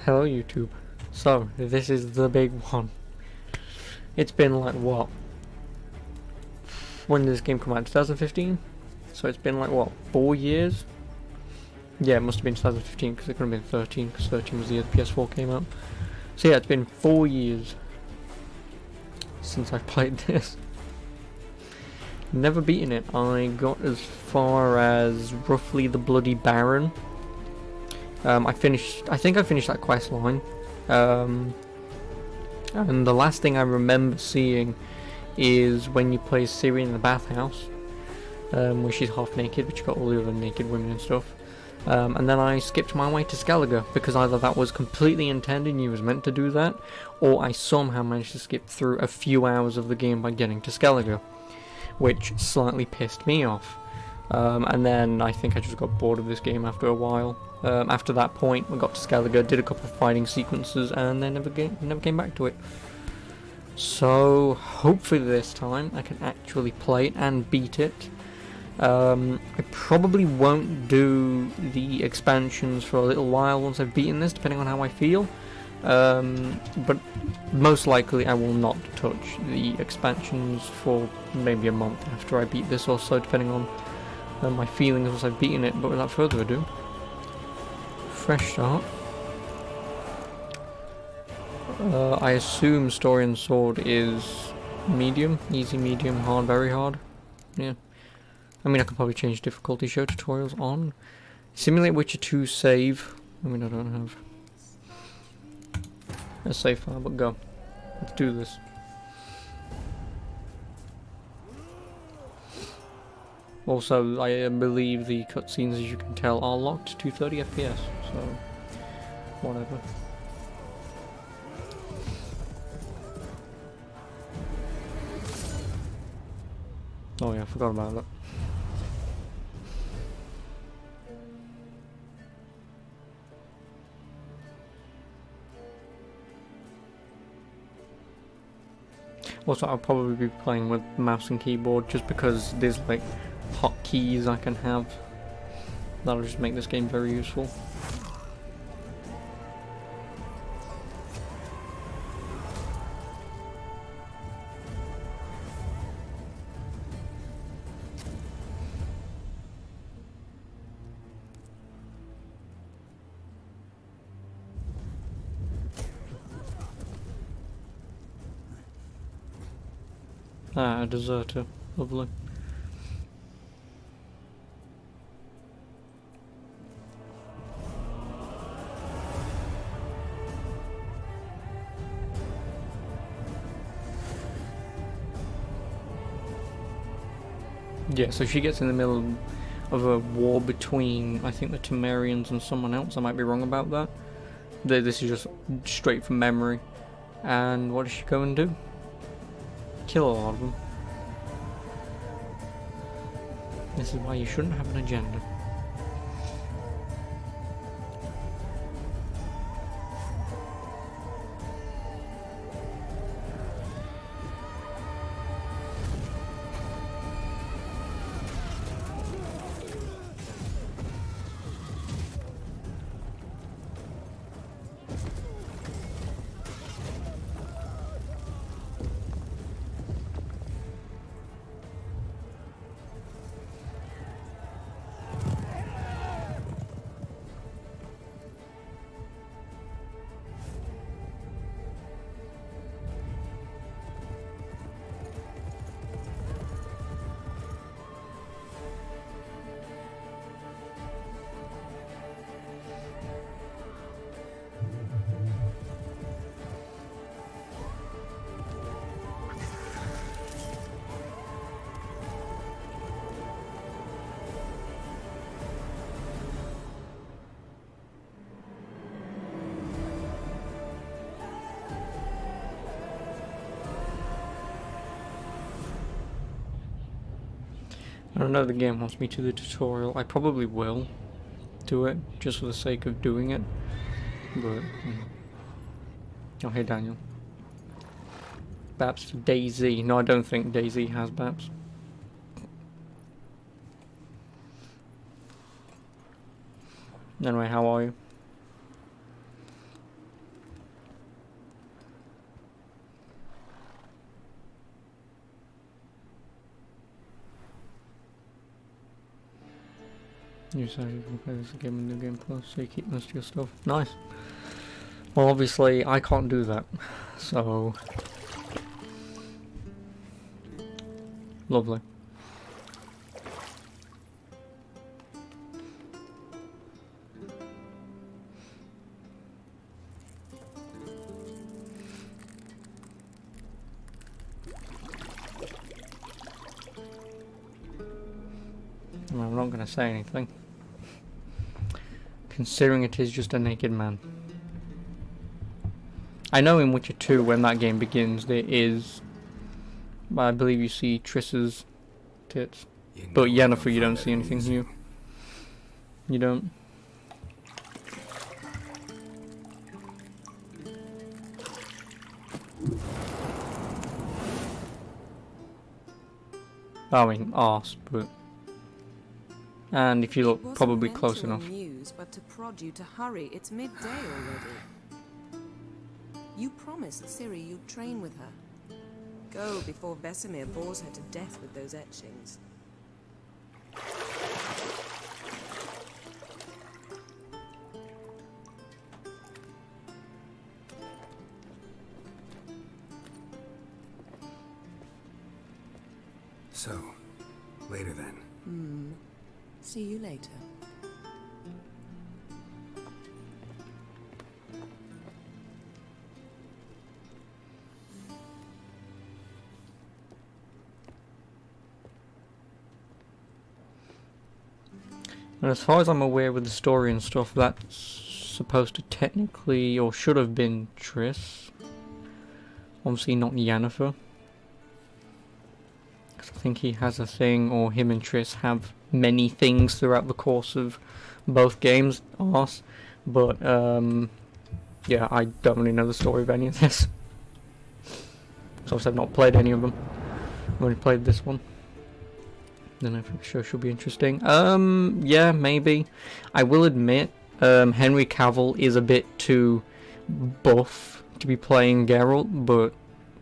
Hello YouTube. So, this is the big one. It's been like what? When did this game come out? 2015? So it's been like what? 4 years? Yeah, it must have been 2015 because it could have been 13 because 13 was the year the PS4 came out. So yeah, it's been 4 years since I've played this. Never beaten it. I got as far as roughly the Bloody Baron. I think I finished that quest line. And the last thing I remember seeing is when you play Ciri in the bathhouse, where she's half naked, but you got all the other naked women and stuff. And then I skipped my way to Skellige, because either that was completely intended and you was meant to do that, or I somehow managed to skip through a few hours of the game by getting to Skellige, which slightly pissed me off. And then I think I just got bored of this game after a while. After that point, I got to Skellige, did a couple of fighting sequences, and then never came back to it. So hopefully this time I can actually play it and beat it. I probably won't do the expansions for a little while once I've beaten this, depending on how I feel. But most likely I will not touch the expansions for maybe a month after I beat this or so, depending on my feelings once I've beaten it. But without further ado, fresh start. I assume Story and Sword is medium, easy, medium, hard, very hard. Yeah. I mean, I could probably change difficulty, show tutorials on. Simulate Witcher 2 save. I mean, I don't have a save file, but go. Let's do this. Also, I believe the cutscenes, as you can tell, are locked to 30 FPS, so whatever. Oh yeah, I forgot about that. Also, I'll probably be playing with mouse and keyboard just because there's like hotkeys I can have. That'll just make this game very useful. Ah, a deserter. Lovely. Yeah, so she gets in the middle of a war between, I think, the Temerians and someone else. I might be wrong about that. This is just straight from memory. And what does she go and do? Kill a lot of them. This is why you shouldn't have an agenda. I don't know if the game wants me to do the tutorial. I probably will do it, just for the sake of doing it. But, oh, hey Daniel. Baps for DayZ. No, I don't think DayZ has Baps. Anyway, how are you? You say you can play this game in New Game Plus, so you keep most of your stuff. Nice. Well, obviously, I can't do that, so... Lovely. Well, I'm not going to say anything, considering it is just a naked man. I know in Witcher 2, when that game begins, there is, I believe you see Triss's tits, but Yennefer you don't see anything new. You don't. I mean, arse, but... And if you look probably close enough. News, but to prod you to hurry. It's midday already. You promised Ciri you'd train with her. Go before Vesemir bores her to death with those etchings. So, later then. See you later. And as far as I'm aware with the story and stuff, that's supposed to technically, or should have been Triss. Obviously not Yennefer. Because I think he has a thing, or him and Triss have many things throughout the course of both games. Arse. But, yeah, I don't really know the story of any of this. So I've not played any of them. I've only played this one. Then I think the show should be interesting. Yeah, maybe. I will admit, Henry Cavill is a bit too buff to be playing Geralt, but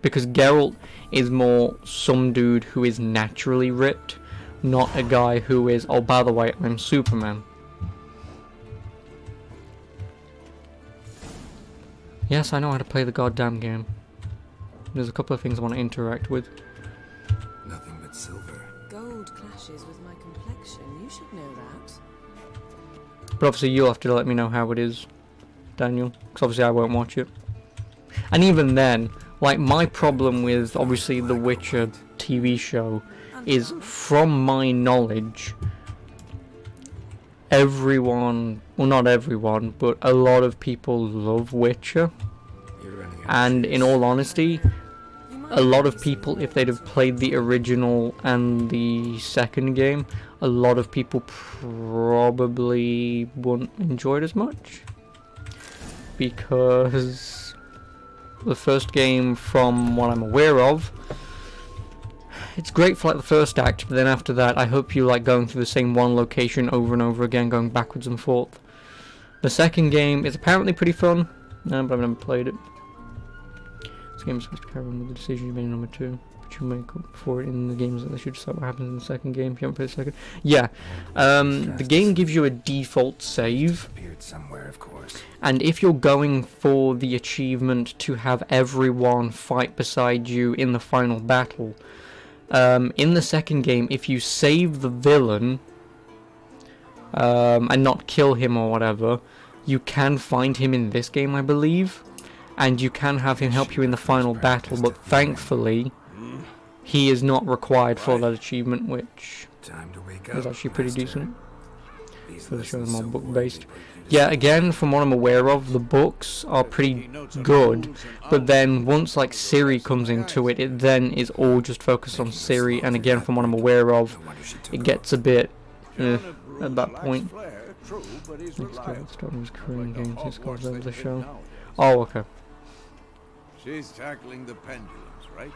because Geralt is more some dude who is naturally ripped, not a guy who is, oh, by the way, I'm Superman. Yes, I know how to play the goddamn game. There's a couple of things I want to interact with. Nothing but silver. Gold clashes with my complexion. You should know that. But obviously you'll have to let me know how it is, Daniel, because obviously I won't watch it. And even then, like, my problem with obviously the Witcher TV show is, from my knowledge, everyone, well, not everyone, but a lot of people love Witcher. And in all honesty, a lot of people, if they'd have played the original and the second game, a lot of people probably wouldn't enjoy it as much. Because the first game, from what I'm aware of, it's great for like the first act, but then after that I hope you like going through the same one location over and over again, going backwards and forth. The second game is apparently pretty fun, but I've never played it. This game is supposed to carry on with the decision you made in number 2, but you make up for it in the games that they should decide what happens in the second game if you haven't played the second. Yeah, the game gives you a default save, Somewhere, of course. and if you're going for the achievement to have everyone fight beside you in the final battle, in the second game, if you save the villain and not kill him or whatever, you can find him in this game, I believe, and you can have him help you in the final battle, but thankfully he is not required for that achievement, which is actually pretty decent for the show. More book based. Yeah, again, from what I'm aware of, the books are pretty good, but then once like Ciri comes into it, it then is all just focused on Ciri, and again, from what I'm aware of, it gets a bit at that point. Next guy starting his career in games, this guy's over the show. Oh, okay. She's tackling the pendulums, right?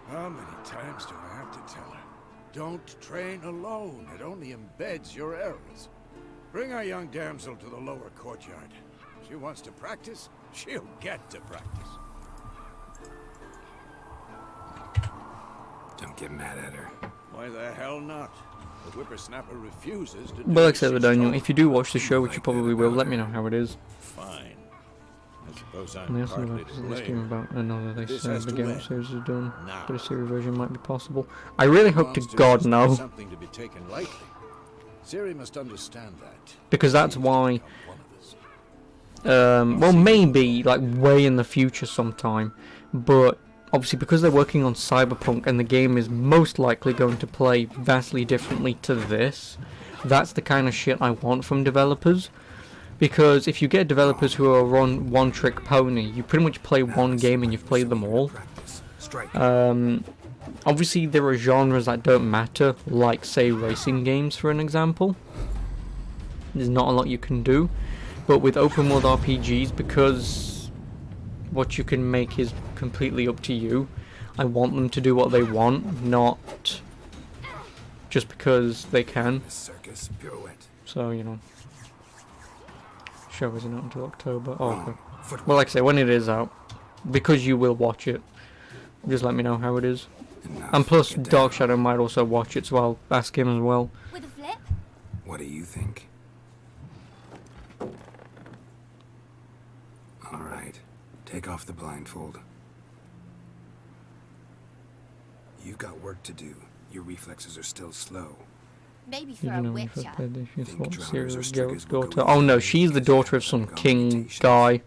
How many times do I have to tell her? Don't train alone. It only embeds your errors. Bring our young damsel to the lower courtyard. If she wants to practice, she'll get to practice. Don't get mad at her. Why the hell not? The whippersnapper refuses to do But like I as said, she's Daniel, told. if you do watch the show, which you probably will, let me know how it is. Fine. I suppose And I'm they also partly have to this game blame. about another. They This said has the to game end. series is done, Now. but a series version might be possible. I really hope to Monsters God is not no, something to be taken lightly. Ciri must understand that. because that's She's why. become one of us. Well, maybe like way in the future sometime, but obviously because they're working on Cyberpunk and the game is most likely going to play vastly differently to this, that's the kind of shit I want from developers. Because if you get developers who are on one-trick pony, you pretty much play one game and you've played them all. Practice. Strike. Obviously there are genres that don't matter, like say racing games for an example. There's not a lot you can do. But with open world RPGs, because what you can make is completely up to you, I want them to do what they want, not just because they can. The circus pirouette. So, you know. Show isn't out until October. Oh, okay. Footwork. Well, like I say, when it is out, because you will watch it, just let me know how it is. Enough. And plus, Get Dark down. Shadow might also watch it, so I'll ask him as well. With a flip? What do you think? All right. Take off the blindfold. You've got work to do. Your reflexes are still slow. Maybe for Did a you know when you first witcher. played this, you Think thought drowners Ciri or was striggers Geralt's will go daughter? easy Oh no, on she's you the because they daughter of have some some king mutations. guy.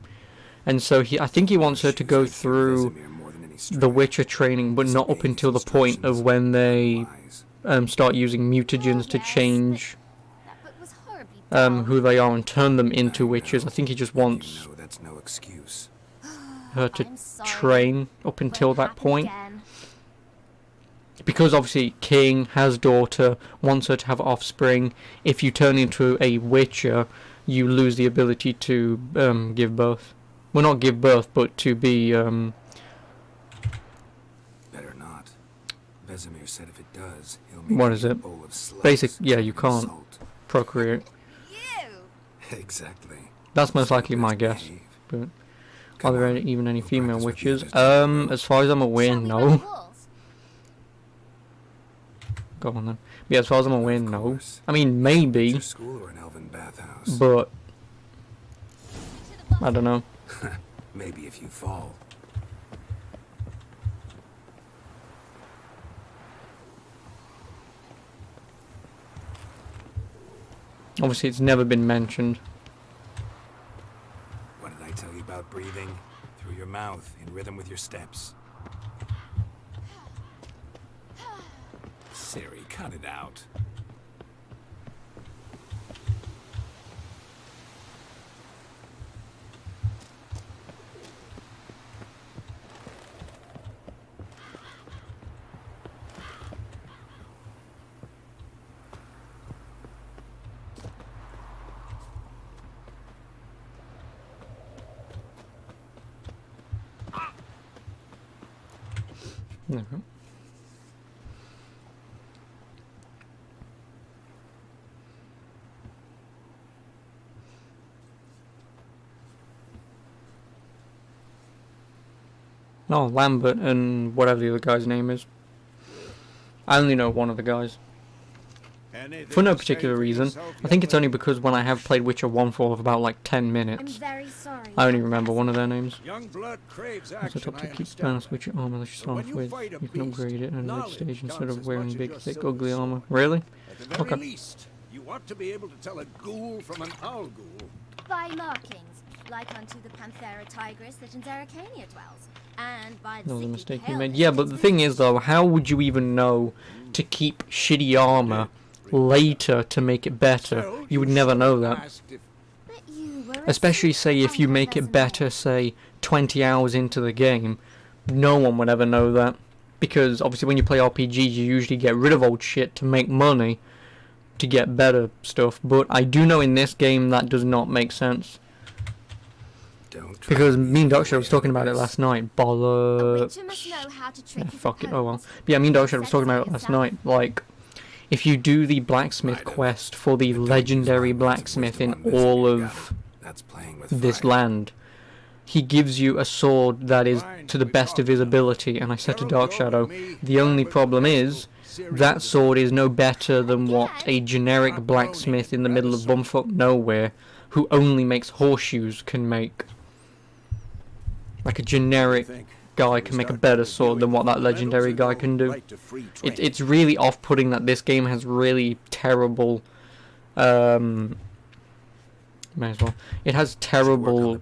And so I think he wants her to She was go like your through Vesemir more than any the strider. Witcher training, but not up Disobey until the his point of instructions. when they Lies. start using mutagens to Yes, change That book was horribly dull. who they are and turn them into I witches. know. I think he just And wants you know that's no excuse. her to I'm sorry. train up until Won't that happen point. again. Because obviously King has daughter, wants her to have offspring. If you turn into a Witcher, you lose the ability to give birth. Well, not give birth, but to be Better not. Vesemir said if it does, he'll make What you is a it? bowl of slugs Basic- yeah, you covered in can't. salt. procreate. Ew. Exactly. That's most So likely my best guess. behave. But are Come there on. even any We'll female practice with the witches? others tomorrow. As far as I'm aware, Shall we run no. the walls? Go on then. Yeah, as far as I'm aware, Of no. course. I mean, maybe, Witcher school or an elven bathhouse? but To the I don't know. Maybe if you fall. Obviously, it's never been mentioned. What did I tell you about breathing? Through your mouth, in rhythm with your steps. Ciri, cut it out. No. No, Lambert and whatever the other guy's name is. I only know one of the guys. Anything For no to say particular for reason. yourself, I think young it's only lady? because when I have played Witcher 1 for about like 10 I'm minutes, very sorry. I only remember one of their names. Young blood craves Also, action, top I tip keeps understand balance that. Witcher armor that you But start when off you with. fight a You can beast, upgrade it in a mid knowledge stage instead counts of as wearing much as big, your thick, silver ugly armor. sword. Really? At the very Okay. least, you ought to be able to tell a ghoul from an owl ghoul. By markings, like unto the Panthera tigris that in Zeracania dwells, and by the That was a sickly mistake you pale made. that Yeah, is but the thing is though, how would you even know to keep shitty armor later to make it better? So, You would never know should that. have asked if But you were Especially say if you asleep make on it better, Vesemir. say 20 hours into the game, no one would ever know that. Because obviously when you play RPGs you usually get rid of old shit to make money to get better stuff. But I do know in this game that does not make sense. Don't try Because to me and be Darkshadow was talking about it last night. A Bollocks. witcher must know how to trick his Fuck it, oh well. opponents. But yeah, me and Darkshadow was Said talking so about it last yourself. night. Like, if you do the blacksmith Might have. quest for the But don't use legendary my words of blacksmith in wisdom on all Vesemir, of got 'em. That's playing with this fire. land, he gives you a sword that is Fine, to the we best of talked his about ability. And I said to Geralt, Darkshadow, me, the only Lambert, problem Russell, is that sword is no better than what a generic blacksmith in the middle of bumfuck nowhere who only makes horseshoes can make. Like a generic guy can make a better sword than what that legendary guy can do. It's really off-putting that this game has really terrible may as well. It has terrible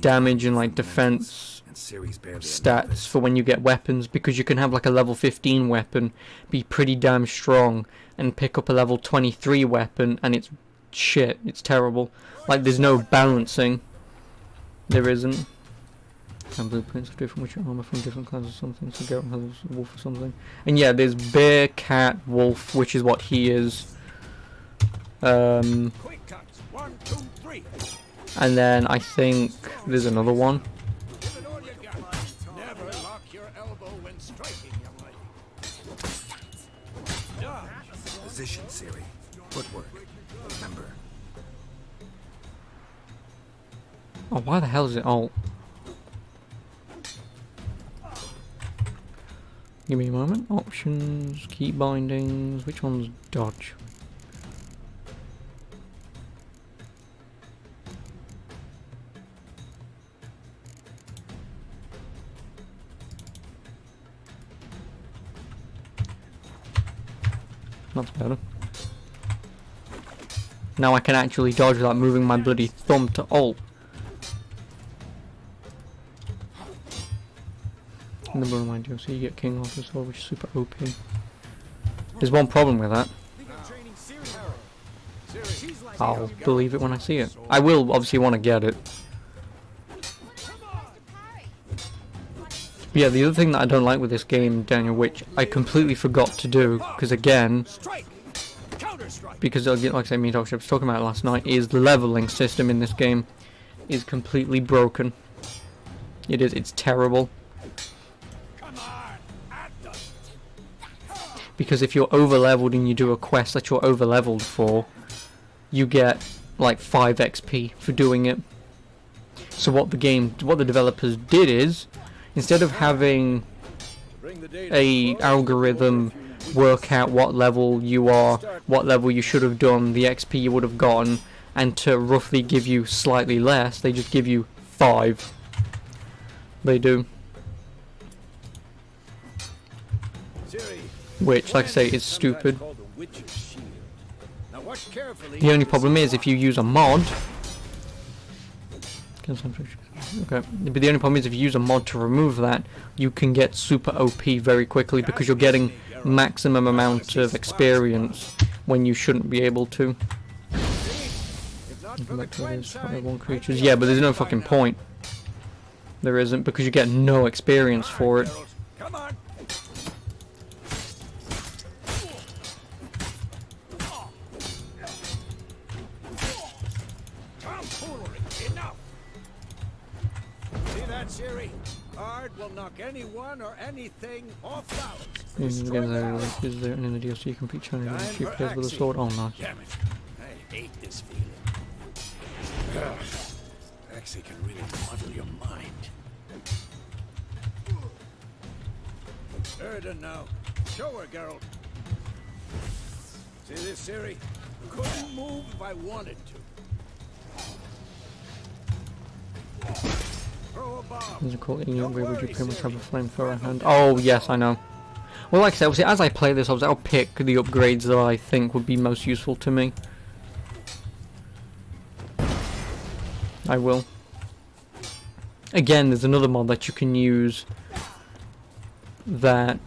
damage and like defense stats for when you get weapons, because you can have like a level 15 weapon be pretty damn strong and pick up a level 23 weapon and it's shit. It's terrible. Like there's no balancing. There isn't. And blueprints of different witcher armor from different classes or something. So Geralt has a wolf or something. And yeah, there's bear, cat, wolf, which is what he is. Quick cuts. 1, 2, 3. And then I think there's another one. Give it all you got. Never lock your elbow when striking, young lady. Dodge. Position, Ciri. Footwork. Remember. Oh, why the hell is it alt? Give me a moment. Options, key bindings. Which one's dodge? That's better. Now I can actually dodge without moving my bloody thumb to alt. Number of my DLC, you get King Arthur's sword, which is super OP. There's one problem with that. I'll believe it when I see it. I will obviously want to get it. But yeah, the other thing that I don't like with this game, Daniel, which I completely forgot to do, because again, because like I said, me and Dr. was talking about it last night, is the leveling system in this game is completely broken. It is, it's terrible. Because if you're over leveled and you do a quest that you're over leveled for, you get like 5 XP for doing it. So what the developers did is, instead of having a algorithm work out what level you are, what level you should have done, the XP you would have gotten, and to roughly give you slightly less, they just give you 5. They do. Which, like I say, is stupid. The only problem is if you use a mod. Okay, but the only problem is if you use a mod to remove that, you can get super OP very quickly because you're getting maximum amount of experience when you shouldn't be able to. Creatures. Yeah, but there's no fucking point. There isn't, because you get no experience for it. Will knock anyone or anything off balance. Is there any in the DLC complete challenge that she plays with a sword? Oh, nice. Damn it. I hate this feeling. Axie can really muddle your mind. Erden now. Show her, Geralt. See this, Ciri? Couldn't move if I wanted to. There's a cool English way would you pretty much have a flamethrower in hand. Oh yes, I know. Well, like I said, obviously, as I play this, I'll pick the upgrades that I think would be most useful to me. I will. Again, there's another mod that you can use that...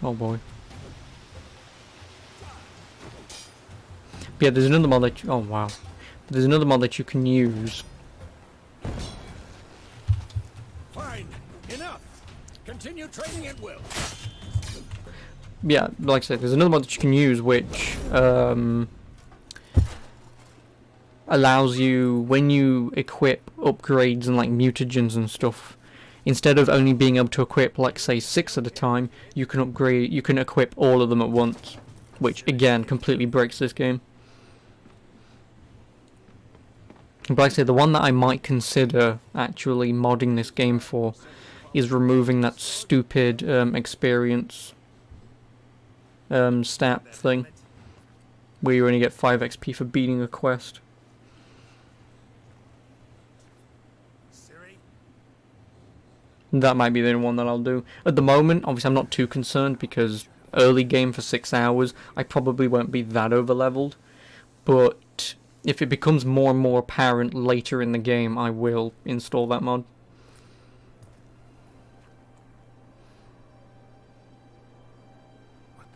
Oh boy. But yeah, there's another mod that... Oh wow. There's another mod that you can use. Fine. Enough. Continue training at will. Yeah, like I said, there's another mod that you can use which allows you, when you equip upgrades and like mutagens and stuff, instead of only being able to equip like say 6 at a time, you can equip all of them at once, which again completely breaks this game. But like I say, the one that I might consider actually modding this game for is removing that stupid experience stat thing, where you only get 5 XP for beating a quest. That might be the one that I'll do. At the moment, obviously I'm not too concerned because early game for 6 hours, I probably won't be that over-leveled. But if it becomes more and more apparent later in the game, I will install that mod. What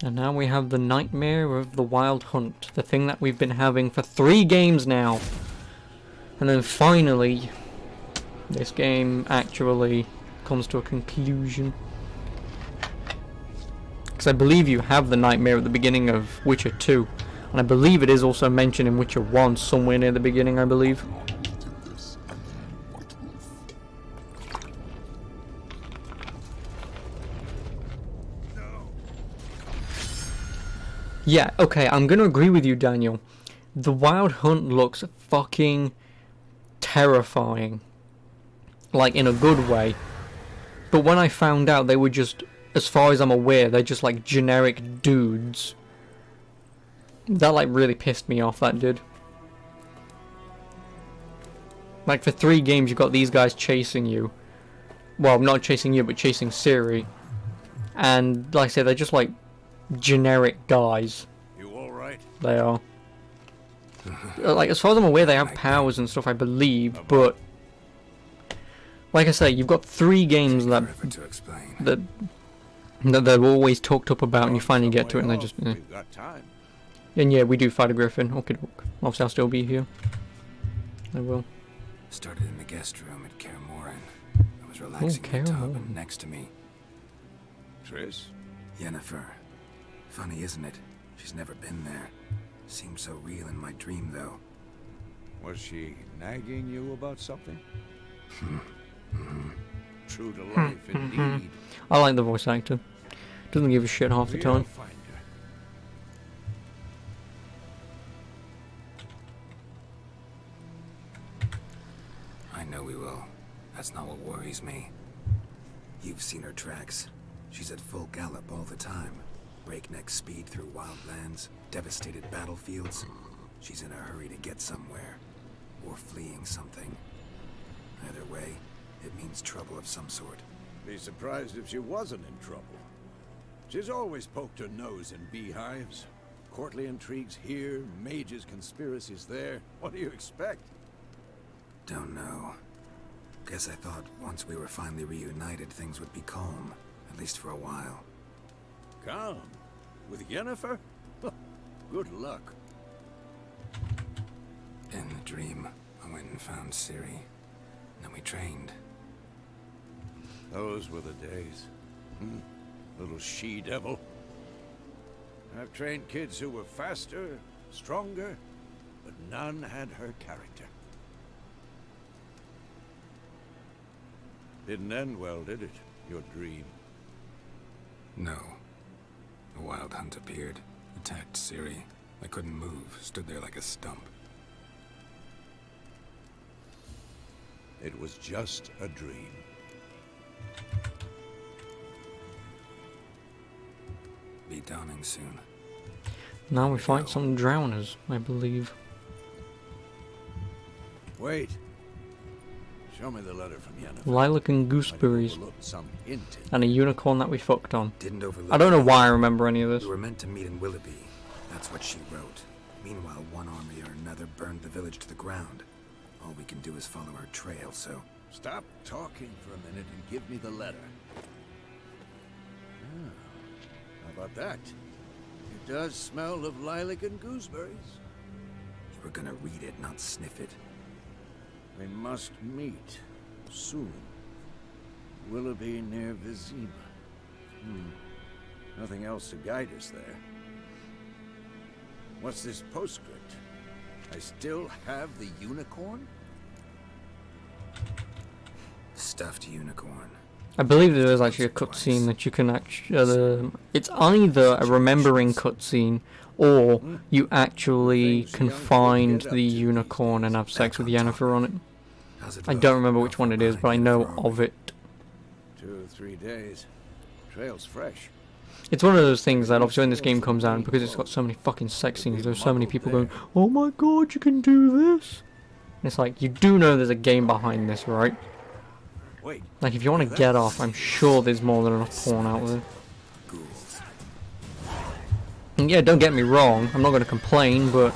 the? And now we have the Nightmare of the Wild Hunt, the thing that we've been having for 3 games now. And then finally, this game actually comes to a conclusion. Because I believe you have the Nightmare at the beginning of Witcher 2. And I believe it is also mentioned in Witcher 1, somewhere near the beginning, I believe. Yeah, okay, I'm gonna agree with you, Daniel. The Wild Hunt looks fucking terrifying. Like, in a good way. But when I found out they were just, as far as I'm aware, they're just like generic dudes. That like really pissed me off, that did. Like, for 3 games you've got these guys chasing you. Well, not chasing you, but chasing Ciri. And, like I said, they're just like generic guys. You all right? They are. Like, as far as I'm aware, they have powers and stuff, I believe, but like I say, you've got 3 games that To explain. that they're always talked up about, and you finally get to it, and they just. We've got time. And yeah, we do fight a griffin. Okay, obviously I'll still be here. I will. Started in the guest room at Kaer Morhen. I was relaxing in Kaer the tub, Morhen. and next to me, Triss? Yennefer. Funny, isn't it? She's never been there. Seemed so real in my dream, though. Was she nagging you about something? True to life, indeed. I like the voice actor. Doesn't give a shit half the We'll time. find her. I know we will. That's not what worries me. You've seen her tracks. She's at full gallop all the time. Breakneck speed through wild lands, devastated battlefields. She's in a hurry to get somewhere. Or fleeing something. Either way, it means trouble of some sort. Be surprised if she wasn't in trouble. She's always poked her nose in beehives. Courtly intrigues here, mages' conspiracies there. What do you expect? Don't know. Guess I thought once we were finally reunited, things would be calm. At least for a while. Calm? With Yennefer? Good luck. In the dream, I went and found Ciri. Then we trained. Those were the days. Little she-devil. I've trained kids who were faster, stronger, but none had her character. Didn't end well, did it? Your dream? No. A wild hunt appeared, attacked Ciri. I couldn't move, stood there like a stump. It was just a dream. Be dawning soon. Now we fight some drowners, I believe. Wait. Show me the letter from Yennefer. Lilac and Might have gooseberries. overlooked some hint in And a unicorn that we fucked on. Didn't overlook. I don't know why I remember any of this. We were meant to meet in Willoughby. That's what she wrote. Meanwhile, one army or another burned the village to the ground. All we can do is follow her trail, so... Stop talking for a minute and give me the letter. Ah, how about that? It does smell of lilac and gooseberries. You were gonna read it, not sniff it. We must meet soon. Willoughby near Vizima. Nothing else to guide us there. What's this postscript? I still have the unicorn? Stuffed unicorn. I believe there is actually a cutscene that you can actually. It's either a remembering cutscene, or you actually can find the unicorn and have sex with Yennefer on it. How's it I look? don't remember How which one far it is, but I behind know Yennefer are of we? it. 2 or 3 days. Trail's fresh. It's one of those things that obviously when this game comes out, because it's got so many fucking sex scenes, there's so many people going, "Oh my god, you can do this!" And it's like, you do know there's a game behind this, right? Wait, Like, if you want to get off, I'm sure there's more than enough porn out there. Ghouls. And yeah, don't get me wrong, I'm not going to complain, but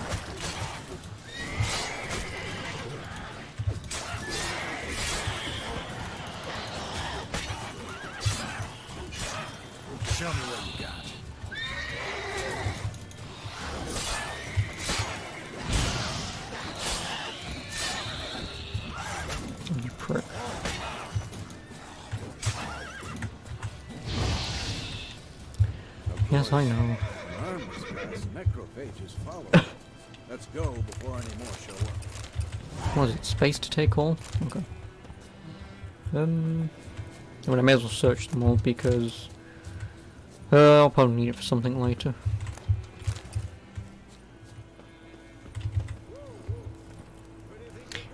Show me what you got. you prick. Yes, I know. armless pass. Necrophages follow. Let's go before any more show up. What is it? Space to take all? Okay. I mean, I may as well search them all because I'll probably need it for something later.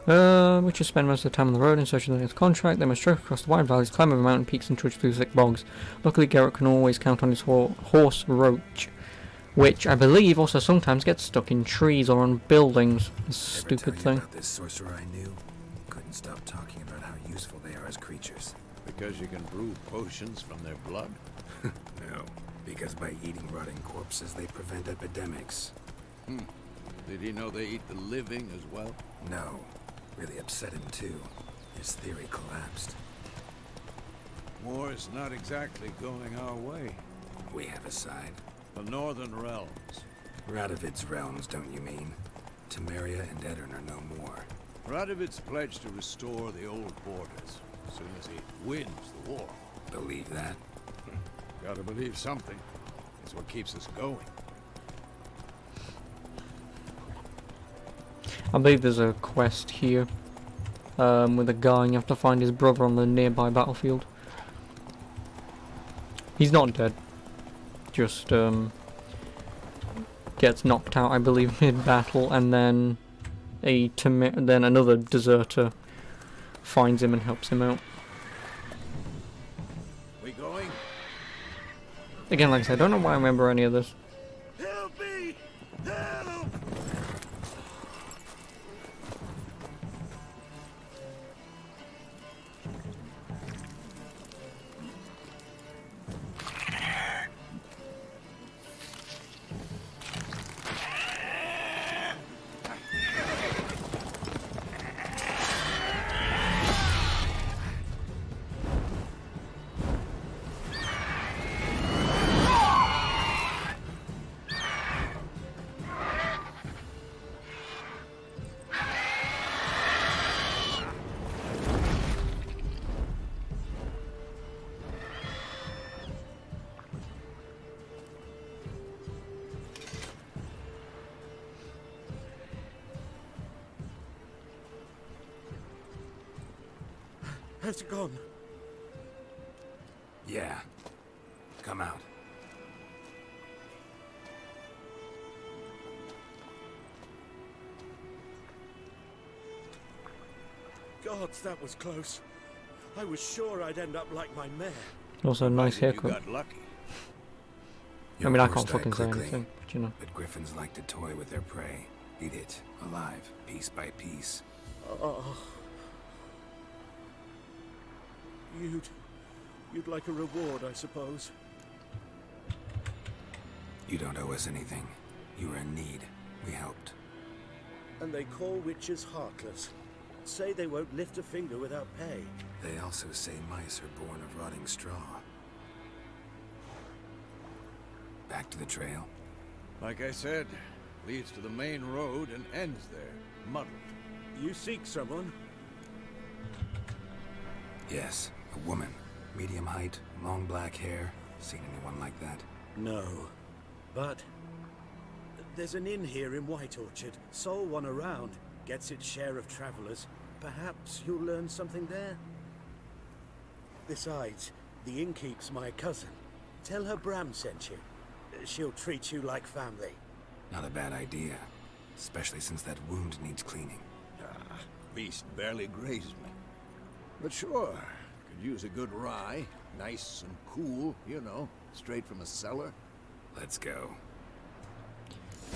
Witches spend most of the time on the road in search of the next contract. They must trek across the wide valleys, climb over mountain peaks, and trudge through thick bogs. Luckily, Geralt can always count on his horse Roach, which I believe also sometimes gets stuck in trees or on buildings. This Ever tell stupid you thing. about this sorcerer I knew? Couldn't stop talking about how useful they are as creatures. Because you can brew potions from their blood? No, because by eating rotting corpses, they prevent epidemics. Did he know they eat the living as well? No, really upset him too. His theory collapsed. War's not exactly going our way. We have a side. The Northern Realms. Radovid's realms, don't you mean? Temeria and Edirn are no more. Radovid's pledged to restore the old borders as soon as he wins the war. Believe that? Gotta believe something. It's what keeps us going. I believe there's a quest here with a guy and you have to find his brother on the nearby battlefield. He's not dead. Just gets knocked out, I believe, mid-battle, and then then another deserter finds him and helps him out. We going? Again, like I said, I don't know why I remember any of this. Help me! Help! Has it gone? Yeah. Come out. Gods, that was close. I was sure I'd end up like my mare. Also, a nice Provided haircut. You got lucky. I mean, I Your can't horse died fucking say quickly, anything, but you know. But griffins like to toy with their prey. Eat it, alive, piece by piece. Oh. You'd like a reward, I suppose. You don't owe us anything. You were in need. We helped. And they call witches heartless. Say they won't lift a finger without pay. They also say mice are born of rotting straw. Back to the trail. Like I said, leads to the main road and ends there, muddled. You seek someone? Yes, a woman. Medium height, long black hair. Seen anyone like that? No. But there's an inn here in White Orchard. Sole one around. Gets its share of travelers. Perhaps you'll learn something there? Besides, the innkeep's my cousin. Tell her Bram sent you. She'll treat you like family. Not a bad idea. Especially since that wound needs cleaning. Ah, beast barely grazed me. But sure, could use a good rye. Nice and cool, you know, straight from a cellar. Let's go.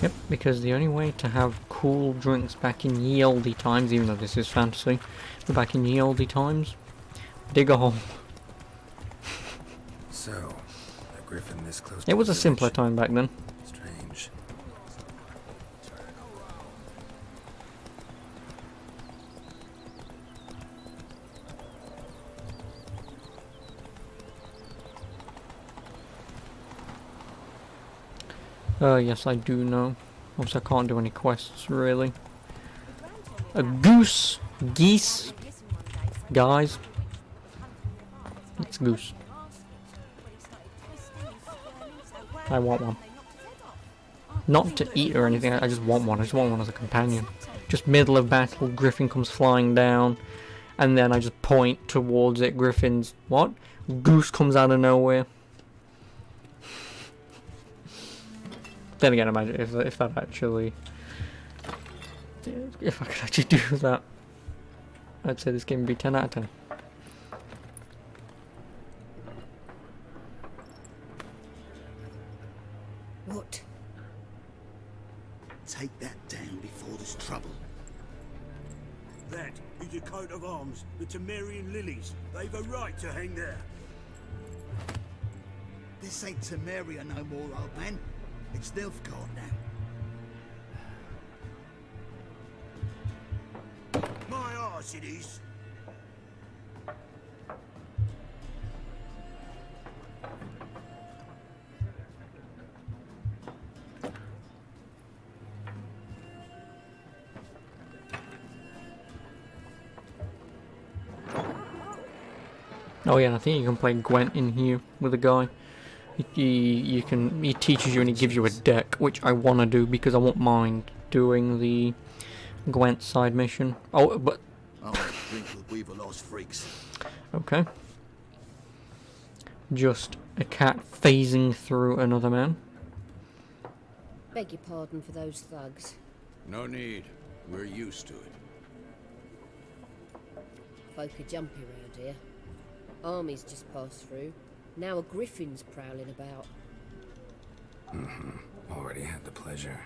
Yep, because the only way to have cool drinks back in ye olde times, even though this is fantasy, but back in ye olde times, dig a hole. So, a griffin this close. It to was the a simpler village. time back then. Strange. Yes, I do know. Also, I can't do any quests, really. A goose. Geese. Guys. It's goose. I want one. Not to eat or anything, I just want one. I just want one as a companion. Just middle of battle, Griffin comes flying down, and then I just point towards it. Griffin's... what? Goose comes out of nowhere. Then again, imagine if that actually... if I could actually do that, I'd say this game would be 10 out of 10. What? Take that down before there's trouble. That is a coat of arms, the Temerian lilies. They've a right to hang there. This ain't Temeria no more, old man. It's Nilfgaard now. My arse it is. Oh yeah, and I think you can play Gwent in here with a guy. He teaches you and he gives you a deck, which I want to do because I won't mind doing the Gwent side mission. Oh, but... I'll drink with Weaver Lost freaks. okay. Just a cat phasing through another man. Beg your pardon for those thugs. No need. We're used to it. Folk are jumpy round here. Armies just passed through. Now a griffin's prowling about. Already had the pleasure.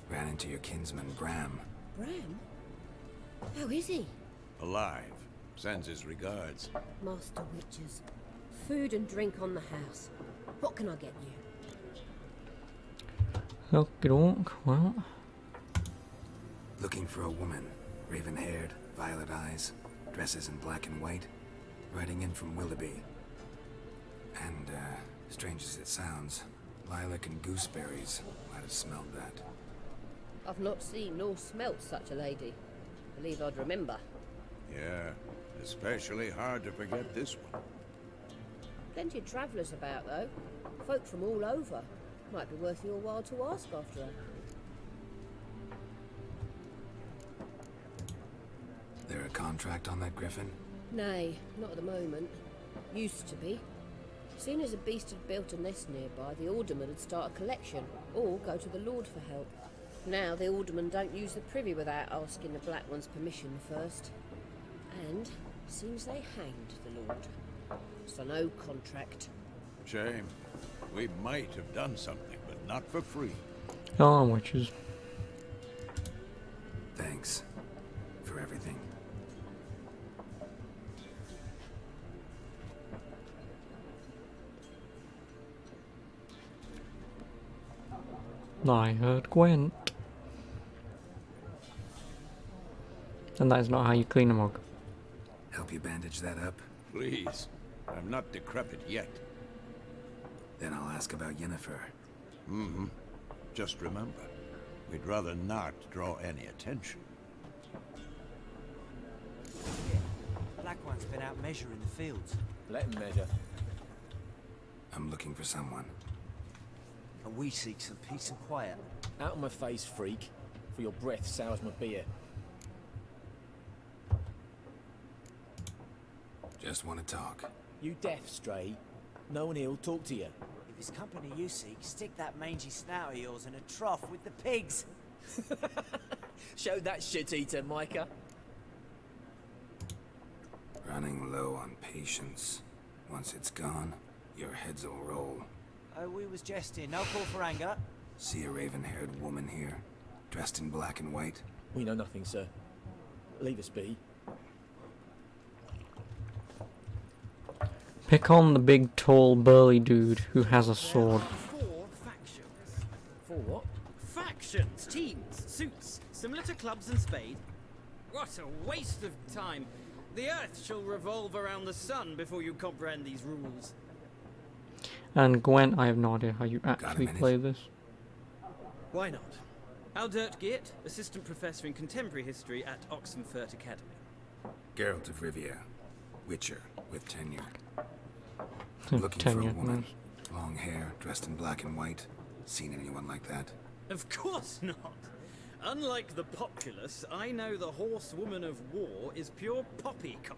Ran into your kinsman, Bram. Bram? How is he? Alive. Sends his regards. Master Witchers. Food and drink on the house. What can I get you? Okey-doke, well... Looking for a woman. Raven-haired, violet eyes, dresses in black and white. Riding in from Willoughby. And, strange as it sounds, lilac and gooseberries might have smelled that. I've not seen nor smelt such a lady. Believe I'd remember. Yeah, especially hard to forget this one. Plenty of travellers about, though. Folk from all over. Might be worth your while to ask after her. There a contract on that griffin? Nay, not at the moment. Used to be. Soon as a beast had built a nest nearby, the alderman would start a collection, or go to the Lord for help. Now the alderman don't use the privy without asking the Black One's permission first. And seems they hanged the Lord. So no contract. Shame. We might have done something, but not for free. Oh, witches. Thanks. For everything. I heard Gwent. And that is not how you clean a mug. Help you bandage that up? Please. I'm not decrepit yet. Then I'll ask about Yennefer. Mm-hmm. Just remember, we'd rather not draw any attention. Black One's been out measuring the fields. Let him measure. I'm looking for someone. And we seek some peace and quiet. Out of my face, freak. For your breath sours my beer. Just want to talk. You deaf, Stray? No one here'll talk to you. If it's company you seek, stick that mangy snout of yours in a trough with the pigs. Show that shit-eater, Micah. Running low on patience. Once it's gone, your heads will roll. Oh, we was jesting. No call for anger. See a raven-haired woman here, dressed in black and white? We know nothing, sir. Leave us be. Pick on the big, tall, burly dude who has a sword. 4 factions. For what? Factions, teams, suits, similar to clubs and spade. What a waste of time. The earth shall revolve around the sun before you comprehend these rules. And Gwen, I have no idea how you actually play this. Why not? Aldert Geert, Assistant Professor in Contemporary History at Oxenfurt Academy. Geralt of Rivia, Witcher, with tenure. Looking for a Tenure, woman. nice. Long hair, dressed in black and white. Seen anyone like that? Of course not. Unlike the populace, I know the horsewoman of war is pure poppycock.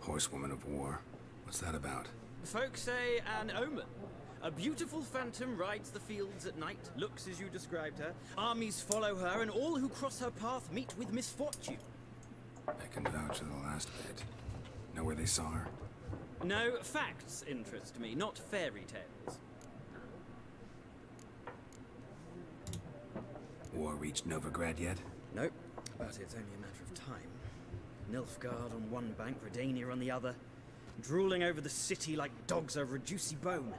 Horsewoman of War. What's that about? Folk say an omen. A beautiful phantom rides the fields at night, looks as you described her. Armies follow her, and all who cross her path meet with misfortune. I can vouch for the last bit. Know where they saw her? No, facts interest me, not fairy tales. War reached Novigrad yet? Nope, but it's only a matter of time. Nilfgaard on one bank, Redania on the other, drooling over the city like dogs over a juicy bone.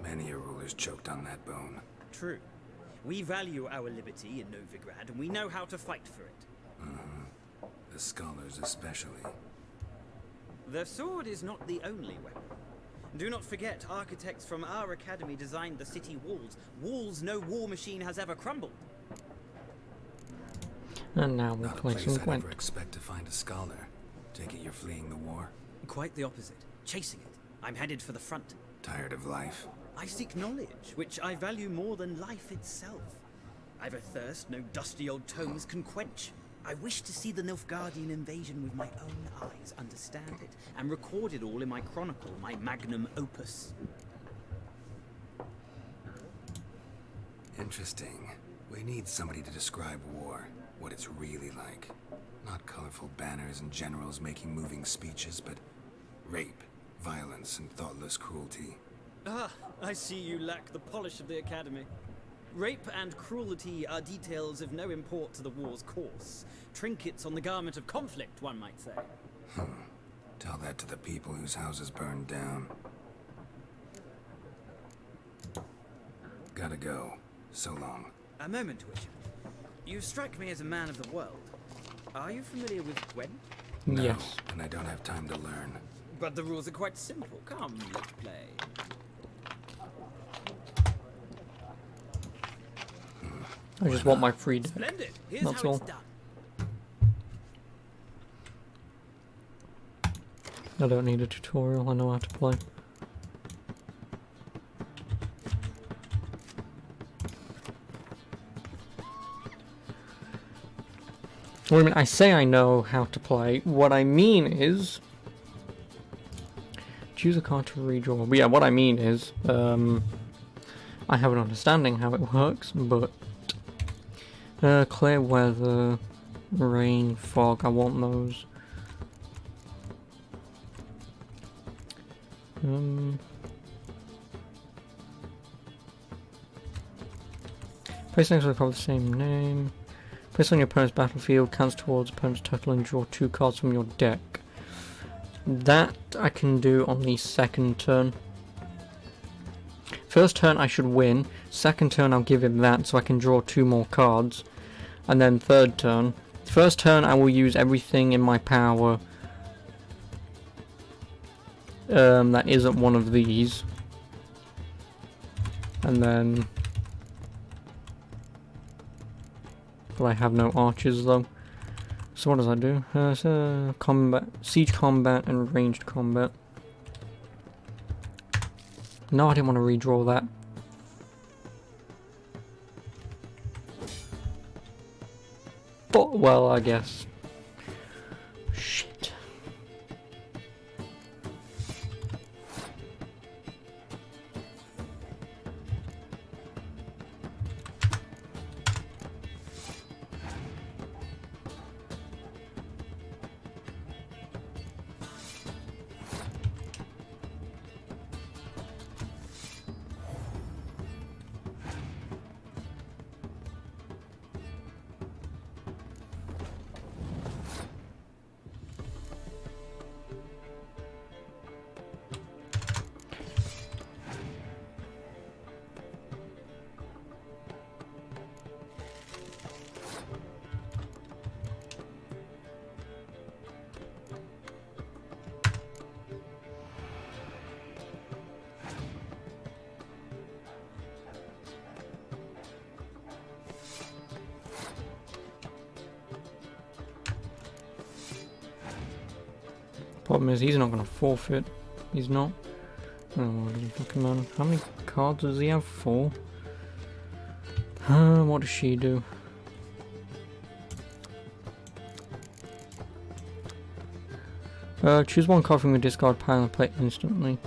Many a ruler's choked on that bone. True. We value our liberty in Novigrad, and we know how to fight for it. The scholars especially. The sword is not the only weapon. Do not forget, architects from our academy designed the city walls. Walls no war machine has ever crumbled. And now we Not a play place some I'd Gwent. ever expect to find a scholar. Take it you're fleeing the war? Quite the opposite. Chasing it. I'm headed for the front. Tired of life? I seek knowledge, which I value more than life itself. I've a thirst no dusty old tomes can quench. I wish to see the Nilfgaardian invasion with my own eyes, understand it, and record it all in my chronicle, my magnum opus. Interesting. We need somebody to describe war, what it's really like. Not colorful banners and generals making moving speeches, but rape, violence, and thoughtless cruelty. Ah, I see you lack the polish of the academy. Rape and cruelty are details of no import to the war's course. Trinkets on the garment of conflict, one might say. Tell that to the people whose houses burned down. Gotta go. So long. A moment, Witcher. You strike me as a man of the world. Are you familiar with Gwent? No, Yes. and I don't have time to learn. But the rules are quite simple. Come, let's play. I just want my free deck. Splendid. Here's That's how all. it's done. I don't need a tutorial, I know how to play. Well, I mean, I say I know how to play. What I mean is... choose a card to redraw. But yeah, what I mean is... I have an understanding how it works, but... clear weather, rain, fog, I want those. Place next to the card with the same name. Place on your opponent's battlefield, cancel towards opponent's total and draw 2 cards from your deck. That I can do on the second turn. First turn I should win, second turn I'll give him that so I can draw 2 more cards. And then third turn. First turn I will use everything in my power that isn't one of these. And then... but I have no archers though. So what does I do? Combat, siege combat and ranged combat. No, I didn't want to redraw that. But, well, I guess. Shit. Problem is, he's not going to forfeit. He's not. Oh, well, doesn't fucking matter. How many cards does he have? 4. What does she do? Choose one card from your discard pile and play it instantly.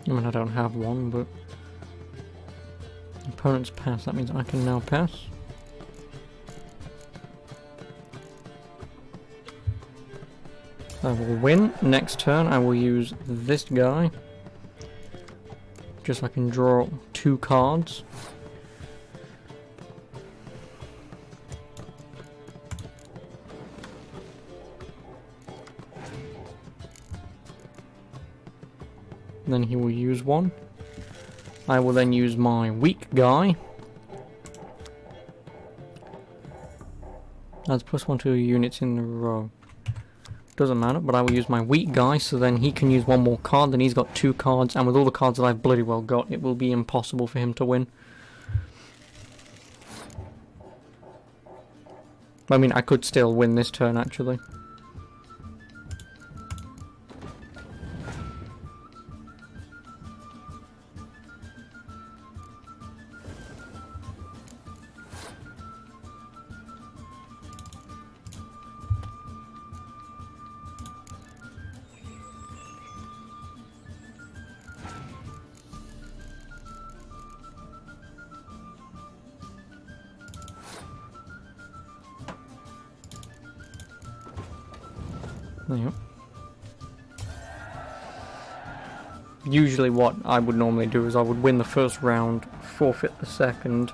I mean, I don't have one, but opponent's pass. That means I can now pass. I will win. Next turn, I will use this guy. Just so I can draw 2 cards. Then he will use 1. I will then use my weak guy. That's +1 to units in a row. Doesn't matter, but I will use my weak guy, so then he can use 1 more card, then he's got 2 cards, and with all the cards that I've bloody well got, it will be impossible for him to win. I mean, I could still win this turn, actually. Yep. Usually what I would normally do is I would win the first round, forfeit the second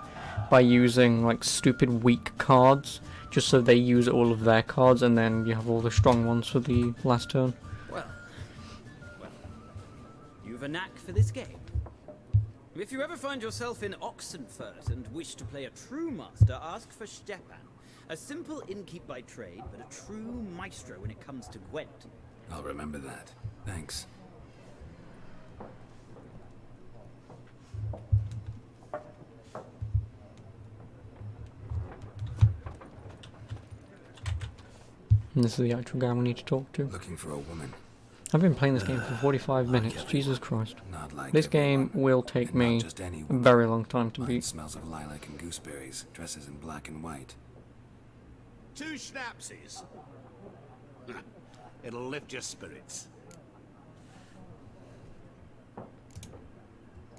by using like stupid weak cards, just so they use all of their cards and then you have all the strong ones for the last turn. Well, you've a knack for this game. If you ever find yourself in Oxenfurt and wish to play a true master, ask for Stepan. A simple innkeep by trade, but a true maestro when it comes to Gwent. I'll remember that. Thanks. And this is the actual guy we need to talk to. Looking for a woman. I've been playing this game for 45 minutes. Jesus Christ. Not like This game will take me a very long time to beat. Smells of lilac and gooseberries. Dresses in black and white. 2 schnapsies. It'll lift your spirits.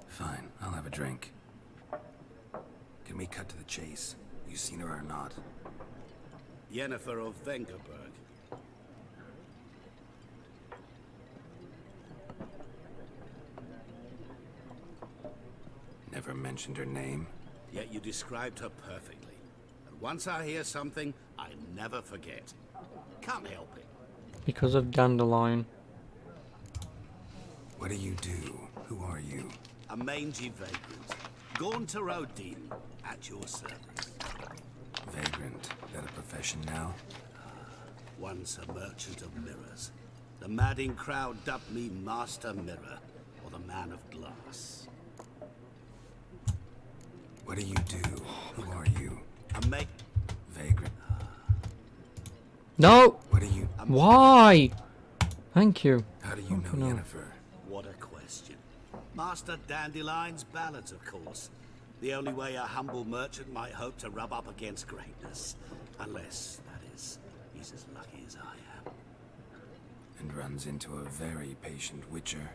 Fine, I'll have a drink. Can we cut to the chase? You seen her or not? Yennefer of Vengerberg. Never mentioned her name. Yet you described her perfectly. And once I hear something, I never forget. Can't help it. Because of Dandelion. What do you do? Who are you? A mangy vagrant. Gone to Rodin, at your service. Vagrant. That a profession now? Once a merchant of mirrors. The madding crowd dubbed me Master Mirror, or the Man of Glass. What do you do? Who are you? A Vagrant. No! What do you... Why? Thank you. How do you know Yennefer? What a question. Master Dandelion's ballads, of course. The only way a humble merchant might hope to rub up against greatness. Unless, that is, he's as lucky as I am. And runs into a very patient witcher.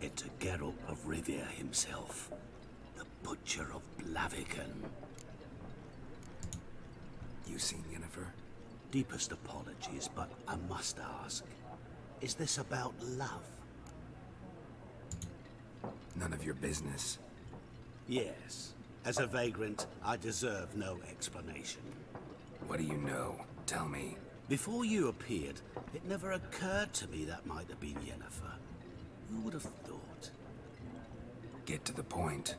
Into Geralt of Rivia himself. The Butcher of Blaviken. You seen Yennefer? Deepest apologies, but I must ask. Is this about love? None of your business. Yes. As a vagrant, I deserve no explanation. What do you know? Tell me. Before you appeared, it never occurred to me that might have been Yennefer. Who would have thought? Get to the point.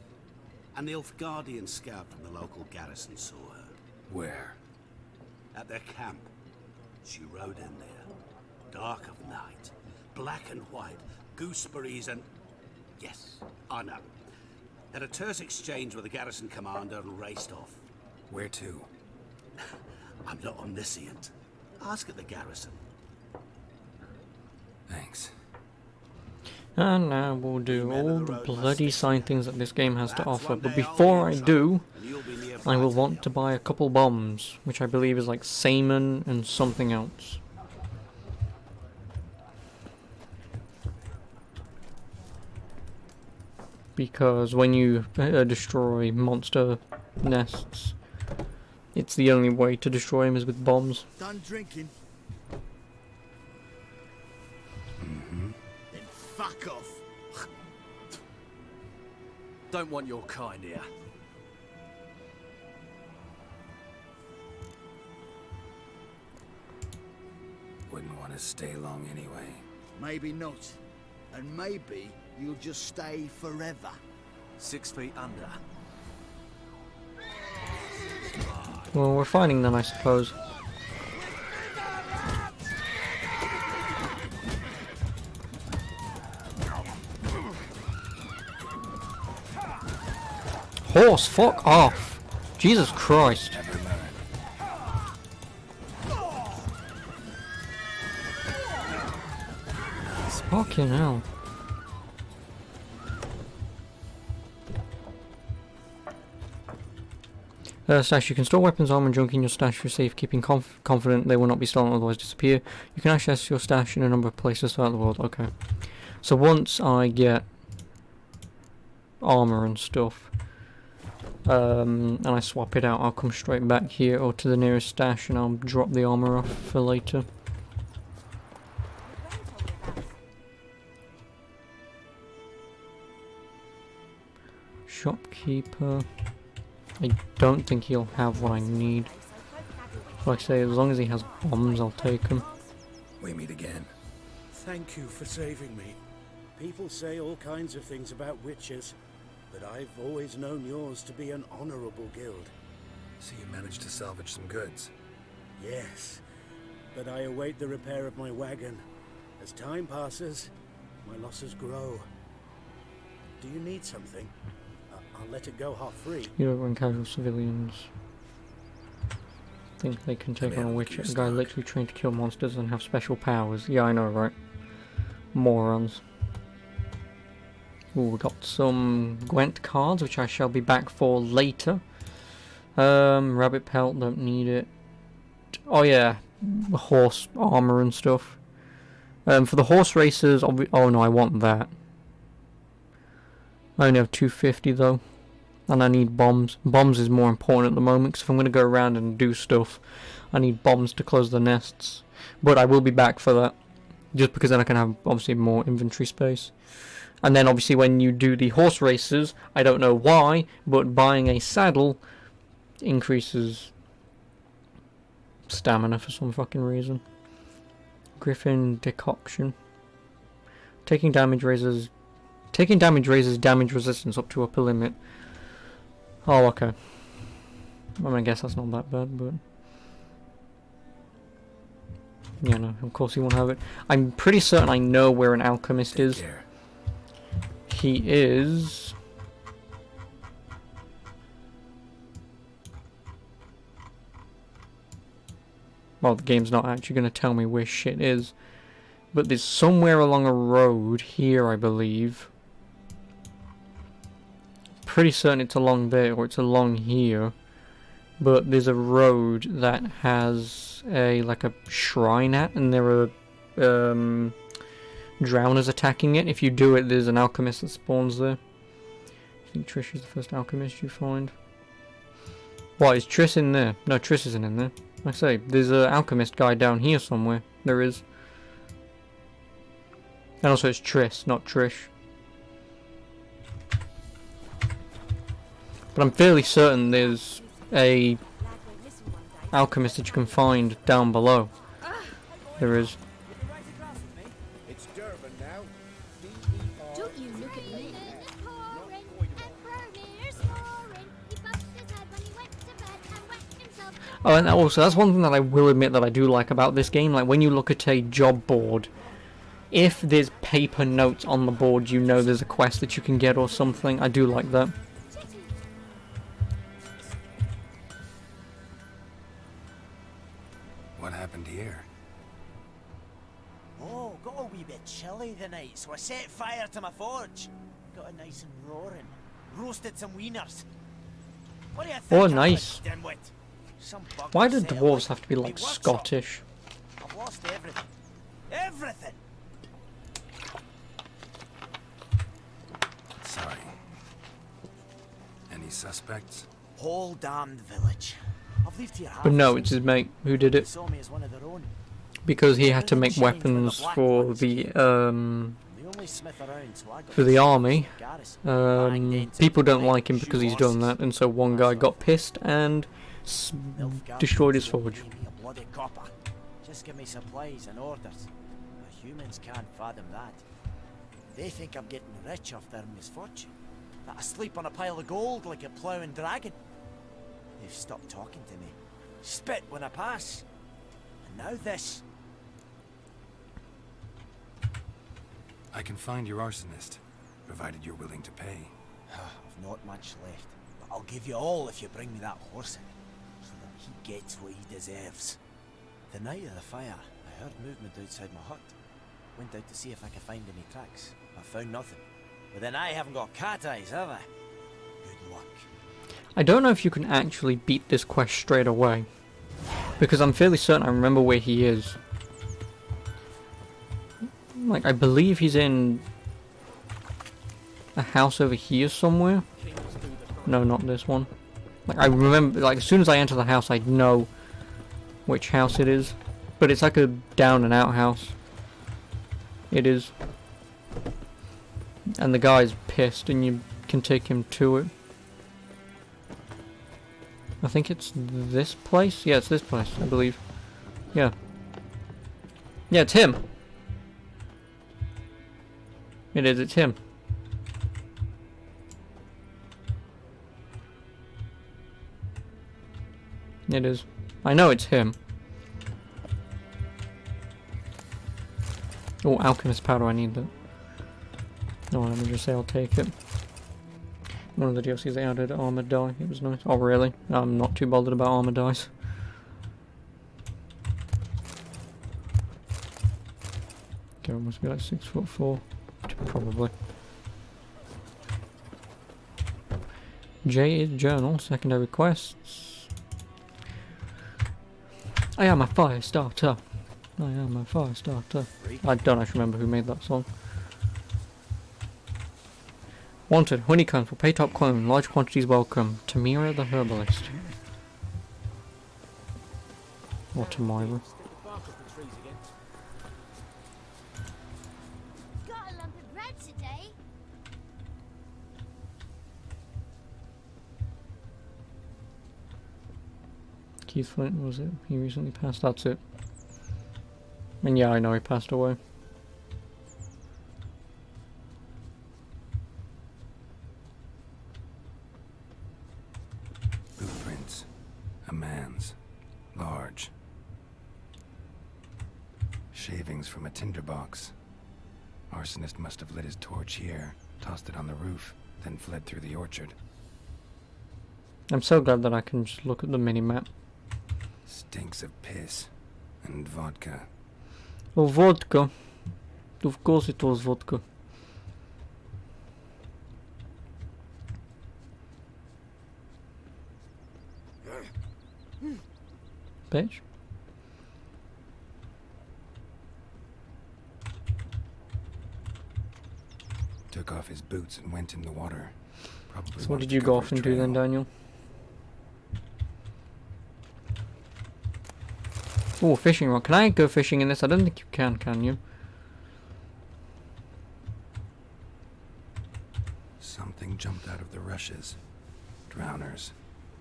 An Nilfgaardian scout from the local garrison saw her. Where? At their camp. She rode in there. Dark of night. Black and white. Gooseberries and... Yes, I know. Had a terse exchange with the garrison commander and raced off. Where to? I'm not omniscient. Ask at the garrison. Thanks. And now we'll do all the bloody side things that this game has to offer. But before I do, I will want to buy a couple bombs, which I believe is like salmon and something else. Because when you destroy monster nests, it's the only way to destroy them is with bombs. Done drinking? Mm-hmm. Then fuck off. Don't want your kind here. Wouldn't want to stay long anyway. Maybe not. And maybe you'll just stay forever. 6 feet under. Well, we're fighting them, I suppose. Horse, fuck off! Jesus Christ. Fucking hell. Stash. You can store weapons, armor, and junk in your stash for safekeeping. Confident they will not be stolen, otherwise disappear. You can access your stash in a number of places throughout the world. Okay. So once I get armor and stuff, and I swap it out, I'll come straight back here or to the nearest stash and I'll drop the armor off for later. Shopkeeper. I don't think he'll have what I need. Like I say, as long as he has bombs, I'll take them. We meet again. Thank you for saving me. People say all kinds of things about witches, but I've always known yours to be an honorable guild. So you managed to salvage some goods? Yes, but I await the repair of my wagon. As time passes, my losses grow. Do you need something? I'll let it go half-free. You don't run casual civilians. Think they can take on a witch. A guy literally trained to kill monsters and have special powers. Yeah, I know, right? Morons. Ooh, we got some Gwent cards, which I shall be back for later. Rabbit pelt, don't need it. Oh yeah, horse armor and stuff. For the horse races, oh no, I want that. I only have 250 though, and I need bombs. Bombs is more important at the moment, because if I'm going to go around and do stuff, I need bombs to close the nests. But I will be back for that, just because then I can have obviously more inventory space. And then obviously when you do the horse races, I don't know why, but buying a saddle increases stamina for some fucking reason. Griffin decoction. Taking damage raises damage resistance up to upper limit. Oh, okay. I mean, I guess that's not that bad, but... yeah, no, of course he won't have it. I'm pretty certain I know where an alchemist is. He is... well, the game's not actually going to tell me where shit is. But there's somewhere along a road here, I believe. pretty certain it's along there, or it's along here. But there's a road that has like a shrine at, and there are drowners attacking it. If you do it, there's an alchemist that spawns there. I think Trish is the first alchemist you find. What, is Triss in there? No, Triss isn't in there. Like I say, there's an alchemist guy down here somewhere. There is. And also it's Triss, not Trish. But I'm fairly certain there's a alchemist that you can find down below. There is. It's Durban now. Don't you look at me. Oh, and also that's one thing that I will admit that I do like about this game. Like when you look at a job board, if there's paper notes on the board, you know there's a quest that you can get or something. I do like that. What happened here? Oh, got a wee bit chilly the night, so I set fire to my forge. Got it nice and roaring. Roasted some wieners. What do you think? Oh, nice. Dimwit? Some bug Why do set dwarves alight have to be in like me workshop. Scottish? I've lost everything. Everything! Sorry. Any suspects? Whole damned village. I've lived here half But no, a it's his century. mate who did They it. saw me as one of their own. Because he had to make weapons for the The only smith around, so I got for the a army. garrison. Banged into People the don't night, like him because he's shoe done horses. that, and so one guy got pissed and Nilfgaard destroyed his won't forge. pay me a bloody copper. Just give me supplies and orders. But humans can't fathom that. They think I'm getting rich off their misfortune. That I sleep on a pile of gold like a ploughing dragon. They've stopped talking to me. Spit when I pass. And now this. I can find your arsonist, provided you're willing to pay. I've not much left, but I'll give you all if you bring me that horse in, so that he gets what he deserves. The night of the fire, I heard movement outside my hut. Went out to see if I could find any tracks. I found nothing. But then I haven't got cat eyes, have I? Good luck. I don't know if you can actually beat this quest straight away, because I'm fairly certain I remember where he is. Like, I believe he's in a house over here somewhere. No, not this one. Like, I remember, like, as soon as I enter the house, I know which house it is. But it's like a down and out house. It is. And the guy's pissed, and you can take him to it. I think it's this place? Yeah, it's this place, I believe. Yeah. Yeah, it's him. It is, it's him. It is. I know it's him. Oh, alchemist powder, I need that. No, let me just say I'll take it. One of the DLCs they added armor die, it was nice. Oh really? I'm not too bothered about armor dice. Okay, it must be like 6'4". Probably. J is journal, secondary quests. I am a fire starter. I am a fire starter. I don't actually remember who made that song. Wanted, honeycomb for pay top clone, large quantities welcome. Tamira the herbalist. Or Tamira. Got a lump of bread today. Keith Flint, was it? He recently passed, that's it. And yeah, I know he passed away. Blueprints. A man's. Large. Shavings from a tinderbox. Arsonist must have lit his torch here, tossed it on the roof, then fled through the orchard. I'm so glad that I can just look at the mini-map. Stinks of piss. And vodka. Oh, vodka. Of course it was vodka. bitch. Took off his boots and went in the water. Probably So what wanted did to you go cover off a and do then, trail. Daniel? Oh, fishing rod. Can I go fishing in this? I don't think you can you? Something jumped out of the rushes. Drowners.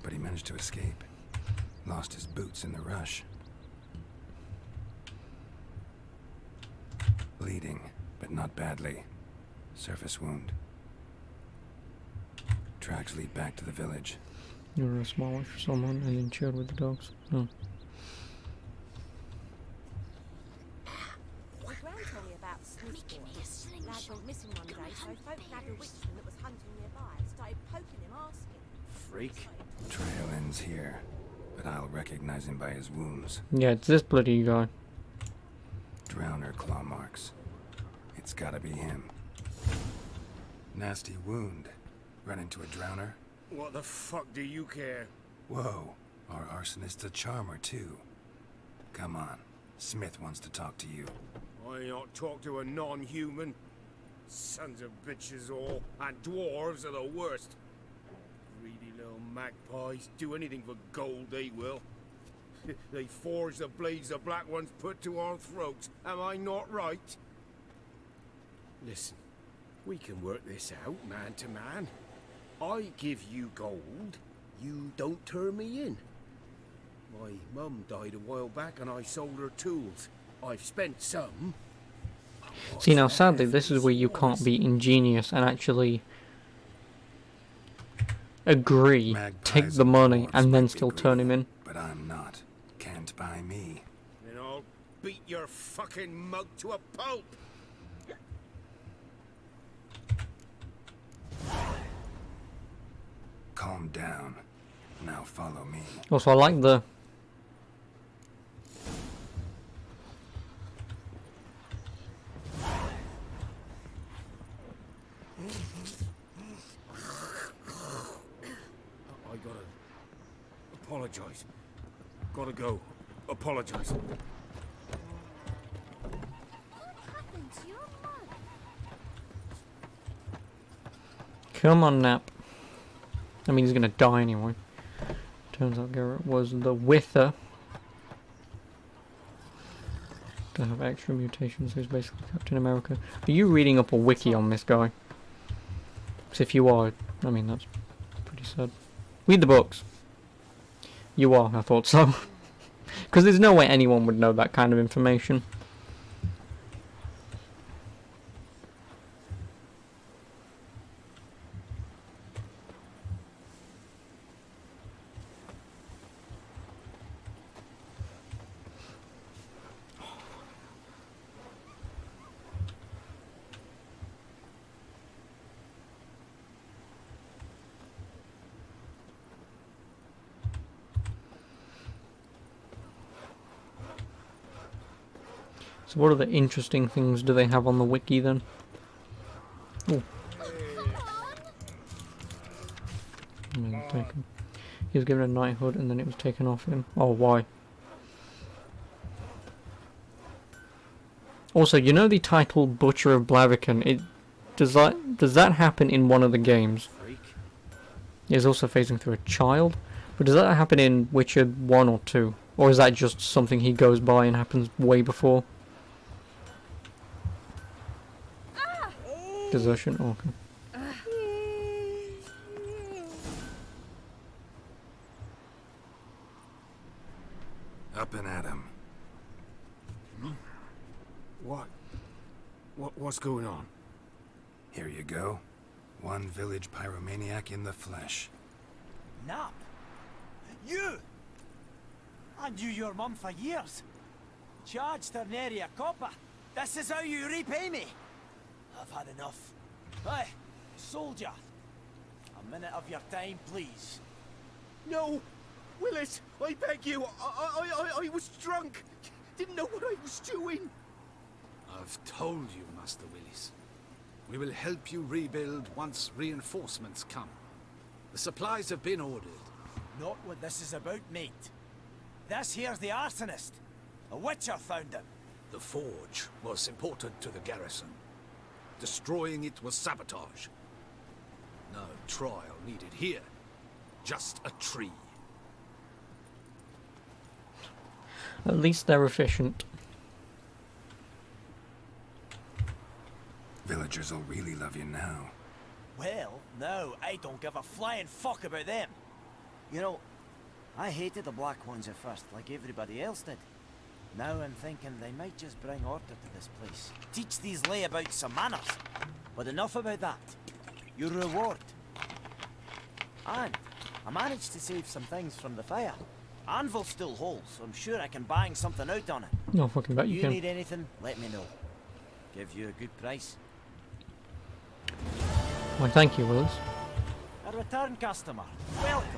But he managed to escape. Lost his boots in the rush. Bleeding, but not badly. Surface wound. Tracks lead back to the village. You were a smallish for someone and then chilled with the dogs. Oh. My gran told me about Smithbourne. Lad went missing one day, so folk nabbed a witchman that was hunting nearby and started poking him, asking. Freak. Trail ends here, but I'll recognize him by his wounds. Yeah, it's this bloody guy. Drowner claw marks. It's gotta be him. Nasty wound. Run into a drowner? What the fuck do you care? Whoa, our arsonist's a charmer too. Come on, Smith wants to talk to you. I not talk to a non-human. Sons of bitches all, and dwarves are the worst. Greedy little magpies, do anything for gold they will. They forge the blades the black ones put to our throats, am I not right? Listen, we can work this out man to man. I give you gold, you don't turn me in. My mum died a while back and I sold her tools. I've spent some. See, now sadly, this is where you can't be ingenious and actually agree, take the money, and then still turn him in. But I'm not. Can't buy me. Then I'll beat your fucking mug to a pulp. Calm down. Now follow me. Also, I like the... I gotta apologize. Gotta go. Apologize. What happened to your mug? Come on, Nap. I mean, he's gonna die anyway. Turns out Garrett was the Wither. To have extra mutations, so he's basically Captain America. Are you reading up a wiki on this guy? Because if you are, I mean, that's pretty sad. Read the books. You are, I thought so. Because there's no way anyone would know that kind of information. So what other interesting things do they have on the wiki then? Oh. He was given a knighthood and then it was taken off him. Oh, why? Also, you know the title Butcher of Blaviken? Does that happen in one of the games? He's also phasing through a child. But does that happen in Witcher 1 or 2? Or is that just something he goes by and happens way before? Desertion? Oh, okay. Up and at him. What's going on? Here you go. One village pyromaniac in the flesh. Nap? You? I knew your mum for years. Charged her nary a copper. This is how you repay me. I've had enough. Hey, soldier. A minute of your time, please. No! Willis, I beg you. I was drunk. Didn't know what I was doing. I've told you, Master Willis. We will help you rebuild once reinforcements come. The supplies have been ordered. Not what this is about, mate. This here's the arsonist. A witcher found him. The forge was important to the garrison. Destroying it was sabotage. No trial needed here. Just a tree. At least they're efficient. Villagers will really love you now. Well, no, I don't give a flying fuck about them. You know, I hated the Black Ones at first, like everybody else did. Now I'm thinking they might just bring order to this place. Teach these layabouts some manners. But enough about that. Your reward. And I managed to save some things from the fire. Anvil still holds, so I'm sure I can bang something out on it. No fucking bet you can. You need anything, let me know. Give you a good price. Why, thank you, Willis. A return customer. Welcome.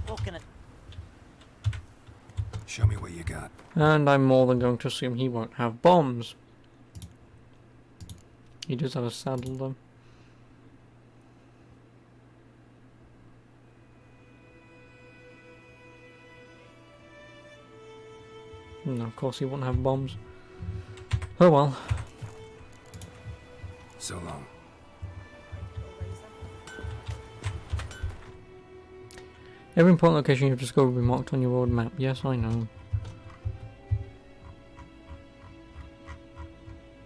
What can it... Show me what you got. And I'm more than going to assume he won't have bombs. He does have a saddle, though. No, of course he won't have bombs. Oh well. So long. Every important location you've discovered will be marked on your road map. Yes, I know.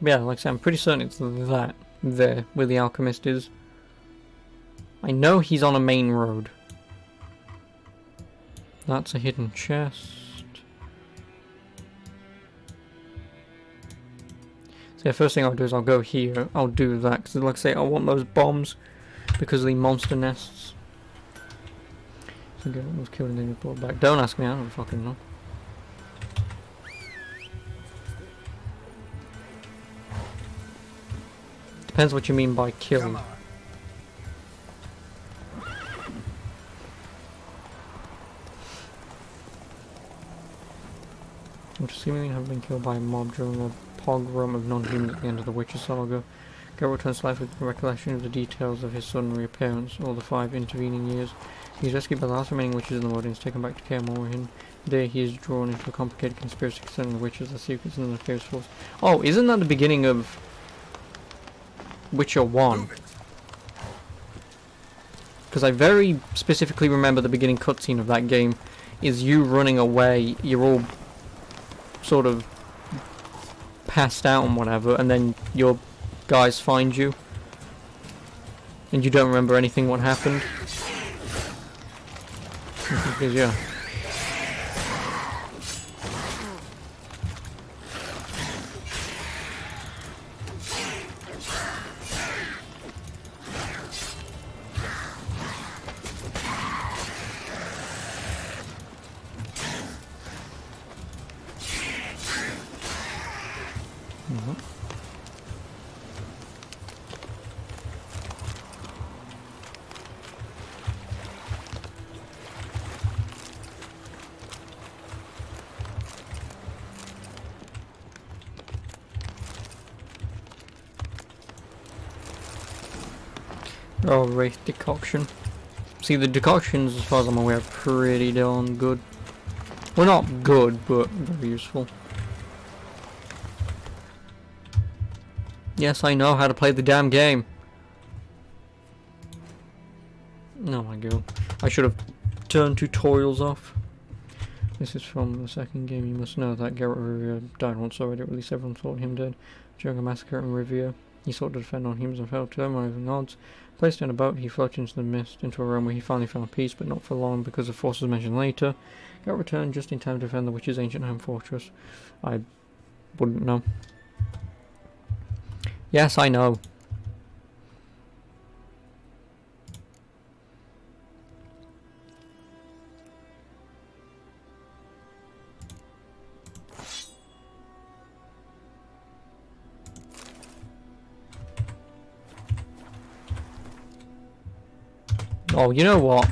Yeah, like I said, I'm pretty certain it's that there where the alchemist is. I know he's on a main road. That's a hidden chest. So yeah, first thing I'll do is I'll go here. I'll do that because, like I say, I want those bombs because of the monster nests. So get was killed and then brought back. Don't ask me, I don't fucking know. Depends what you mean by kill. Which seemingly have been killed by a mob during a pogrom of non-humans at the end of the Witcher saga. Geralt returns to life with the recollection of the details of his sudden reappearance, all the 5 intervening years. He is rescued by the last remaining witches in the world and is taken back to Kaer Morhen. There he is drawn into a complicated conspiracy concerning the witches, the secrets and the nefarious force. Oh, isn't that the beginning of Witcher 1? Because I very specifically remember the beginning cutscene of that game is you running away, you're all sort of passed out and whatever, and then your guys find you. And you don't remember anything what happened. Because, yeah. Oh, Wraith decoction. See, the decoctions, as far as I'm aware, are pretty darn good. Well, not good, but very useful. Yes, I know how to play the damn game. Oh my god. I should have turned tutorials off. This is from the second game. You must know that Geralt of Rivia died once already, or at least everyone thought him dead. During a massacre in Rivia, he sought to defend on humans and failed to overcome odds. Placed in a boat, he floated into the mist, into a realm where he finally found peace, but not for long because of forces mentioned later. Geralt returned just in time to defend the witch's ancient home fortress. I wouldn't know. Yes, I know. Oh, you know what?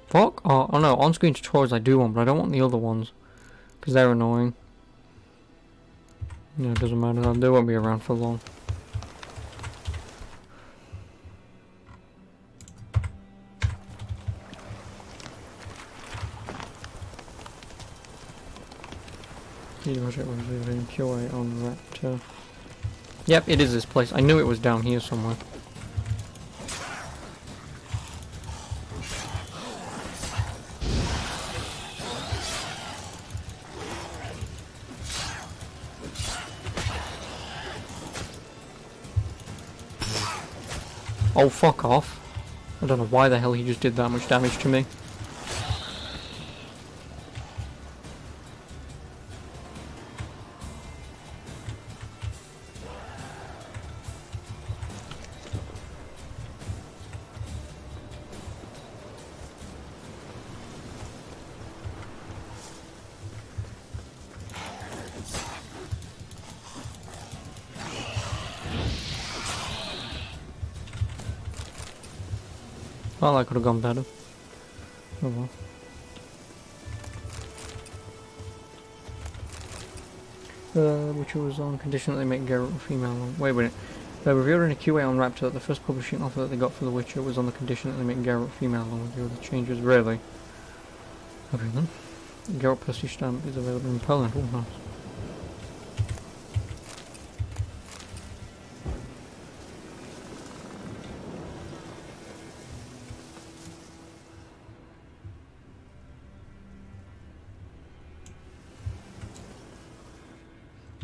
Fuck? Oh no, on-screen tutorials I do want, but I don't want the other ones. Because they're annoying. Yeah, it doesn't matter, they won't be around for long. QA on Raptor. Yep, it is this place. I knew it was down here somewhere. Oh, fuck off. I don't know why the hell he just did that much damage to me. Well, that could have gone better. Oh well. Which was on condition that they make Geralt a female. Wait a minute. They revealed in a QA on Raptor that the first publishing offer that they got for The Witcher was on the condition that they make Geralt female along with the other changes. Really? Okay then. Geralt postage stamp is available in Poland. Oh, nice.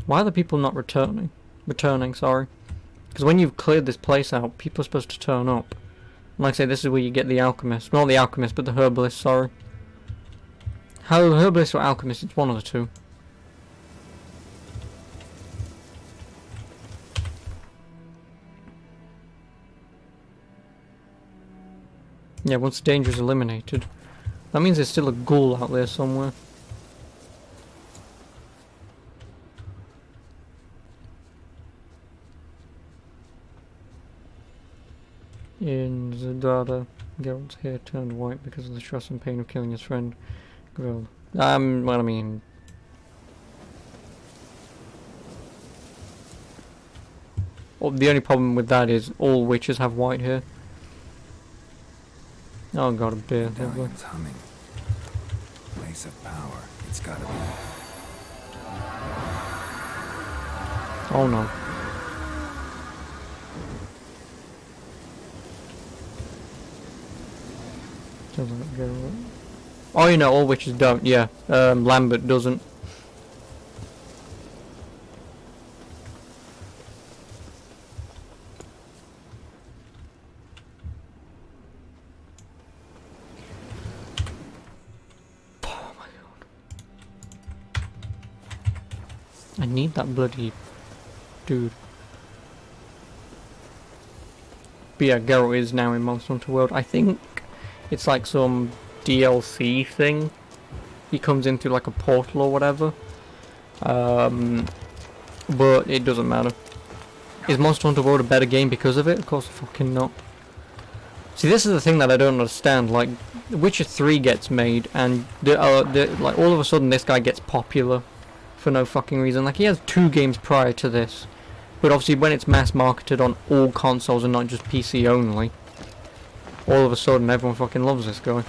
Why are the people not returning? Sorry. Because when you've cleared this place out, people are supposed to turn up. And like I say, this is where you get the alchemist. Not the alchemist, but the herbalist, sorry. How herbalist or alchemist, it's one of the two. Yeah, once danger is eliminated. That means there's still a ghoul out there somewhere. In Zadada, Geralt's hair turned white because of the stress and pain of killing his friend, Grilled. Well, I mean... Oh, the only problem with that is all witches have white hair. Oh god, a bear. Medallion's humming. Place of power. It's gotta be. Oh no. Oh, you know, all witches don't, yeah. Lambert doesn't. Oh my god. I need that bloody dude. But yeah, Geralt is now in Monster Hunter World. I think it's like some DLC thing. He comes in through like a portal or whatever. But it doesn't matter. Is Monster Hunter World a better game because of it? Of course fucking not. See, this is the thing that I don't understand. Like, Witcher 3 gets made and like all of a sudden this guy gets popular for no fucking reason. Like, he has 2 games prior to this. But obviously when it's mass marketed on all consoles and not just PC only, all of a sudden everyone fucking loves this guy.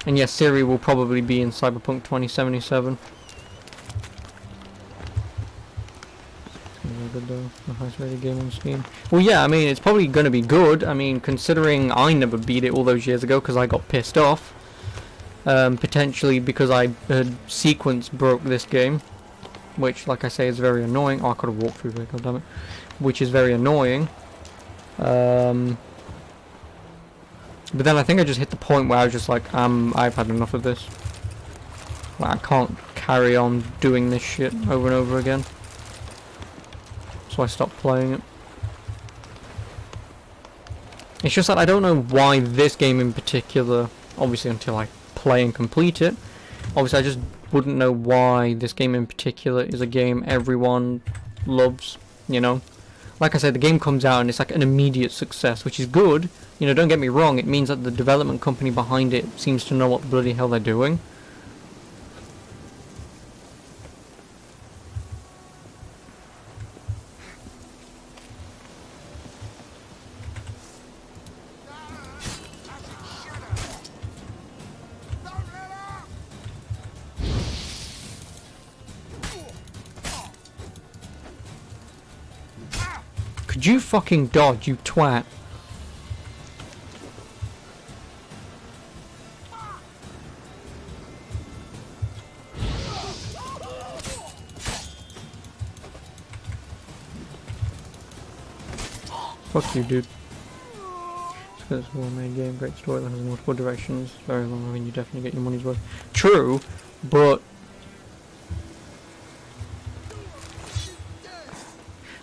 And yes, Ciri will probably be in Cyberpunk 2077. The highest rated game on Steam. Well, yeah, I mean, it's probably going to be good. I mean, considering I never beat it all those years ago because I got pissed off. Potentially because I sequence broke this game. Which, like I say, is very annoying. Oh, I could have walked through there, goddammit. Which is very annoying. But then I think I just hit the point where I was just like, I've had enough of this. Like, I can't carry on doing this shit over and over again. So I stopped playing it. It's just that I don't know why this game in particular, obviously until I play and complete it, obviously I just wouldn't know why this game in particular is a game everyone loves, you know? Like I said, the game comes out and it's like an immediate success, which is good. You know, don't get me wrong, it means that the development company behind it seems to know what the bloody hell they're doing. Could you fucking dodge, you twat? Fuck you, dude. It's a well-made game, great story that has multiple directions, very long. I mean, you definitely get your money's worth. True, but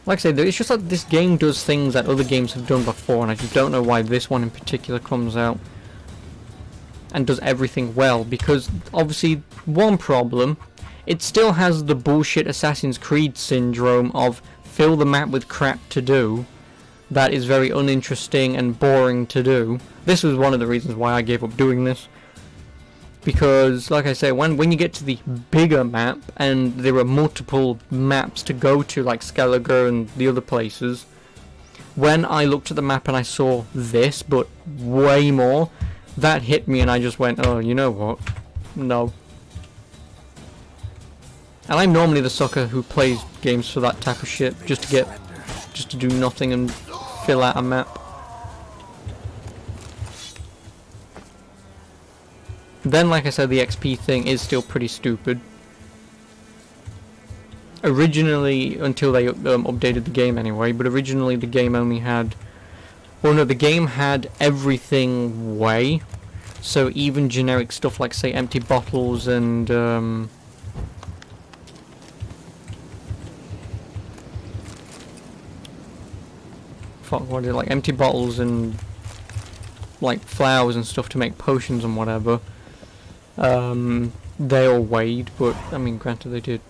like I say, it's just like this game does things that other games have done before, and I just don't know why this one in particular comes out and does everything well. Because obviously, one problem, it still has the bullshit Assassin's Creed syndrome of fill the map with crap to do. That is very uninteresting and boring to do. This was one of the reasons why I gave up doing this. Because, like I say, when you get to the bigger map, and there are multiple maps to go to, like Skellige and the other places, when I looked at the map and I saw this, but way more, that hit me and I just went, oh, you know what? No. And I'm normally the sucker who plays games for that type of shit, just to do nothing and fill out a map. Then, like I said, the XP thing is still pretty stupid. Originally, until they updated the game anyway, but originally the game only had... Well, no, the game had everything way. So even generic stuff like, say, empty bottles and... fuck, what is it, like empty bottles and like flowers and stuff to make potions and whatever. They all weighed, but I mean, granted, they did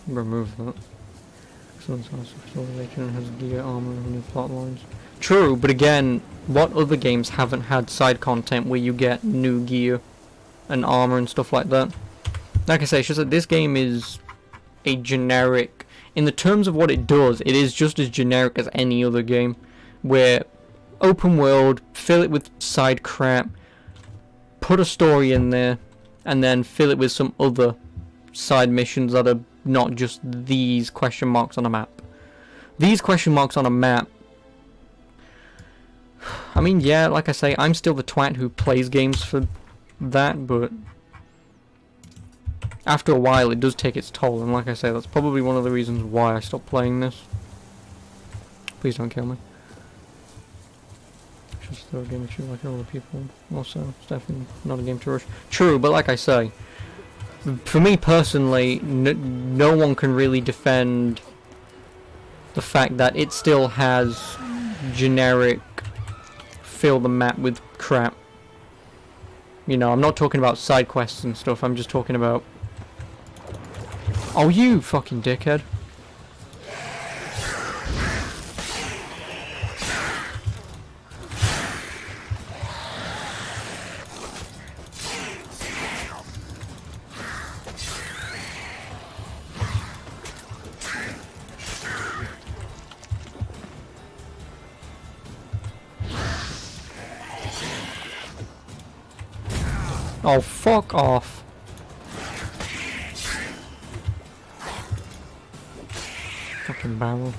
remove that. Has gear, armor, and new plot lines. True, but again, what other games haven't had side content where you get new gear and armor and stuff like that? Like I say, it's just that this game is a generic. In the terms of what it does, it is just as generic as any other game, where open world, fill it with side crap, put a story in there, and then fill it with some other side missions that are not just these question marks on a map. These question marks on a map, I mean, yeah, like I say, I'm still the twat who plays games for that, but after a while it does take its toll, and like I say, that's probably one of the reasons why I stopped playing this. Please don't kill me. Just throw a game at you like all the people. Also, it's definitely not a game to rush. True, but like I say, for me personally, no one can really defend the fact that it still has generic fill the map with crap. You know, I'm not talking about side quests and stuff, I'm just talking about... Oh, you fucking dickhead. Oh, fuck off. Fucking barrel.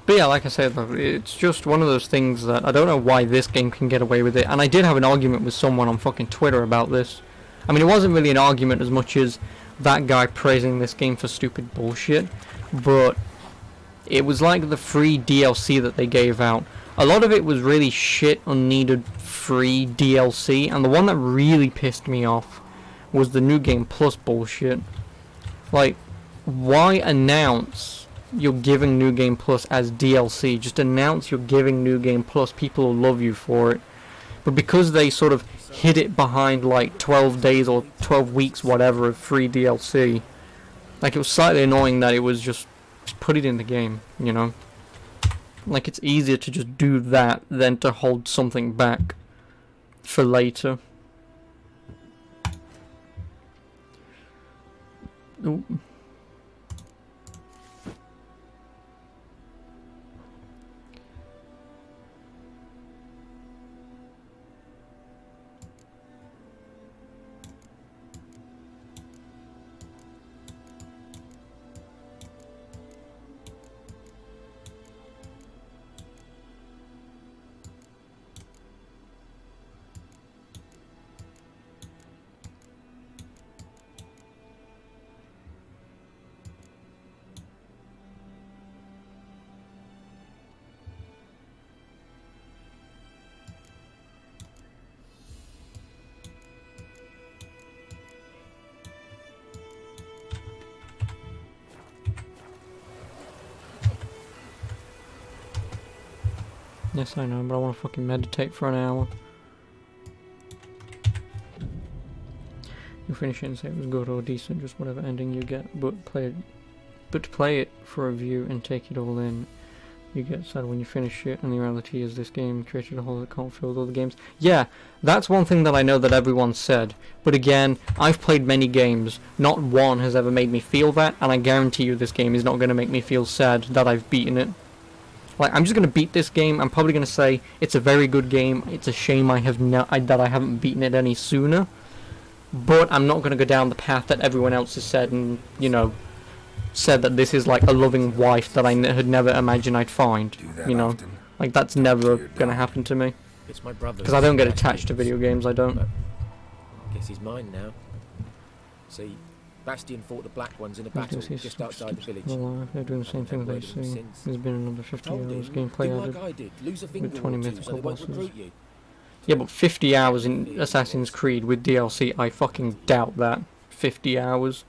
But yeah, like I said, it's just one of those things that I don't know why this game can get away with it. And I did have an argument with someone on fucking Twitter about this. I mean, it wasn't really an argument as much as that guy praising this game for stupid bullshit, but it was like the free DLC that they gave out. A lot of it was really shit, unneeded free DLC, and the one that really pissed me off was the New Game Plus bullshit. Like, why announce you're giving New Game Plus as DLC? Just announce you're giving New Game Plus, people will love you for it. But because they sort of hid it behind like 12 days or 12 weeks, whatever, of free DLC, like, it was slightly annoying that it was just put it in the game, you know? Like, it's easier to just do that than to hold something back for later. Ooh. Yes, I know, but I want to fucking meditate for an hour. You finish it and say it was good or decent, just whatever ending you get, but to play it for a view and take it all in, you get sad when you finish it, and the reality is this game created a hole that can't fill with other games. Yeah, that's one thing that I know that everyone said, but again, I've played many games, not one has ever made me feel that, and I guarantee you this game is not going to make me feel sad that I've beaten it. Like, I'm just going to beat this game. I'm probably going to say it's a very good game. It's a shame that I haven't beaten it any sooner. But I'm not going to go down the path that everyone else has said and, you know, said that this is like a loving wife that I had never imagined I'd find. You know, like that's never going to happen to me. It's my brother. Because I don't get attached to video games, I don't. Guess he's mine now. See, Bastion fought the Black Ones in a battle just outside the village. They're doing the same thing they see. There's been another 50 hours gameplay added with 20 mythical bosses. Yeah, but 50 hours in Assassin's Creed with DLC, I fucking doubt that. 50 hours.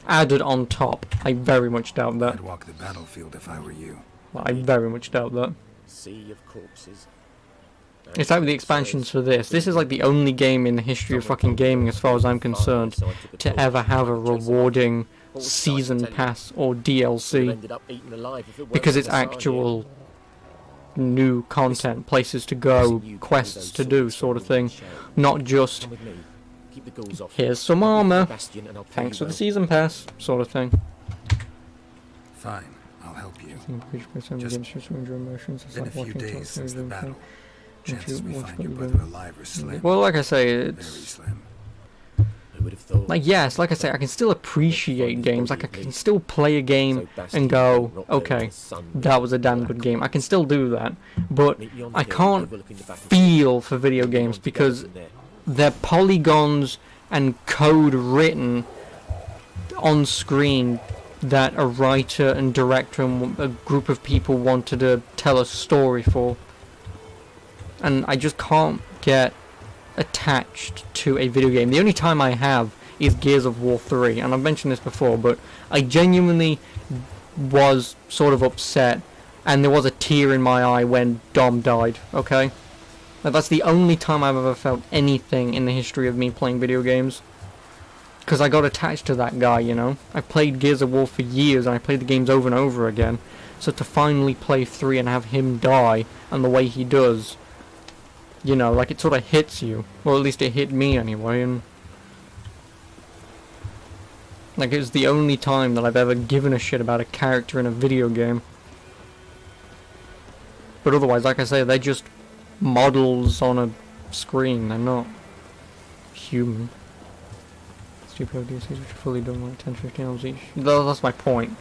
Added on top, I very much doubt that. I'd walk the battlefield if I were you. Well, I very much doubt that. Sea of corpses. It's like with the expansions for this. This is like the only game in the history of fucking gaming, as far as I'm concerned, to ever have a rewarding season pass or DLC. Because it's actual new content, places to go, quests to do, sort of thing. Not just, here's some armor, thanks for the season pass, sort of thing. Fine, I'll help you. Just in a few days since the battle, chances we find your brother alive are slim. Well, like I say, Very it's slim. like, yes, like I say, I can still appreciate games. Like, I can still play a game and go, okay, that was a damn good game. I can still do that, but I can't feel for video games because they're polygons and code written on screen that a writer and director and a group of people wanted to tell a story for. And I just can't get attached to a video game. The only time I have is Gears of War 3, and I've mentioned this before, but I genuinely was sort of upset, and there was a tear in my eye when Dom died, okay? Now, that's the only time I've ever felt anything in the history of me playing video games. Because I got attached to that guy, you know? I played Gears of War for years, and I played the games over and over again. So to finally play 3 and have him die, and the way he does, you know, like, it sort of hits you. Well, at least it hit me anyway, and like, it was the only time that I've ever given a shit about a character in a video game. But otherwise, like I say, they're just models on a screen. They're not human. Stupid DLCs which are fully done like 10-15 hours each. That's my point.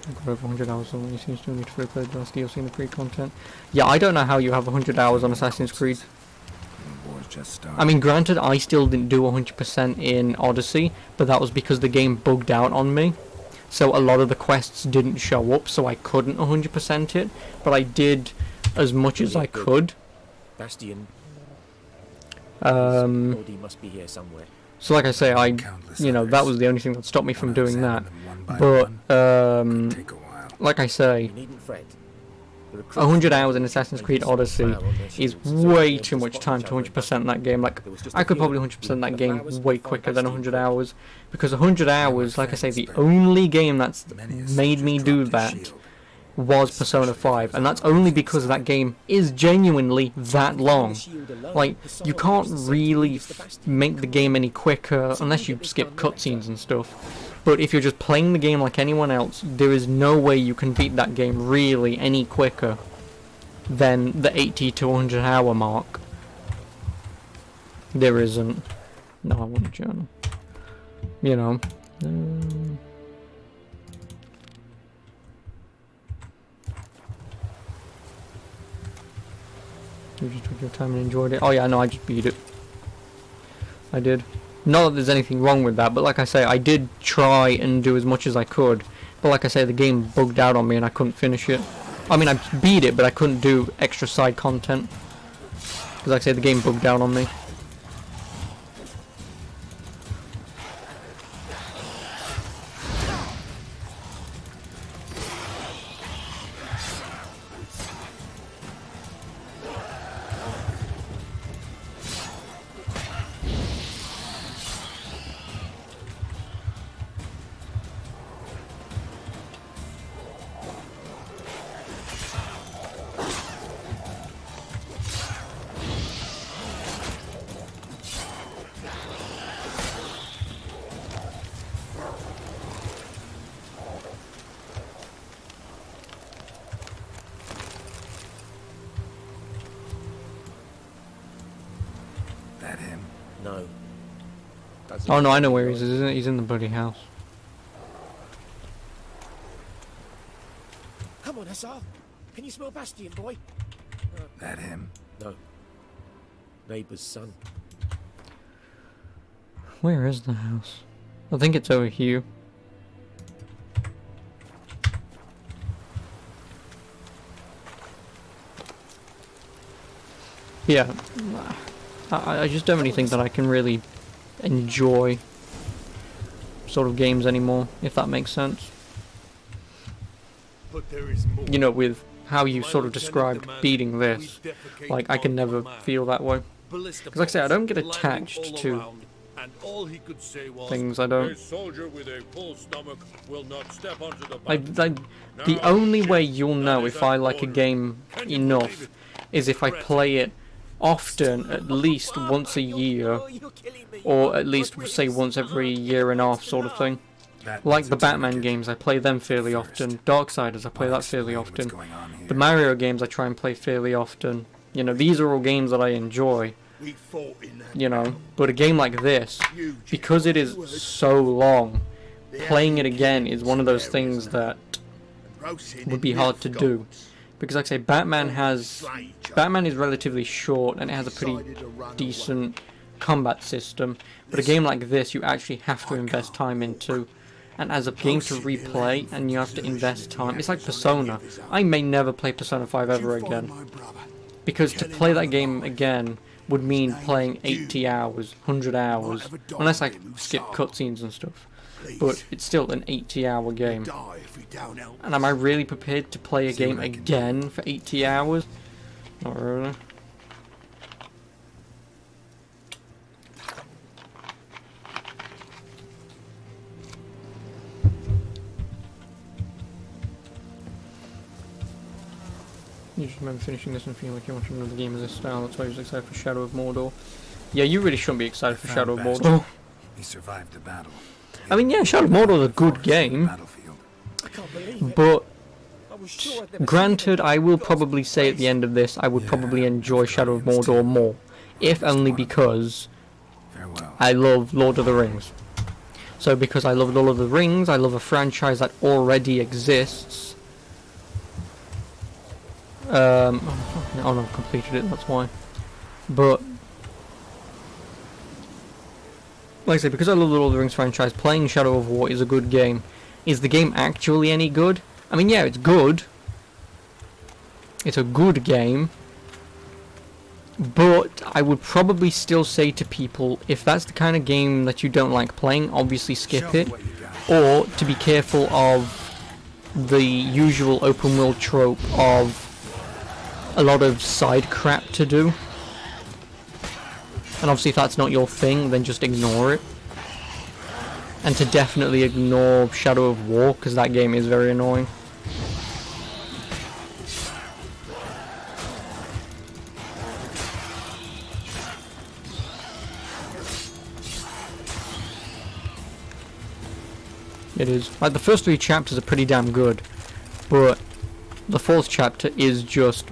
I've got over 100 hours on it. You seem to need to play the last DLC in the pre-content. Yeah, I don't know how you have 100 hours on Assassin's Creed. I mean, granted, I still didn't do 100% in Odyssey, but that was because the game bugged out on me. So a lot of the quests didn't show up, so I couldn't 100% it. But I did as much as I could. Bastion. Must be here somewhere. So like I say, you know, that was the only thing that stopped me from doing that. But, like I say, 100 hours in Assassin's Creed Odyssey is way too much time to 100% that game. Like, I could probably 100% that game way quicker than 100 hours. Because 100 hours, like I say, the only game that's made me do that was Persona 5, and that's only because that game is genuinely that long. Like, you can't really make the game any quicker unless you skip cutscenes and stuff. But if you're just playing the game like anyone else, there is no way you can beat that game really any quicker than the 80 to 100 hour mark. There isn't. No, I want a journal. You know. You just took your time and enjoyed it. Oh yeah, no, I just beat it. I did. Not that there's anything wrong with that, but like I say, I did try and do as much as I could. But like I say, the game bugged out on me and I couldn't finish it. I mean, I beat it, but I couldn't do extra side content. Because like I say, the game bugged out on me. Doesn't Oh no, I know matter, where he guys. is. He's in the bloody house. Come on, Hussar. Can you smell Bastion, boy? That him? No. Neighbour's son. Where is the house? I think it's over here. Yeah, I just don't really think that I can really enjoy sort of games anymore, if that makes sense. But there is more. You know, with how you My sort of lieutenant described demands beating we this, defecate like I can on never command. feel that way. Ballista Because like I say, I don't get bolts landing attached all to around, and all he could say was, things I don't. A soldier with a full stomach will not step onto the Like, battlefield. the Now, only way shit, you'll that know is if I an like a order. game Can you enough believe it? is if I play it often, at least once a year, or at least say once every year and a half sort of thing. Like the Batman games, I play them fairly often. Darksiders, I play that fairly often. The Mario games I try and play fairly often. You know, these are all games that I enjoy. We fought in that You know, but a game like this, because it is so long, playing it again is one of those things that would be hard to do. Because like I say, Batman is relatively short and it has a pretty decent combat system. But a game like this you actually have to invest time into. And as a game to replay and you have to invest time, it's like Persona. I may never play Persona 5 ever again. Because to play that game again would mean playing 80 hours, 100 hours, unless I skip cutscenes and stuff. But it's still an 80-hour game. And am I really prepared to play a game again for 80 hours? Not really. You just remember finishing this and feeling like you want another game of this style. That's why you was excited for Shadow of Mordor. Yeah, you really shouldn't be excited for Shadow of Mordor. He survived the battle. I mean, yeah, Shadow of Mordor is a good game, but granted, I will probably say at the end of this, I would probably enjoy Shadow of Mordor more, if only because I love Lord of the Rings. So because I love Lord of the Rings, I love a franchise that already exists. Oh no, I've completed it, that's why. But like I say, because I love the Lord of the Rings franchise, playing Shadow of War is a good game. Is the game actually any good? I mean, yeah, it's good. It's a good game. But I would probably still say to people, if that's the kind of game that you don't like playing, obviously skip it. Or to be careful of the usual open world trope of a lot of side crap to do. And obviously if that's not your thing, then just ignore it. And to definitely ignore Shadow of War, because that game is very annoying. It is. Like, the first 3 chapters are pretty damn good, but the 4th chapter is just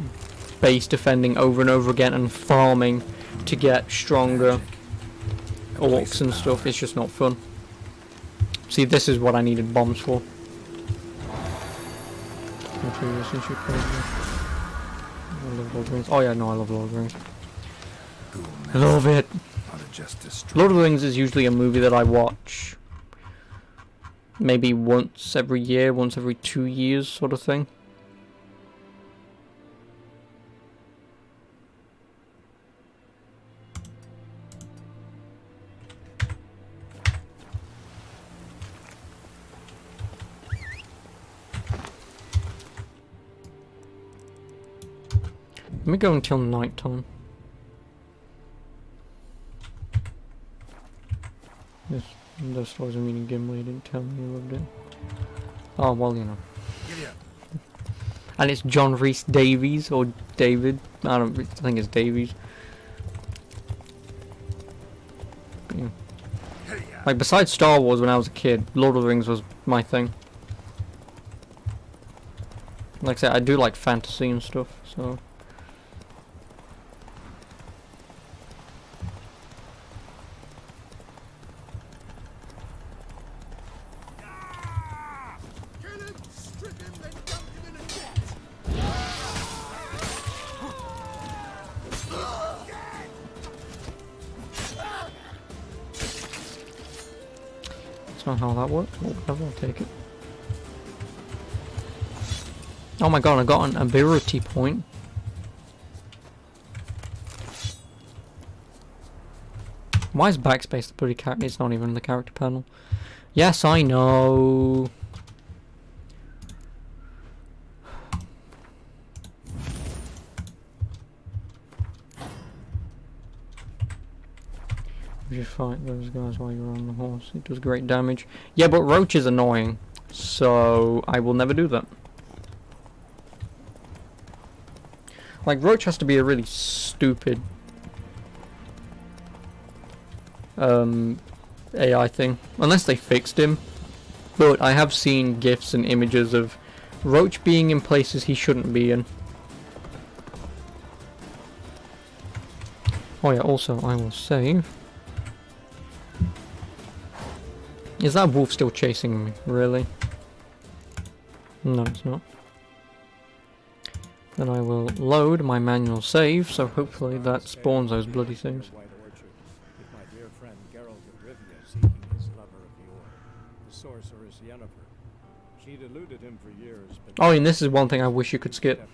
base defending over and over again and farming to get stronger orcs and stuff. It's just not fun. See, this is what I needed bombs for. I love Lord of the Rings. Oh yeah, no, I love Lord of the Rings. I love it. Lord of the Rings is usually a movie that I watch maybe once every year, once every 2 years sort of thing. Let me go until night time. Those stories are meaning Gimli didn't tell me he loved it. Oh, well, you know. And it's John Rhys Davies, or David. I think it's Davies. But, yeah. Like, besides Star Wars when I was a kid, Lord of the Rings was my thing. Like I said, I do like fantasy and stuff, so... That's not how that works. Oh, whatever, I'll take it. Oh my god, I got an ability point. Why is backspace the bloody character? It's not even the character panel. Yes, I know. You just fight those guys while you're on the horse. It does great damage. Yeah, but Roach is annoying, so I will never do that. Like, Roach has to be a really stupid AI thing, unless they fixed him. But I have seen GIFs and images of Roach being in places he shouldn't be in. Oh yeah, also I will save. Is that wolf still chasing me? Really? No, it's not. Then I will load my manual save, so hopefully that spawns those bloody saves. Oh, and this is one thing I wish you could skip.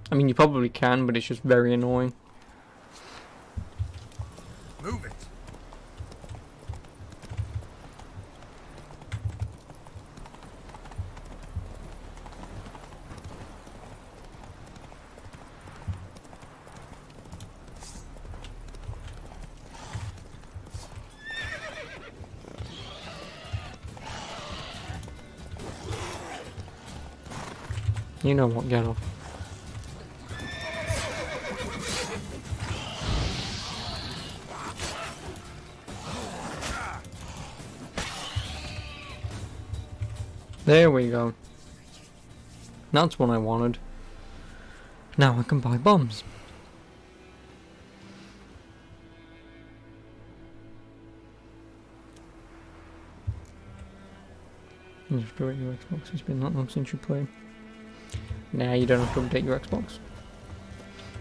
I mean, you probably can, but it's just very annoying. Move it. You know what, get off. There we go. That's what I wanted. Now I can buy bombs. Just update your Xbox. It's been that long since you played. Nah, you don't have to update your Xbox.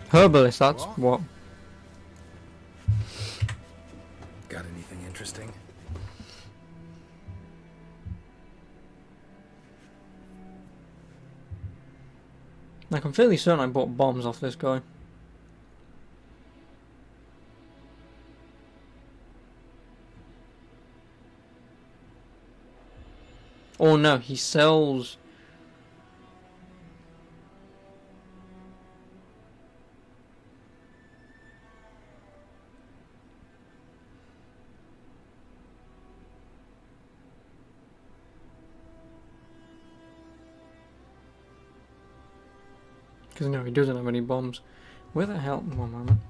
Herbalist, that's what. Got anything interesting? Like, I'm fairly certain I bought bombs off this guy. Oh no, he sells... Because no, he doesn't have any bombs. Where the hell? One moment.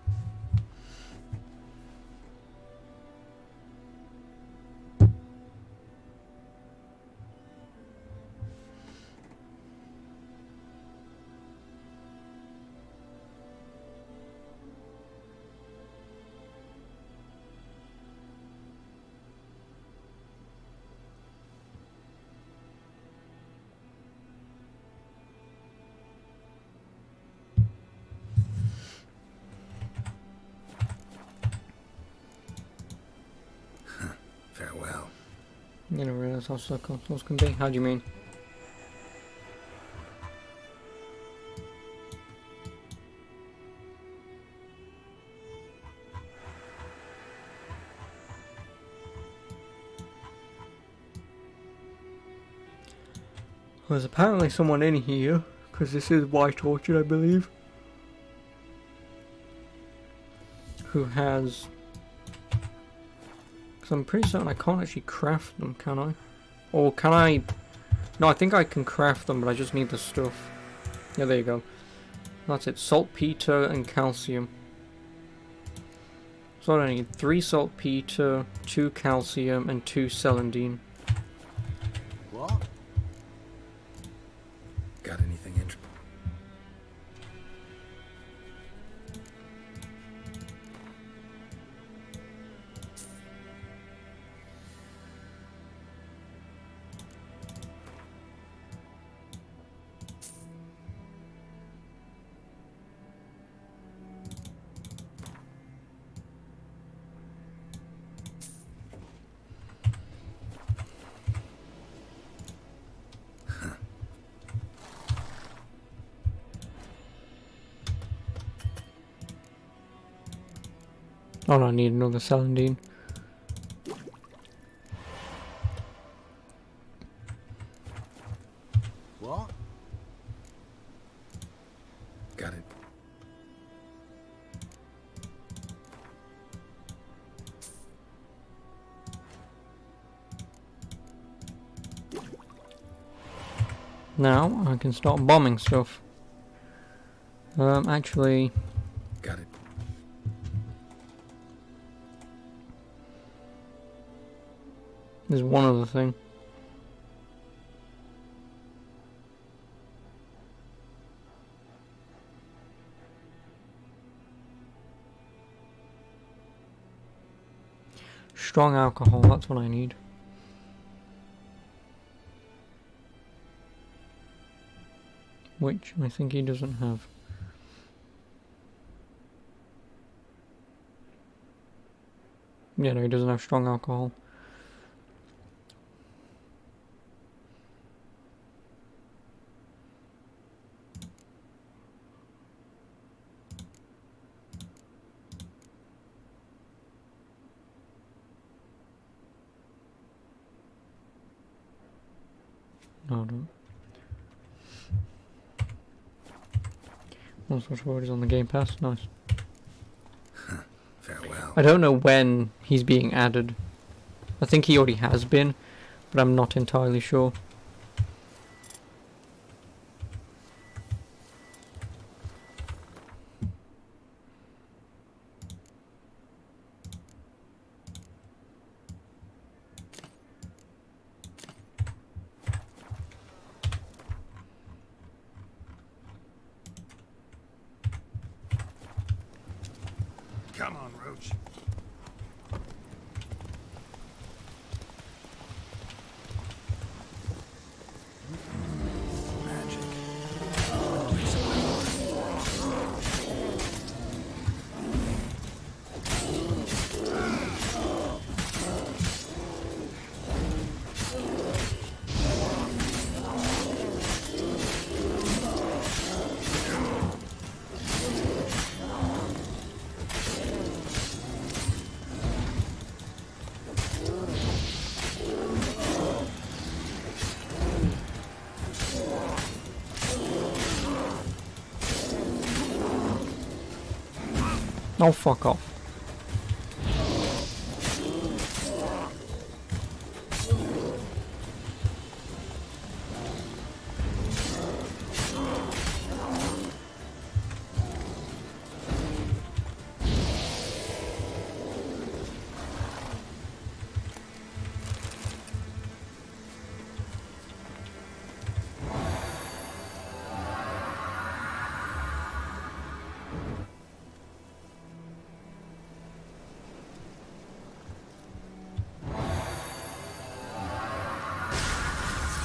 Farewell. You didn't realize how slow consoles can be. How do you mean? There's apparently someone in here, because this is White Orchard, I believe, who has... Because I'm pretty certain I can't actually craft them, can I? Or can I... No, I think I can craft them, but I just need the stuff. Yeah, there you go. That's it. Saltpeter and calcium. So I need 3 saltpeter, 2 calcium, and 2 celandine. What? Got anything interesting? Oh no, I need another Celandine. What? Got it. Now I can start bombing stuff. Actually... Got it. There's one other thing. Strong alcohol, that's what I need. Which I think he doesn't have. Yeah, no, he doesn't have strong alcohol. No, I don't. All sorts of words on the Game Pass. Nice. Farewell. I don't know when he's being added. I think he already has been, but I'm not entirely sure. Come on, Roach. Oh, fuck off.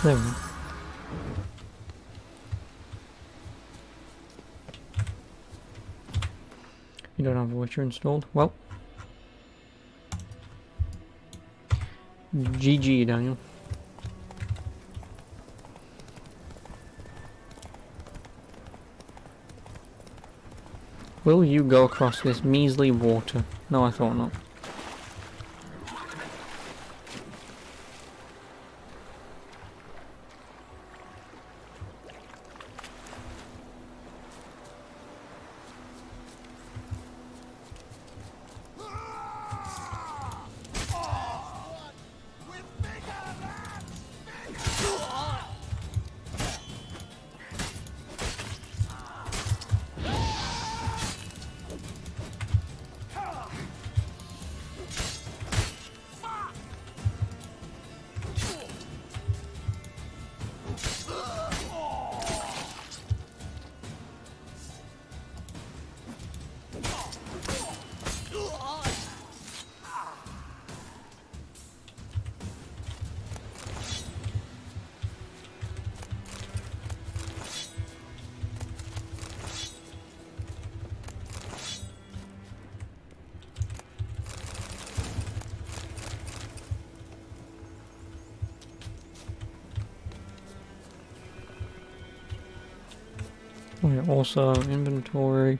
There we go. You don't have a Witcher installed? Well. GG, Daniel. Will you go across this measly water? No, I thought not. Oh yeah, also inventory.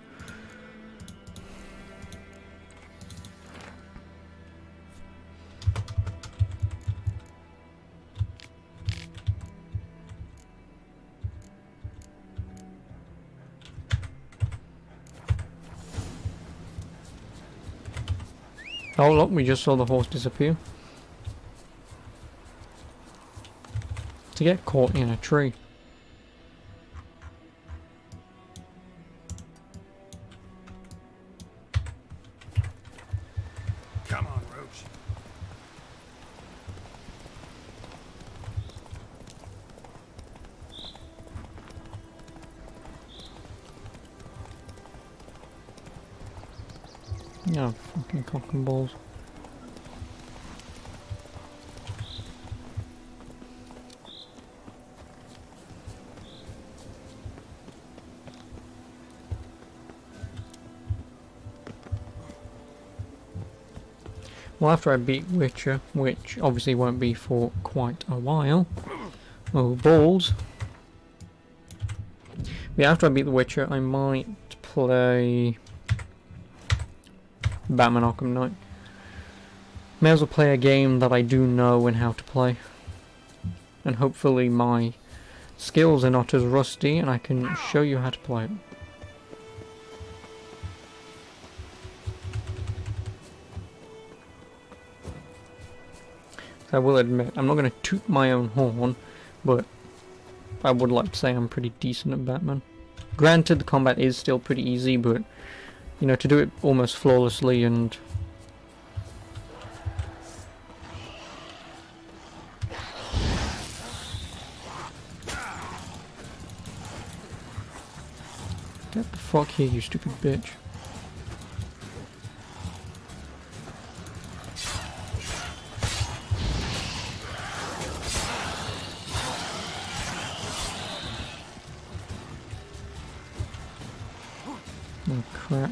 Oh look, we just saw the horse disappear. To get caught in a tree. Come on, Roach. Yeah, fucking cock and balls. Well, after I beat Witcher, which obviously won't be for quite a while. Oh, balls. Yeah, after I beat the Witcher, I might play Batman Arkham Knight. May as well play a game that I do know and how to play. And hopefully my skills are not as rusty and I can show you how to play it. I will admit, I'm not going to toot my own horn, but I would like to say I'm pretty decent at Batman. Granted, the combat is still pretty easy, but, you know, to do it almost flawlessly and... Get the fuck here, you stupid bitch. Oh crap.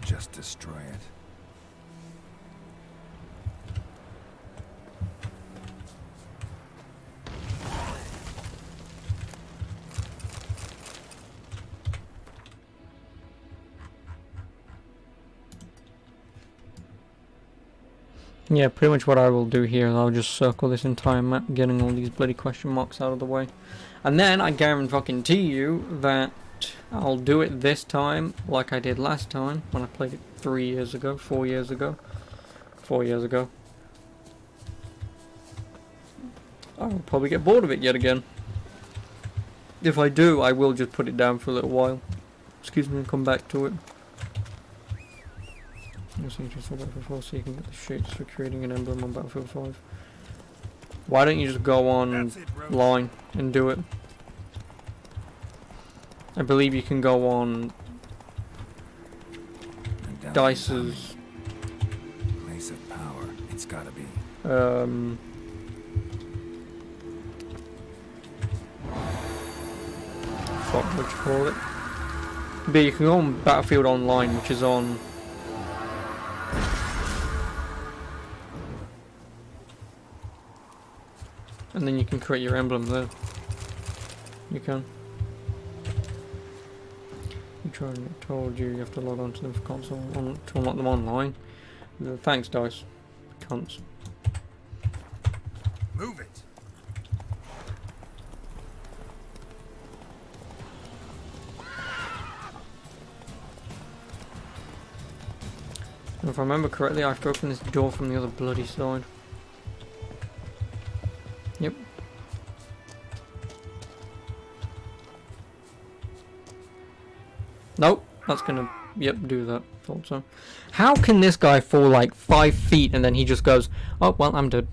Just destroy it. Yeah, pretty much what I will do here is I'll just circle this entire map, getting all these bloody question marks out of the way. And then I guarantee you that I'll do it this time like I did last time when I played it 4 years ago. I'll probably get bored of it yet again. If I do, I will just put it down for a little while. Excuse me, and come back to it. So you just Battlefield 4 so you can get the shoots for creating an emblem on Battlefield 5. Why don't you just go online and do it? I believe you can go on Dice's place of power. It's gotta be. Fuck, what you call it? But you can go on Battlefield Online, which is on. And then you can create your emblem there. You can. I told you have to log on to them for console to unlock them online. Thanks, Dice. Cunts. Move it. If I remember correctly, I have to open this door from the other bloody side. Yep. Nope, that's gonna, yep, do that. Thought so. How can this guy fall like 5 feet and then he just goes, oh, well, I'm dead.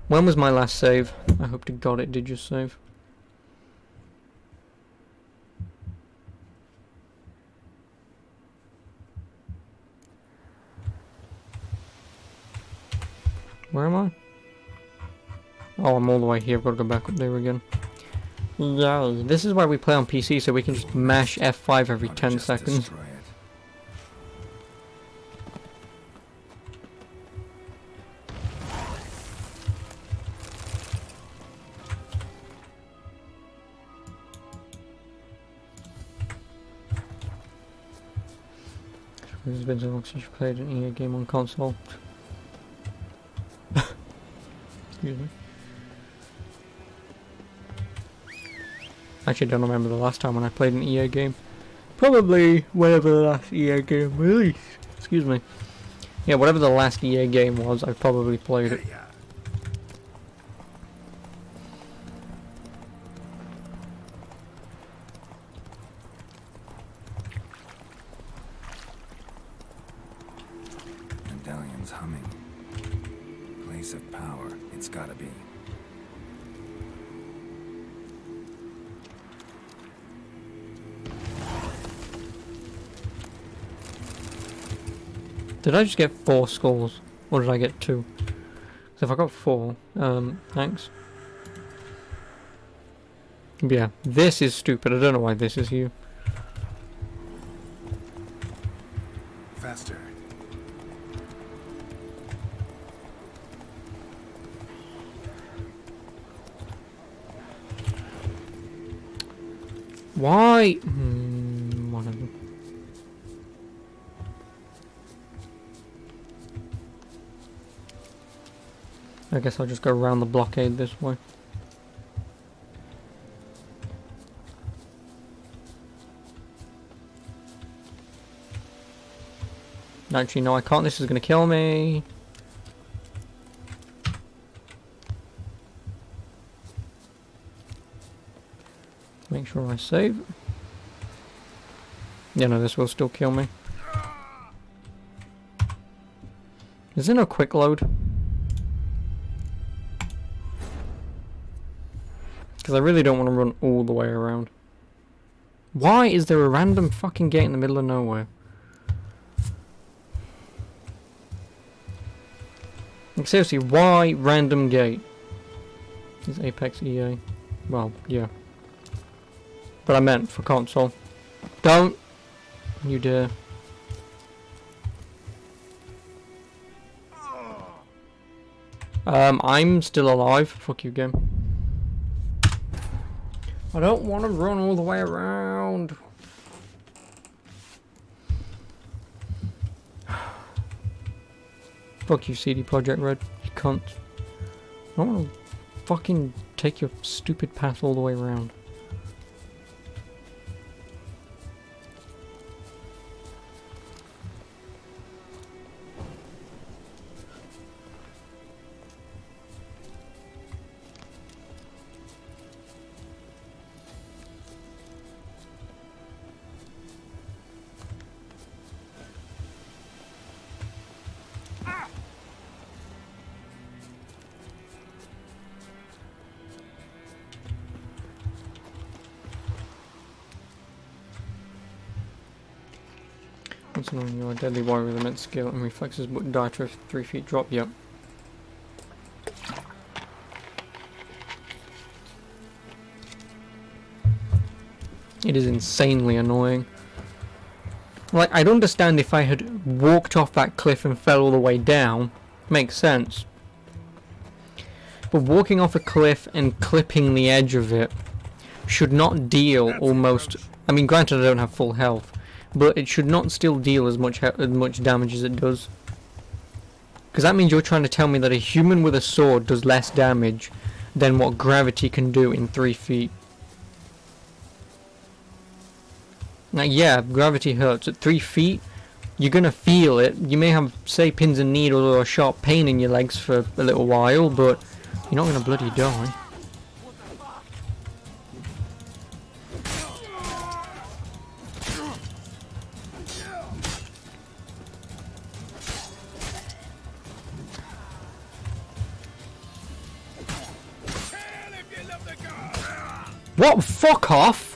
When was my last save? I hope to God it did just save. Where am I? Oh, I'm all the way here. I've got to go back up there again. Yay. This is why we play on PC, so we can just mash F5 every 10 seconds. It's been so long since you played an EA game on console. Excuse me. I actually don't remember the last time when I played an EA game. Probably whatever the last EA game released. Excuse me. Yeah, whatever the last EA game was, I probably played it. Medallion's humming. Place of power. It's gotta be. Did I just get 4 skulls? Or did I get 2? So if I got 4, thanks. Yeah, this is stupid. I don't know why this is here. Faster. Why? Whatever. I guess I'll just go around the blockade this way. Actually, no, I can't. This is going to kill me. Make sure I save. Yeah, no, this will still kill me. Is there no quick load? Because I really don't want to run all the way around. Why is there a random fucking gate in the middle of nowhere? Like, seriously, why random gate? Is Apex EA? Well, yeah. But I meant for console. Don't you dare. I'm still alive. Fuck you, game. I don't want to run all the way around. Fuck you, CD Projekt Red. You cunt. I don't want to fucking take your stupid path all the way around. Once annoying, you are a deadly warrior with immense skill and reflexes but die to a 3 feet drop. Yep. It is insanely annoying. Like, I'd understand if I had walked off that cliff and fell all the way down. Makes sense. But walking off a cliff and clipping the edge of it should not deal almost... I mean, granted I don't have full health, but it should not still deal as much damage as it does. Because that means you're trying to tell me that a human with a sword does less damage than what gravity can do in 3 feet. Now, yeah, gravity hurts. At 3 feet, you're gonna feel it. You may have, say, pins and needles or a sharp pain in your legs for a little while, but you're not gonna bloody die. What? Fuck off!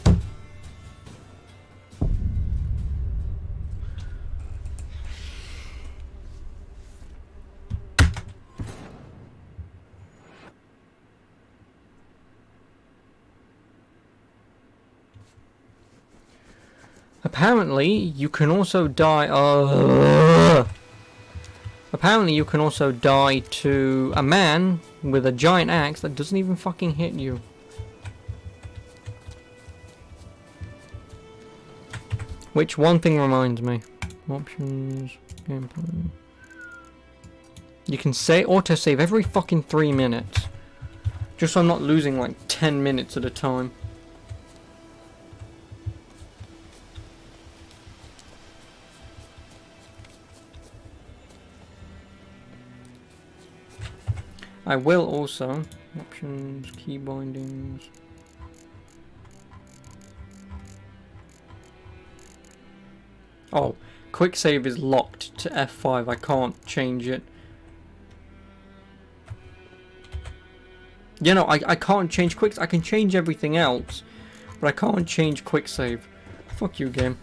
Apparently, you can also die. Apparently, you can also die to a man with a giant axe that doesn't even fucking hit you. Which one thing reminds me? Options, gameplay. You can say autosave every fucking 3 minutes. Just so I'm not losing like 10 minutes at a time. I will also options, key bindings. Oh, quick save is locked to F5. I can't change it. You know, I can't change quick. I can change everything else, but I can't change quick save. Fuck you, game.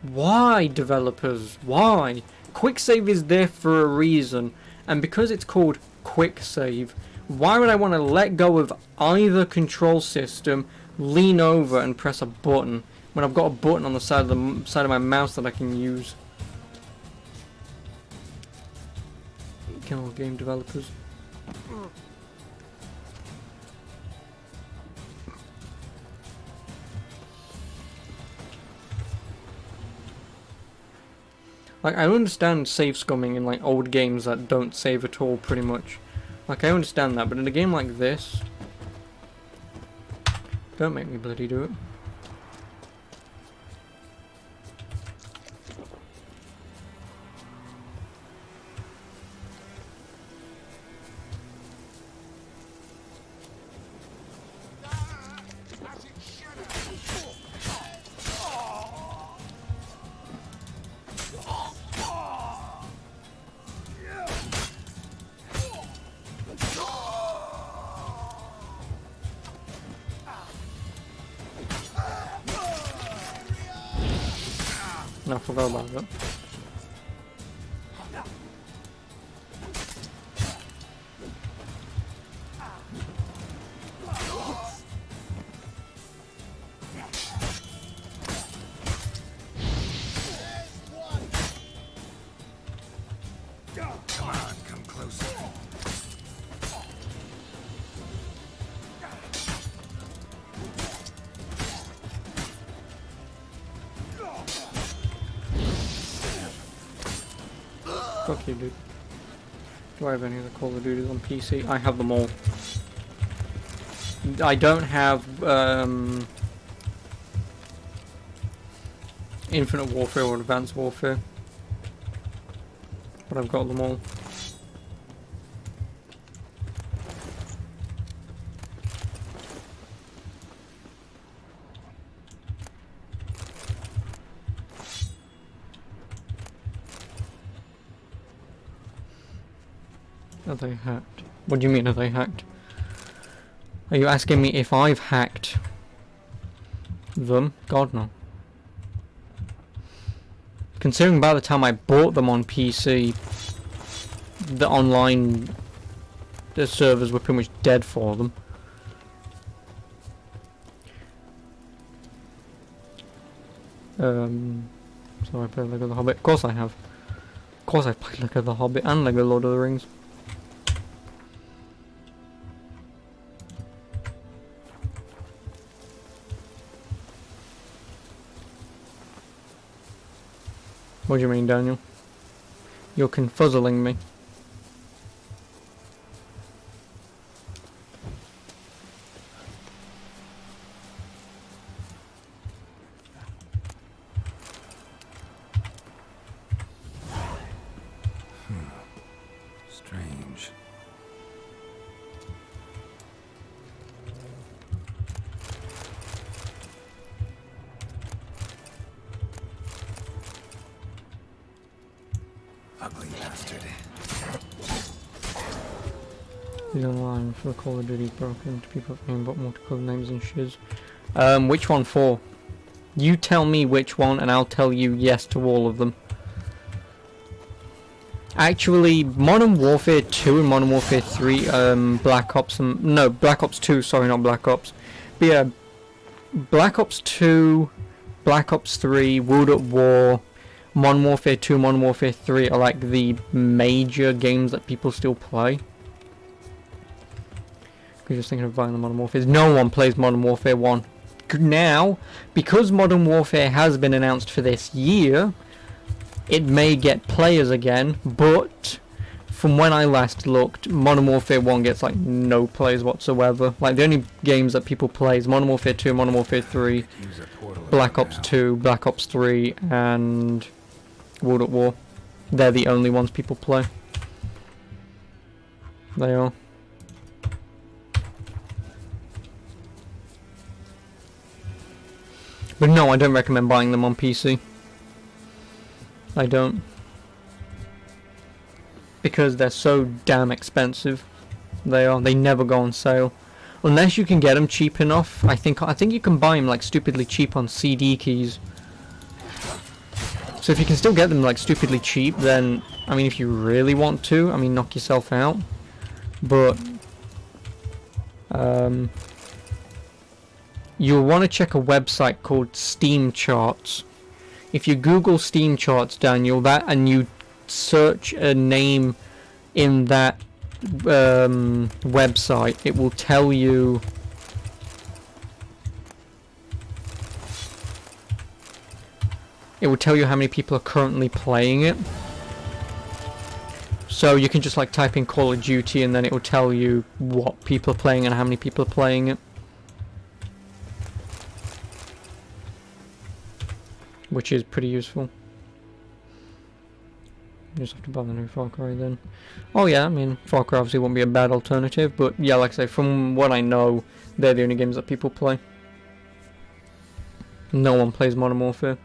Why, developers? Why? Quick save is there for a reason. And because it's called quick save, why would I want to let go of either control system, lean over and press a button when I've got a button on the side of my mouse that I can use? Kill game developers. Like, I understand save scumming in like old games that don't save at all, pretty much. Like, I understand that, but in a game like this, don't make me bloody do it. No, I forgot about that. Come on, come closer. Fuck you, dude. Do I have any other Call of Duties on PC? I have them all. I don't have Infinite Warfare or Advanced Warfare, but I've got them all. Are they hacked? What do you mean, are they hacked? Are you asking me if I've hacked them? God, no. Considering by the time I bought them on PC, the online servers were pretty much dead for them. So I played Lego The Hobbit. Of course I have. Of course I've played Lego The Hobbit and Lego Lord of the Rings. What do you mean, Daniel? You're confuzzling me. Strange. Ugly bastard. He's online for Call of Duty broken to people name but multicolored names and shiz. Which one for? You tell me which one and I'll tell you yes to all of them. Actually, Modern Warfare 2 and Modern Warfare 3, Black Ops and... No, Black Ops 2, sorry, not Black Ops. But yeah, Black Ops 2 Black Ops 3, World at War, Modern Warfare 2, Modern Warfare 3 are like the major games that people still play. You're just thinking of buying the Modern Warfare. No one plays Modern Warfare 1. Now, because Modern Warfare has been announced for this year, it may get players again, but from when I last looked, Modern Warfare 1 gets like no players whatsoever. Like the only games that people play is Modern Warfare 2, Modern Warfare 3, Black Ops 2, Black Ops 3, and World at War. They're the only ones people play. They are. But no, I don't recommend buying them on PC. I don't. Because they're so damn expensive. They are. They never go on sale. Unless you can get them cheap enough. I think you can buy them like stupidly cheap on CD keys. So if you can still get them like stupidly cheap, then I mean if you really want to, I mean knock yourself out. But you'll want to check a website called Steam Charts. If you Google Steam Charts, Daniel, and you search a name in that website, it will tell you how many people are currently playing it. So you can just like type in Call of Duty and then it will tell you what people are playing and how many people are playing it. Which is pretty useful. You just have to buy the new Far Cry then. Oh yeah, I mean, Far Cry obviously won't be a bad alternative, but yeah, like I say, from what I know, they're the only games that people play. No one plays Modern Warfare.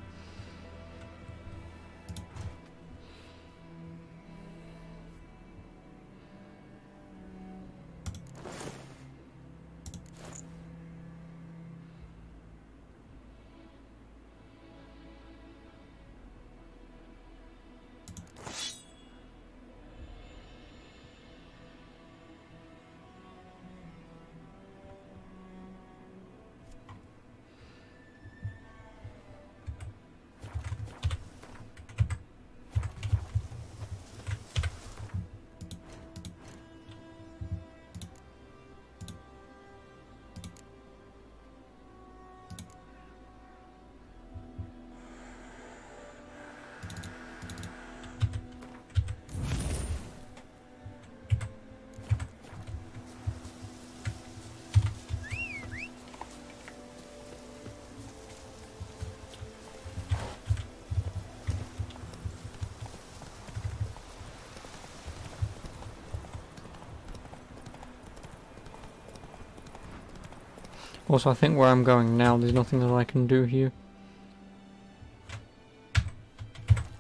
Also, I think where I'm going now, there's nothing that I can do here.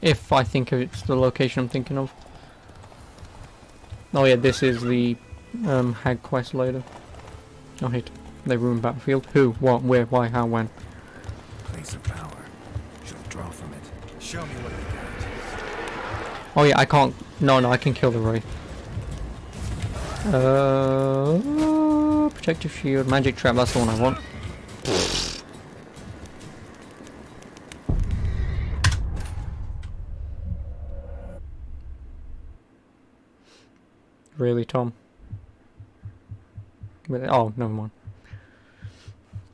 If I think it's the location I'm thinking of. Oh yeah, this is the Hag quest later. Oh hit. They ruined Battlefield. Who? What? Where? Why? How? When? Place of power. She'll draw from it. Show me what they got. Oh yeah, I can't. No, I can kill the Wraith. Protective shield, magic trap, that's the one I want. Really, Tom? Oh, never mind.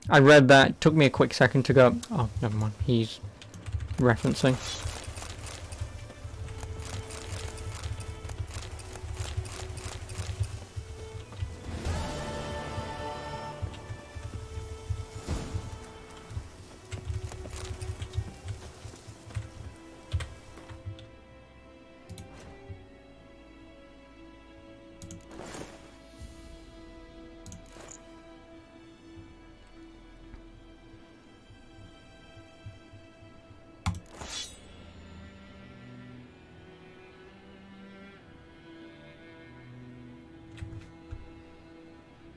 I read that, it took me a quick second to go, oh, never mind, he's referencing.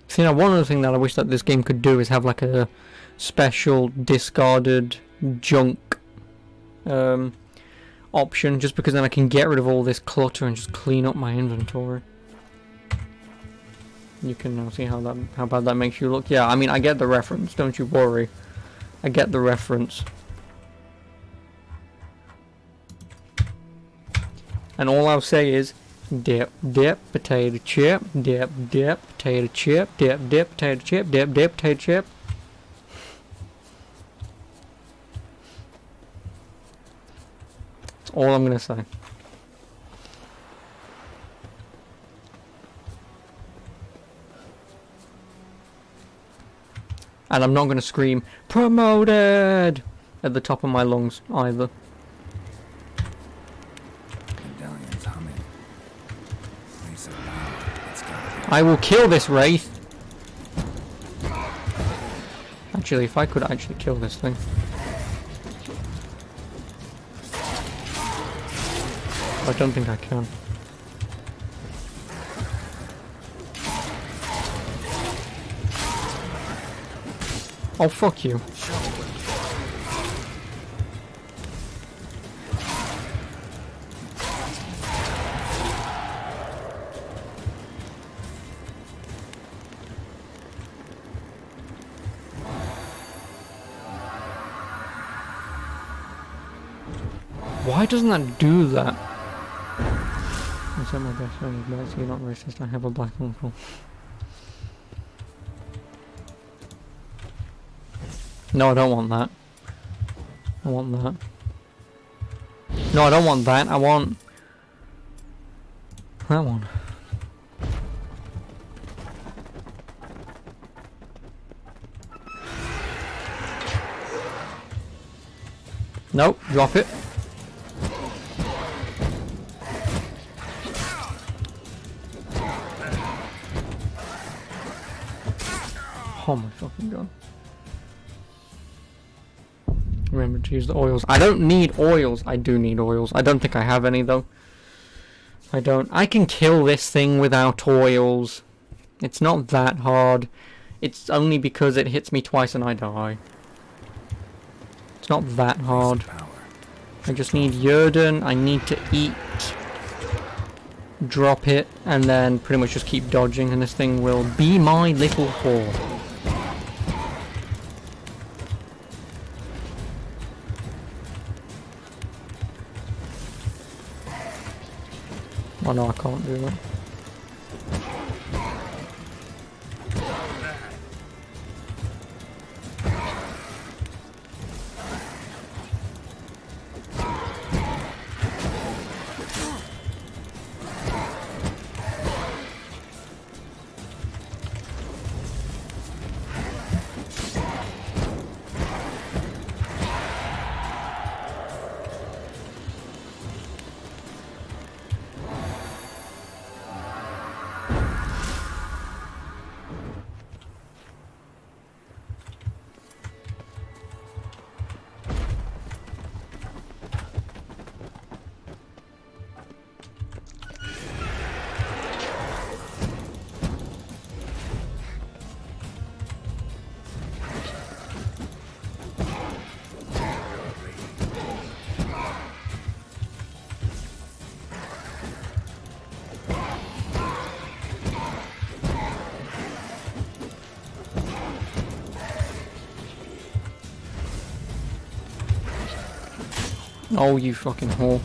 See, now one other thing that I wish that this game could do is have like a special discarded junk option, just because then I can get rid of all this clutter and just clean up my inventory. You can now see how bad that makes you look. Yeah, I mean, I get the reference, don't you worry. I get the reference. And all I'll say is, dip, dip, potato chip, dip, dip, potato chip, dip, dip, potato chip, dip, dip, potato chip. That's all I'm gonna say. And I'm not gonna scream, promoted! At the top of my lungs, either. Medallion's humming. Place of power. It's gotta be. I will kill this wraith! Actually, if I could actually kill this thing. I don't think I can. Oh, fuck you. Why doesn't that do that? Is that my best friend? But you're not racist. I have a black uncle. No, I don't want that. I want that. No, I don't want that. I want that one. Nope, drop it. Oh my fucking god. Remember to use the oils. I don't need oils. I do need oils. I don't think I have any though. I don't. I can kill this thing without oils. It's not that hard. It's only because it hits me twice and I die. It's not that hard. I just need Yrden. I need to eat. Drop it. And then pretty much just keep dodging. And this thing will be my little whore. Oh no, I can't do that. Oh, you fucking whore.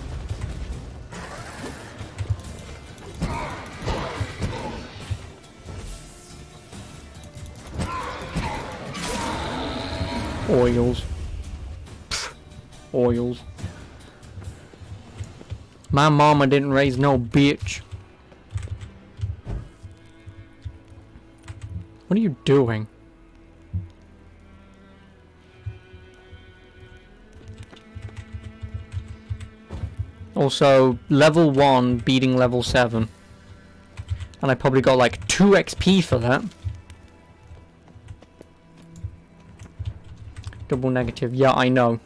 Oils. Pfft. Oils. My mama didn't raise no bitch. What are you doing? Also, level 1 beating level 7. And I probably got like 2 XP for that. Double negative. Yeah, I know.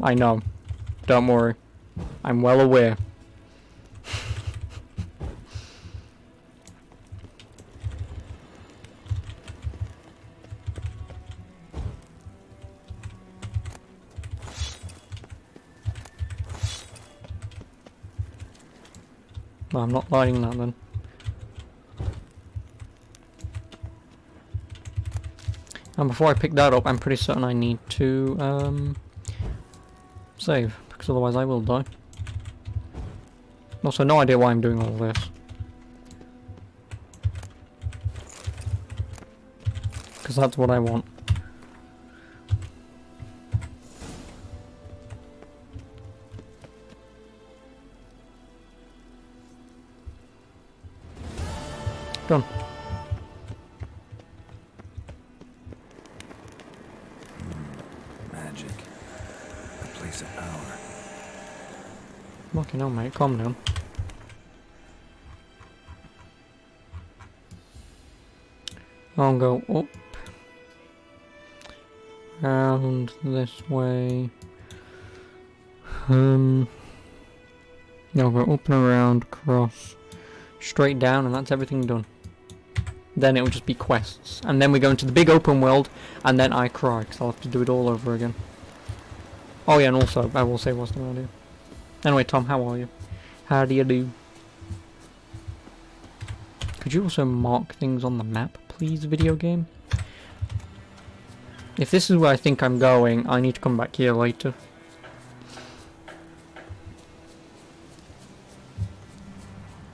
I know. Don't worry. I'm well aware. No, I'm not lighting that then. And before I pick that up, I'm pretty certain I need to Save, because otherwise I will die. Also, no idea why I'm doing all this. Because that's what I want. Done. Magic. A place of power. Fucking hell, mate, calm down. I'll go up. Round this way. I'll go up and around, across, straight down, and that's everything done. Then it will just be quests. And then we go into the big open world, and then I cry, because I'll have to do it all over again. Oh yeah, and also, I will say what's the idea. Anyway, Tom, how are you? How do you do? Could you also mark things on the map, please, video game? If this is where I think I'm going, I need to come back here later.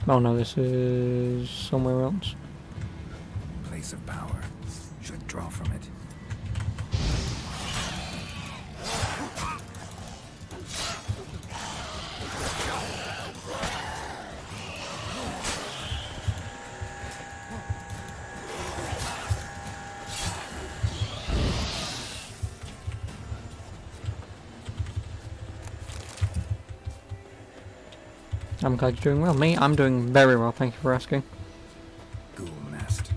Oh no, this is somewhere else. Place of power. Should draw from it. I'm glad you're doing well. Me, I'm doing very well, thank you for asking. Ghoul nest.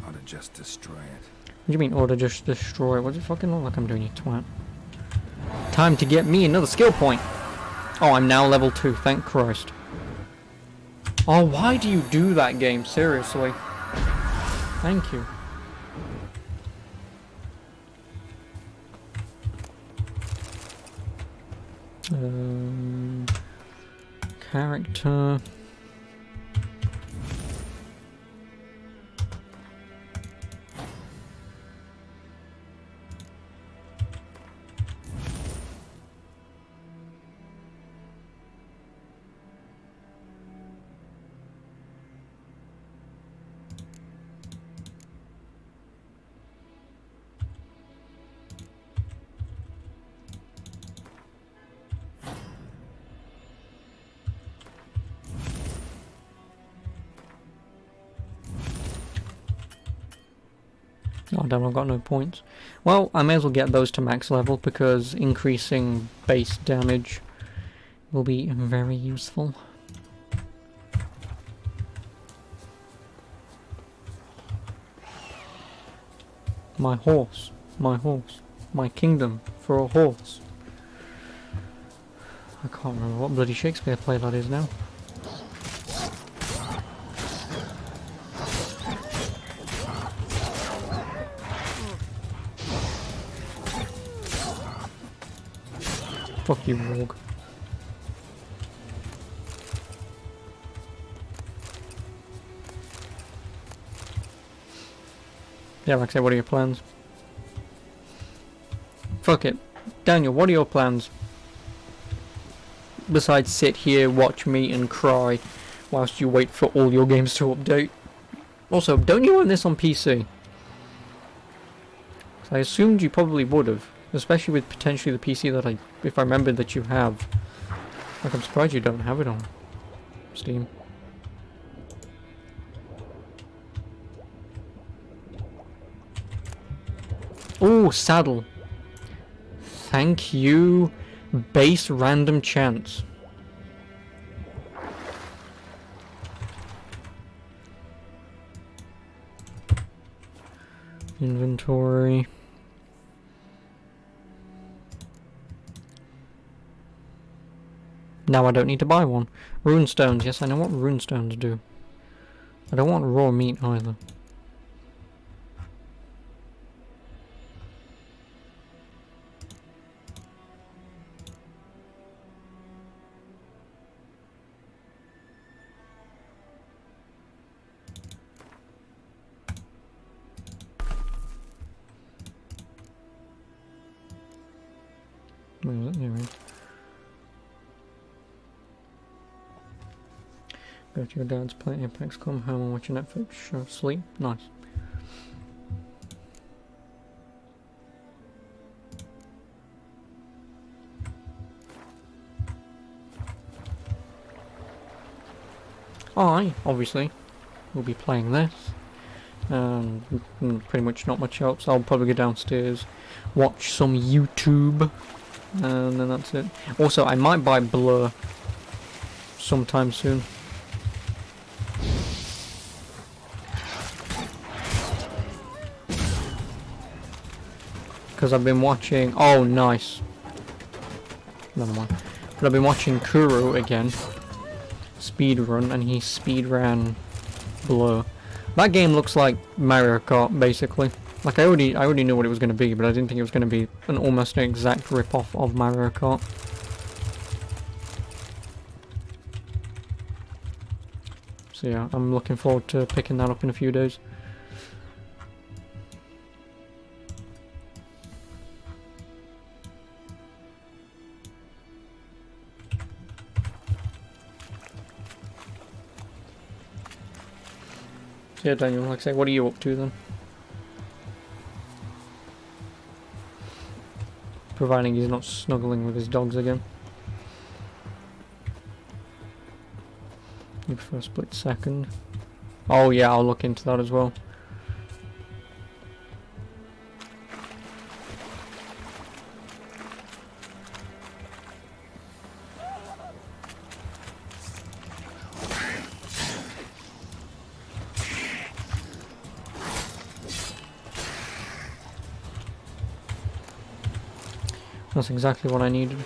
Ought to just destroy it. What do you mean, order just destroy? What does it fucking look like I'm doing, you twat? Time to get me another skill point! Oh, I'm now level 2, thank Christ. Oh, why do you do that, game? Seriously. Thank you. Character. Oh damn, I've got no points. Well, I may as well get those to max level because increasing base damage will be very useful. My horse, my kingdom for a horse. I can't remember what bloody Shakespeare play that is now. Fuck you, rogue. Yeah, like I said, what are your plans? Fuck it. Daniel, what are your plans? Besides sit here, watch me and cry whilst you wait for all your games to update. Also, don't you own this on PC? I assumed you probably would have. Especially with potentially the PC that if I remember that you have. Like, I'm surprised you don't have it on Steam. Oh, saddle. Thank you, base random chance. Inventory. Now I don't need to buy one. Runestones, yes, I know what runestones do. I don't want raw meat either. Where is it? There it is. Go to your dad's, play Apex, come home and watch Netflix show, sleep. Nice. I, obviously, will be playing this. Pretty much not much else. I'll probably go downstairs, watch some YouTube, and then that's it. Also, I might buy Blur sometime soon. Because I've been watching... Oh, nice. Never mind. But I've been watching Kuro again. Speedrun, and he speedran Blur. That game looks like Mario Kart, basically. Like, I already knew what it was going to be, but I didn't think it was going to be almost an exact rip-off of Mario Kart. So yeah, I'm looking forward to picking that up in a few days. So yeah, Daniel, like I say, what are you up to then? Providing he's not snuggling with his dogs again. You prefer split second? Oh yeah, I'll look into that as well. That's exactly what I needed.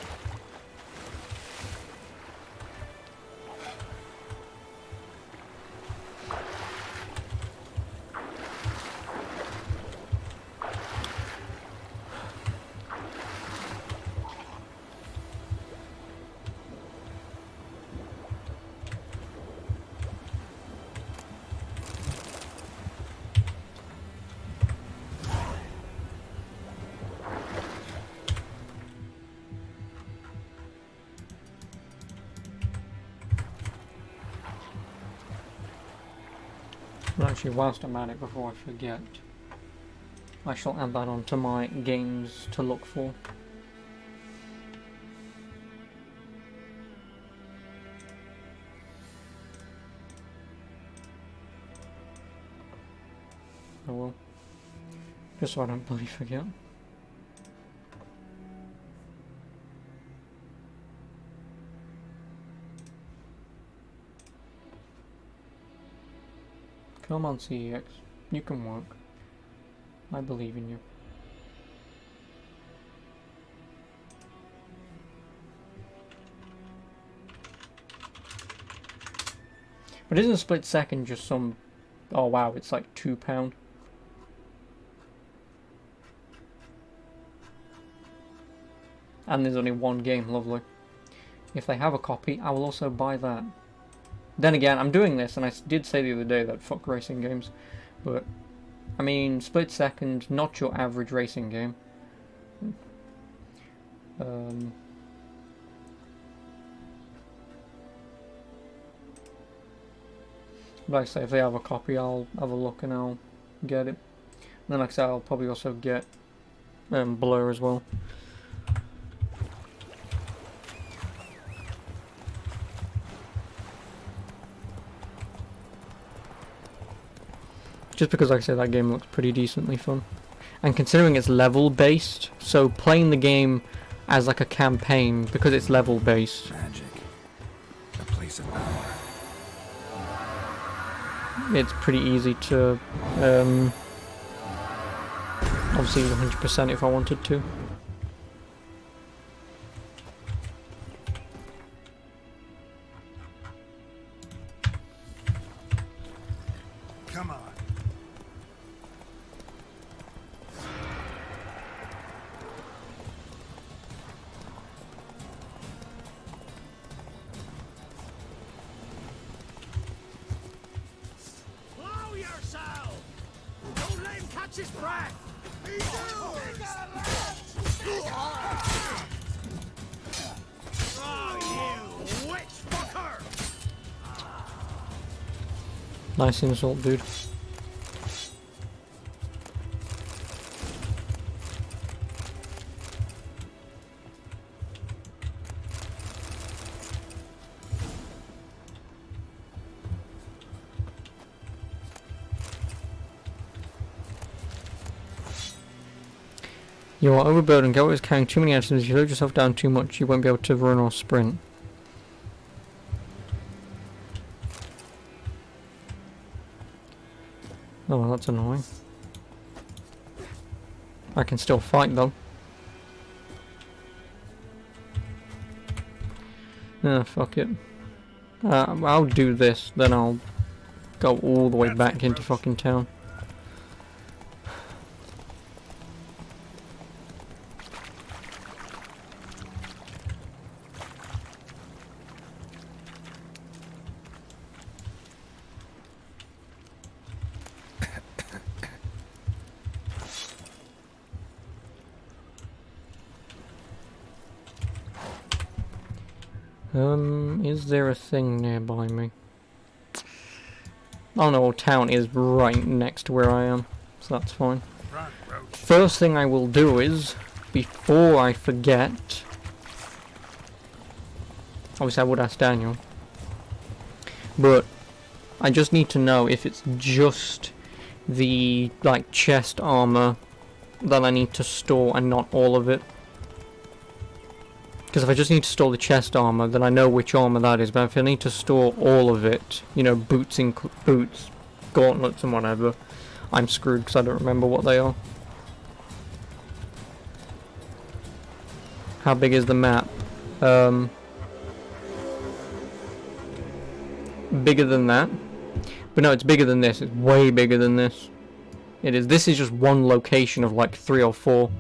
Actually, whilst I'm at it, before I forget, I shall add that onto my games to look for. Oh well. Just so I don't bloody forget. Come on, CEX. You can work. I believe in you. But isn't Split Second just some... Oh wow, it's like £2. And there's only one game, lovely. If they have a copy, I will also buy that. Then again, I'm doing this, and I did say the other day that fuck racing games, but, I mean, Split Second, not your average racing game. Like I say, if they have a copy, I'll have a look and I'll get it. And then, like I say, I'll probably also get Blur as well. Just because, like I said, that game looks pretty decently fun. And considering it's level based, so playing the game as like a campaign, because it's level based. Magic. A place of power. It's pretty easy to obviously 100% if I wanted to. Come on. Blow yourself! Don't let him catch his breath! Oh, you witch fucker! Nice insult, dude. You are overburdened. Goat is carrying too many items. If you load yourself down too much, you won't be able to run or sprint. Oh, well, that's annoying. I can still fight though. Fuck it. I'll do this, then I'll go all the way back into fucking town. Is there a thing nearby me? Oh no, town is right next to where I am, so that's fine. First thing I will do is, before I forget, obviously I would ask Daniel, but I just need to know if it's just the, like, chest armor that I need to store and not all of it. Because if I just need to store the chest armor, then I know which armor that is. But if I need to store all of it, you know, boots, gauntlets and whatever, I'm screwed because I don't remember what they are. How big is the map? Bigger than that. But no, it's bigger than this. It's way bigger than this. It is. This is just one location of like 3 or 4.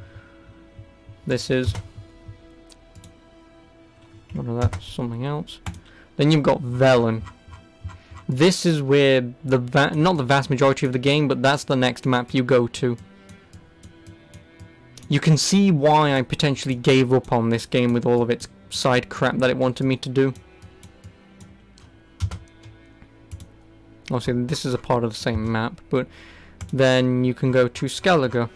This is. None of that's something else. Then you've got Velen. This is where not the vast majority of the game, but that's the next map you go to. You can see why I potentially gave up on this game with all of its side crap that it wanted me to do. Obviously, this is a part of the same map, but then you can go to Skellige,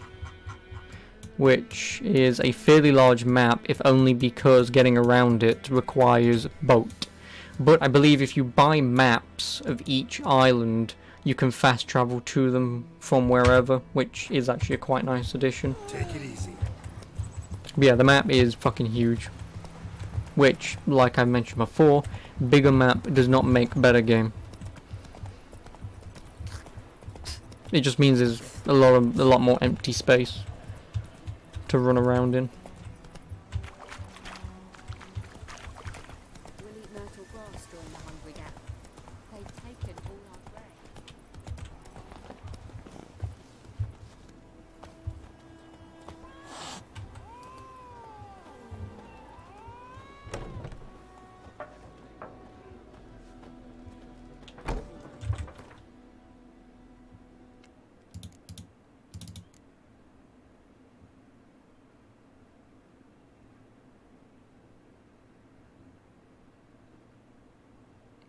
which is a fairly large map, if only because getting around it requires boat. But I believe if you buy maps of each island, you can fast travel to them from wherever, which is actually a quite nice addition. Take it easy. But yeah, the map is fucking huge. Which, like I mentioned before, bigger map does not make better game. It just means there's a lot more empty space to run around in. We'll eat myrtle grass during the hungry gap. They've taken all our bread.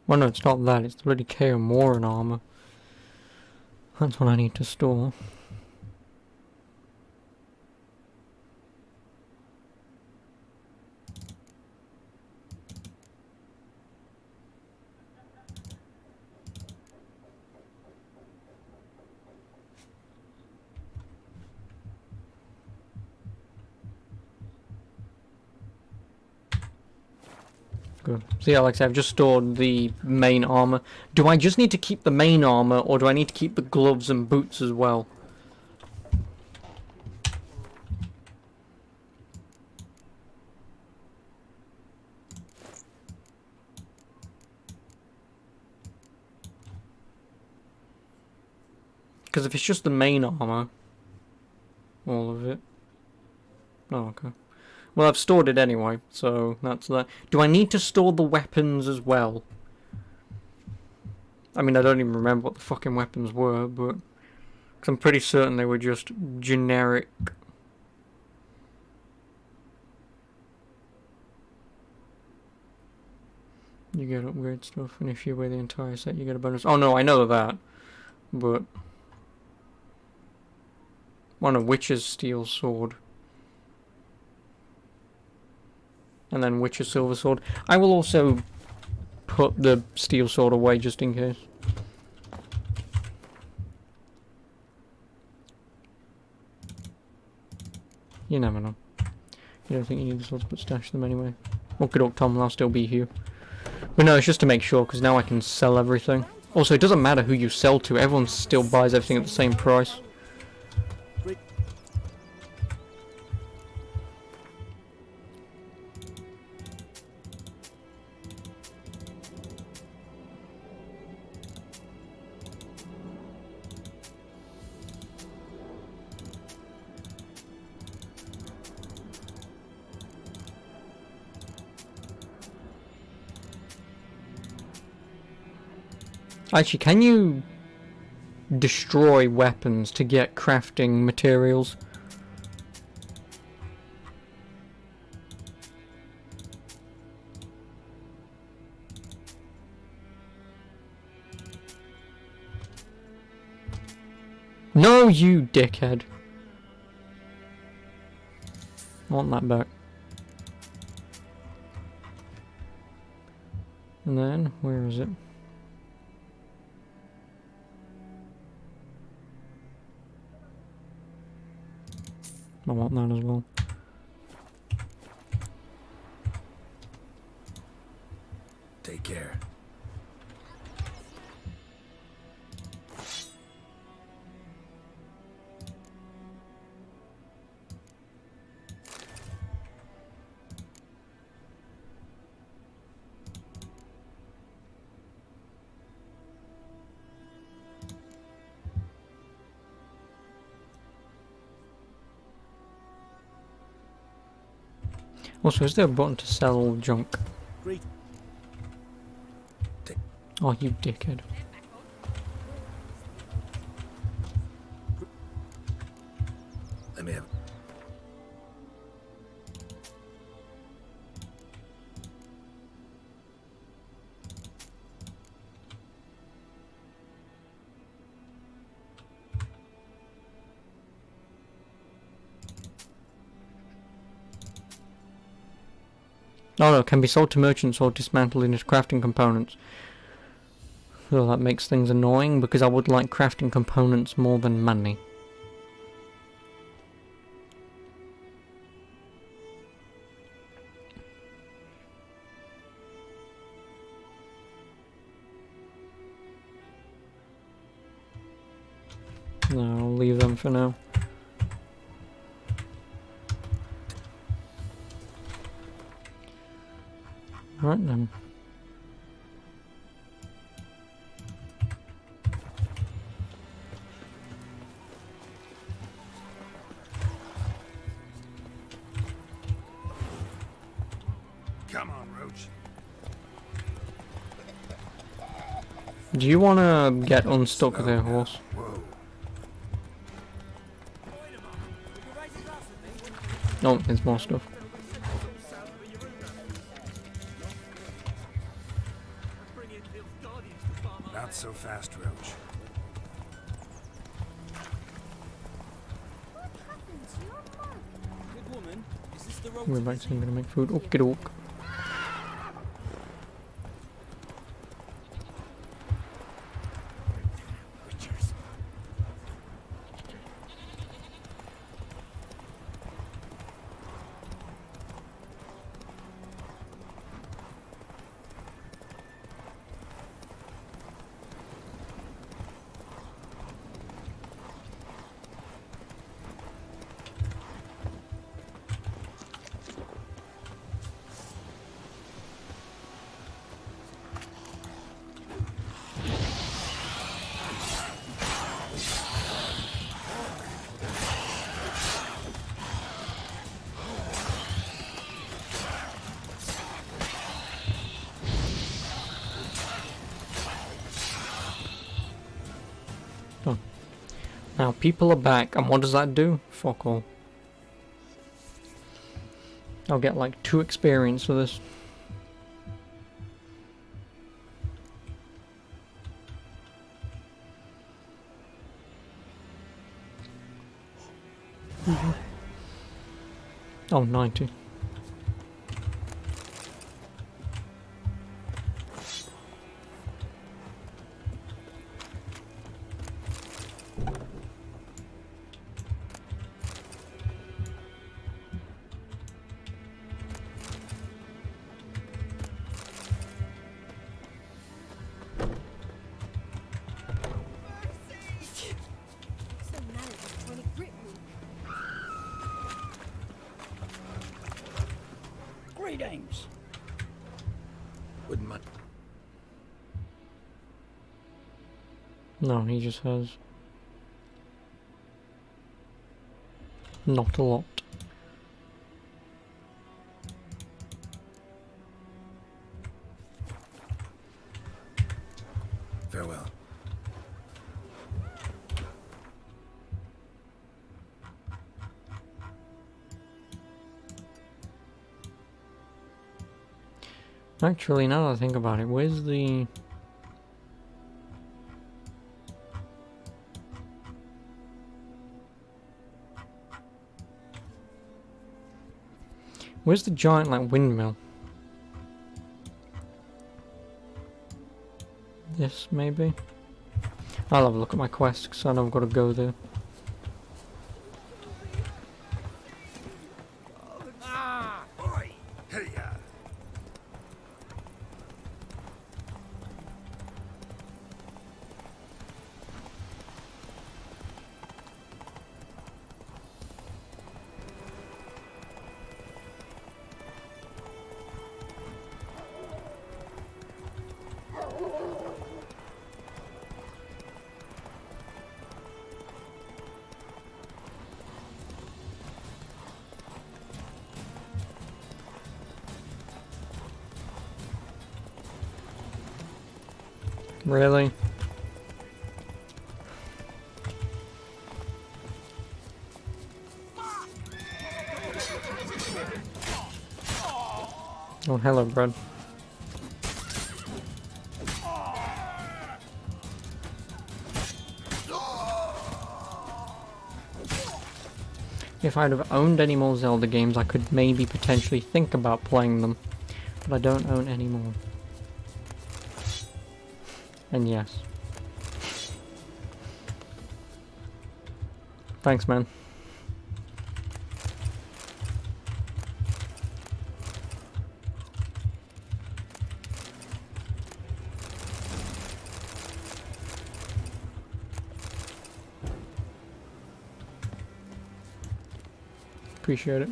Well, no, it's not that. It's the bloody Kaer Morhen armor. That's what I need to store. Good. So yeah, like I said, I've just stored the main armor. Do I just need to keep the main armor, or do I need to keep the gloves and boots as well? Because if it's just the main armor, all of it. Oh, okay. Well, I've stored it anyway, so that's that. Do I need to store the weapons as well? I mean, I don't even remember what the fucking weapons were, but... Cause I'm pretty certain they were just generic... You get upgrade stuff, and if you wear the entire set, you get a bonus. Oh no, I know that, but one of Witcher's steel sword, and then Witcher's silver sword. I will also put the steel sword away just in case. You never know. You don't think you need the swords, but stash them anyway. Okay, doke, Tom, I'll still be here. But no, it's just to make sure, because now I can sell everything. Also, it doesn't matter who you sell to, everyone still buys everything at the same price. Actually, can you destroy weapons to get crafting materials? No, you dickhead. I want that back. And then, where is it? I want that as well. Take care. Also, is there a button to sell junk? Oh, you dickhead. Let me have... Oh no, can be sold to merchants or dismantled into crafting components. Well, that makes things annoying because I would like crafting components more than money. No, I'll leave them for now. Right then. Come on, Roach. Do you want to get unstuck there, horse? Oh, there's more stuff. Not so fast, Roach. Good woman, is this the road? We're back to gonna make food. Okie doke. Now people are back, and what does that do? Fuck all. I'll get like 2 experience for this. Oh, 90. So mad it's trying to grip me. Greetings. Wouldn't much. No, he just has not a lot. Farewell. Actually, now that I think about it, where's the... Where's the giant, like, windmill? This, maybe? I'll have a look at my quest, because I know I've got to go there. Really? Oh, hello, bud. If I'd have owned any more Zelda games, I could maybe potentially think about playing them. But I don't own any more. And yes. Thanks, man. Appreciate it.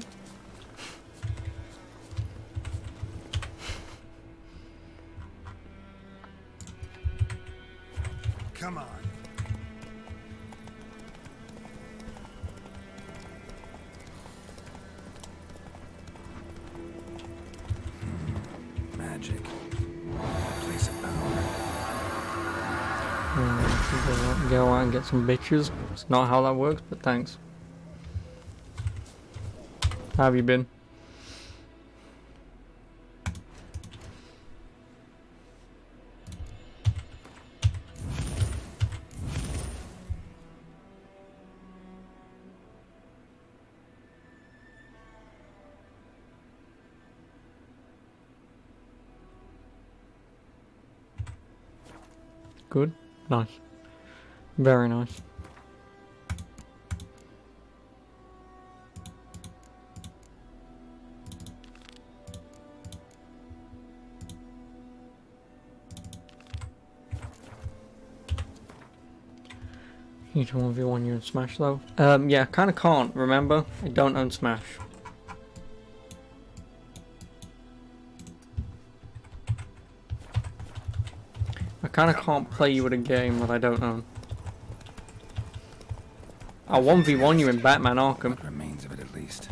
Come on. Magic. Place of power. Go out and get some bitches. It's not how that works, but thanks. How have you been? Good? Nice. Very nice. You to 1v1 you in Smash though? Yeah, I kinda can't, remember? I don't own Smash. I kinda can't play you at a game that I don't own. I'll 1v1 you in Batman Arkham. What remains of it at least.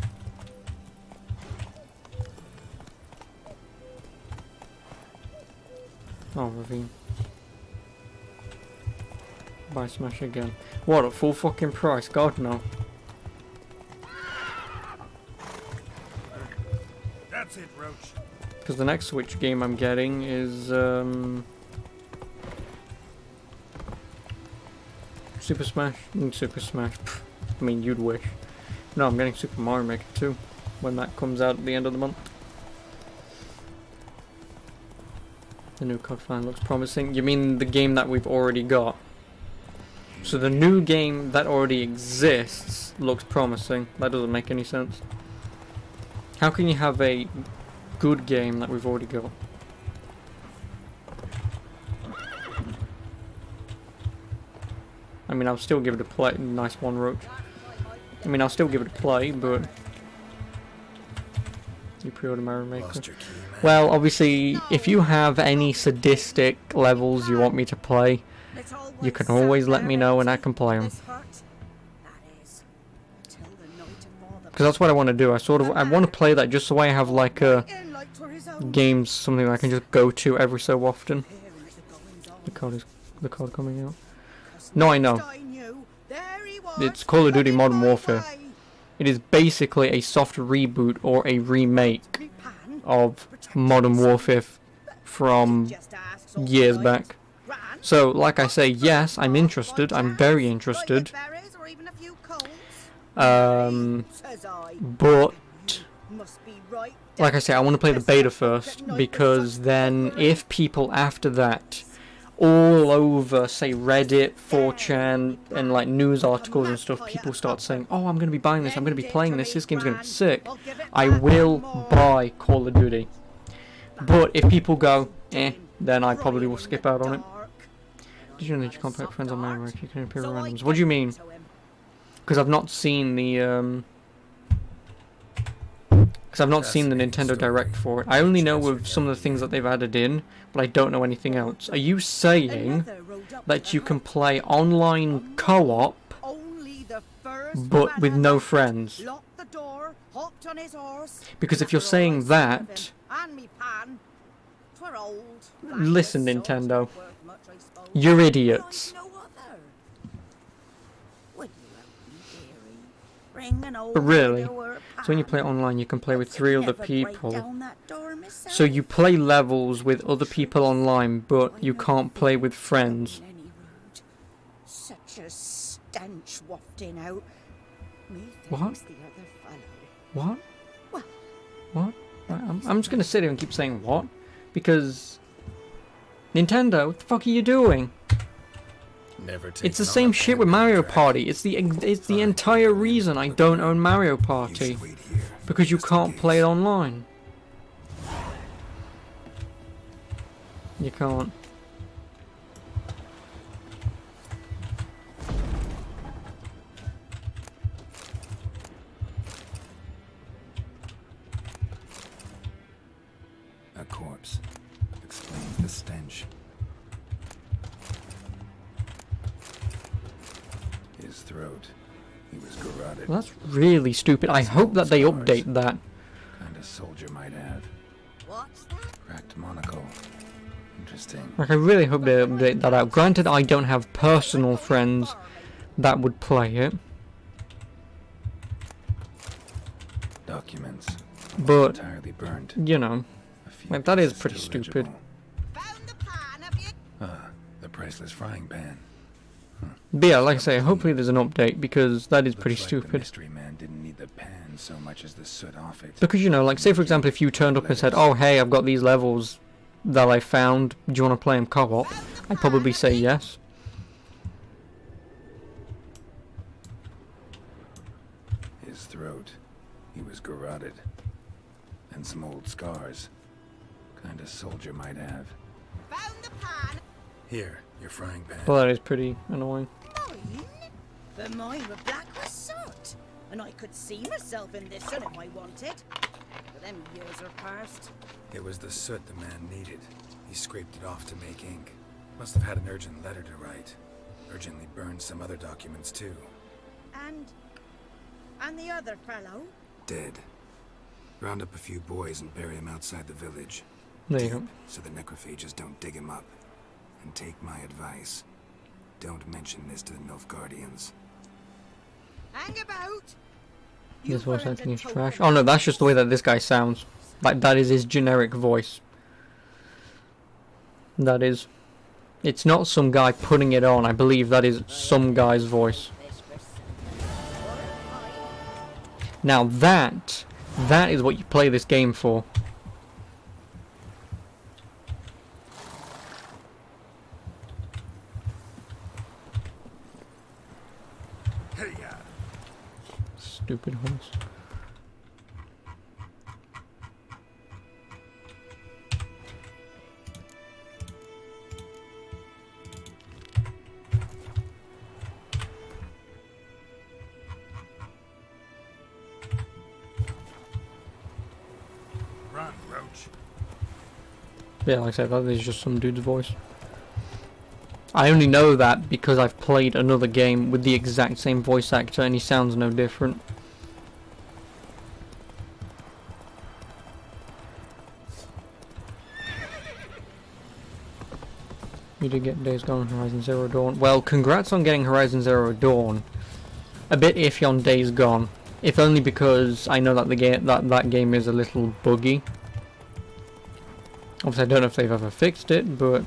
Oh, Ravine. Buy Smash again. What, at full fucking price? God, no. That's it, Roach. Because the next Switch game I'm getting is, Super Smash? Super Smash. Pfft, I mean, you'd wish. No, I'm getting Super Mario Maker 2 when that comes out at the end of the month. The new Codefine looks promising. You mean the game that we've already got? So the new game that already exists looks promising. That doesn't make any sense. How can you have a good game that we've already got? I mean, I'll still give it a play. Nice one, Roach. I mean, I'll still give it a play, but... You pre-order Mario Maker. Well, obviously, if you have any sadistic levels you want me to play, you can always let me know and I can play them. Because that's what I want to do. I want to play that just so I have like a games, something I can just go to every so often. The code coming out. No, I know. It's Call of Duty Modern Warfare. It is basically a soft reboot or a remake of Modern Warfare from years back. So, like I say, yes, I'm interested. I'm very interested. But, like I say, I want to play the beta first, because then if people after that all over, say, Reddit, 4chan, and like news articles and stuff, people start saying, oh, I'm going to be buying this, I'm going to be playing this game's going to be sick, I will buy Call of Duty. But if people go, then I probably will skip out on it. Did you know that you can't put friends on Mario Maker? You can appear randoms. What do you mean? Because I've not seen the, because I've not seen the Nintendo Direct for it. I only know of some of the things that they've added in, but I don't know anything else. Are you saying that you can play online co-op, but with no friends? Because if you're saying that, listen, Nintendo, you're idiots. But really, so when you play online, you can play with 3 other people. So you play levels with other people online, but you can't play with friends. Such a stench wafting out. What? What? What? I'm just gonna sit here and keep saying what, because Nintendo, what the fuck are you doing? It's the same shit with Mario Party. It's the entire reason I don't own Mario Party, because you can't play it online. You can't. A corpse explains the stench. His throat. He was garroted. Well, that's really stupid. I hope that they update that. Kind of soldier might have. Cracked monocle. Interesting. Like, I really hope they update that out. Granted, I don't have personal friends that would play it. Documents. But, Entirely burned. you know, like, that is pretty stupid. The priceless frying pan. But yeah, like I say, hopefully there's an update, because that is pretty stupid. The mystery man didn't need the pan so much as the soot off it. Because, you know, like, say for example, if you turned up and said, oh, hey, I've got these levels that I found, do you want to play them co-op? I'd probably say yes. His throat. He was garroted. And some old scars. Kind of soldier might have. Here, your frying pan. Well, that is pretty annoying. But mine were black with soot, and I could see myself in this one if I wanted. But them years are past. It was the soot the man needed. He scraped it off to make ink. Must have had an urgent letter to write. Urgently burned some other documents too. And the other fellow? Dead. Round up a few boys and bury him outside the village. There you go. So the necrophages don't dig him up. And take my advice. Don't mention this to the Nilfgaardians. Hang about! This voice acting is trash. Oh no, that's just the way that this guy sounds. Like, that is his generic voice. That is. It's not some guy putting it on. I believe that is some guy's voice. Now that is what you play this game for. Stupid horse. Run, Roach. Yeah, like I said, that is just some dude's voice. I only know that because I've played another game with the exact same voice actor and he sounds no different. You did get Days Gone and Horizon Zero Dawn. Well, congrats on getting Horizon Zero Dawn. A bit iffy on Days Gone, if only because I know that the game that game is a little buggy. Obviously, I don't know if they've ever fixed it, but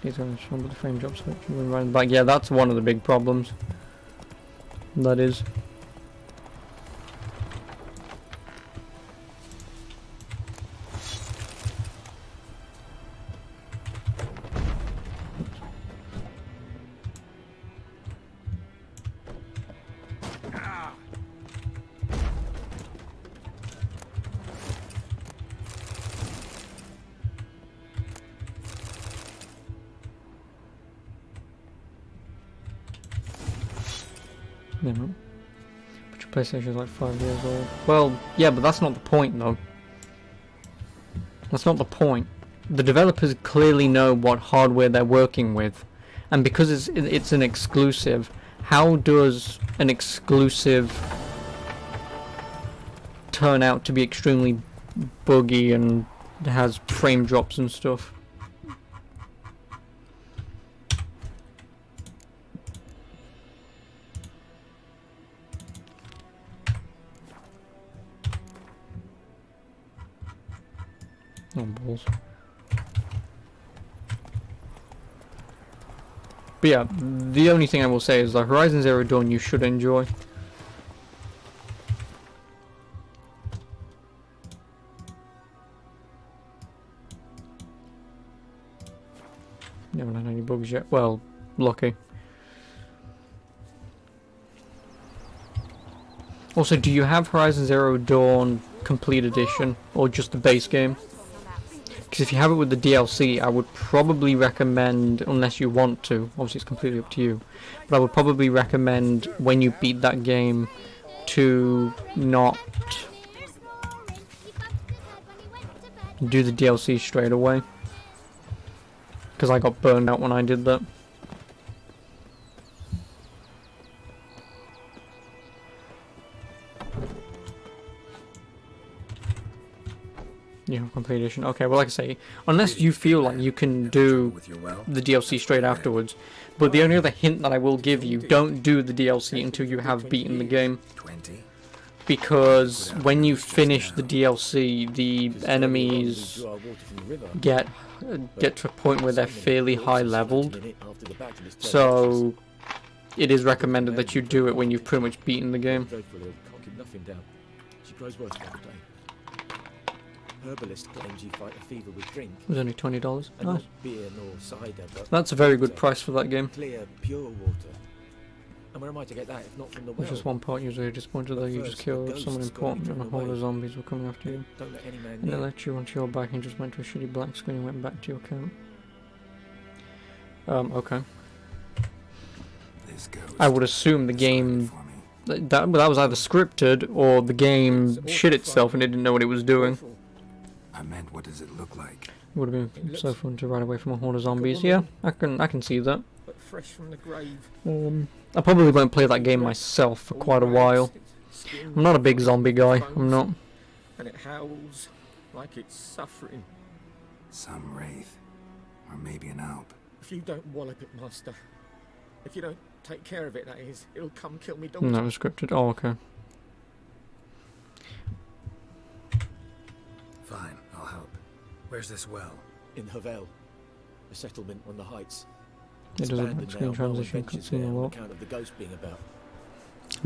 Days Gone shown, but the frame drops. Like, yeah, that's one of the big problems. That is. No. But your PlayStation's like 5 years old. Well, yeah, but that's not the point, though. That's not the point. The developers clearly know what hardware they're working with, and because it's an exclusive, how does an exclusive turn out to be extremely buggy and has frame drops and stuff? Oh, balls. But yeah, the only thing I will say is that Horizon Zero Dawn you should enjoy. Never had any bugs yet. Well, lucky. Also, do you have Horizon Zero Dawn Complete Edition or just the base game? Because if you have it with the DLC, I would probably recommend, unless you want to, obviously it's completely up to you, but I would probably recommend when you beat that game to not do the DLC straight away. Because I got burned out when I did that. You have complete edition. Okay, well, like I say, unless you feel like you can do the DLC straight afterwards. But the only other hint that I will give you, don't do the DLC until you have beaten the game. Because when you finish the DLC, the enemies get to a point where they're fairly high leveled. So it is recommended that you do it when you've pretty much beaten the game. Herbalist claims you fight a fever with drink. It was only $20. And Nice. not beer nor cider, but That's a very good price for that game. clear, pure water. And where am I to get that if not from the well? Which is one part usually disappointed that you just killed someone important and a whole of zombies were coming after you. Don't let any man And they near. let you onto your back and just went to a shitty black screen and went back to your camp. Okay. I would assume the game that was either scripted or the game shit itself and it didn't know what it was doing. I meant, what does it look like? It would have been so fun to ride away from a horde of zombies. Yeah, I can see that. But fresh from the grave. I probably won't play that game myself for quite a while. I'm not a big zombie guy. I'm not. And it howls like it's suffering. Some wraith. Or maybe an alp. If you don't wallop it, master. If you don't take care of it, that is, it'll come kill me daughter. No, it was scripted. Oh, okay. Fine, I'll help. Where's this well? In Havel, a settlement on the heights. It does a Abandoned screen now, no one transition ventures cutscene there a on lot. account of the ghost being about.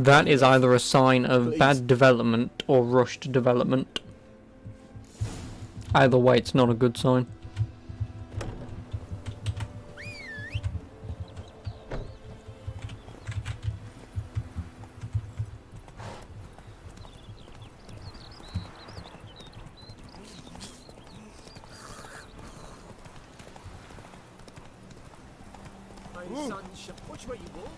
That is either a sign of bad development or rushed development. Either way, it's not a good sign. Watch where you walk.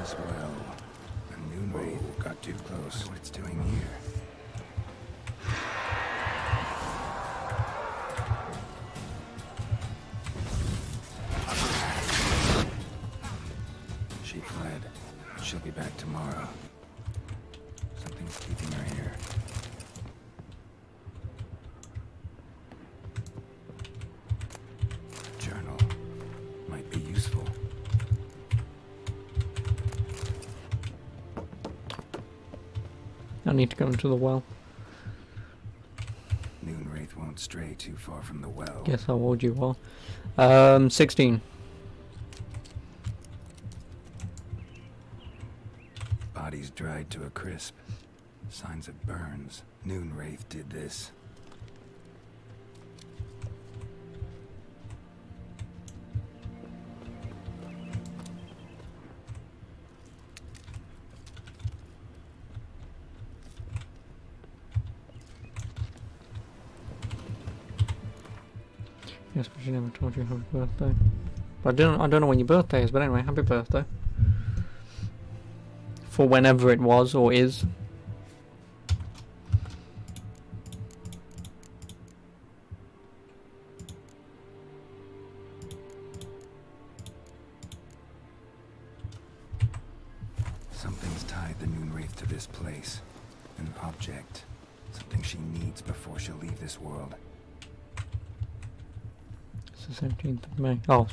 As well. A Noon Wraith got too close. What it's doing here? She fled. She'll be back tomorrow. Something's keeping her here. A journal might be useful. I need to go into the well. Noon Wraith won't stray too far from the well. Guess how old you are. 16. Bodies dried to a crisp. Signs of burns. Noon Wraith did this. Yes, but she never told you happy birthday. But I don't know when your birthday is, but anyway, happy birthday. For whenever it was or is. Something's tied the Noon Wraith to this place. An object. Something she needs before she'll leave this world. It's the 17th of May. Oh,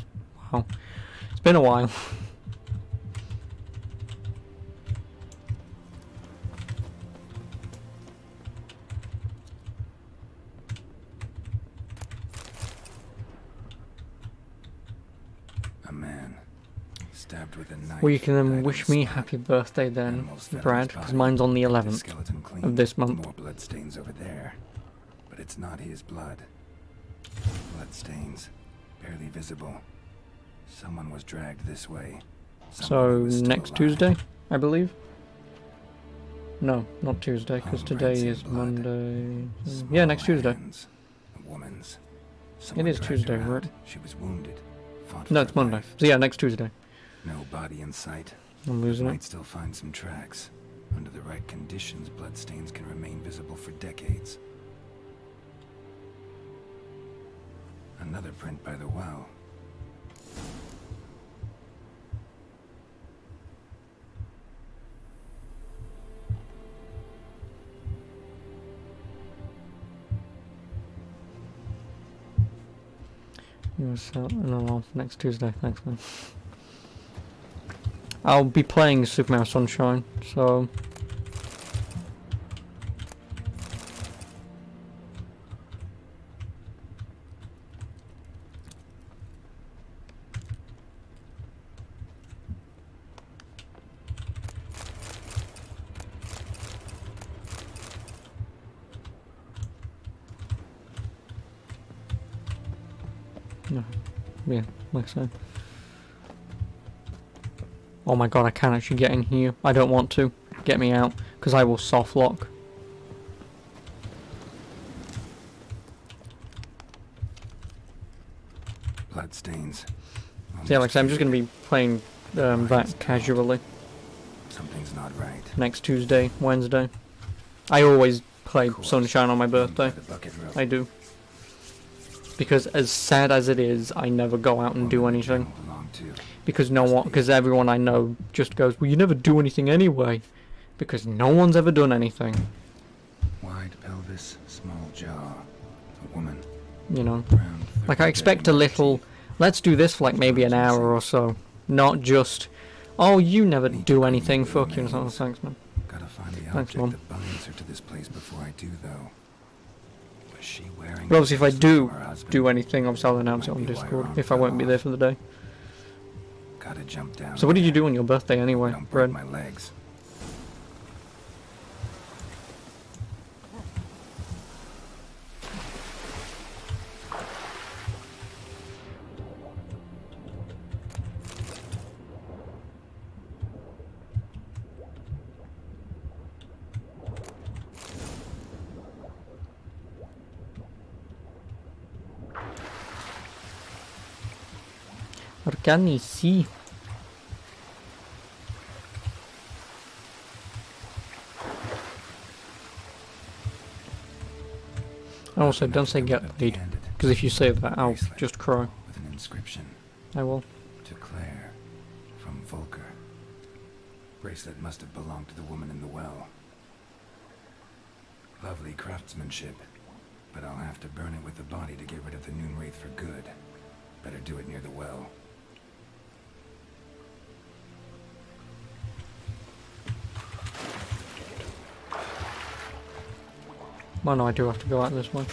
wow. It's been a while. A man stabbed with a knife. Well, you can then wish me happy birthday then, Brad, because mine's on the 11th of this month. More blood stains over there, but it's not his blood. Blood stains, barely visible. Someone was dragged this way. So next Tuesday, I believe. No, not Tuesday, because today is Monday. Yeah, next Tuesday. A woman's. It is Tuesday, right? She was wounded. No, it's Monday. So yeah, next Tuesday. No body in sight. I'm losing it. Might still find some tracks. Under the right conditions, bloodstains can remain visible for decades. Another print by the well. You will set an alarm for next Tuesday. Thanks, man. I'll be playing Super Mario Sunshine, so... No. Yeah, like so. Oh my god, I can't actually get in here. I don't want to. Get me out, because I will soft lock. Bloodstains. So yeah, like I said, I'm just going to be playing that casually. Something's not right. Next Tuesday, Wednesday. I always play Sunshine on my birthday. I do. Because as sad as it is, I never go out and do anything. Because because everyone I know just goes, well, you never do anything anyway. Because no one's ever done anything. Wide pelvis, small jaw. A woman. You know, like I expect a little, let's do this for like maybe an hour or so. Not just, oh, you never do anything, fuck you, and something. Thanks, man. Gotta find the Thanks, object Mom. that binds her to this place before I do, though. Was she wearing? But obviously, if I do her husband? do anything, obviously I'll announce it on Might be why her Discord. arm If I fell won't be there off. for the day. Gotta jump down. So what did you there. do on your birthday anyway, Don't break Brad? my legs. Organici. Also, don't say get paid, because if you say that, I'll just cry. With an inscription. I will. To Claire, from Volker. Bracelet must have belonged to the woman in the well. Lovely craftsmanship, but I'll have to burn it with the body to get rid of the Noonwraith for good. Better do it near the well. Well, no, I do have to go out this way.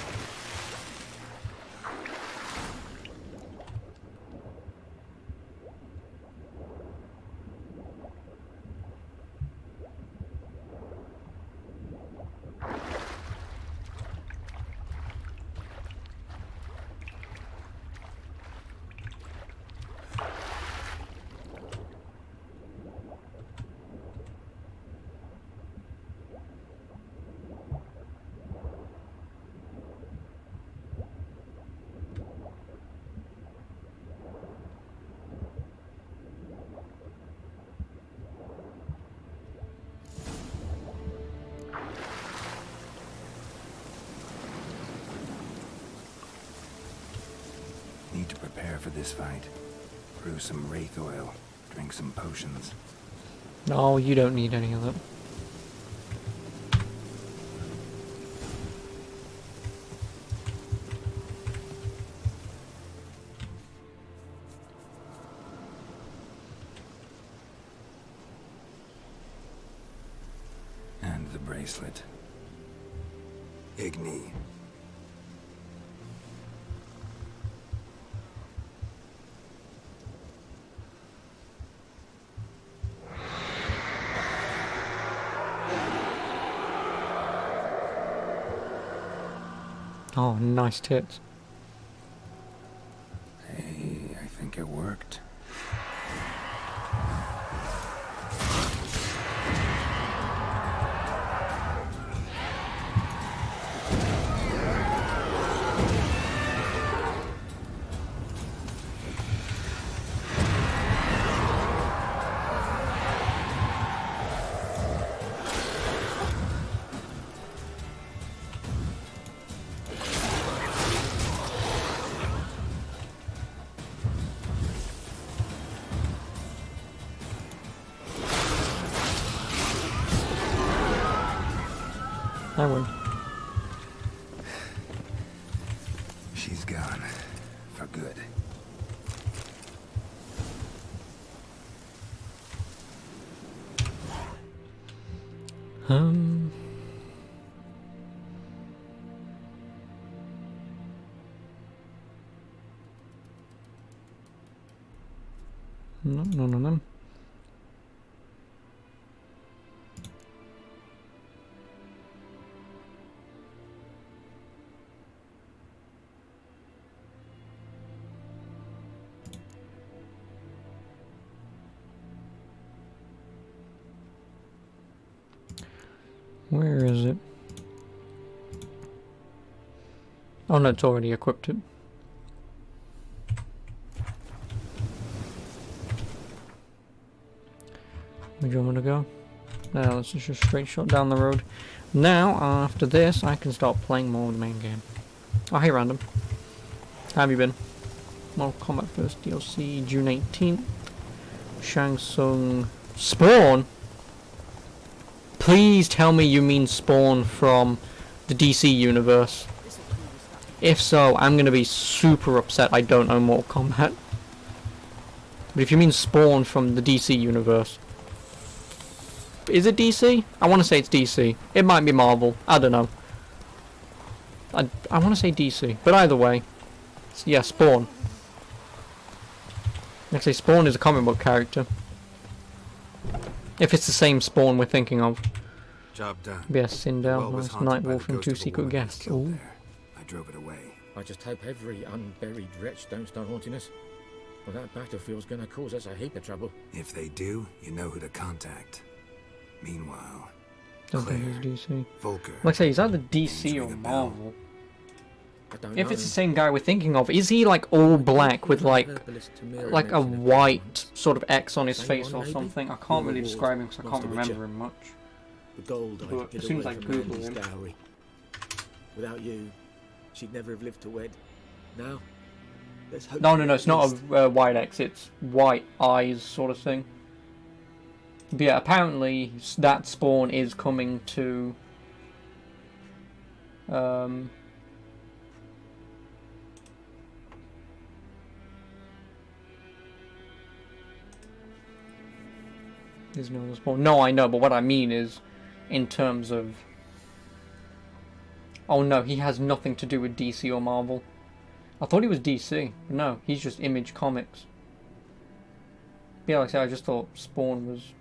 Need to prepare for this fight. Brew some wraith oil. Drink some potions. No, you don't need any of that. And the bracelet. Igni. Oh, nice tits. Hey, I think it worked. I win. She's gone. For good. No. Where is it? Oh no, it's already equipped it. Where do you want me to go? Now let's just a straight shot down the road. Now, after this, I can start playing more of the main game. Oh, hey Random. How have you been? Mortal Kombat First DLC, June 18th. Shang Tsung Spawn? Please tell me you mean Spawn from the DC universe. If so, I'm gonna be super upset I don't own Mortal Kombat. But if you mean Spawn from the DC universe, Is it DC? I want to say it's DC. It might be Marvel. I don't know. I want to say DC, but either way, yeah, Spawn. Actually, Spawn is a comic book character. If it's the same Spawn we're thinking of. Job done. Yes, Sindel, nice Nightwolf, and 2 secret guests. Ooh. I drove it away. I just hope every unburied wretch don't start haunting us. Well, that battlefield's gonna cause us a heap of trouble. If they do, you know who to contact. Meanwhile, Don't think it's DC. Volker. Like I say, is that the DC or Marvel? If it's the same guy we're thinking of, is he like all black with like a white sort of X on his face or something? I can't really describe him because I can't remember him much. The gold But as soon as I Google him. Dowry. Without you, she'd never have lived to wed. Now, let's hope. No, it's not a white X. It's white eyes sort of thing. But yeah, apparently that Spawn is coming to. There's no other Spawn. No, I know, but what I mean is, in terms of. Oh no, he has nothing to do with DC or Marvel. I thought he was DC. But no, he's just Image Comics. Yeah, like I said, I just thought Spawn was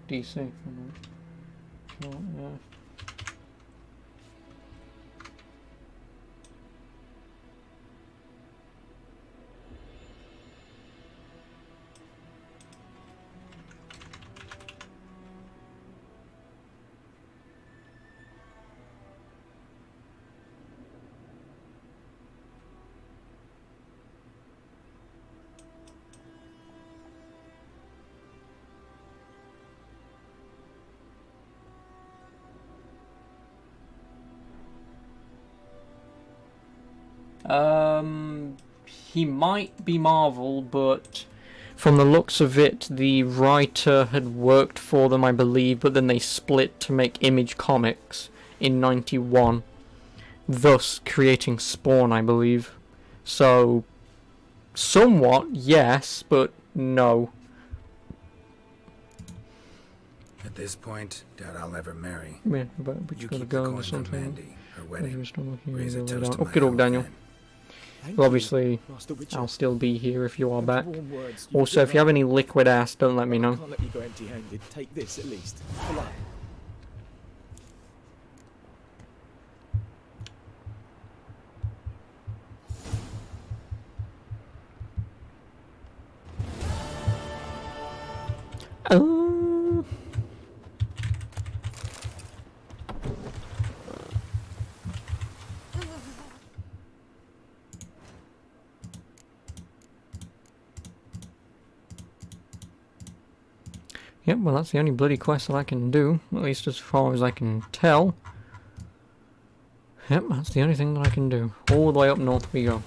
DC. Oh, yeah. He might be Marvel, but from the looks of it, the writer had worked for them, I believe, but then they split to make Image Comics in '91, thus creating Spawn, I believe. So, somewhat, yes, but no. At this point, doubt I'll ever marry. Yeah, but you gotta keep go the or coin from something. Mandy, her wedding. Raise a toast to my Okay, old Daniel. man. Well, obviously, I'll still be here if you are back. Also, if you have any liquid ass, don't let me know. I can't let you go empty-handed. Take this at least. For luck. Yep, well that's the only bloody quest that I can do, at least as far as I can tell. Yep, that's the only thing that I can do. All the way up north we go.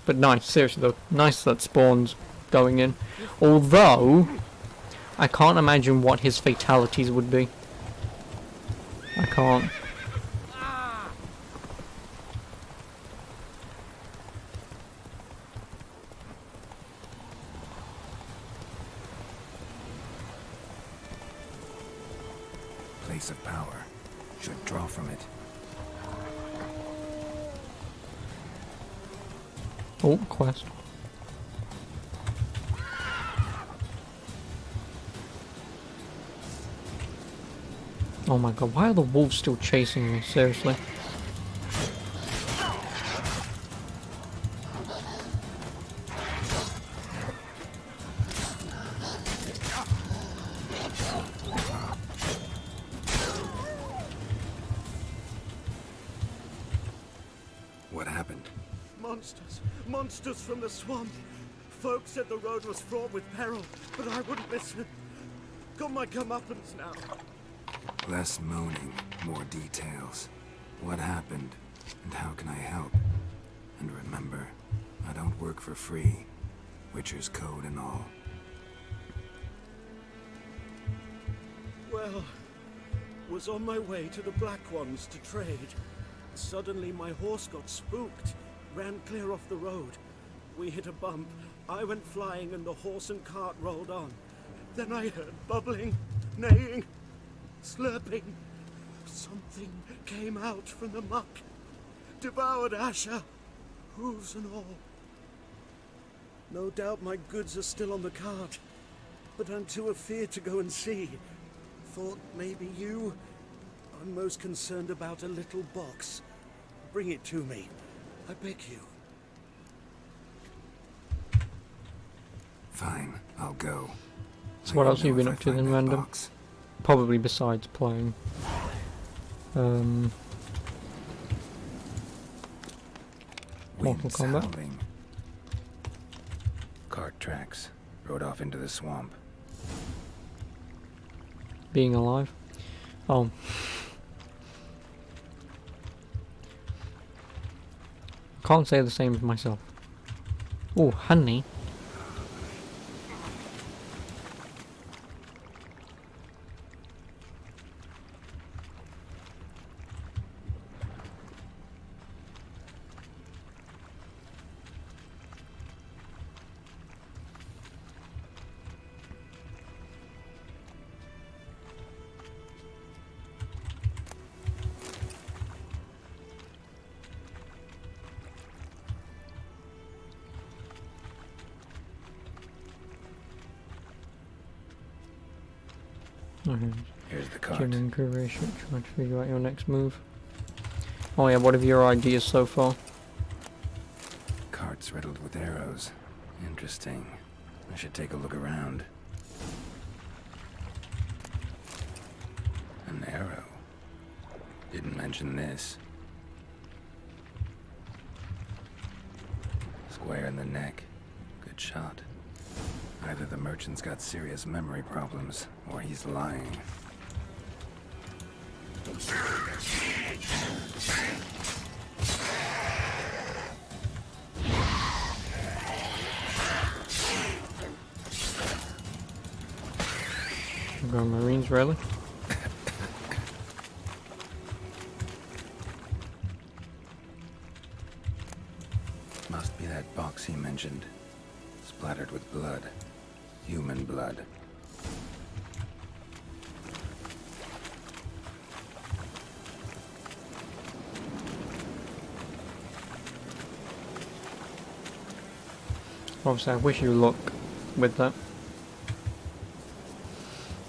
But nice, seriously though, nice that Spawn's going in. Although, I can't imagine what his fatalities would be. I can't. Place of power. Should draw from it. Oh, quest. Oh my god, why are the wolves still chasing me? Seriously. What happened? Monsters from the swamp. Folk said the road was fraught with peril, but I wouldn't listen. Got my comeuppance now. Less moaning, more details. What happened, and how can I help? And remember, I don't work for free. Witcher's code and all. Well, was on my way to the Black Ones to trade. Suddenly my horse got spooked, ran clear off the road. We hit a bump, I went flying and the horse and cart rolled on. Then I heard bubbling, neighing, slurping. Something came out from the muck, devoured Asher, hooves and all. No doubt my goods are still on the cart, but I'm too afeard to go and see. Thought maybe you. I'm most concerned about a little box. Bring it to me, I beg you. Fine, I'll go. So what else have you been up to then, Random? Probably besides playing. Mortal Kombat. Howling. Cart tracks. Rode off into the swamp. Being alive. Oh. Can't say the same for myself. Oh, honey. Here's the cart. Genuine curation, trying to figure out your next move. Oh yeah, what are your ideas so far? Cart's riddled with arrows. Interesting. I should take a look around. An arrow. Didn't mention this. Square in the neck. Good shot. Either the merchant's got serious memory problems, or he's lying. We're going Marines, really? Must be that box he mentioned. Splattered with blood. Human blood. Obviously, I wish you luck with that.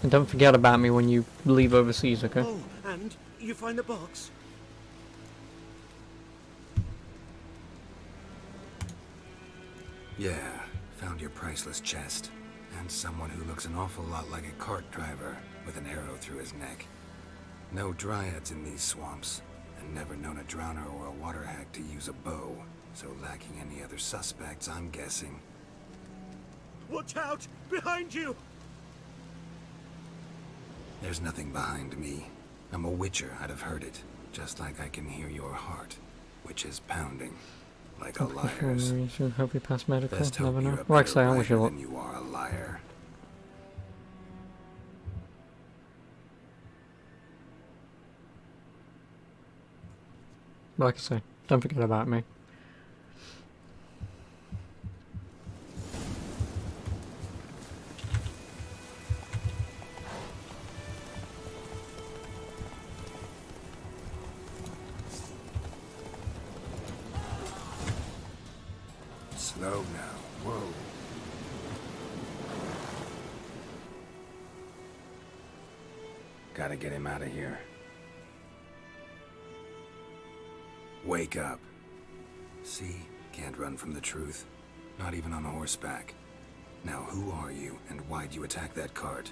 And don't forget about me when you leave overseas, okay? Oh, and you find the box? Yeah, found your priceless chest. And someone who looks an awful lot like a cart driver, with an arrow through his neck. No dryads in these swamps, and never known a drowner or a water hack to use a bow. So lacking any other suspects, I'm guessing. Watch out! Behind you! There's nothing behind me. I'm a witcher, I'd have heard it. Just like I can hear your heart, which is pounding. Like a liar's. Marines should help you pass medical. Best Never hope know. you're a Well, actually, I better wish you writer luck. than you are a liar. Like I say, don't forget about me. Slow now. Whoa. Gotta get him out of here. Wake up. See? Can't run from the truth. Not even on horseback. Now who are you, and why'd you attack that cart?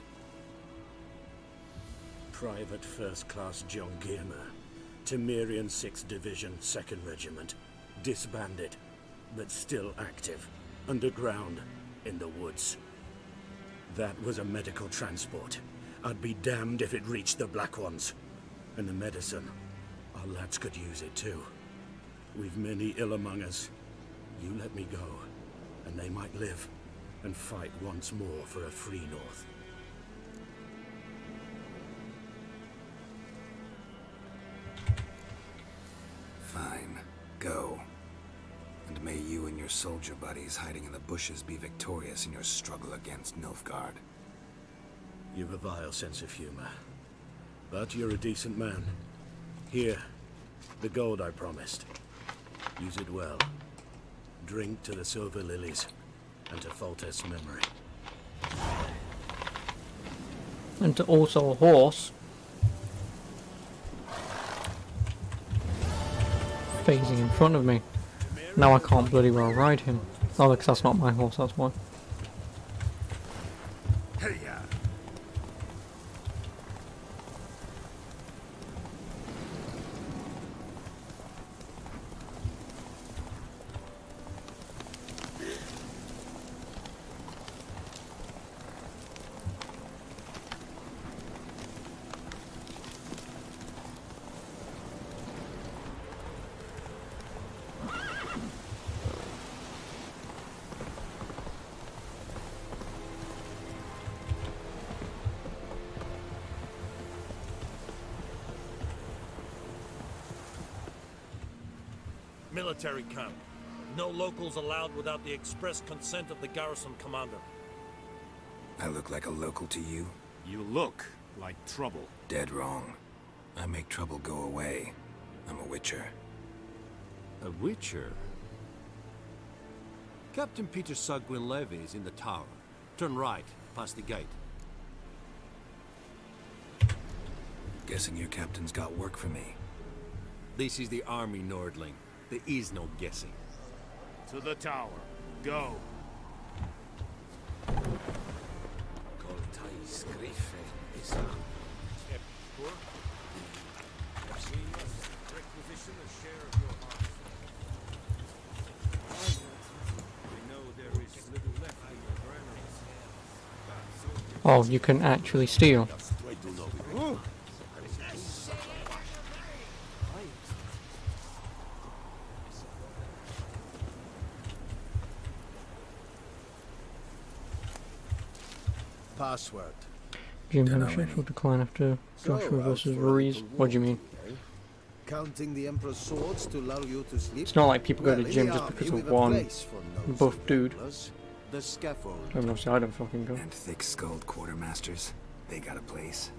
Private First Class John Giermer, Temerian 6th Division, 2nd Regiment. Disbanded, but still active. Underground, in the woods. That was a medical transport. I'd be damned if it reached the Black Ones. And the medicine, our lads could use it too. We've many ill among us. You let me go, and they might live, and fight once more for a free North. Fine. Go. And may you and your soldier buddies hiding in the bushes be victorious in your struggle against Nilfgaard. You've a vile sense of humor. But you're a decent man. Here, the gold I promised. Use it well. Drink to the silver lilies, and to Foltest's memory. And to also a horse. Phasing in front of me. Now I can't bloody well ride him. Oh, because that's not my horse, that's why. Military camp. No locals allowed without the express consent of the garrison commander. I look like a local to you? You look like trouble. Dead wrong. I make trouble go away. I'm a witcher. A witcher? Captain Peter Saar Gwynleve is in the tower. Turn right, past the gate. Guessing your captain's got work for me. This is the army, Nordling. There is no guessing. To the tower. Go. Requisition a share of your heart. I know there is little left in your granaries. Oh, you can actually steal. Password. Gym membership will decline after Joshua versus Ruiz. What do you mean? Counting the Emperor's swords to lull you to sleep. It's not like people go to the gym just because of one buff dude. The scaffold. I don't know, I don't fucking go. And thick-skulled quartermasters. They got a place.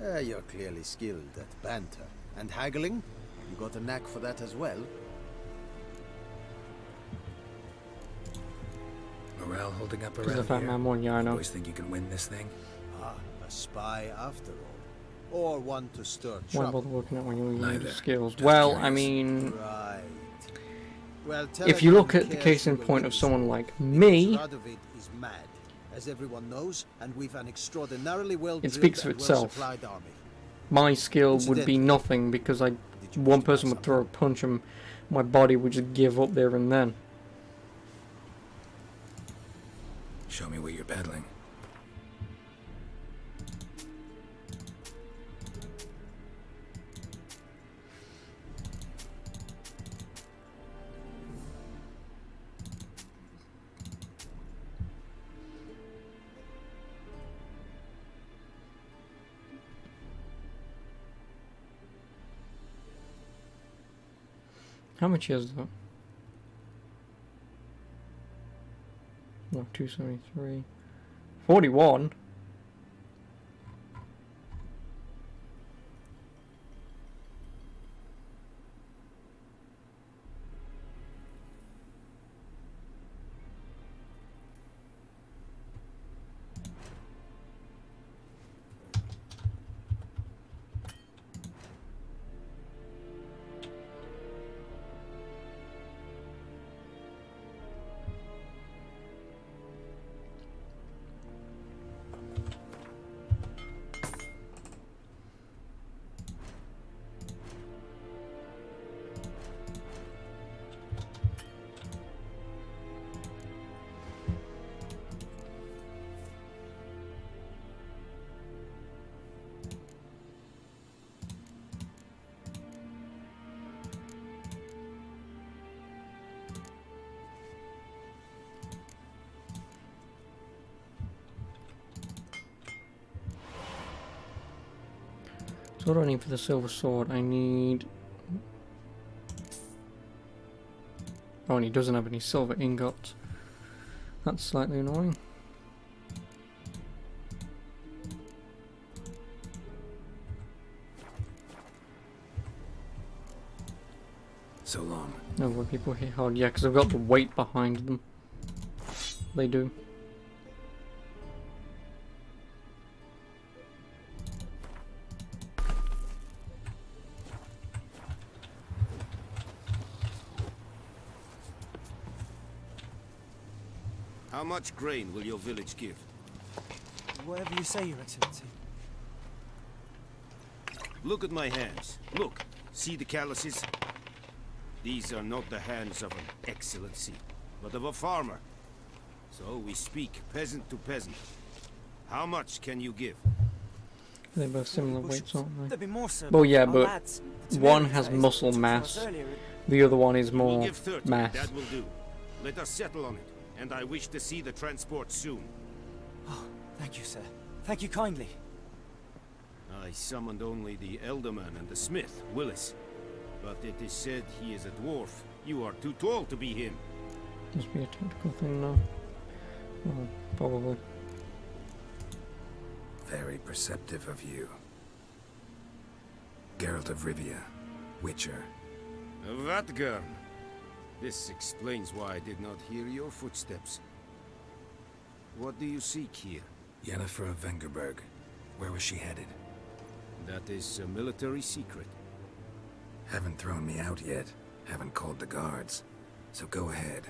You're clearly skilled at banter. And haggling? You got a knack for that as well? Morale holding up Because around the fat here? man won, yeah, I know. Boys think you can win this thing? Ah, a spy after all. Or one to stir Why trouble. bother working out when you're using Neither. your skills? Just Well, curious. I mean, Right. Well, if you look at the case in point of someone like me, Radovid is mad, as everyone knows, and we've an extraordinarily well it speaks for itself. army. My skill would be Incidentally, nothing because one person would throw a punch and my body would just give up there and then. Show me what you're peddling. How much is that? No, 273. 41? So what do I need for the silver sword? I need... Oh, and he doesn't have any silver ingots. That's slightly annoying. So long. No, when people hit hard, yeah, because they've got the weight behind them. They do. How much grain will your village give? Whatever you say, Your Excellency. Look at my hands. Look. See the calluses? These are not the hands of an excellency, but of a farmer. So we speak peasant to peasant. How much can you give? They're both similar weights, aren't they? There'd be more, sir. Well, yeah, Our but lads, the one Temerians, has that is, muscle took from us mass, earlier. the other one is We'll more give 30. mass. That will do. Let us settle on it, and I wish to see the transport soon. Oh, thank you, sir. Thank you kindly. I summoned only the Elderman and the smith, Willis. But it is said he is a dwarf. You are too tall to be him. Must be a technical thing now. Well, probably. Very perceptive of you. Geralt of Rivia, Witcher. Vatgern. This explains why I did not hear your footsteps. What do you seek here? Yennefer of Vengerberg. Where was she headed? That is a military secret. Haven't thrown me out yet. Haven't called the guards. So go ahead.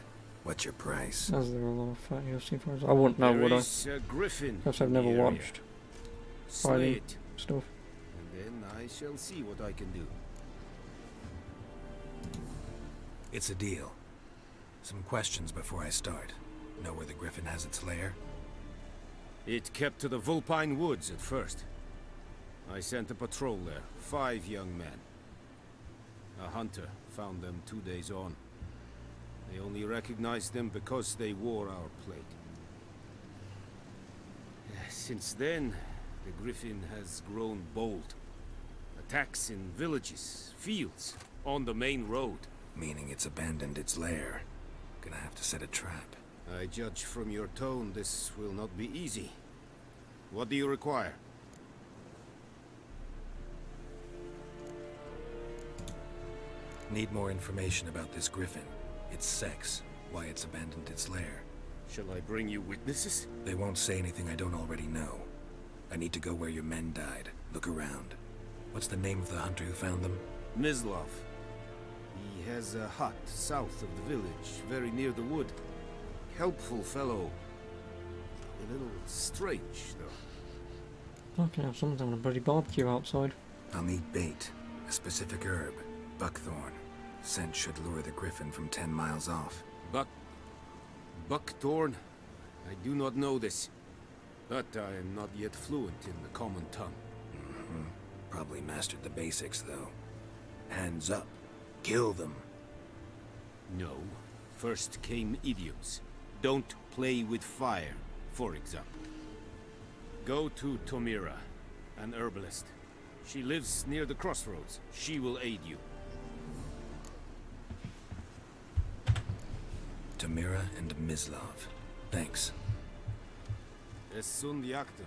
What's your price? As there are a lot of fat UFC fighters. I wouldn't know, would I? There is a griffin. Because I've in never the area. watched Slay fighting it, stuff. and then I shall see what I can do. It's a deal. Some questions before I start. Know where the griffin has its lair? It kept to the Vulpine Woods at first. I sent a patrol there, 5 young men. A hunter found them 2 days on. They only recognized them because they wore our plate. Since then, the griffin has grown bold. Attacks in villages, fields, on the main road. Meaning it's abandoned its lair. Gonna have to set a trap. I judge from your tone this will not be easy. What do you require? Need more information about this griffin. Its sex, why it's abandoned its lair. Shall I bring you witnesses? They won't say anything I don't already know. I need to go where your men died. Look around. What's the name of the hunter who found them? Mislav. He has a hut south of the village, very near the wood. Helpful fellow. A little strange, though. I can have someone having a bloody barbecue outside. I'll need bait. A specific herb. Buckthorn. Scent should lure the griffin from 10 miles off. Buckthorn? I do not know this. But I am not yet fluent in the common tongue. Probably mastered the basics, though. Hands up. Kill them. No. First came idioms. Don't play with fire, for example. Go to Tomira, an herbalist. She lives near the crossroads. She will aid you. Tomira and Mislav. Thanks. Es sunt jagten.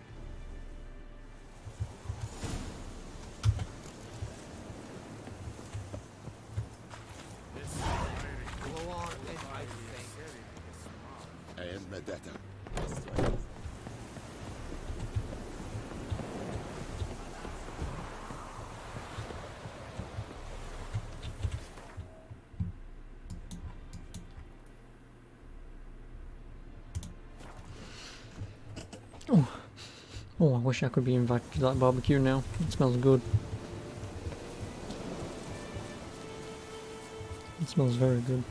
I am Medetta. Oh, I wish I could be invited to that barbecue now. It smells good. It smells very good.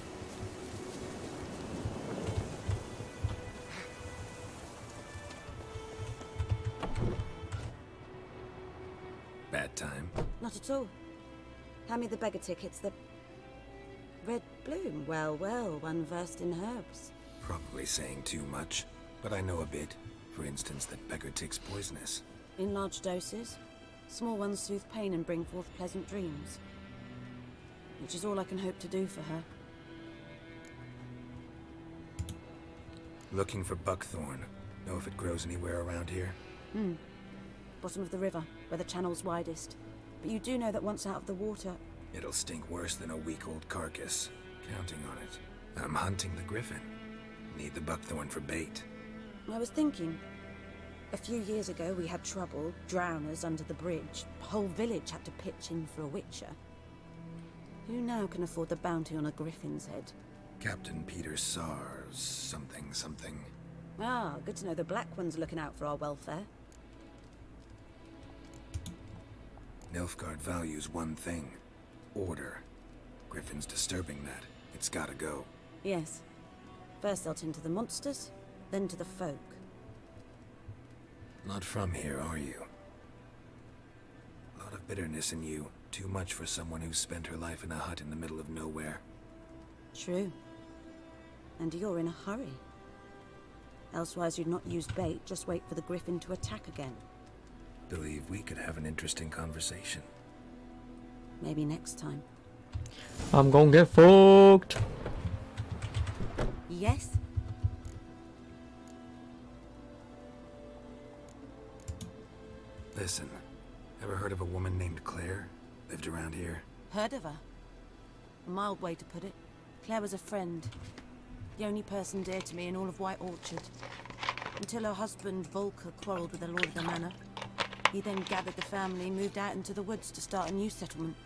Bad time. Not at all. Hand me the beggar tickets, the red bloom. Well, well, one versed in herbs. Probably saying too much, but I know a bit. For instance, that beggar tick's poisonous. In large doses. Small ones soothe pain and bring forth pleasant dreams. Which is all I can hope to do for her. Looking for buckthorn. Know if it grows anywhere around here? Bottom of the river, where the channel's widest. But you do know that once out of the water, It'll stink worse than a week-old carcass. Counting on it. I'm hunting the griffin. Need the buckthorn for bait. I was thinking, a few years ago we had trouble, drowners under the bridge. The whole village had to pitch in for a witcher. Who now can afford the bounty on a griffin's head? Captain Peter Sars, something. Ah, good to know the Black One's looking out for our welfare. Nilfgaard values one thing. Order. Griffin's disturbing that. It's gotta go. Yes. First they'll tend to the monsters, then to the folk. Not from here, are you? A lot of bitterness in you. Too much for someone who spent her life in a hut in the middle of nowhere. True. And you're in a hurry. Elsewise you'd not use bait, just wait for the griffin to attack again. Believe we could have an interesting conversation. Maybe next time. I'm gonna get fucked. Yes? Listen, ever heard of a woman named Claire? Lived around here? Heard of her? A mild way to put it. Claire was a friend. The only person dear to me in all of White Orchard. Until her husband, Volker, quarreled with the lord of the manor. He then gathered the family and moved out into the woods to start a new settlement.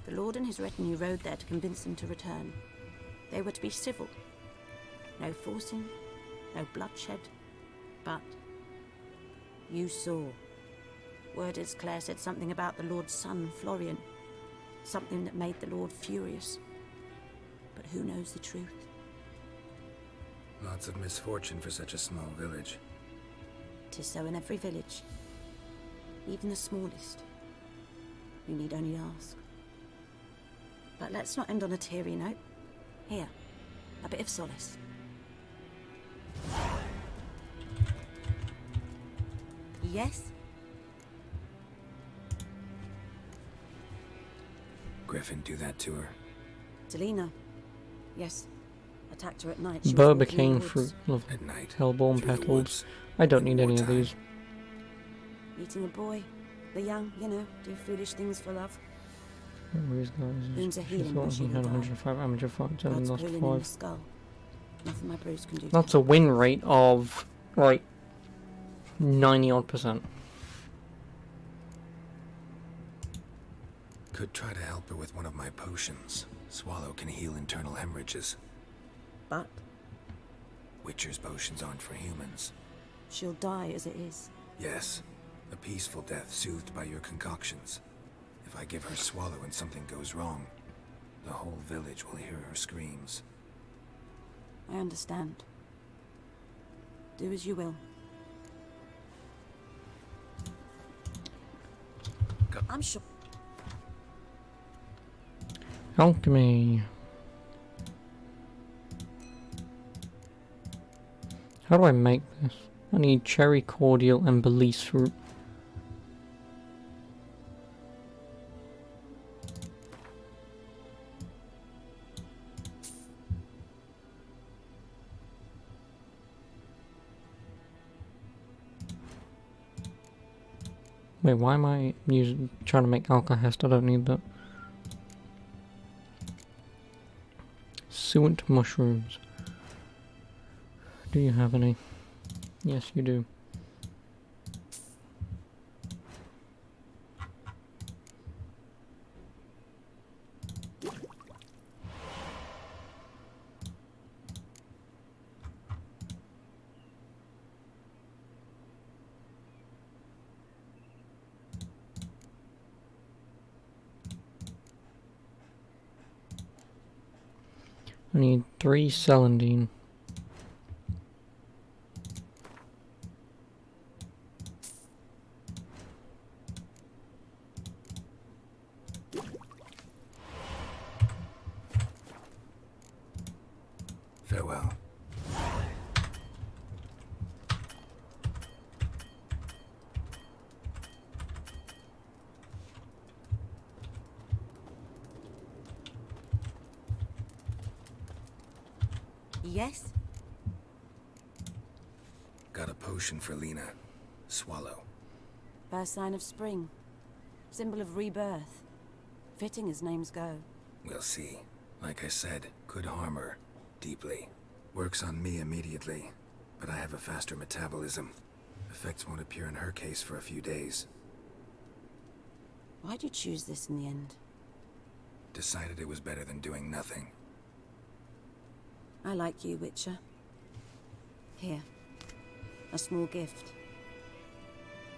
The lord and his retinue rode there to convince them to return. They were to be civil. No forcing, no bloodshed. But you saw. Word is Claire said something about the lord's son, Florian. Something that made the lord furious. But who knows the truth? Lots of misfortune for such a small village. 'Tis so in every village. Even the smallest. You need only ask. But let's not end on a teary note. Here, a bit of solace. Yes? Griffin do that to her? Delina. Yes. Attacked her at night. She was Barbicane walking fruit, in the love At night, hellborn through the petals. woods, I don't need any of wartime. these. woods. Meeting a boy. The young, you know, do foolish things for love. These guys. Wounds are She healing, thought but she he had will die. 105 amateur fights and Blood's lost pooling in the 5. skull. Nothing my bruise can do. That's a win rate of like 90-odd%. Could try to help her with one of my potions. Swallow can heal internal hemorrhages. But Witcher's potions aren't for humans. she'll die as it is. Yes, a peaceful death soothed by your concoctions. If I give her Swallow and something goes wrong, the whole village will hear her screams. I understand. Do as you will. I'm sure. Alchemy. How do I make this? I need cherry cordial and Belize fruit. Wait, why am I trying to make alkahest? I don't need that. Suet mushrooms. Do you have any? Yes, you do. I need 3 celandine. Farewell. Yes? Got a potion for Lena. Swallow. First sign of spring. Symbol of rebirth. Fitting as names go. We'll see. Like I said, could harm her. Deeply. Works on me immediately, but I have a faster metabolism. Effects won't appear in her case for a few days. Why'd you choose this in the end? Decided it was better than doing nothing. I like you, Witcher. Here. A small gift.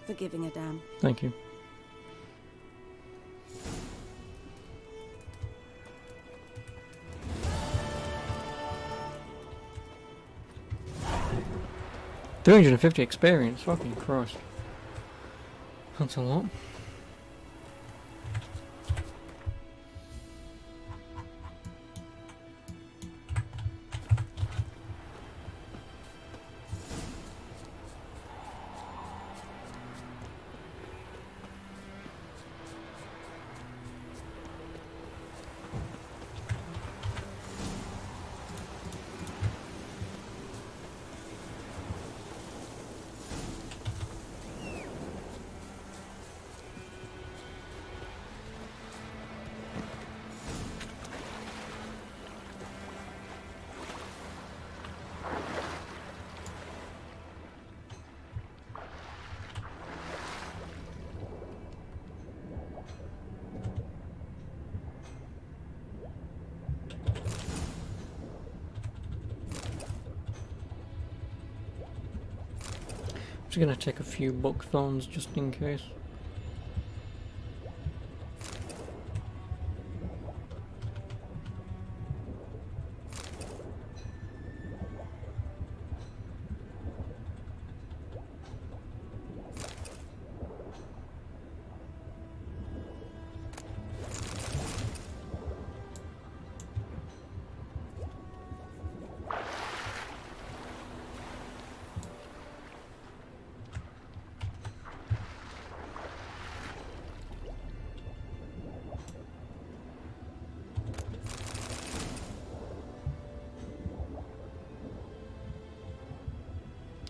For giving a damn. Thank you. $350 experience, fucking Christ. That's a lot. Just gonna check a few book phones just in case.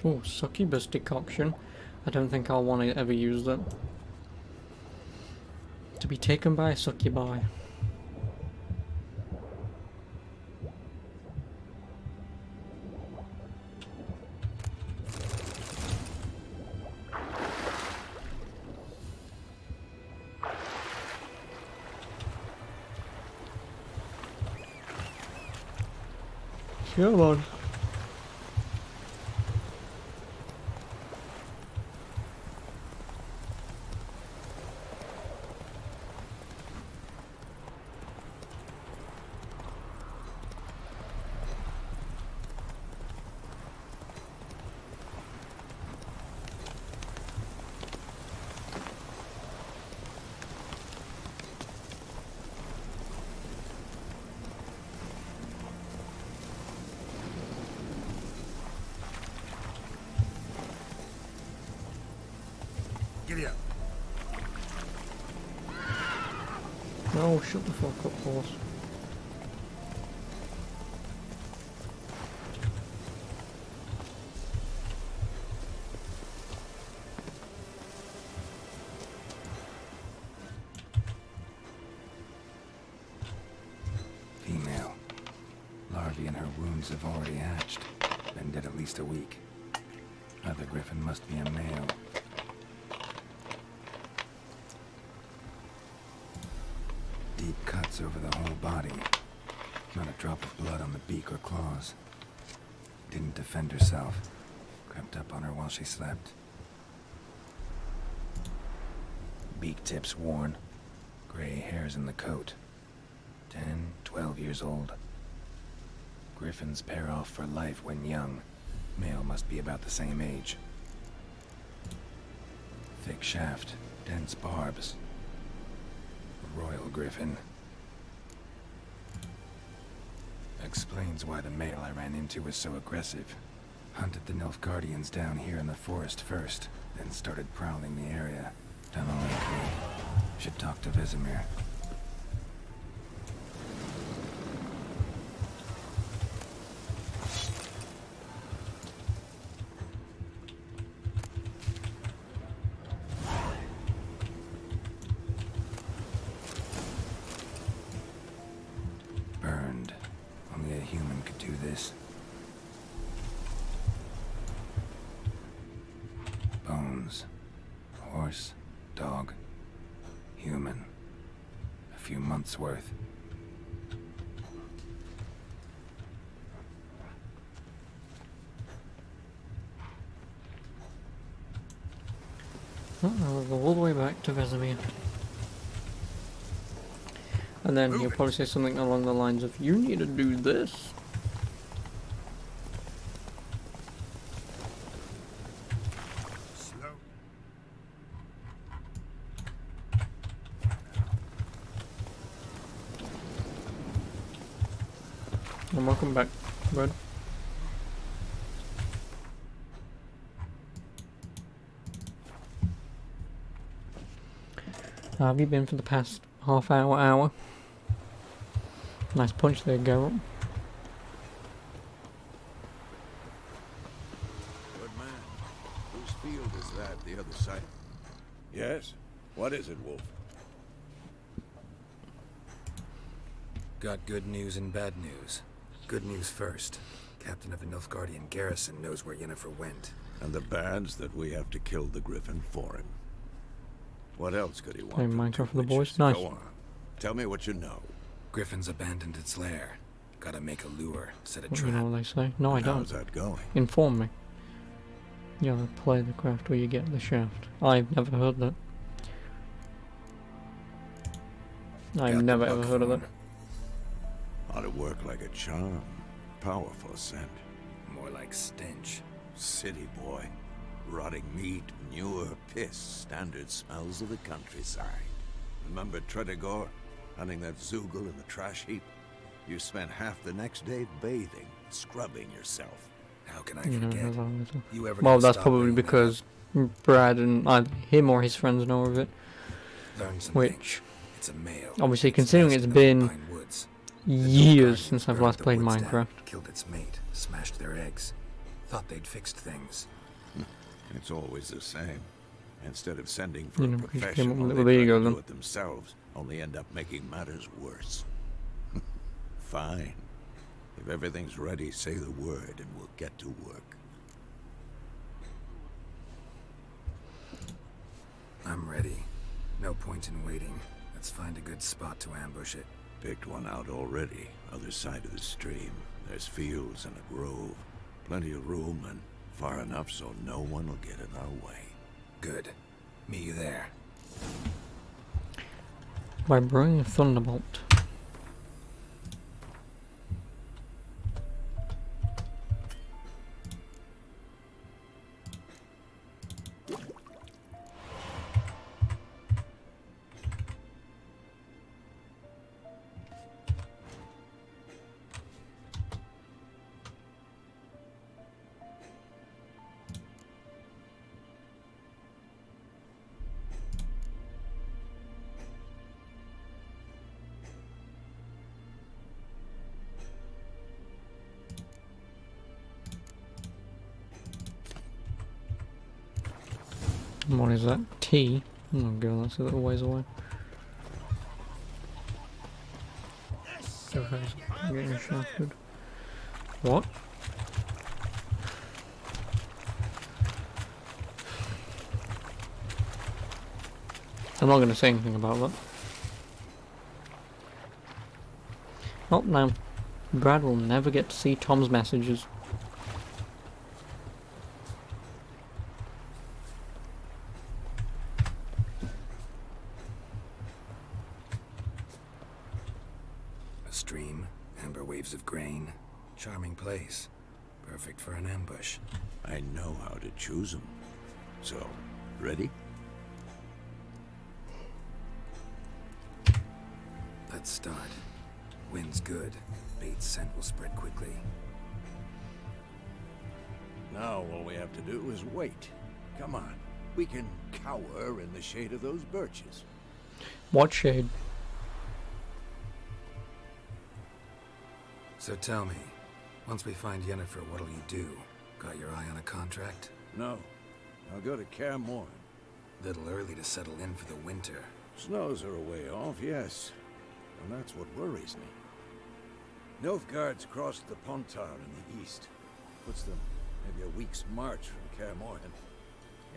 Oh, succubus decoction. I don't think I'll want to ever use that. To be taken by a succubi. Come on. Giddy up. No, shut the fuck up, horse. Female. Larvae in her wounds have already hatched. Been dead at least a week. Other griffin must be a male. Deep cuts over the whole body. Not a drop of blood on the beak or claws. Didn't defend herself. Crept up on her while she slept. Beak tips worn. Gray hairs in the coat. 10, 12 years old. Griffins pair off for life when young. Male must be about the same age. Thick shaft, dense barbs. Royal Griffin. Explains why the male I ran into was so aggressive. Hunted the Nilfgaardians down here in the forest first, then started prowling the area. Done all I could. Should talk to Vesemir. Horse, dog, human. A few months' worth. I'll go all the way back to Vesemir. And then he'll probably say something along the lines of, you need to do this. Slow. And welcome back, bud. How have you been for the past half hour? Nice punch there, Geralt. Good man. Whose field is that, the other side? Yes? What is it, Wolf? Got good news and bad news. Good news first. Captain of the Nilfgaardian garrison knows where Yennefer went. And the bad's that we have to kill the Griffin for him. What else could he want? Playing Minecraft for the boys. Witches? Nice. Go on. Tell me what you know. Griffin's abandoned its lair. Gotta make a lure, set a You trap. know what they say? No, I don't. How's that going? Inform me. Yeah, play the craft where you get the shaft. I've never heard that. I've never ever heard of that. Ought to work like a charm. Powerful scent. More like stench. City boy. Rotting meat, manure, piss. Standard smells of the countryside. Remember Tredegor? Hunting that Zoogle in the trash heap? You spent half the next day bathing, scrubbing yourself. How can I You know, forget? You ever well, gonna that's stop probably bringing that because Brad and either him or his friends know of it. Learn something. Which, It's a male. obviously, considering it's been years since I've last played Minecraft. Killed its mate, smashed their eggs. Thought they'd fixed things. It's always the same. Instead of sending for You a know, 'cause you came up professional, with it. they Well, there you try go to then. do it themselves, only end up making matters worse. Fine. If everything's ready, say the word and we'll get to work. I'm ready. No point in waiting. Let's find a good spot to ambush it. Picked one out already, other side of the stream. There's fields and a grove. Plenty of room and far enough so no one will get in our way. Good. Meet you there. By brewing a thunderbolt. What is that? Tea? Oh god, that's a little ways away. Okay, I'm getting shafted. What? I'm not going to say anything about that. Oh, no. Brad will never get to see Tom's messages. A stream, amber waves of grain. Charming place. Perfect for an ambush. I know how to choose them. So, ready? Let's start. Wind's good. Bait's scent will spread quickly. Now all we have to do is wait. Come on. We can cower in the shade of those birches. What shade? So tell me, once we find Yennefer, what'll you do? Got your eye on a contract? No. I'll go to Kaer Morhen. Little early to settle in for the winter. Snows are a way off, yes. And that's what worries me. Nilfgaard's crossed the Pontar in the east. Puts them maybe a week's march from Kaer Morhen.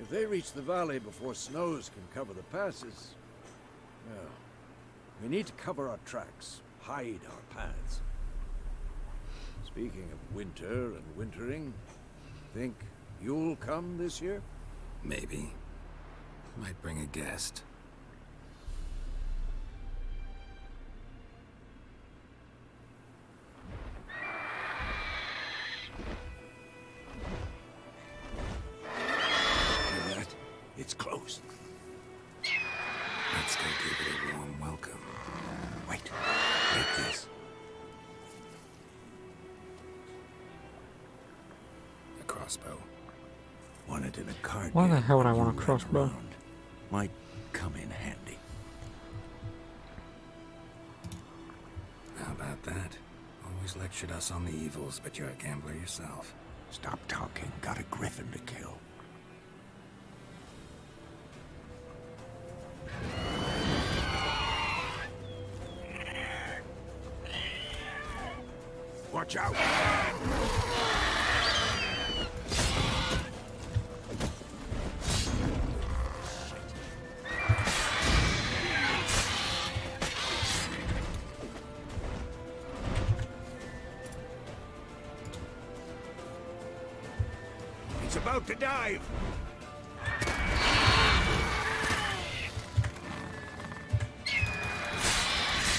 If they reach the valley before snows can cover the passes, well, we need to cover our tracks, hide our paths. Speaking of winter and wintering, think you'll come this year? Maybe. Might bring a guest. Hear that? It's closed. Let's go give it a warm welcome. Wait. Take this. A crossbow. Want it in a card. Why the game hell would I when want a you crossbow? run around. Might come in handy. How about that? Always lectured us on the evils, but you're a gambler yourself. Stop talking. Got a griffin to kill. Watch out! It's about to dive!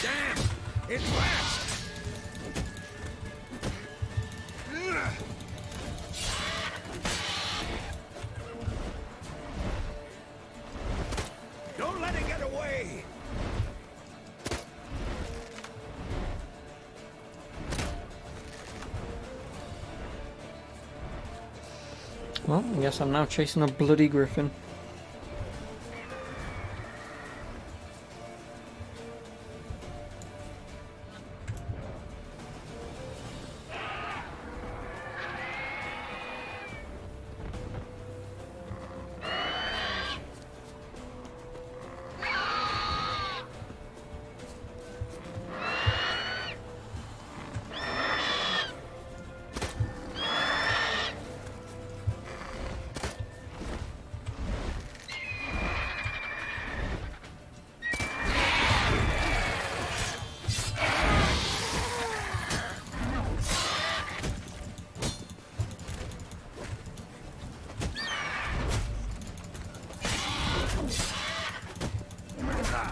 Damn! It's fast! Don't let it get away! Well, I guess I'm now chasing a bloody griffin.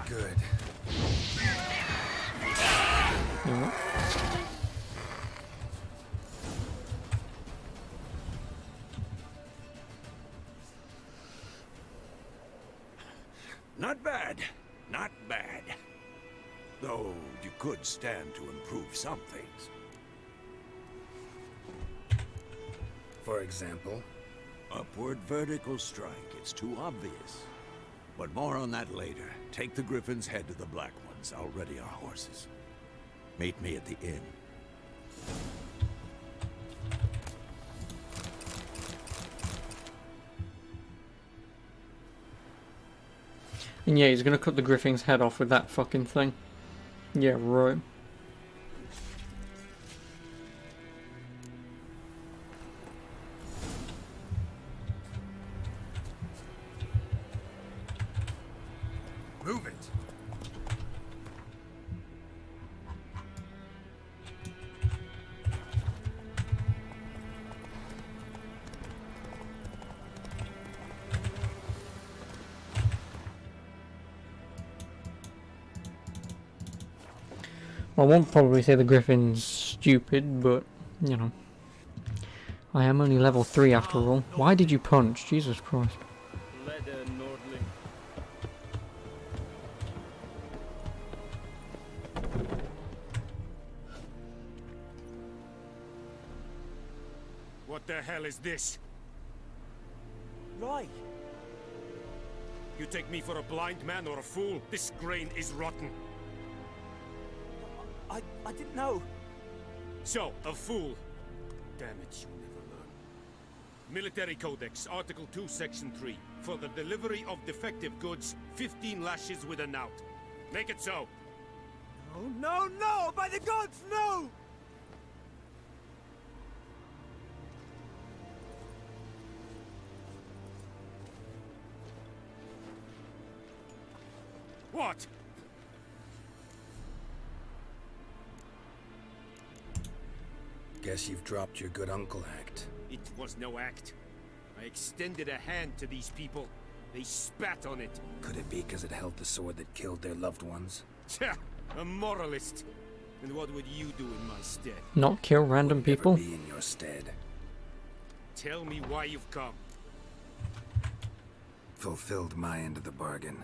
Good. Not bad. Not bad. Though you could stand to improve some things. For example? Upward vertical strike. It's too obvious. But more on that later. Take the Griffin's head to the Black Ones. I'll ready our horses. Meet me at the inn. And yeah, he's gonna cut the griffin's head off with that fucking thing. Yeah, right. Move it. I won't probably say the griffin's stupid, but, you know. I am only level 3 after all. Why did you punch? Jesus Christ. What the hell is this? Right. You take me for a blind man or a fool? This grain is rotten. I didn't know. So, a fool. Damn it, you never learn. Military Codex, Article 2, Section 3. For the delivery of defective goods, 15 lashes with a knout. Make it so. No, no, no! By the gods, no! What? Guess you've dropped your good uncle act. It was no act. I extended a hand to these people. They spat on it. Could it be because it held the sword that killed their loved ones? Tja, a moralist. And what would you do in my stead? Not kill random people? Be in your stead. Tell me why you've come. Fulfilled my end of the bargain.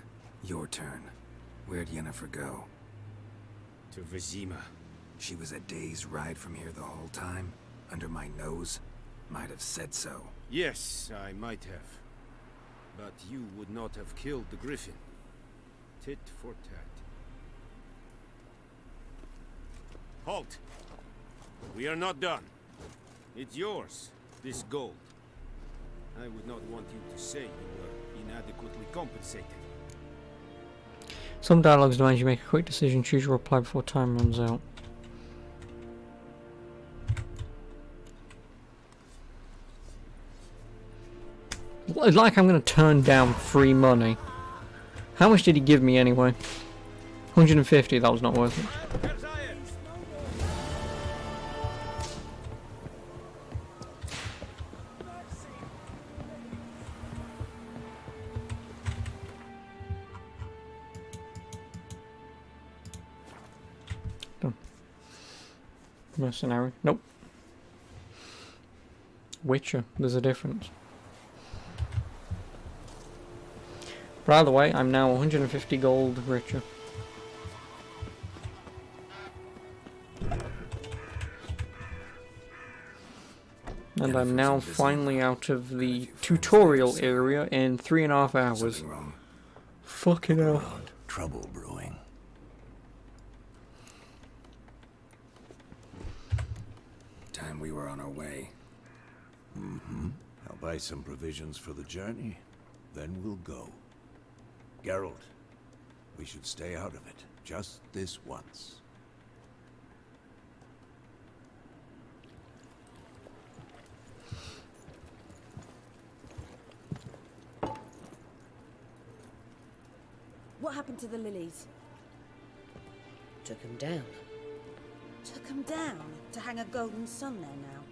Your turn. Where'd Yennefer go? To Vizima. She was a day's ride from here the whole time? Under my nose? Might have said so. Yes, I might have. But you would not have killed the griffin. Tit for tat. Halt! We are not done. It's yours, this gold. I would not want you to say you were inadequately compensated. Some dialogues demand you make a quick decision, choose your reply before time runs out. It's like I'm going to turn down free money. How much did he give me anyway? 150, that was not worth it. Done. Mercenary. Nope. Witcher, there's a difference. By the way, I'm now 150 gold richer. And I'm now finally out of the tutorial area in 3.5 hours. Fucking hell. Trouble brewing. Time we were on our way. Mm-hmm. I'll buy some provisions for the journey, then we'll go. Geralt, we should stay out of it, just this once. What happened to the lilies? Took him down. Took them down to hang a golden sun there now.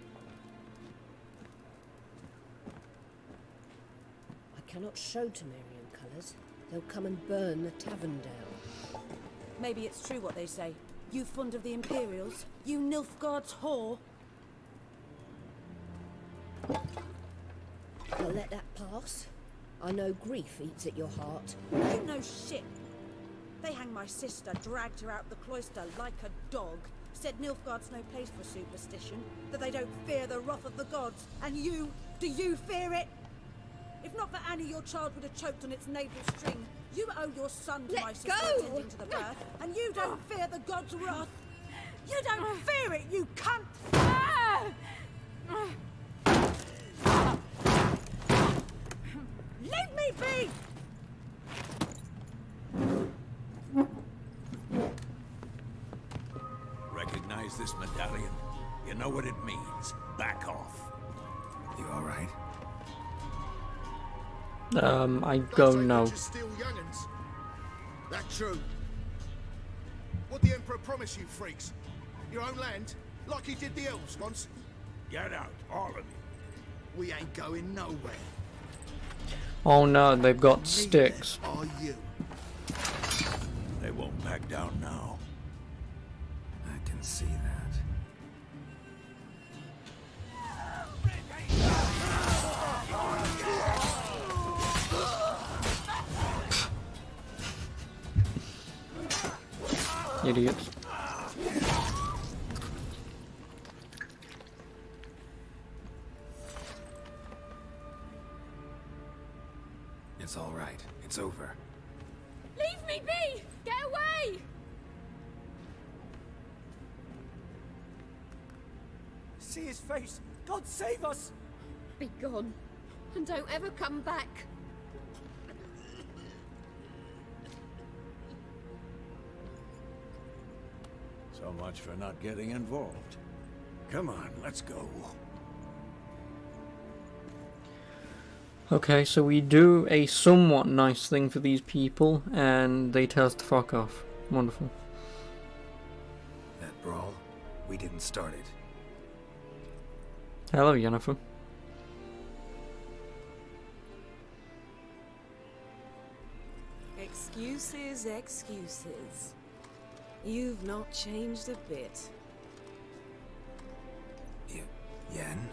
I cannot show Temerian colours. They'll come and burn the tavern down. Maybe it's true what they say. You fond of the Imperials? You Nilfgaard's whore? I'll let that pass. I know grief eats at your heart. You know shit. They hanged my sister, dragged her out the cloister like a dog. Said Nilfgaard's no place for superstition, that they don't fear the wrath of the gods. And you, do you fear it? If not for Annie, your child would have choked on its navel string. You owe your son to my sister attending to the birth, and you don't fear the god's wrath. You don't fear it, you cunt! Leave me be! Recognize this medallion? You know what it means. Back off. You alright? I go no. Still young'uns. That true. What the Emperor promise you, freaks? Your own land? Like he did the elves once? Get out, all of you. We ain't going nowhere. Oh no, they've got sticks. Are you? They won't back down now. I can see that. Idiots. It's all right. It's over. Leave me be! Get away! See his face! God save us! Be gone, and don't ever come back. So much for not getting involved. Come on, let's go. Okay, so we do a somewhat nice thing for these people, and they tell us to fuck off. Wonderful. That brawl, we didn't start it. Hello, Yennefer. Excuses, excuses. You've not changed a bit. Yen?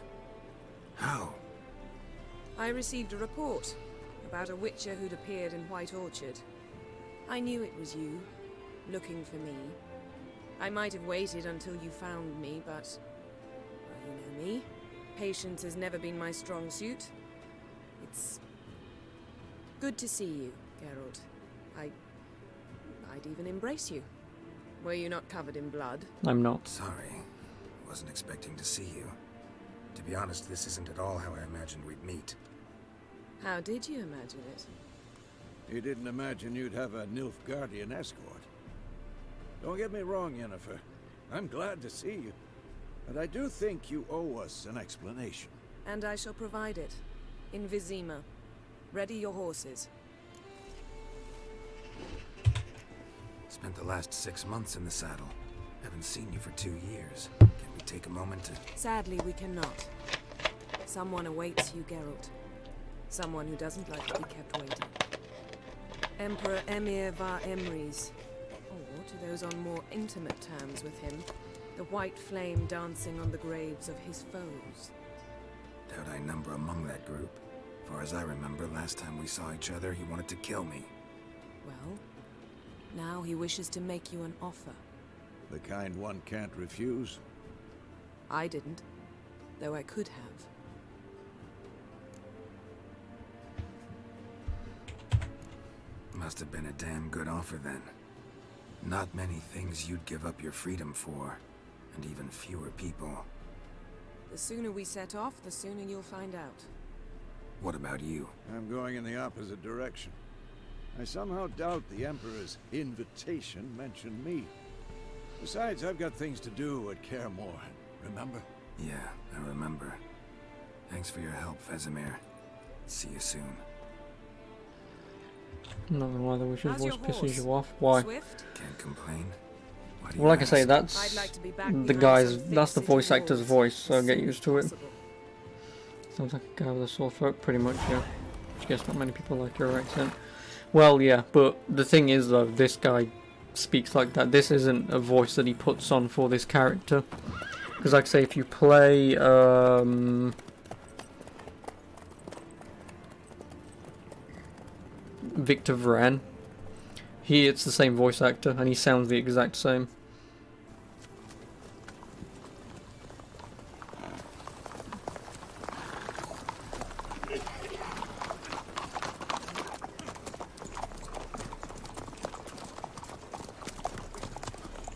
How? I received a report about a witcher who'd appeared in White Orchard. I knew it was you, looking for me. I might have waited until you found me, but... well, you know me. Patience has never been my strong suit. It's... good to see you, Geralt. I'd even embrace you. Were you not covered in blood? I'm not. Sorry. Wasn't expecting to see you. To be honest, this isn't at all how I imagined we'd meet. How did you imagine it? You didn't imagine you'd have a Nilfgaardian escort. Don't get me wrong, Yennefer. I'm glad to see you. But I do think you owe us an explanation. And I shall provide it. In Vizima. Ready your horses. Spent the last 6 months in the saddle. Haven't seen you for 2 years. Can we take a moment to... Sadly, we cannot. Someone awaits you, Geralt. Someone who doesn't like to be kept waiting. Emperor Emir var Emrys. Or, to those on more intimate terms with him, the white flame dancing on the graves of his foes. Doubt I number among that group. Far as I remember, last time we saw each other, he wanted to kill me. Well, now he wishes to make you an offer. The kind one can't refuse? I didn't, though I could have. Must have been a damn good offer then. Not many things you'd give up your freedom for, and even fewer people. The sooner we set off, the sooner you'll find out. What about you? I'm going in the opposite direction. I somehow doubt the Emperor's invitation mentioned me. Besides, I've got things to do at Kaer Morhen, remember? Yeah, I remember. Thanks for your help, Vesemir. See you soon. I'm not gonna lie, the witch's How's voice your pisses horse? you off. Why? Swift? Can't complain. Why do Well, you like I say, ask? that's I'd like to be back the behind guy's. some That's the thick voice city actor's walls voice, as so get soon used as to it. possible. Sounds like a guy with a sore throat, pretty much. Yeah. I guess not many people like your accent. Well, yeah, but the thing is, though, this guy speaks like that. This isn't a voice that he puts on for this character. Because, like I say, if you play, Victor Vran, it's the same voice actor, and he sounds the exact same.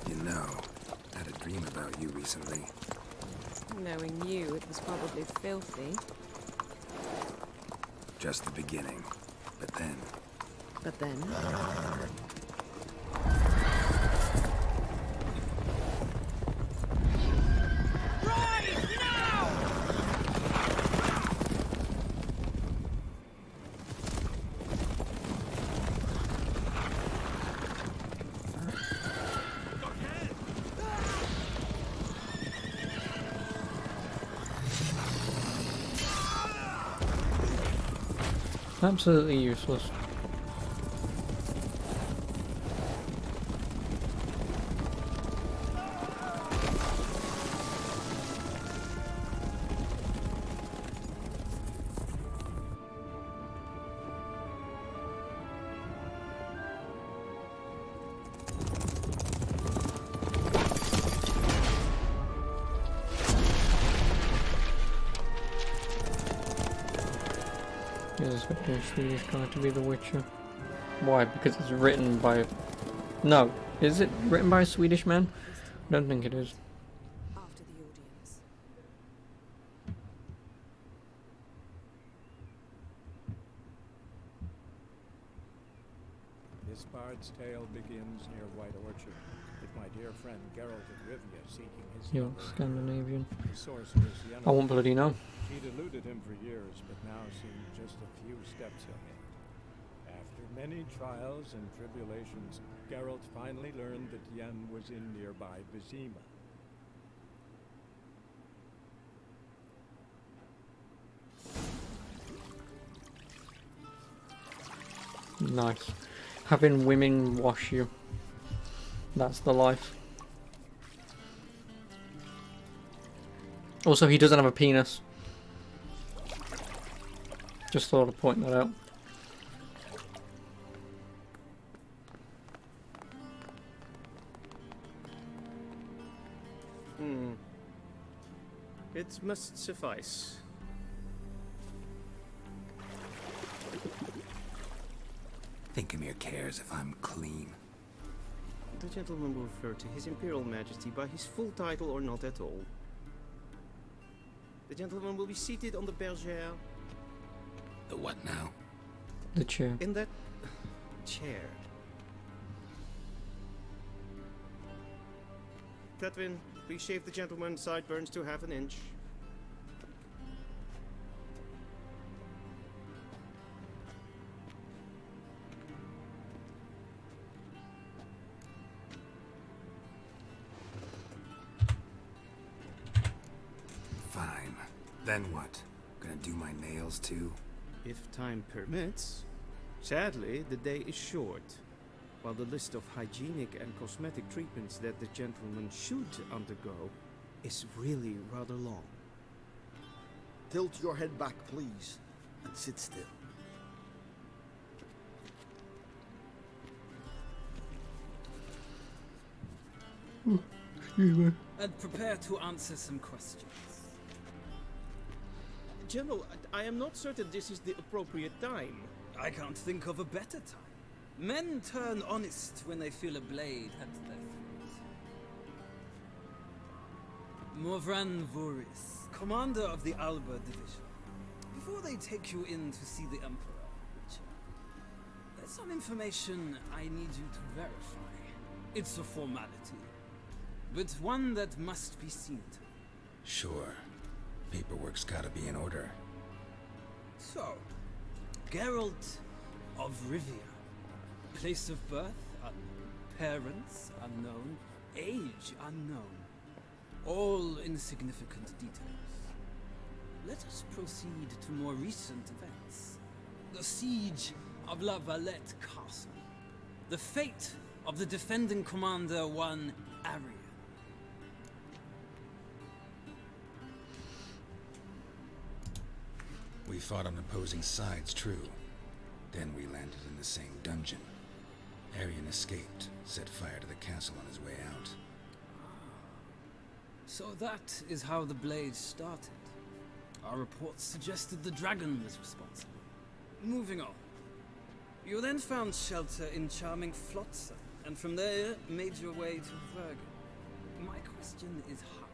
You know, I had a dream about you recently. Knowing you, it was probably filthy. Just the beginning. But then... But then... Absolutely useless. Is expecting a Swedish guy to be the Witcher. Why? Because it's written by... No. Is it written by a Swedish man? I don't think it is. After the audience. This bard's tale begins near White Orchard, with my dear friend Geralt of Rivia seeking his You're younger Scandinavian. brother, the sorceress I won't bloody know. He'd eluded him for years, but now seemed just a few steps ahead. After many trials and tribulations, Geralt finally learned that Yen was in nearby Vizima. Nice. Having women wash you. That's the life. Also, he doesn't have a penis. Just thought I'd point that out. It must suffice. Thinkamere cares if I'm clean. The gentleman will refer to His Imperial Majesty by his full title or not at all. The gentleman will be seated on the bergère. The what now? The chair. In that chair. Tatwin, please shave the gentleman's sideburns to half an inch. Fine. Then what? Gonna do my nails too? If time permits. Sadly, the day is short, while the list of hygienic and cosmetic treatments that the gentleman should undergo is really rather long. Tilt your head back, please, and sit still. Excuse me. And prepare to answer some questions. General, I am not certain this is the appropriate time. I can't think of a better time. Men turn honest when they feel a blade at their throat. Morvran Voorhis, commander of the Alba Division. Before they take you in to see the Emperor, Witcher, there's some information I need you to verify. It's a formality, but one that must be seen to. Sure. Paperwork's gotta be in order. So, Geralt of Rivia. Place of birth unknown. Parents unknown. Age unknown. All insignificant details. Let us proceed to more recent events. The siege of La Valette Castle. The fate of the defending commander, one Arian. We fought on opposing sides, true. Then we landed in the same dungeon. Arian escaped, set fire to the castle on his way out. So that is how the Blade started. Our reports suggested the dragon was responsible. Moving on. You then found shelter in charming Flotsam, and from there made your way to Vergen. My question is how?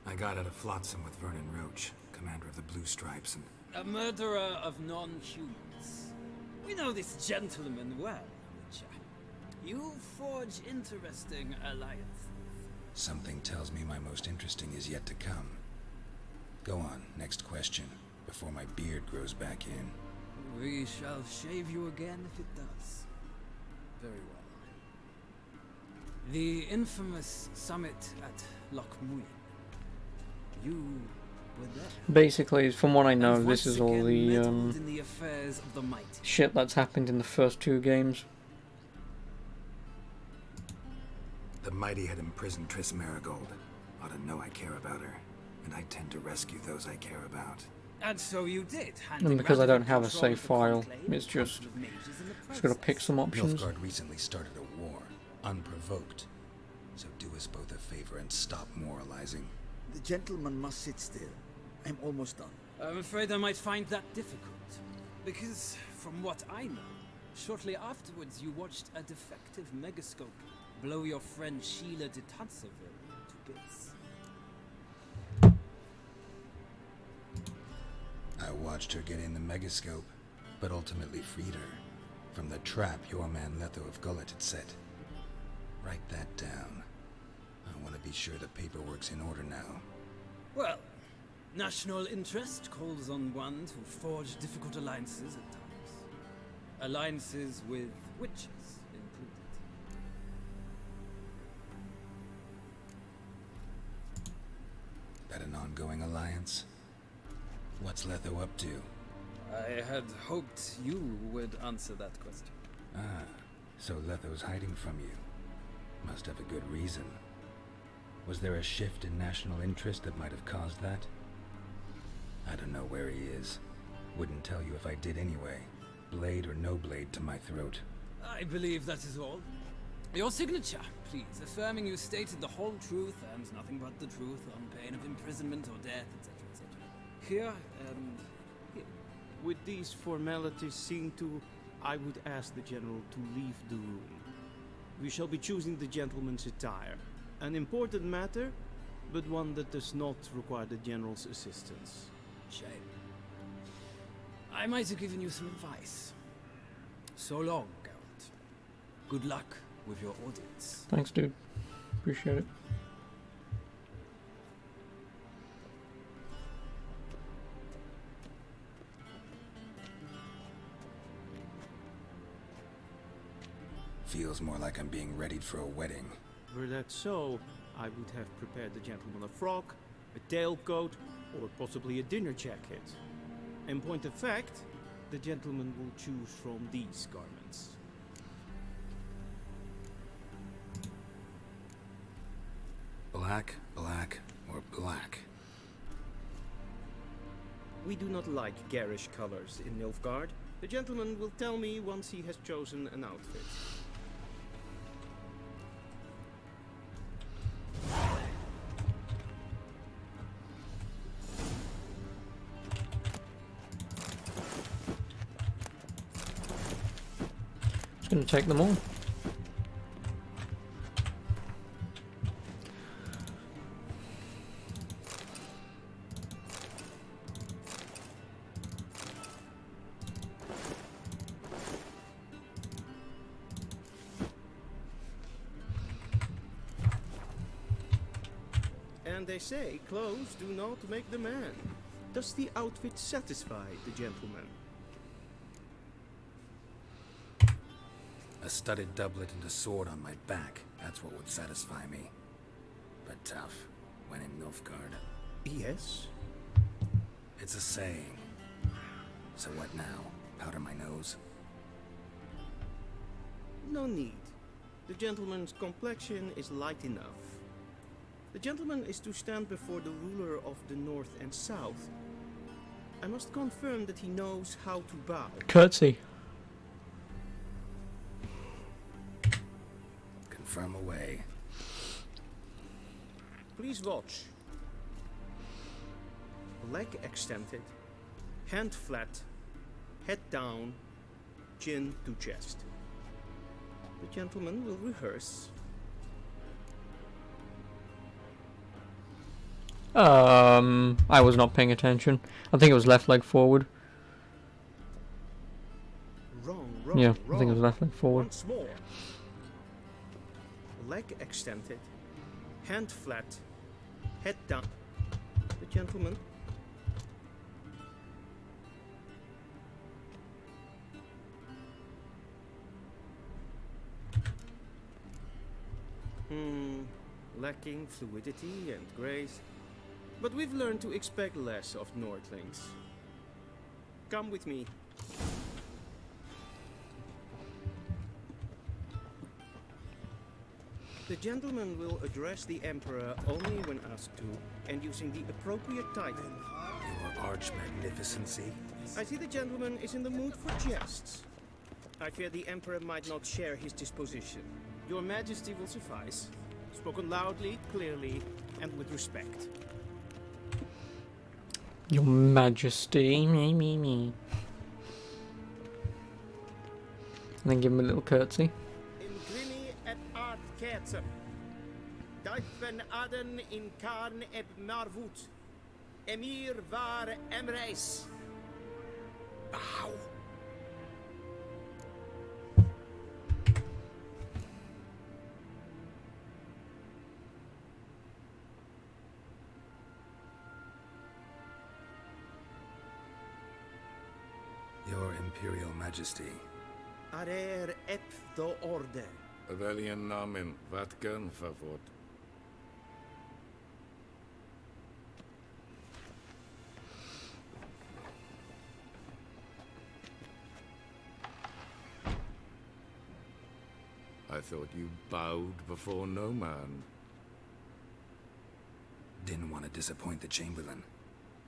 I got out of Flotsam with Vernon Roach, commander of the Blue Stripes, and... A murderer of non-humans. We know this gentleman well, Witcher. You forge interesting alliances. Something tells me my most interesting is yet to come. Go on, next question, before my beard grows back in. We shall shave you again if it does. Very well. The infamous summit at Loch Muin. You were there. Basically, from what I know, And this once is all again the meddled in the affairs of the mighty. shit that's happened in the first two games. The mighty had imprisoned Triss Marigold. Ought to know I care about her, and I tend to rescue those I care about. And so you did. And because I don't have a control save of the file, Conclave it's just and mages in the gotta pick process. some options. Nilfgaard recently started a war, unprovoked. So do us both a favor and stop moralizing. The gentleman must sit still. I'm almost done. I'm afraid I might find that difficult. Because, from what I know, shortly afterwards you watched a defective megascope blow your friend Sheila de Tanserville to bits. I watched her get in the megascope, but ultimately freed her from the trap your man Letho of Gullet had set. Write that down. I want to be sure the paperwork's in order now. Well, national interest calls on one to forge difficult alliances at times. Alliances with witches included. That an ongoing alliance? What's Letho up to? I had hoped you would answer that question. Ah, so Letho's hiding from you. Must have a good reason. Was there a shift in national interest that might have caused that? I don't know where he is. Wouldn't tell you if I did anyway. Blade or no blade to my throat. I believe that is all. Your signature, please, affirming you stated the whole truth and nothing but the truth on pain of imprisonment or death, etc., etc. Here, and here. With these formalities seen to, I would ask the General to leave the room. We shall be choosing the gentleman's attire. An important matter, but one that does not require the General's assistance. Shame. I might have given you some advice. So long, Geralt. Good luck with your audience. Thanks, dude. Appreciate it. Feels more like I'm being readied for a wedding. Were that so, I would have prepared the gentleman a frock, a tailcoat, or possibly a dinner jacket. In point of fact, the gentleman will choose from these garments. Black, black, or black? We do not like garish colors in Nilfgaard. The gentleman will tell me once he has chosen an outfit. Gonna take them all. And they say clothes do not make the man. Does the outfit satisfy the gentleman? A studded doublet and a sword on my back. That's what would satisfy me. But tough, when in Nilfgaard. Yes? It's a saying. So what now? Powder my nose? No need. The gentleman's complexion is light enough. The gentleman is to stand before the ruler of the North and South. I must confirm that he knows how to bow. Curtsy. Confirm away. Please watch. Leg extended, hand flat, head down, chin to chest. The gentleman will rehearse. I was not paying attention. I think it was left leg forward. Wrong, Yeah, I think it was left leg forward. Once more. Leg extended, hand flat, head down. The gentleman. Lacking fluidity and grace. But we've learned to expect less of Nordlings. Come with me. The gentleman will address the Emperor only when asked to, and using the appropriate title. Your Arch-Magnificency? I see the gentleman is in the mood for jests. I fear the Emperor might not share his disposition. Your Majesty will suffice. Spoken loudly, clearly, and with respect. Your Majesty. Me. And then give him a little curtsy. Ingrini et art kerzen. Duiven aden in karn eb marvoet. Emir var emreis. Bow. Your Imperial Majesty. Arer eptho orde. Aurelian Namen, Vatkan Favot. I thought you bowed before no man. Didn't want to disappoint the Chamberlain.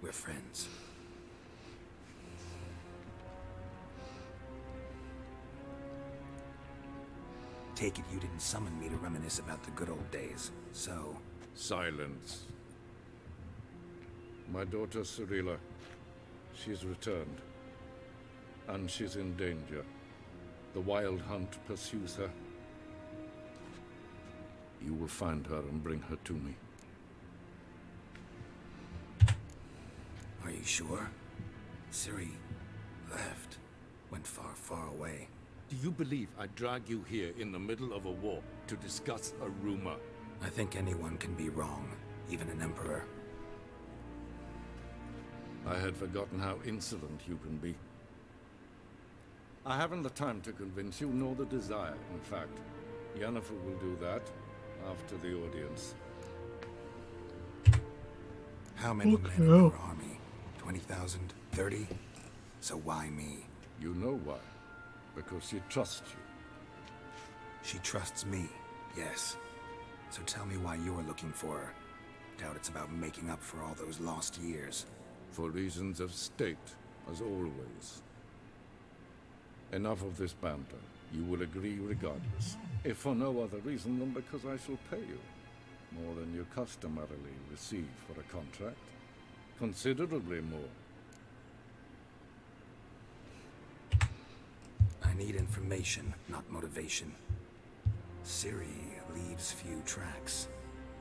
We're friends. Take it you didn't summon me to reminisce about the good old days, so... Silence. My daughter Cirilla, she's returned. And she's in danger. The Wild Hunt pursues her. You will find her and bring her to me. Are you sure? Ciri left. Went far, far away. Do you believe I drag you here in the middle of a war to discuss a rumor? I think anyone can be wrong, even an emperor. I had forgotten how insolent you can be. I haven't the time to convince you, nor the desire, in fact. Yennefer will do that after the audience. How many men in your army? 20,000? 30? So why me? You know why. Because she trusts you. She trusts me, yes. So tell me why you're looking for her. Doubt it's about making up for all those lost years. For reasons of state, as always. Enough of this banter. You will agree regardless. If for no other reason than because I shall pay you. More than you customarily receive for a contract. Considerably more. I need information, not motivation. Ciri leaves few tracks.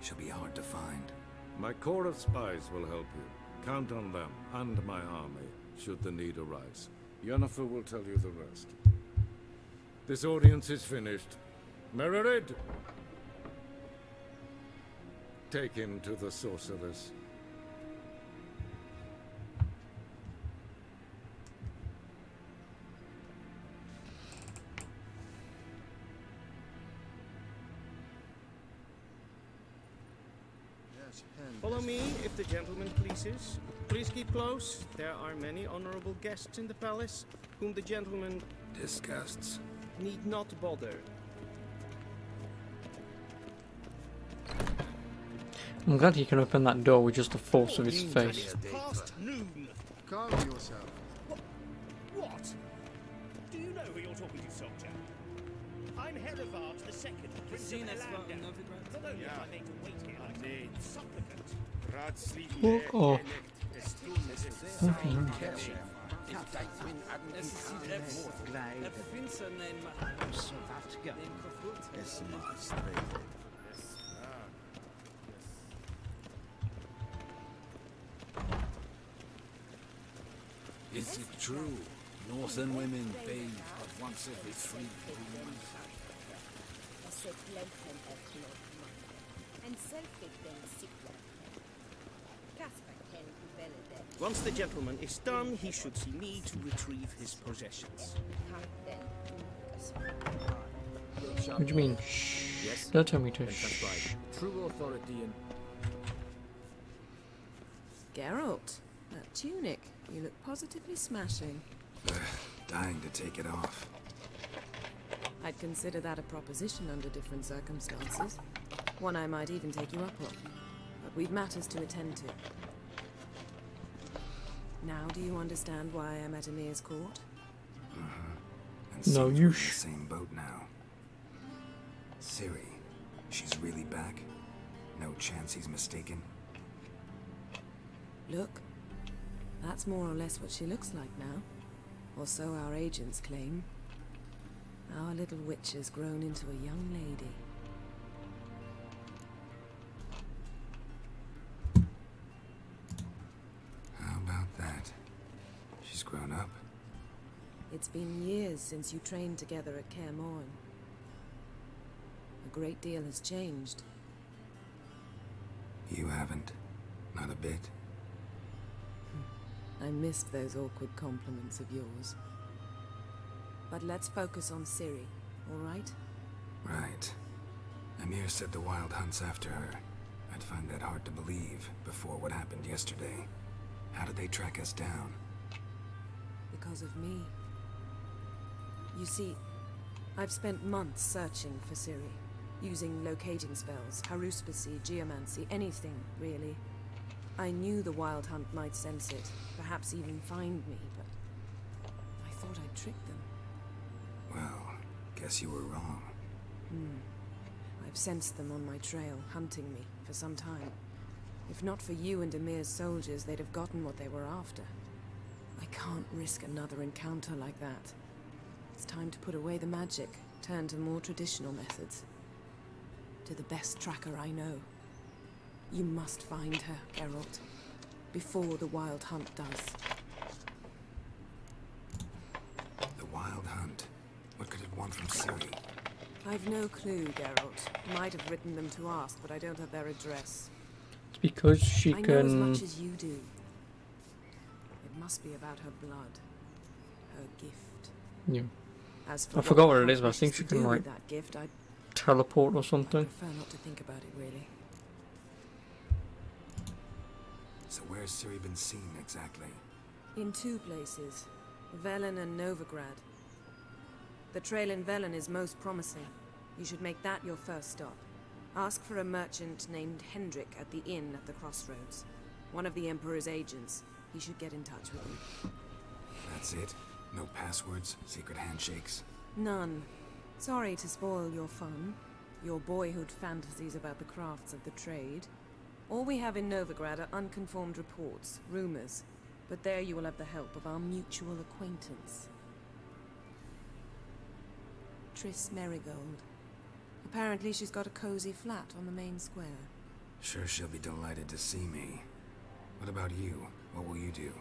She'll be hard to find. My corps of spies will help you. Count on them, and my army, should the need arise. Yennefer will tell you the rest. This audience is finished. Mererid! Take him to the sorceress. Follow me, if the gentleman pleases. Please keep close. There are many honorable guests in the palace, whom the gentleman... disgusts. ...need not bother. I'm glad he can open that door with just the force of his face. Past noon. Calm yourself. What? Do you know who you're talking to, soldier? I'm Herivard the II, Prince of Elandel. Not only am I made to wait here, I'm a supplicant. Fuck off. Is it true? Northern women bathe but once every 3 years. Once the gentleman is done, he should see me to retrieve his possessions. What do you mean? Shh. Yes. Don't tell me to shh. Right. True authority in... Geralt, that tunic. You look positively smashing. Dying to take it off. I'd consider that a proposition under different circumstances. One I might even take you up on. But we've matters to attend to. Now do you understand why I'm at Emir's court? And No, seems you we're in the same boat now. Ciri, she's really back? No chance he's mistaken? Look, that's more or less what she looks like now. Or so our agents claim. Our little witch has grown into a young lady. How about that? She's grown up? It's been years since you trained together at Kaer Morhen. A great deal has changed. You haven't. Not a bit. I missed those awkward compliments of yours. But let's focus on Ciri, all right? Right. Emir said the Wild Hunt's after her. I'd find that hard to believe before what happened yesterday. How did they track us down? Because of me. You see, I've spent months searching for Ciri, using locating spells, haruspicy, geomancy, anything, really. I knew the Wild Hunt might sense it, perhaps even find me, but I thought I'd trick them. Well, guess you were wrong. I've sensed them on my trail, hunting me, for some time. If not for you and Emir's soldiers, they'd have gotten what they were after. I can't risk another encounter like that. It's time to put away the magic, turn to more traditional methods. To the best tracker I know. You must find her, Geralt, before the Wild Hunt does. The Wild Hunt? What could it want from Ciri? I've no clue, Geralt. Might have written them to ask, but I don't have their address. It's because she I know can... as much as you do. It must be about her blood. Her gift. Yeah. As for I forgot what the it is, but I Hunt think wishes she to can do like with that gift, I'd teleport or something. prefer not to think about it, really. So where's Ciri been seen exactly? In two places, Velen and Novigrad. The trail in Velen is most promising. You should make that your first stop. Ask for a merchant named Hendrik at the inn at the crossroads. One of the Emperor's agents. He should get in touch with you. That's it? No passwords? Secret handshakes? None. Sorry to spoil your fun. Your boyhood fantasies about the crafts of the trade. All we have in Novigrad are unconfirmed reports, rumors. But there you will have the help of our mutual acquaintance. Triss Merigold. Apparently she's got a cozy flat on the main square. Sure she'll be delighted to see me. What about you? What will you do?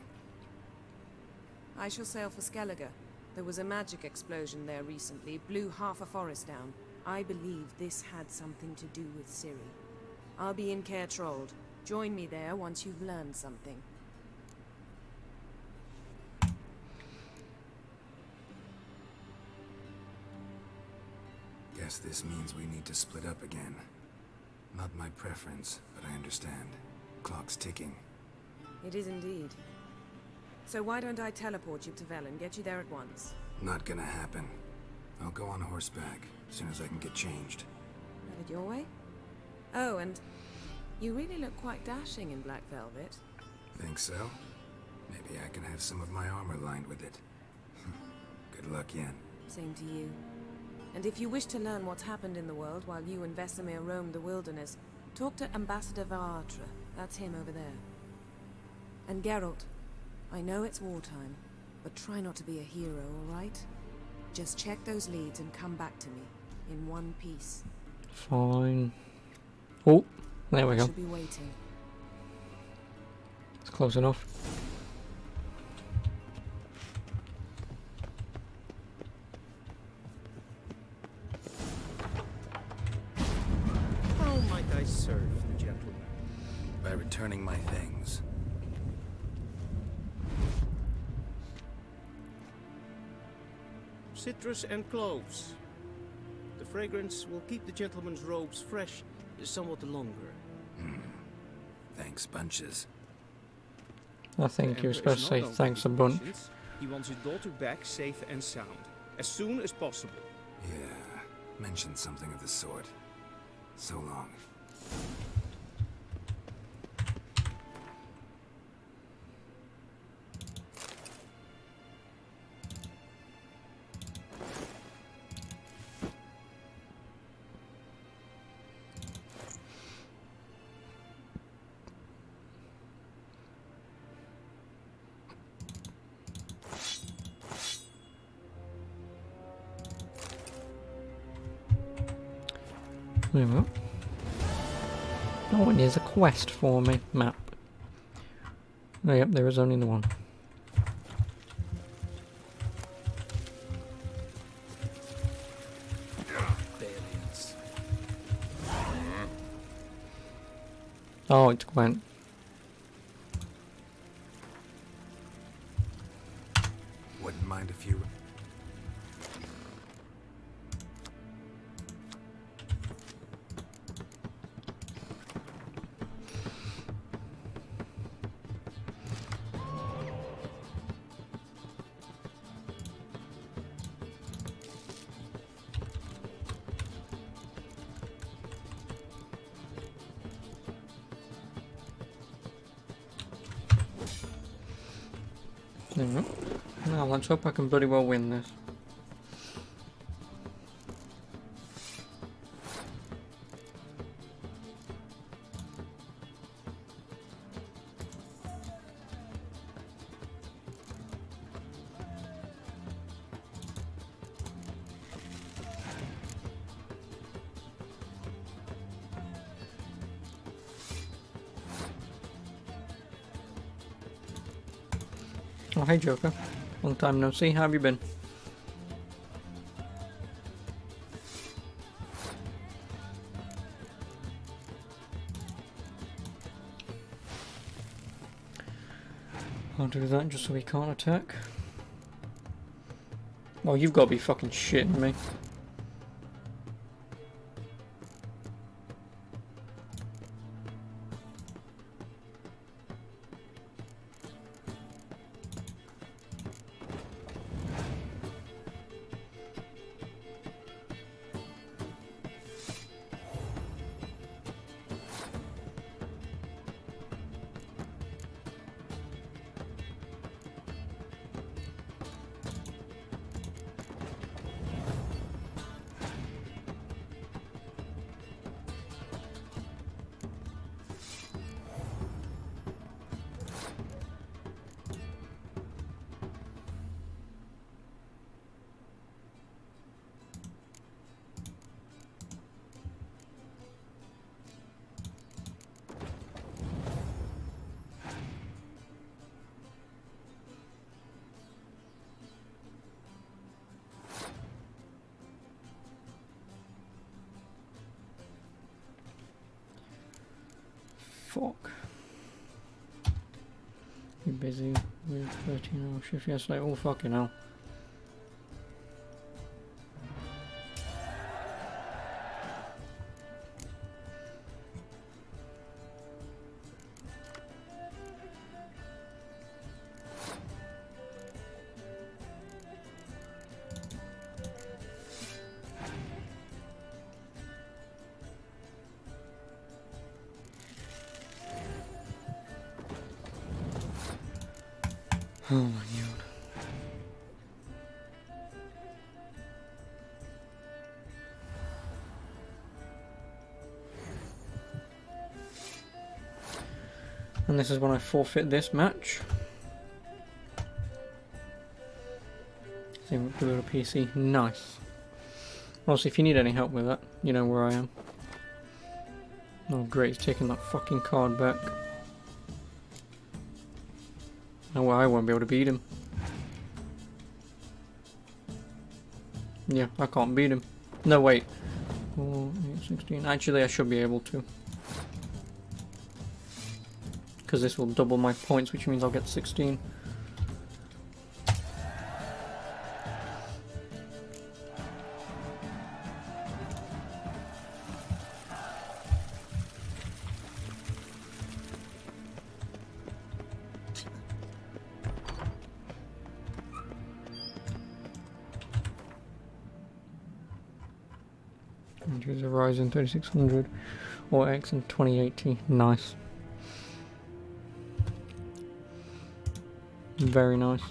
I shall sail for Skellige. There was a magic explosion there recently, blew half a forest down. I believe this had something to do with Ciri. I'll be in Caer Trolde. Join me there once you've learned something. Guess this means we need to split up again. Not my preference, but I understand. Clock's ticking. It is indeed. So why don't I teleport you to Velen, get you there at once? Not gonna happen. I'll go on horseback, as soon as I can get changed. Have it your way? Oh, and you really look quite dashing in black velvet. Think so? Maybe I can have some of my armor lined with it. Good luck, Yen. Same to you. And if you wish to learn what's happened in the world while you and Vesemir roamed the wilderness, talk to Ambassador Varatra. That's him over there. And Geralt, I know it's wartime, but try not to be a hero, all right? Just check those leads and come back to me, in one piece. Fine. Oh, there we I go. should be waiting. It's close enough. How might I serve the gentleman? By returning my things. Citrus and cloves. The fragrance will keep the gentleman's robes fresh somewhat longer. Thanks, bunches. I think you're supposed to say thanks a bunch. He wants his daughter back safe and sound, as soon as possible. Yeah, mentioned something of the sort. So long. There we go. Oh, and here's a quest for me. Map. Oh, yep, there is only the one. Aliens. Oh, it's Gwent. mind if you... There we go. Now let's hope I can bloody well win this. Oh, hey Joker. Long time no see. How have you been? I'll do that just so he can't attack. Oh, you've got to be fucking shitting me. Fuck. You busy with 13-hour shift yesterday? Oh fucking hell. Oh my god. And this is when I forfeit this match. Same with Blue PC. Nice. Also, if you need any help with that, you know where I am. Oh great, he's taking that fucking card back. Oh, well, I won't be able to beat him. Yeah, I can't beat him. No, wait. 4, 8, 16. Actually, I should be able to. Because this will double my points, which means I'll get 16. Use a Ryzen 3600 or X in 2080. Nice. Very nice.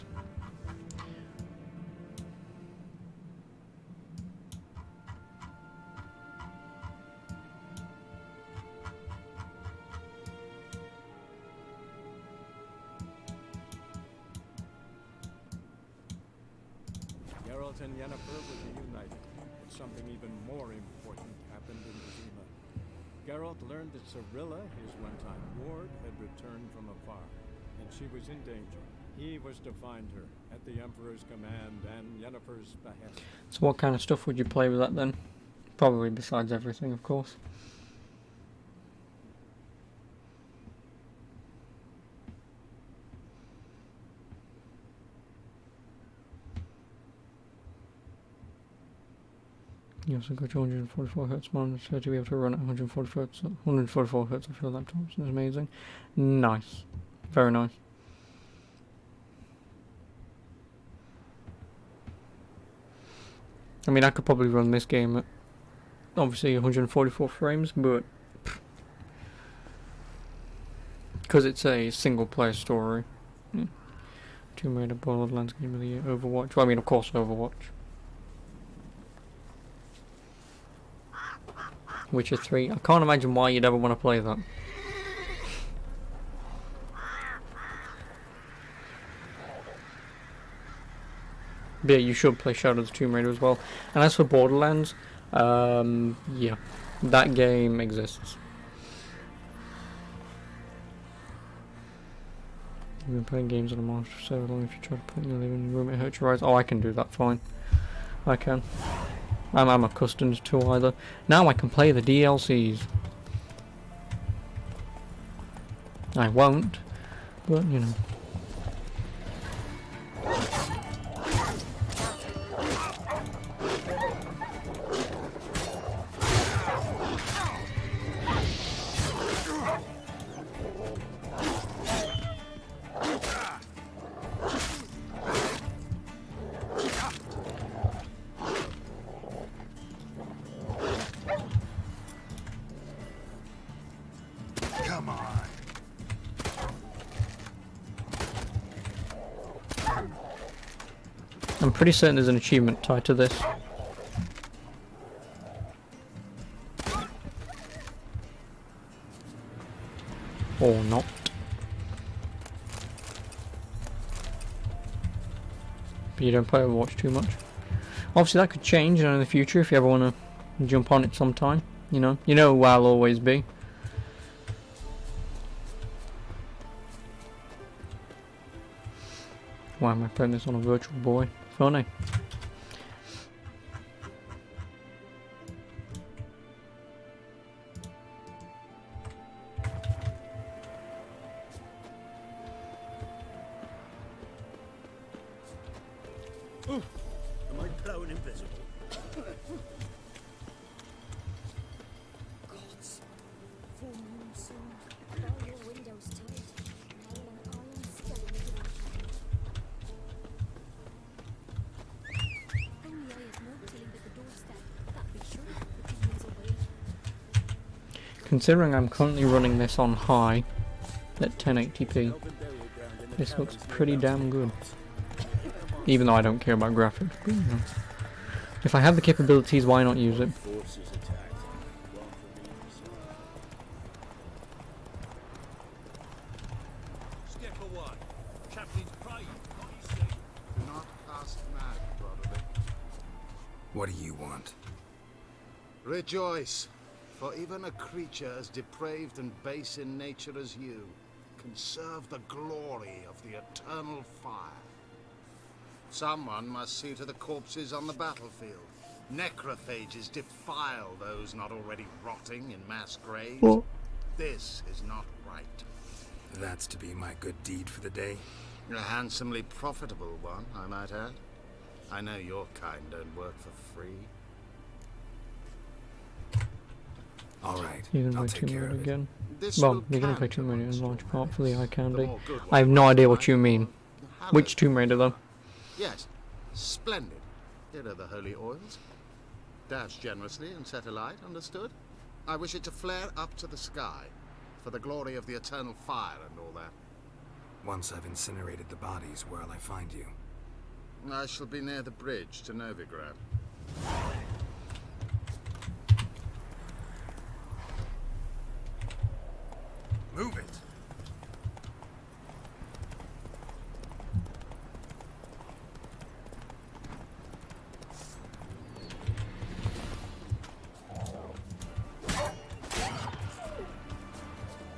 Geralt and Yennefer were reunited, but something even more important happened in Vizima. Geralt learned that Cirilla, his one-time ward, had returned from afar, and she was in danger. He was to find her, at the Emperor's command and Yennefer's behest. So what kind of stuff would you play with that then? Probably besides everything, of course. You also got your 144 Hz monitor to be able to run at 144 Hz. 144 Hz of your laptops. That's amazing. Nice. Very nice. I mean, I could probably run this game at obviously 144 frames, but because it's a single player story. Yeah. Tomb Raider, Borderlands Game of the Year, Overwatch. Well, I mean, of course, Overwatch. Witcher 3. I can't imagine why you'd ever want to play that. But yeah, you should play Shadow of the Tomb Raider as well. And as for Borderlands, yeah, that game exists. You've been playing games on a monitor for so long. If you try to put in your living room, it hurts your eyes. Oh, I can do that fine. I can. I'm accustomed to either. Now I can play the DLCs. I won't, but you know. I'm pretty certain there's an achievement tied to this. Or not. But you don't play Overwatch too much. Obviously that could change in the future if you ever want to jump on it sometime. You know who I'll always be. Why am I playing this on a Virtual Boy? Funny. Am I blown invisible? Gods. Full moon soon. All your windows tight. Nail an iron skeleton into that Only I had no tilling at the doorstep. That'd be sure to put demons away. Considering I'm currently running this on high at 1080p, this looks pretty damn good. Even though I don't care about graphics, but you know. If I have the capabilities, why not use it? What do you want? Rejoice, for even a creature as depraved and base in nature as you can serve the glory of the eternal fire. Someone must see to the corpses on the battlefield. Necrophages defile those not already rotting in mass graves. What? This is not right. That's to be my good deed for the day? A handsomely profitable one, I might add. I know your kind don't work for free. All right, You're I'll gonna play take care Tomb Raider of it. again? This Well, will you're gonna play count Tomb Raider in amongst large your part for the eye The candy. more good I have one no you idea find, what you mean. have Which it. Tomb Raider though? Yes, splendid. Here are the holy oils. Dash generously and set alight, understood? I wish it to flare up to the sky, for the glory of the eternal fire and all that. Once I've incinerated the bodies, where'll I find you? I shall be near the bridge to Novigrad. Move it!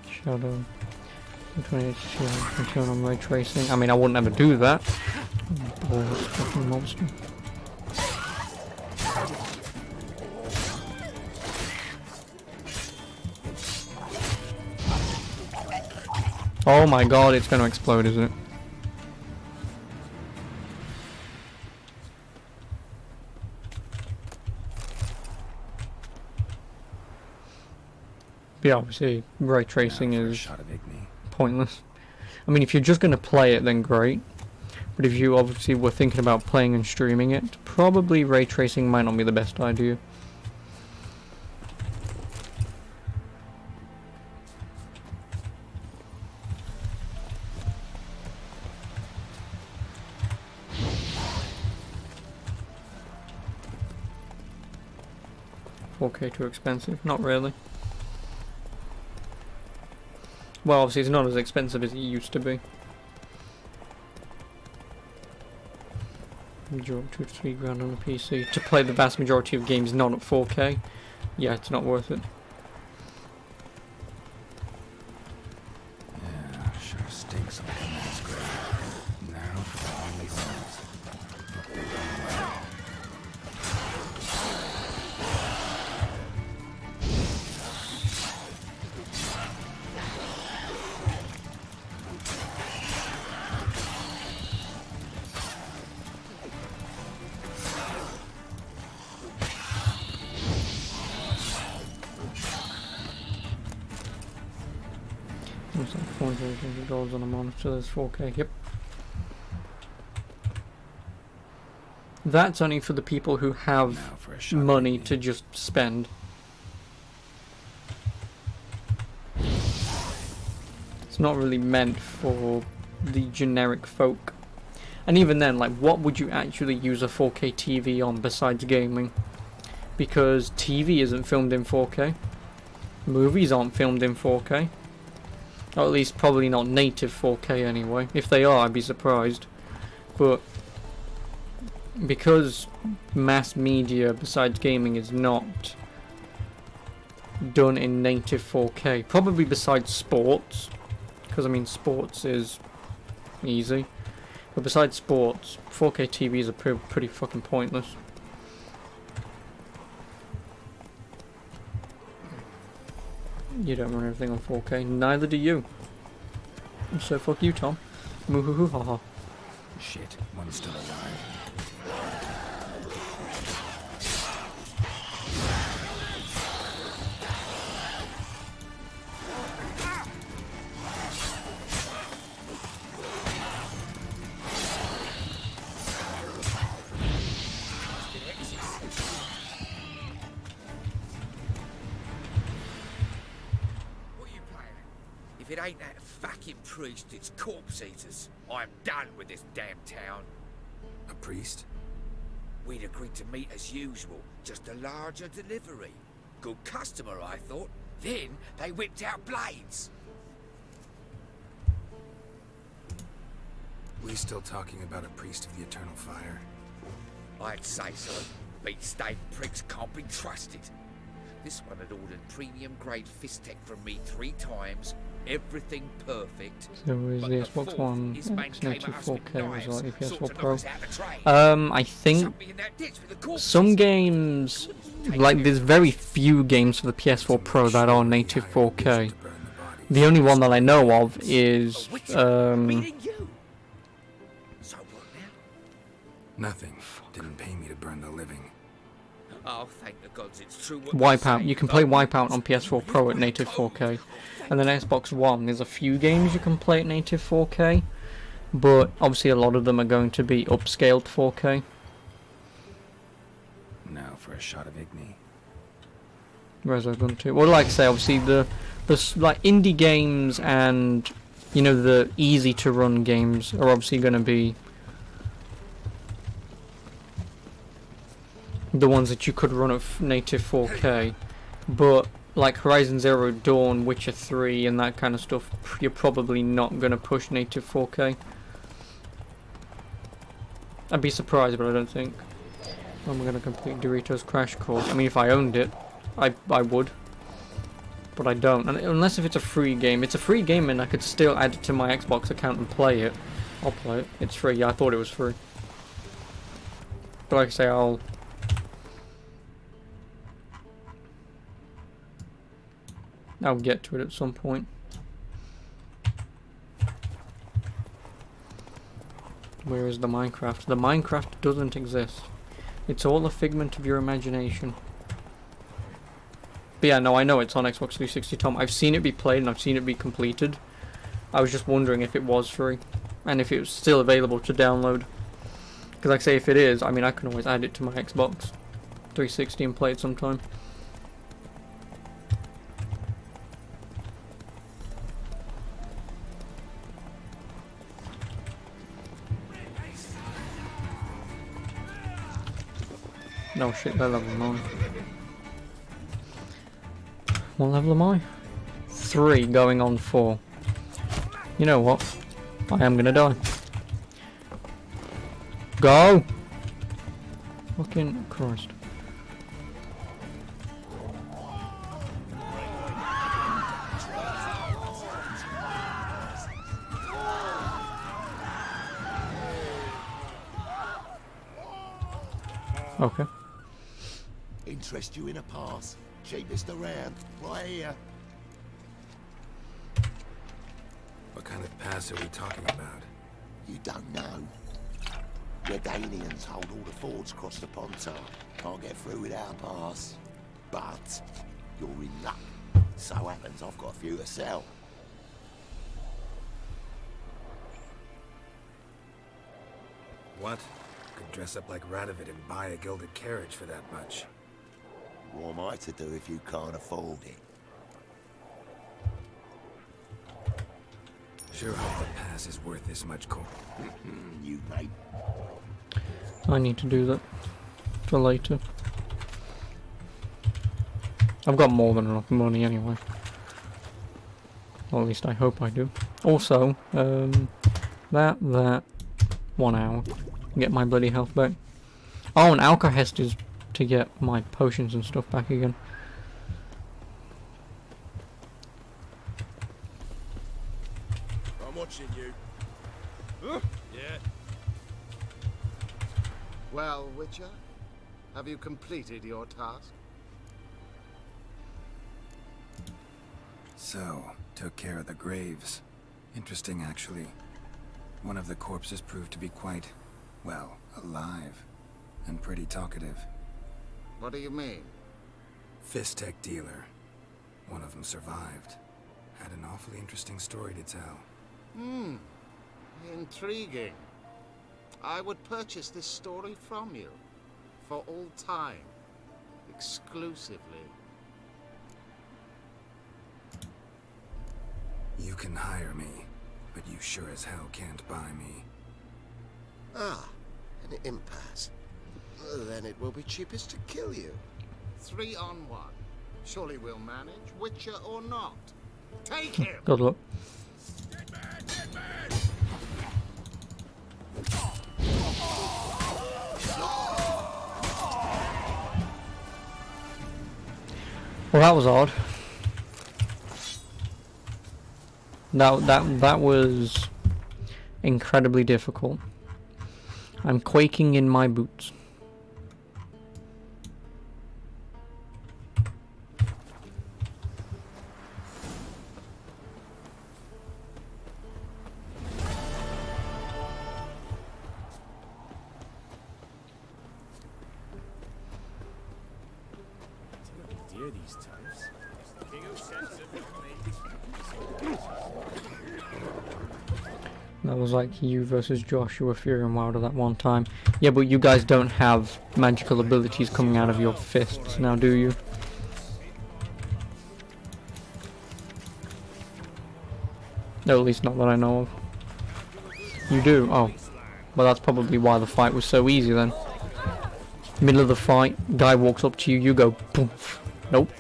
Shadow. 28 can turn on ray tracing. I mean, I wouldn't ever do that. Oh, that's fucking monster. Oh my god, it's gonna explode, isn't it? yeah, obviously ray tracing is Shot of Igni. pointless. I mean, if you're just going to play it, then great. But if you obviously were thinking about playing and streaming it, probably ray tracing might not be the best idea. $4K too expensive? Not really. Well, obviously it's not as expensive as it used to be. Drop 2 to 3 grand on a PC to play the vast majority of games not at 4K. Yeah, it's not worth it. Yeah, sure stinks like a man's grave. Now for the only things. It's like $400 on a monitor, there's 4K, yep. That's only for the people who have money to just spend. It's not really meant for the generic folk. And even then, like, what would you actually use a 4K TV on besides gaming? Because TV isn't filmed in 4K. Movies aren't filmed in 4K. Or at least probably not native 4K anyway. If they are, I'd be surprised. But because mass media besides gaming is not done in native 4K, probably besides sports, because I mean sports is easy, but besides sports, 4K TVs are pretty fucking pointless. You don't run everything on 4K, neither do you. So fuck you, Tom. Moo-hoo-hoo, ha-ha. Shit, one's still alive. If it ain't that fucking priest, it's corpse eaters. I'm done with this damn town. A priest? We'd agreed to meet as usual, just a larger delivery. Good customer, I thought. Then they whipped out blades. We still talking about a priest of the Eternal Fire? I'd say so. Beat-stained pricks can't be trusted. This one had ordered premium-grade fist tech from me 3 times. Everything perfect. So is But the the Xbox fourth, One his man X came native at us with 4K as well, knives, PS4 sought to Pro? knock us out of the trade. I think Sunk me in that ditch with the corpse some eaters. games, like there's very few games for the PS4 Pro that are native 4K. The only one that I know of is Nothing. Didn't pay me to burn the living. Oh, thank the gods it's true what they Wipeout. say. You can play Wipeout on PS4 Pro at native 4K, and then Xbox One. There's a few games you can play at native 4K, but obviously a lot of them are going to be upscaled 4K. Now for a shot of Igni. Resogun 2. Well, like I say, obviously the like indie games and the easy to run games are obviously going to be the ones that you could run at native 4K, but like Horizon Zero Dawn, Witcher 3 and that kind of stuff, you're probably not going to push native 4K. I'd be surprised, but I don't think. I'm going to complete Doritos Crash Course. I mean, if I owned it, I would, but I don't. And unless if it's a free game. It's a free game and I could still add it to my Xbox account and play it. I'll play it. It's free. Yeah, I thought it was free. But like I say, I'll get to it at some point. Where is the Minecraft? The Minecraft doesn't exist. It's all a figment of your imagination. But yeah, no, I know it's on Xbox 360, Tom. I've seen it be played and I've seen it be completed. I was just wondering if it was free and if it was still available to download. Because like I say, if it is, I mean, I can always add it to my Xbox 360 and play it sometime. No shit, they're level 9. What level am I? 3 going on 4. You know what? I am gonna die. Go! Fucking Christ. Okay. Interest you in a pass? Cheapest around, right here. What kind of pass are we talking about? You don't know. Redanians hold all the fords across the Pontar. Can't get through without a pass. But you're in luck. So happens I've got a few to sell. What? Could dress up like Radovid and buy a gilded carriage for that much. What am I to do if you can't afford it? Sure hope the pass is worth this much coin. You mate. I need to do that for later. I've got more than enough money anyway. Or at least I hope I do. Also, that 1 hour. Get my bloody health back. Oh, and Alcahest is to get my potions and stuff back again. I'm watching you. Yeah. Well, Witcher, have you completed your task? So, took care of the graves. Interesting, actually. One of the corpses proved to be quite, well, alive. And pretty talkative. What do you mean? Fistech dealer. One of them survived. Had an awfully interesting story to tell. Intriguing. I would purchase this story from you. For all time. Exclusively. You can hire me, but you sure as hell can't buy me. Ah, an impasse. Then it will be cheapest to kill you. 3 on 1. Surely we'll manage, Witcher or not. Take him! Good luck. Well, that was odd. That was incredibly difficult. I'm quaking in my boots. Dear these types. That was like you versus Joshua Fury and Wilder that one time. Yeah, but you guys don't have magical abilities coming out of your fists now, do you? No, at least not that I know of. You do? Oh. Well, that's probably why the fight was so easy then. Middle of the fight, guy walks up to you, you go poof. Nope.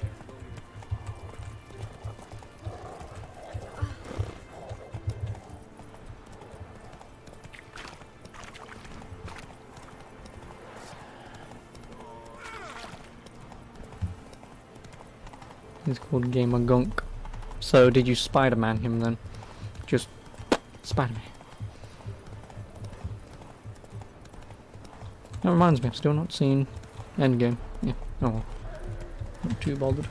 It's called Gamer Gunk. So did you Spider-Man him then? Just Spider-Man. That reminds me, I've still not seen Endgame. Yeah, oh well. Not too bothered.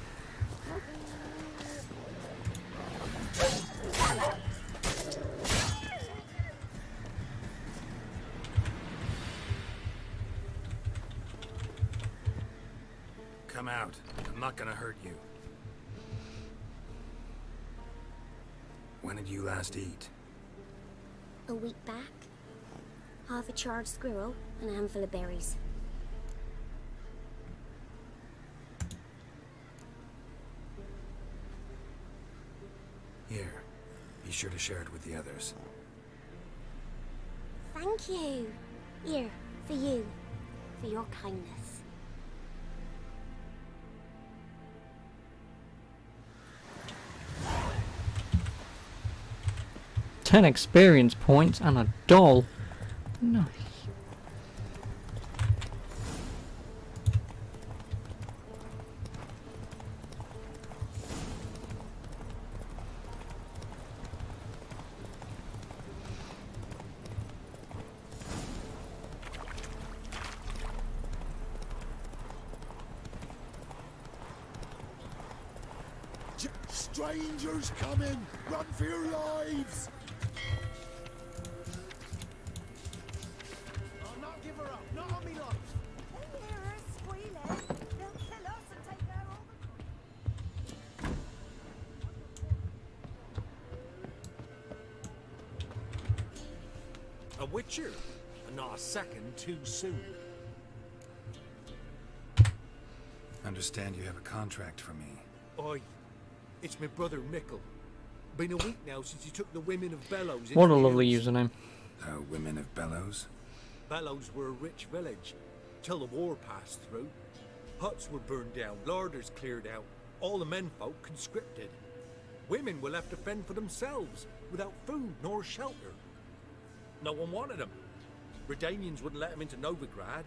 Come out. I'm not gonna hurt you. When did you last eat? A week back. Half a charred squirrel and a handful of berries. Here. Be sure to share it with the others. Thank you. Here, for you. For your kindness. Ten experience points and a doll. Nice. Strangers coming! Run for your lives! I'll not give her up. Not on me life. They hear her squealing. They'll kill us and take her all. A witcher? And not a second too soon. Understand you have a contract for me. Oi, it's my brother Mickle. Been a week now since he took the women of Bellows into What a the lovely hills. username. Women of Bellows? Bellows were a rich village, till the war passed through. Huts were burned down, larders cleared out, all the menfolk conscripted. Women were left to fend for themselves, without food nor shelter. No one wanted them. Redanians wouldn't let them into Novigrad,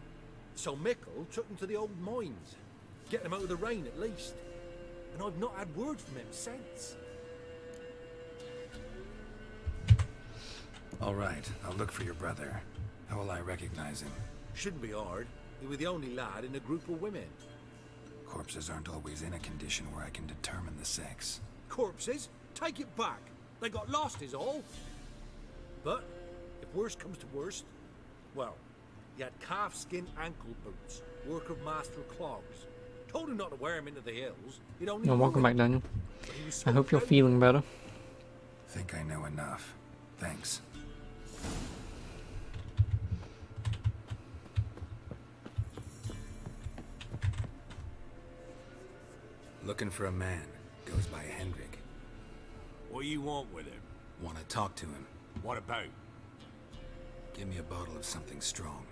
so Mickle took them to the old mines. Get them out of the rain at least. And I've not had word from him since. All right, I'll look for your brother. How will I recognize him? Shouldn't be hard. He was the only lad in a group of women. Corpses aren't always in a condition where I can determine the sex. Corpses? Take it back. They got lost is all. But, if worst comes to worst, well, he had calf-skin ankle boots, work of Master Clogs. Told him not to wear him into the hills. He'd only Oh, welcome back, Daniel. But he was I so hope you're proud. feeling better. Think I know enough. Thanks. Looking for a man. Goes by Hendrik. What do you want with him? Want to talk to him. What about? Give me a bottle of something strong.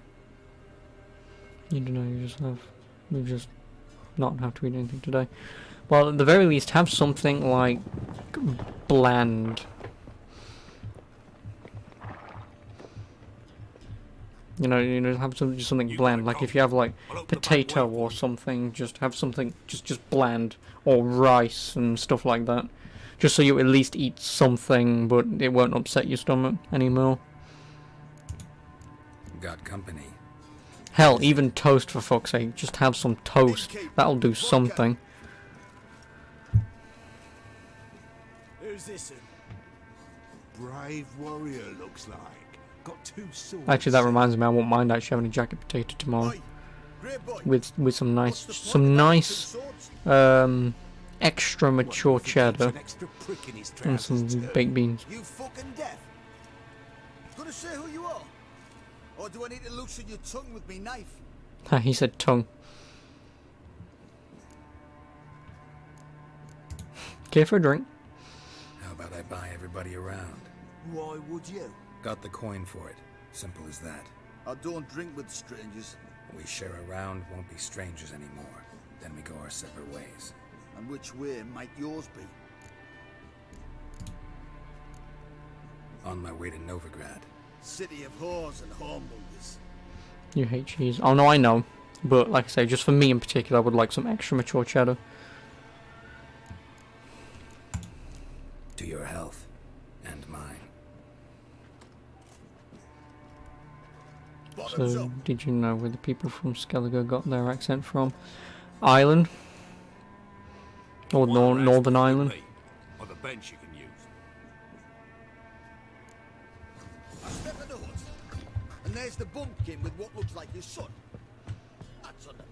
You don't know, you just not have to eat anything today. Well, at the very least, have something like bland. You know, have just something bland. Like if you have like potato or something, just have something just bland, or rice and stuff like that. Just so you at least eat something, but it won't upset your stomach anymore. Got company. Hell, even toast for fuck's sake. Just have some toast. That'll do something. Who's this? Brave warrior looks like. Got 2 swords. Actually, that reminds me, I won't mind actually having a jacket potato tomorrow. With some nice extra mature cheddar and some baked beans. You fucking deaf? Gonna say who you are? Or do I need to loosen your tongue with me knife? He said tongue. Care for a drink? How about I buy everybody around? Why would you? Got the coin for it. Simple as that. I don't drink with strangers. We share a round, won't be strangers anymore. Then we go our separate ways. And which way might yours be? On my way to Novigrad. City of whores and hornbungers. You hate cheese. Oh no, I know. But like I say, just for me in particular, I would like some extra mature cheddar. To your health. And mine. So, did you know where the people from Skellige got their accent from? Ireland? Or Northern Ireland? Or the bench you can use. I step in the hut, and there's the bumpkin with what looks like your son. That's on the...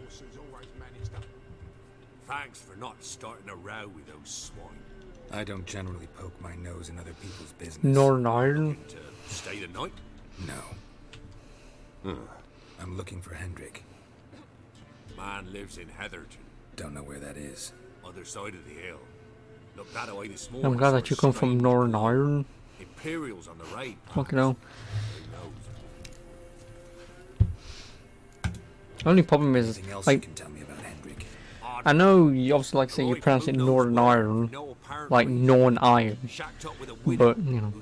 Forces always manage to Thanks for not starting a row with those swine. I don't generally poke my nose in other people's business. Northern Ireland. To stay the night? No. I'm looking for Hendrik. Man lives in Heatherton. Don't know where that is. Other side of the hill. Looked that away this morning. I'm glad that you come from Northern Ireland. Imperials on the raid. Fucking hell. Only problem is, like, I know you obviously like to say you pronounce it Northern Ireland, like Northern Iron, but you know,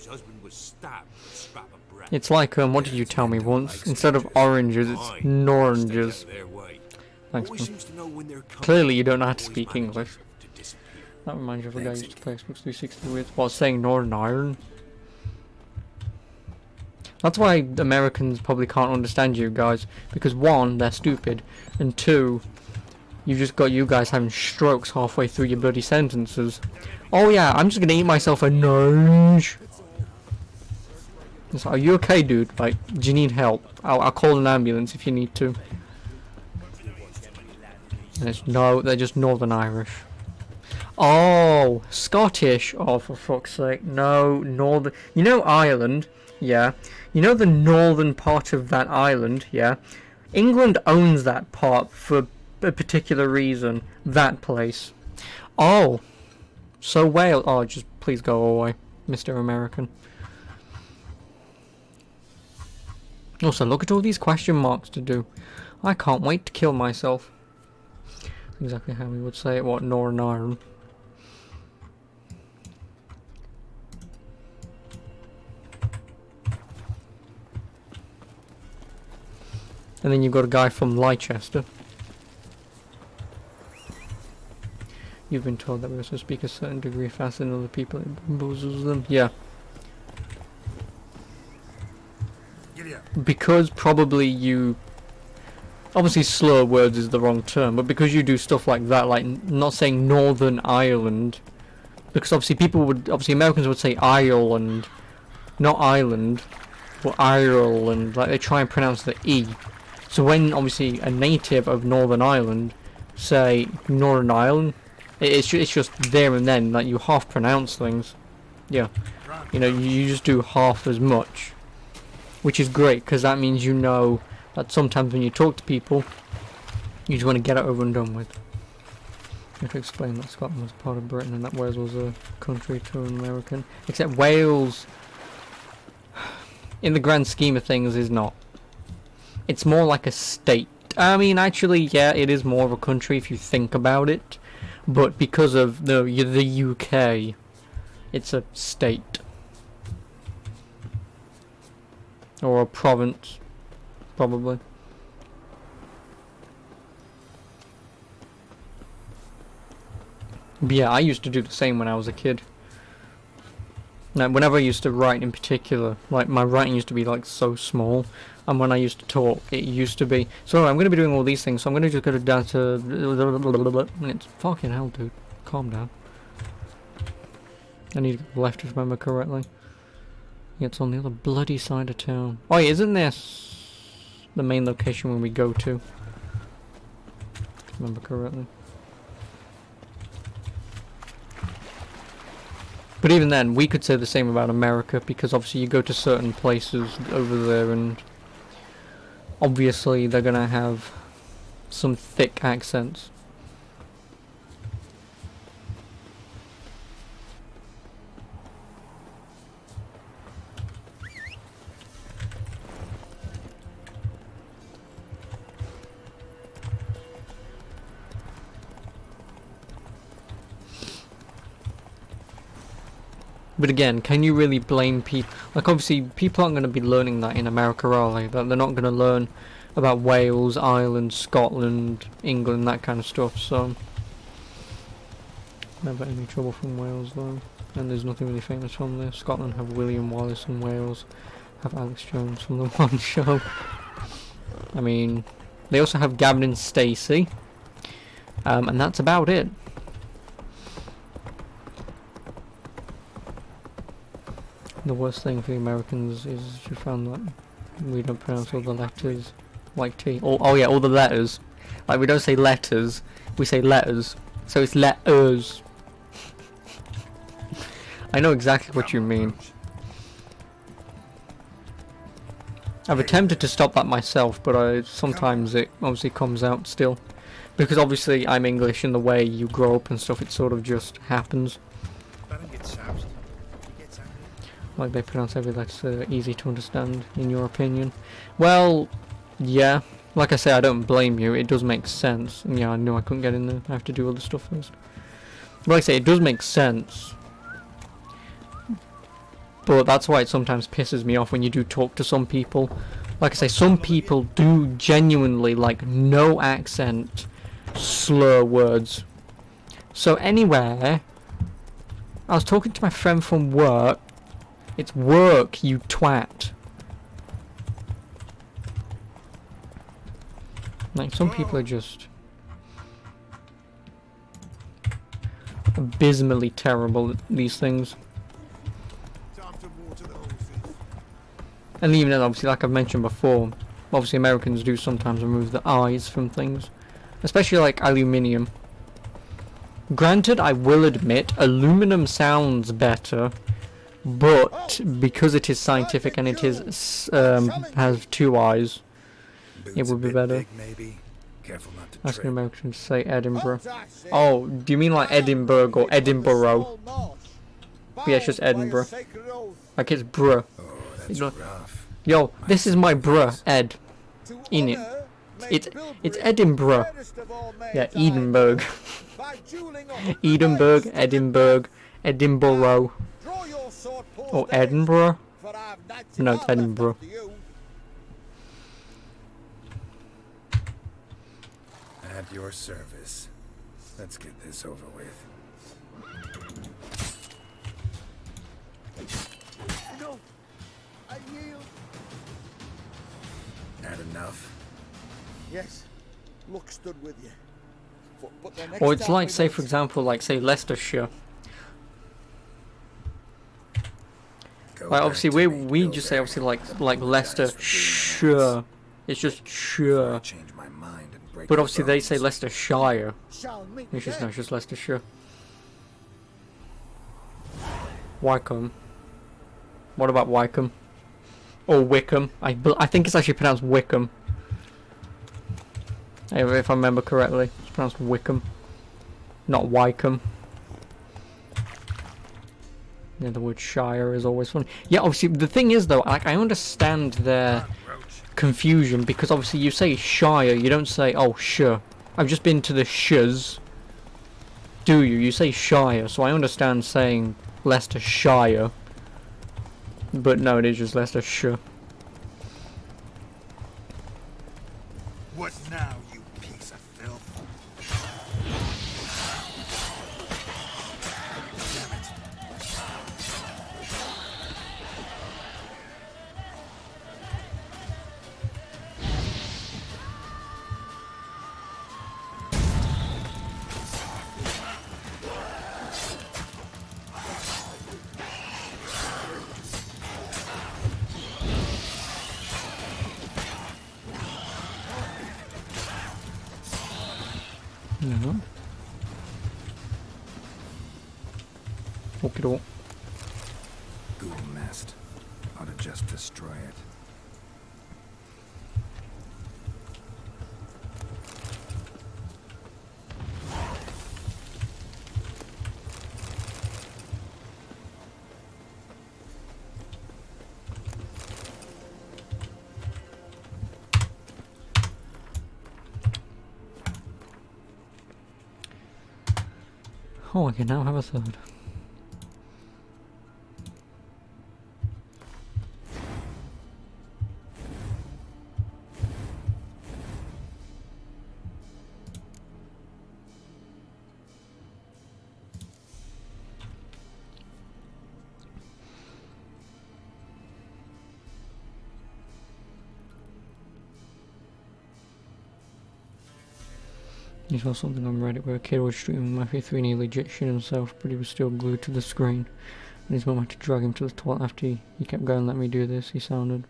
it's like what did you tell me once? Instead of oranges, it's noranges. Thanks, man. Clearly, you don't know how to speak English. That reminds you of a guy who used to play Xbox 360 with while saying Northern Ireland. That's why Americans probably can't understand you guys, because one, they're stupid, and two, you've just got you guys having strokes halfway through your bloody sentences. Oh yeah, I'm just gonna eat myself a nudge. Are you okay, dude? Like, do you need help? I'll call an ambulance if you need to. No, they're just Northern Irish. Oh, Scottish. Oh, for fuck's sake. No, Northern. You know Ireland? Yeah. You know the northern part of that island? Yeah. England owns that part for a particular reason. That place. Oh. So Wales. Oh, just please go away, Mr. American. Also, look at all these question marks to do. I can't wait to kill myself. Exactly how we would say it. What, Northern Ireland? And then you've got a guy from Leicester. You've been told that we're supposed to speak a certain degree faster than other people. It bamboozles them. Yeah. Because probably you... Obviously slur words is the wrong term, but because you do stuff like that, like not saying Northern Ireland, because obviously people would... Obviously Americans would say Ireland, not Ireland, but Ireland. Like they try and pronounce the E. So when obviously a native of Northern Ireland say Northern Ireland, it's just there and then, like you half pronounce things. Yeah, you know, you just do half as much, which is great because that means you know that sometimes when you talk to people, you just want to get it over and done with. I have to explain that Scotland was part of Britain and that Wales was a country to an American, except Wales, in the grand scheme of things, is not. It's more like a state. I mean, actually, yeah, it is more of a country if you think about it. But because of the UK, it's a state. Or a province, probably. But yeah, I used to do the same when I was a kid. Now, whenever I used to write in particular, like my writing used to be like so small. And when I used to talk, it used to be... So I'm going to be doing all these things, so I'm going to just go down to... And it's fucking hell, dude. Calm down. I need to go left, if I remember correctly. Yeah, it's on the other bloody side of town. Oh, yeah, isn't this the main location when we go to? If I remember correctly. But even then, we could say the same about America, because obviously you go to certain places over there and... Obviously, they're gonna have some thick accents. But again, can you really blame people? Like, obviously, people aren't going to be learning that in America, are they? That they're not going to learn about Wales, Ireland, Scotland, England, that kind of stuff, so... Never any trouble from Wales, though. And there's nothing really famous from there. Scotland have William Wallace, and Wales have Alex Jones from the One Show. I mean, they also have Gavin and Stacey. And that's about it. The worst thing for the Americans is you found that we don't pronounce all the letters like T. Oh yeah, all the letters. Like we don't say letters, we say letters. So it's letters. I know exactly what you mean. I've attempted to stop that myself, but sometimes it obviously comes out still. Because obviously I'm English, and the way you grow up and stuff, it sort of just happens. Like they pronounce every letter easy to understand, in your opinion. Well, yeah. Like I say, I don't blame you. It does make sense. And yeah, I knew I couldn't get in there. I have to do other stuff first. But like I say, it does make sense. But that's why it sometimes pisses me off when you do talk to some people. Like I say, some people do genuinely, like, no accent, slur words. So anyway, I was talking to my friend from work. It's work, you twat. Like, some people are just abysmally terrible at these things. And even then, obviously, like I've mentioned before, obviously Americans do sometimes remove the eyes from things. Especially like aluminium. Granted, I will admit, aluminum sounds better, but because it is scientific and it is has two eyes, it would be better. Big, maybe. Careful not to Ask an trip. American to say Edinburgh. Oh, do you mean like Edinburgh or Edinburgh? Yeah, it's just Edinburgh. Like it's bruh. That's rough. Yo, this is my bruh, Ed. In it. It's Edinburgh. Yeah, Edinburgh. Edinburgh, Edinburgh, Edinburgh. Or Edinburgh? No, it's Edinburgh. At your service. Let's get this over with. No, I yield. Not enough. Yes, luck stood with you. But the next Or it's time like, we say meet- for example, like say Leicestershire. Like obviously we just say obviously like Leicestershire. It's just sure. But obviously they say Leicestershire. It's just no, it's just Leicestershire. Wycombe. What about Wycombe? Or Wickham? I think it's actually pronounced Wickham. If I remember correctly, it's pronounced Wickham, not Wycombe. Yeah, the word Shire is always funny. Yeah, obviously the thing is though, like I understand their confusion because obviously you say Shire, you don't say oh sure. I've just been to the shires. Do you? You say Shire, so I understand saying Leicestershire. But no, it is just Leicestershire. What now, you piece of filth? No. Okie doke. Ghoul nest. Ought to just destroy it. Oh, I can now have a third. You saw something on Reddit where a kid was streaming Mafia 3 nearly legit shit himself, but he was still glued to the screen. And his mum had to drag him to the toilet after he kept going, let me do this. He sounded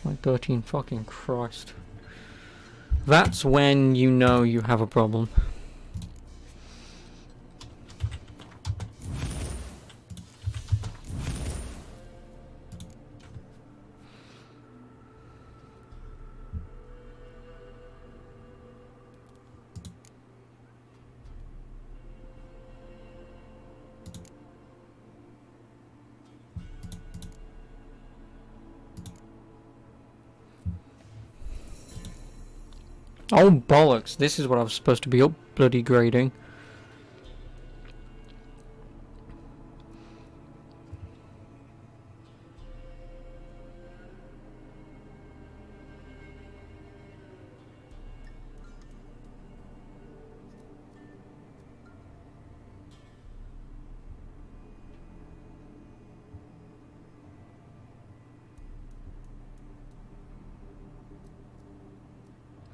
like 13. Fucking Christ. That's when you know you have a problem. Oh bollocks, this is what I was supposed to be up bloody grading.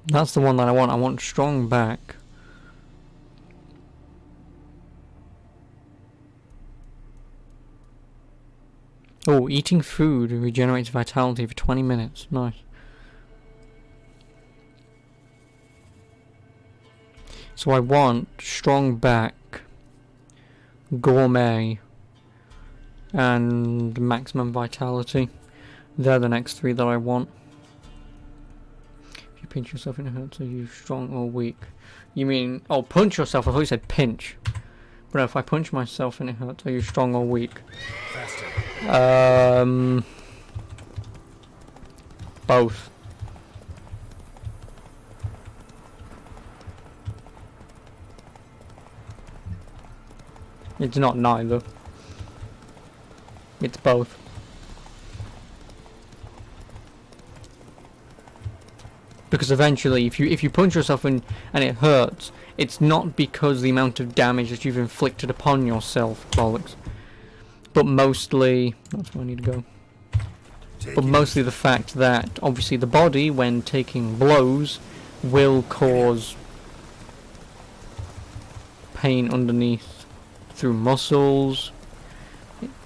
That's the one that I want. I want strong back. Oh, eating food regenerates vitality for 20 minutes. Nice. So I want strong back, gourmet, and maximum vitality. They're the next three that I want. If you pinch yourself in it hurts, are you strong or weak? You mean, oh, punch yourself? I thought you said pinch. But no, if I punch myself and it hurts, are you strong or weak? Both. It's not neither. It's both. Because eventually, if you punch yourself and it hurts, it's not because the amount of damage that you've inflicted upon yourself, bollocks. But mostly, that's where I need to go. But mostly the fact that obviously the body, when taking blows, will cause pain underneath through muscles.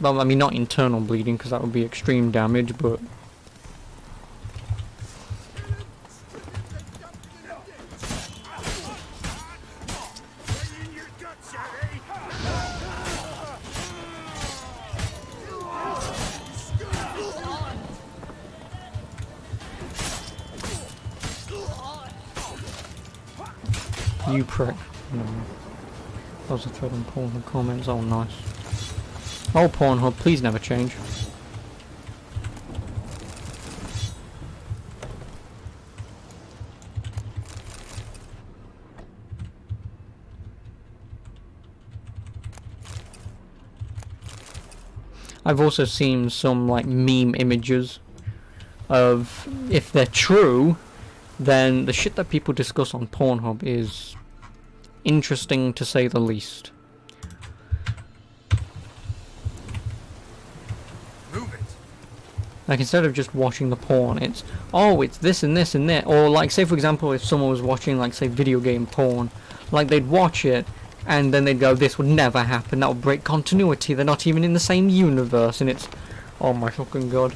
Well, I mean, not internal bleeding because that would be extreme damage, but you prick. No. That was a thread on Pornhub comments. Oh, nice. Oh, Pornhub, please never change. I've also seen some like meme images of, if they're true, then the shit that people discuss on Pornhub is interesting to say the least. Move it. Like, instead of just watching the porn, it's, oh, it's this and this and that. Or like, say for example, if someone was watching like, say, video game porn, like they'd watch it and then they'd go, this would never happen, that would break continuity, they're not even in the same universe, and it's, oh my fucking god.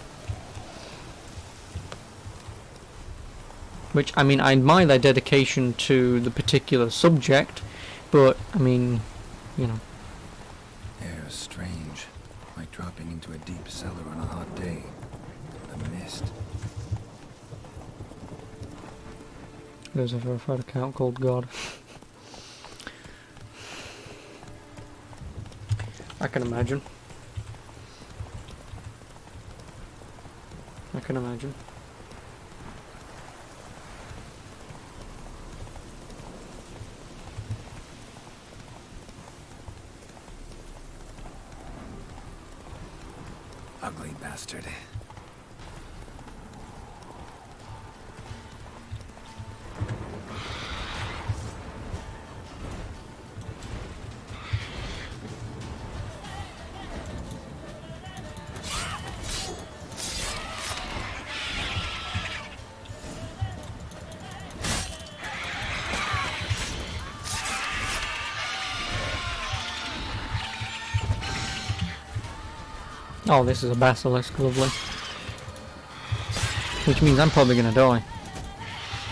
Which, I mean, I admire their dedication to the particular subject, but, I mean, you know. Air is strange, like dropping into a deep cellar on a hot day. The mist. There's a verified account called God. I can imagine. I can imagine. Ugly bastard. Oh, this is a basilisk, lovely. Which means I'm probably gonna die.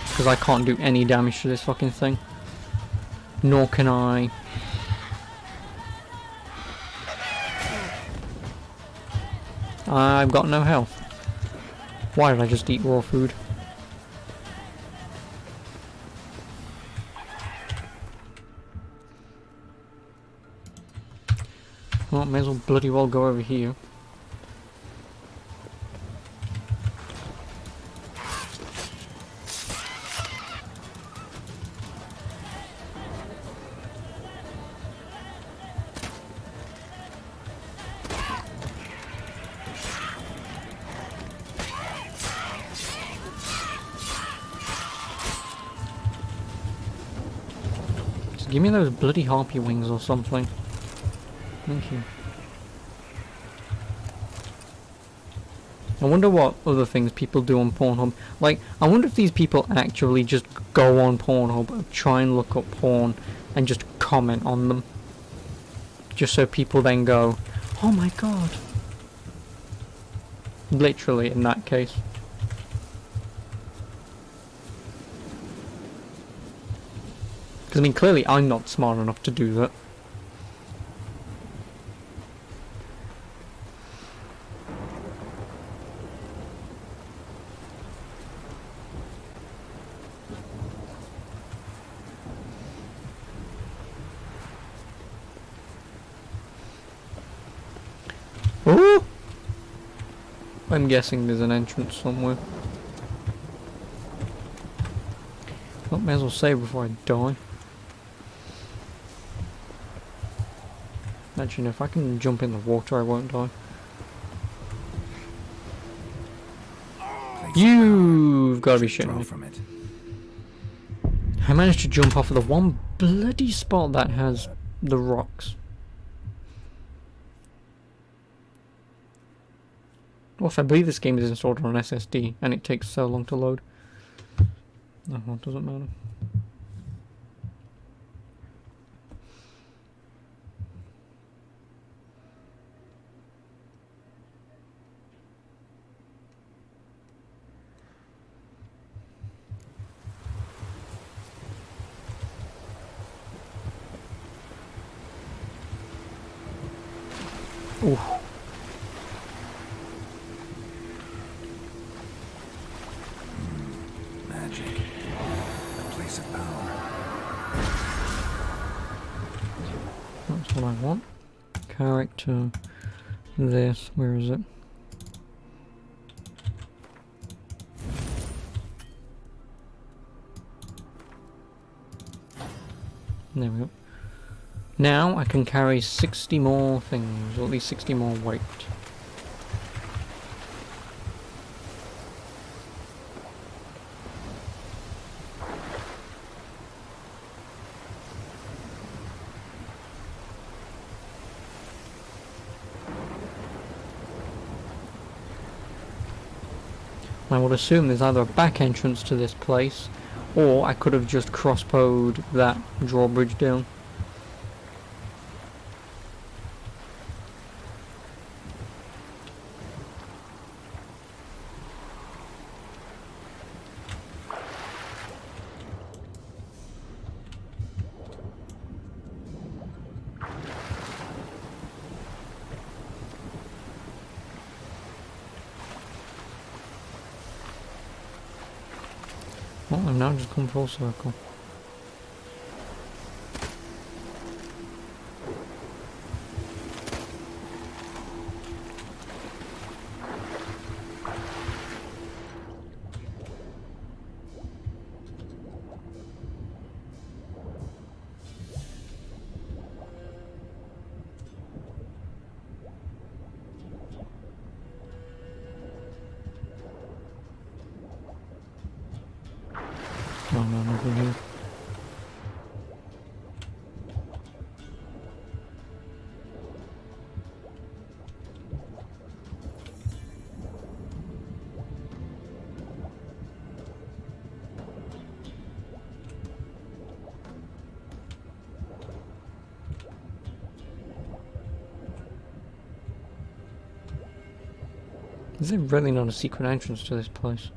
Because I can't do any damage to this fucking thing. Nor can I... I've got no health. Why did I just eat raw food? Well, may as well bloody well go over here. Give me those bloody harpy wings or something. Thank you. I wonder what other things people do on Pornhub. Like, I wonder if these people actually just go on Pornhub, try and look up porn, and just comment on them. Just so people then go, oh my god. Literally, in that case. Because, I mean, clearly I'm not smart enough to do that. Ooh! I'm guessing there's an entrance somewhere. Well, may as well save before I die. Actually, no, if I can jump in the water, I won't die. You've got to be shitting me. I managed to jump off of the one bloody spot that has the rocks. Also, I believe this game is installed on an SSD, and it takes so long to load. Oh, well, it doesn't matter. Oof. Magic. A place of power. That's what I want. Character. This. Where is it? There we go. Now I can carry 60 more things, or at least 60 more weight. I would assume there's either a back entrance to this place, or I could have just crossbowed that drawbridge down. Well, I've now just come full circle. Oh no, nothing here. Is there really not a secret entrance to this place?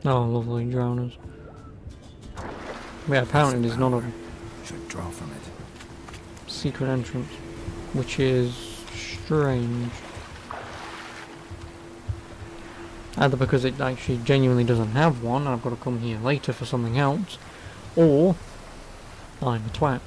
Oh, lovely drowners. Yeah, apparently there's none of them. Should draw from it. Secret entrance, which is strange. Either because it actually genuinely doesn't have one, and I've got to come here later for something else, or I'm a twat.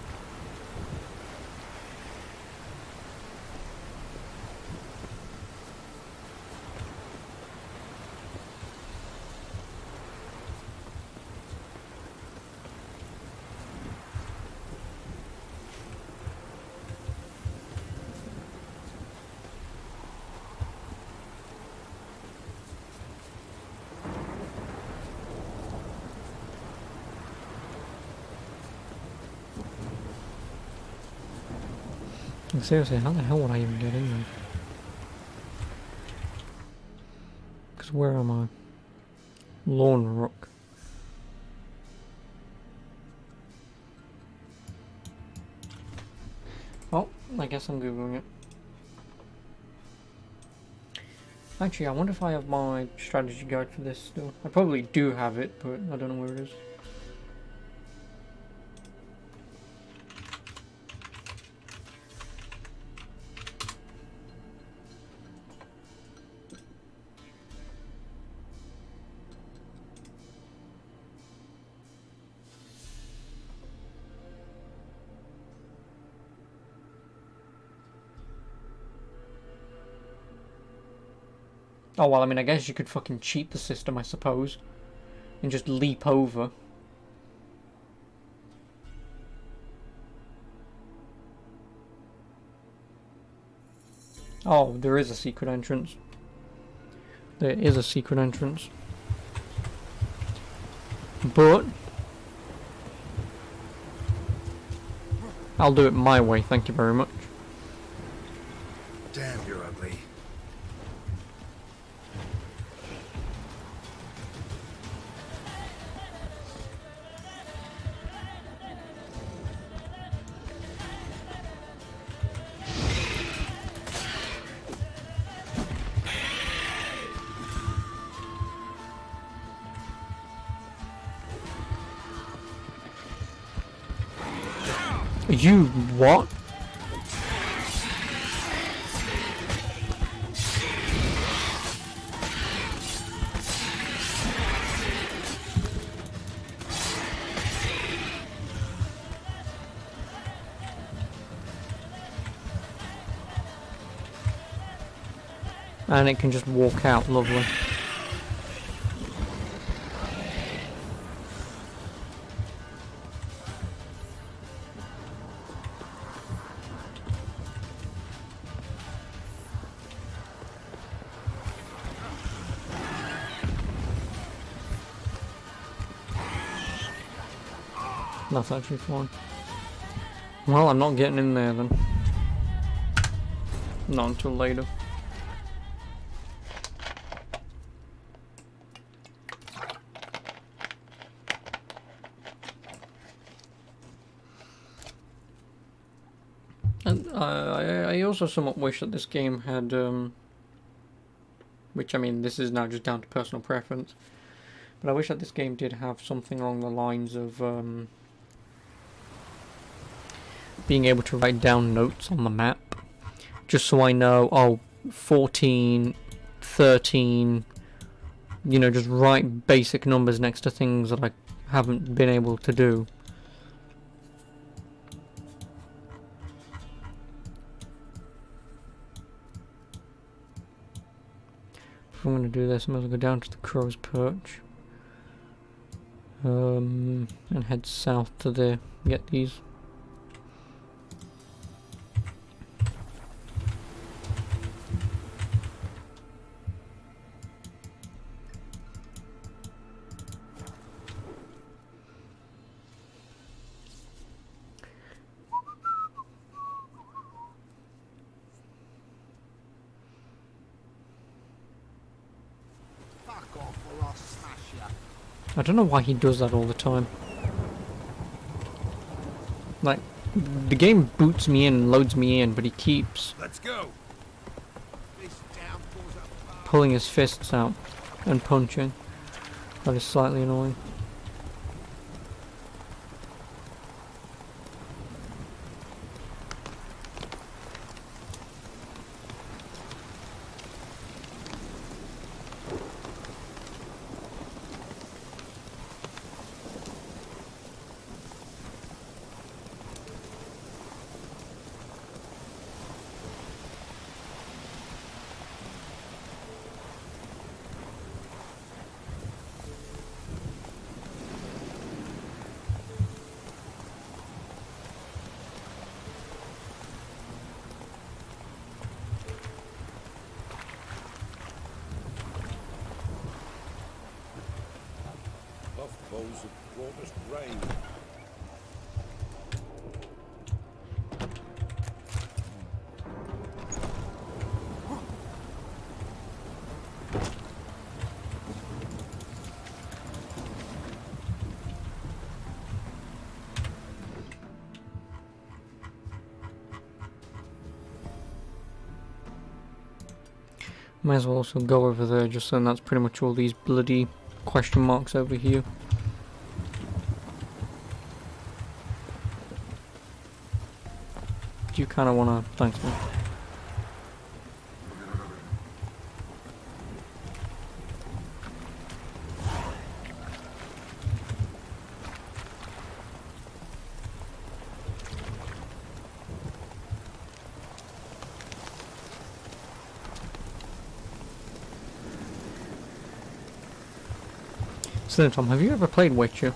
Seriously, how the hell would I even get in there? Because where am I? Lawn Rock. Oh, I guess I'm googling it. Actually, I wonder if I have my strategy guide for this still. I probably do have it, but I don't know where it is. Oh, well, I mean, I guess you could fucking cheat the system, I suppose. And just leap over. Oh, there is a secret entrance. There is a secret entrance. But I'll do it my way, thank you very much. Damn, you're ugly. You what? And it can just walk out, lovely. That's actually fine. Well, I'm not getting in there then. Not until later. And I also somewhat wish that this game had, which I mean, this is now just down to personal preference, but I wish that this game did have something along the lines of being able to write down notes on the map, just so I know, oh, 14, 13, you know, just write basic numbers next to things that I haven't been able to do. If I'm going to do this, I might as well go down to the Crow's Perch. And head south to there, get these. I don't know why he does that all the time. Like, the game boots me in, loads me in, but he keeps pulling his fists out and punching. That is slightly annoying. those that brought us rain. Might as well also go over there, just so that's pretty much all these bloody question marks over here. Do you kind of want to... Thanks, man. So then, Tom, have you ever played Witcher?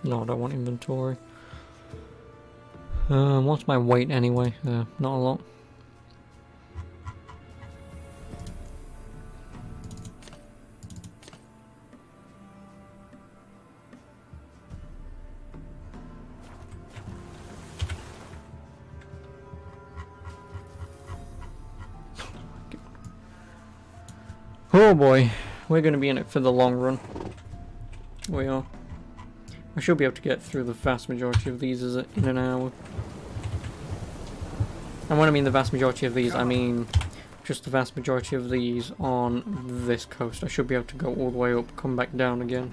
No, I don't want inventory. What's my weight anyway? Not a lot. Oh boy, we're going to be in it for the long run. We are. I should be able to get through the vast majority of these in an hour. And when I mean the vast majority of these, I mean just the vast majority of these on this coast. I should be able to go all the way up, come back down again,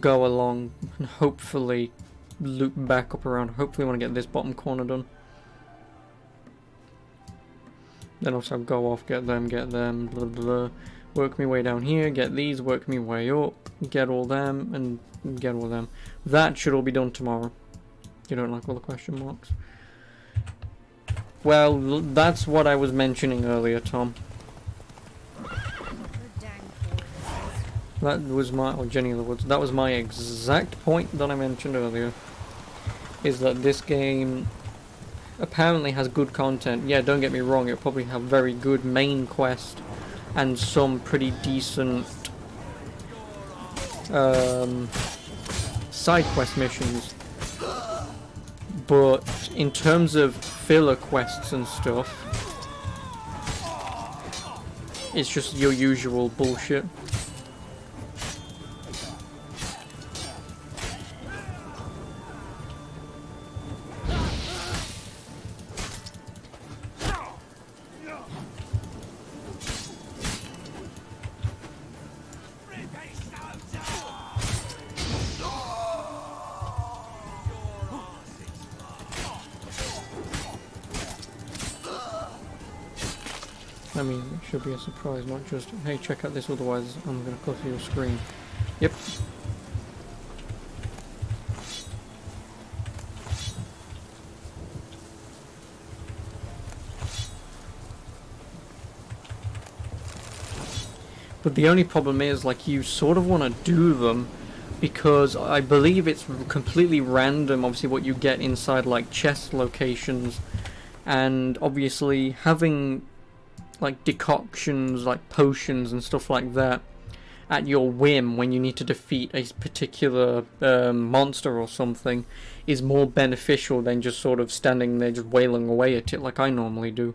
go along, and hopefully loop back up around. Hopefully want to get this bottom corner done. Then also go off, get them, blah blah blah. Work my way down here, get these, work my way up, get all them, and get all them. That should all be done tomorrow. You don't like all the question marks? Well, that's what I was mentioning earlier, Tom. That was my, or Jenny of the Woods, that was my exact point that I mentioned earlier. Is that this game apparently has good content. Yeah, don't get me wrong, it'll probably have very good main quest and some pretty decent side quest missions, but in terms of filler quests and stuff, it's just your usual bullshit. I mean, it should be a surprise, not just, hey, check out this, otherwise I'm going to clutter your screen. Yep. But the only problem is, like, you sort of want to do them because I believe it's completely random, obviously, what you get inside, like, chest locations. And obviously, having like decoctions, like potions and stuff like that at your whim when you need to defeat a particular monster or something is more beneficial than just sort of standing there just wailing away at it like I normally do.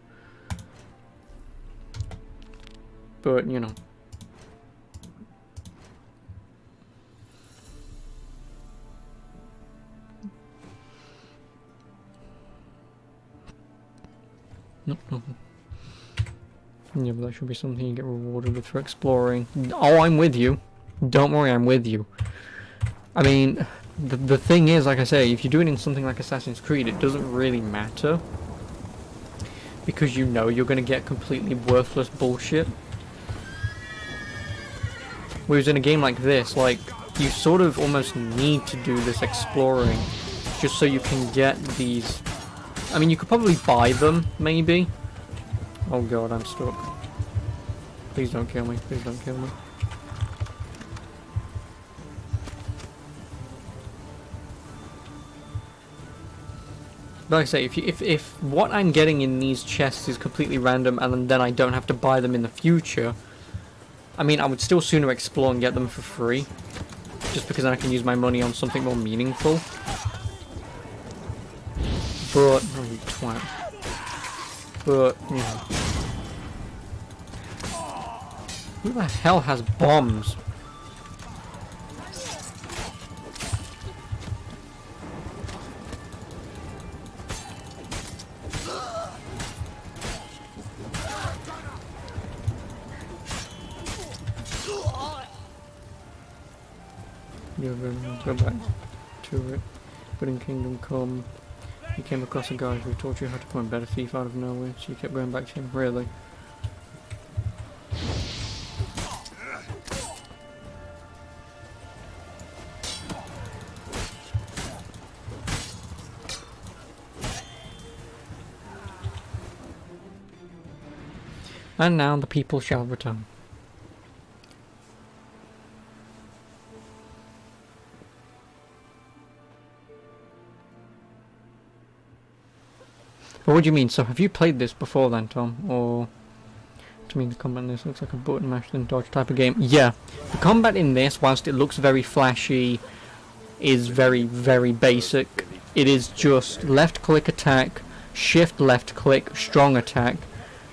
But, you know. No. Yeah, but that should be something you get rewarded with for exploring. Oh, I'm with you. Don't worry, I'm with you. I mean, the thing is, like I say, if you do it in something like Assassin's Creed, it doesn't really matter. Because you know you're going to get completely worthless bullshit. Whereas in a game like this, like, you sort of almost need to do this exploring just so you can get these. I mean, you could probably buy them, maybe. Oh god, I'm stuck. Please don't kill me. Please don't kill me. But like I say, if what I'm getting in these chests is completely random and then I don't have to buy them in the future, I mean, I would still sooner explore and get them for free. Just because then I can use my money on something more meaningful. But, oh you twat. But, you know. Who the hell has bombs? You're gonna go back to it. But in Kingdom Come, you came across a guy who taught you how to become a better thief out of nowhere, so you kept going back to him. Really? And now the people shall return. But what do you mean? So have you played this before then, Tom? Or to me the combat in this looks like a button mash and dodge type of game. Yeah. The combat in this, whilst it looks very flashy, is very, very basic. It is just left click attack, shift left click, strong attack.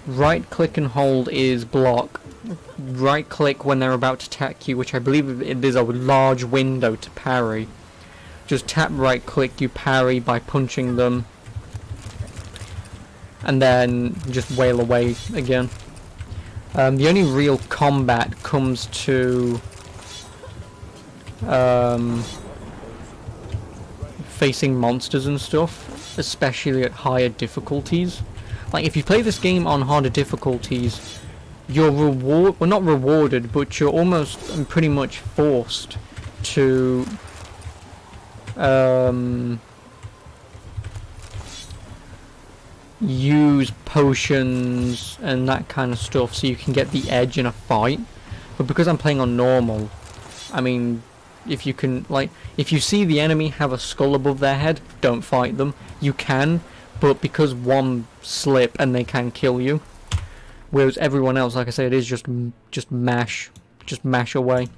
Right click and hold is block. Right click when they're about to attack you, which I believe it is a large window to parry. Just tap right click, you parry by punching them. And then just wail away again. The only real combat comes to facing monsters and stuff, especially at higher difficulties. Like, if you play this game on harder difficulties, you're well, not rewarded, but you're almost pretty much forced to use potions and that kind of stuff so you can get the edge in a fight. But because I'm playing on normal, I mean, if you can, like, if you see the enemy have a skull above their head, don't fight them. You can, but because one slip and they can kill you. Whereas everyone else, like I say, it is just mash away.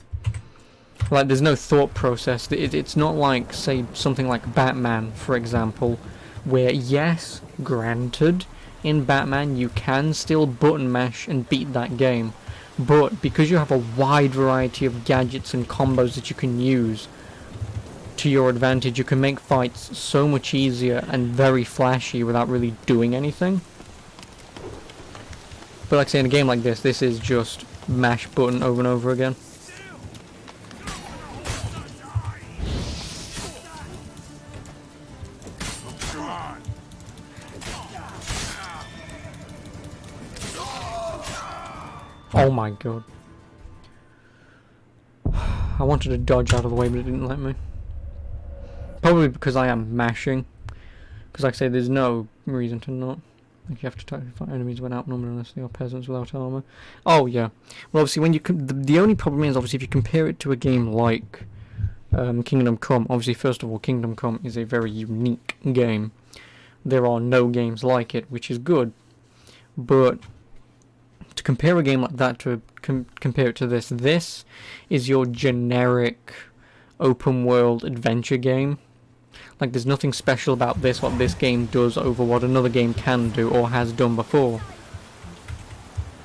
Like, there's no thought process. It's not like, say, something like Batman, for example, where, yes, granted, in Batman you can still button mash and beat that game, but because you have a wide variety of gadgets and combos that you can use to your advantage, you can make fights so much easier and very flashy without really doing anything. But like I say, in a game like this, this is just mash button over and over again. Oh my god. I wanted to dodge out of the way, but it didn't let me. Probably because I am mashing. Because like I say, there's no reason to not. Like, you have to fight enemies when outnumbered unless they are peasants without armor. Oh yeah. Well, obviously, when you the only problem is, obviously, if you compare it to a game like Kingdom Come. Obviously, first of all, Kingdom Come is a very unique game. There are no games like it, which is good. But to compare a game like that to compare it to this, this is your generic open world adventure game. Like, there's nothing special about this, what this game does over what another game can do or has done before.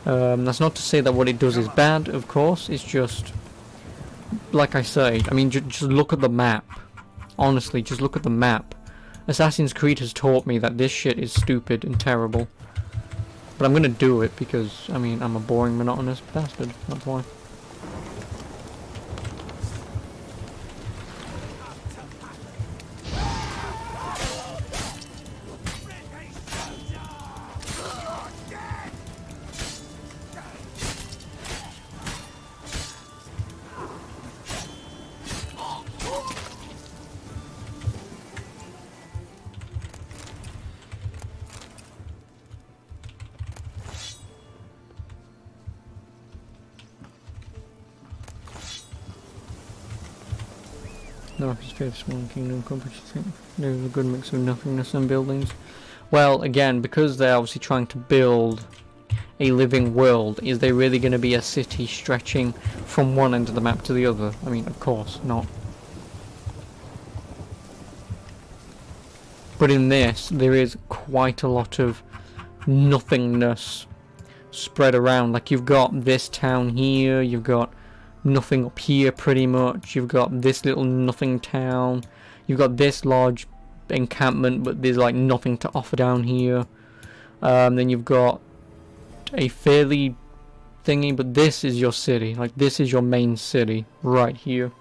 That's not to say that what it does is bad, of course. It's just, like I say, I mean, just look at the map. Honestly, just look at the map. Assassin's Creed has taught me that this shit is stupid and terrible. But I'm gonna do it because, I mean, I'm a boring, monotonous bastard. That's why. Darkest fate, small kingdom company. There's a good mix of nothingness and buildings. Well, again, because they're obviously trying to build a living world, is there really going to be a city stretching from one end of the map to the other? I mean, of course not. But in this, there is quite a lot of nothingness spread around. Like, you've got this town here, you've got nothing up here pretty much, you've got this little nothing town, you've got this large encampment, but there's like nothing to offer down here. Then you've got a fairly thingy, but this is your city. Like, this is your main city right here.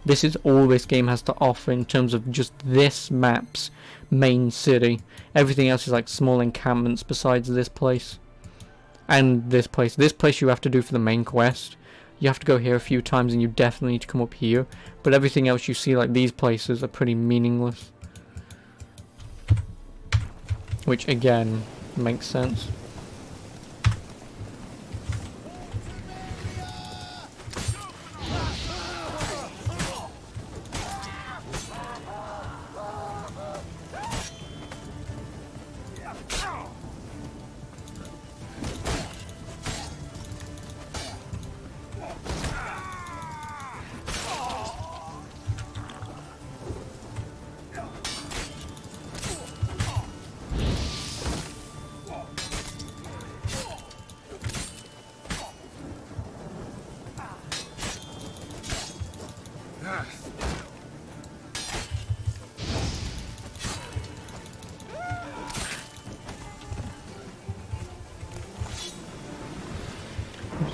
This is all this game has to offer in terms of just this map's main city. Everything else is like small encampments besides this place and this place. This place you have to do for the main quest. You have to go here a few times and you definitely need to come up here. But everything else you see, like these places, are pretty meaningless. Which again, makes sense.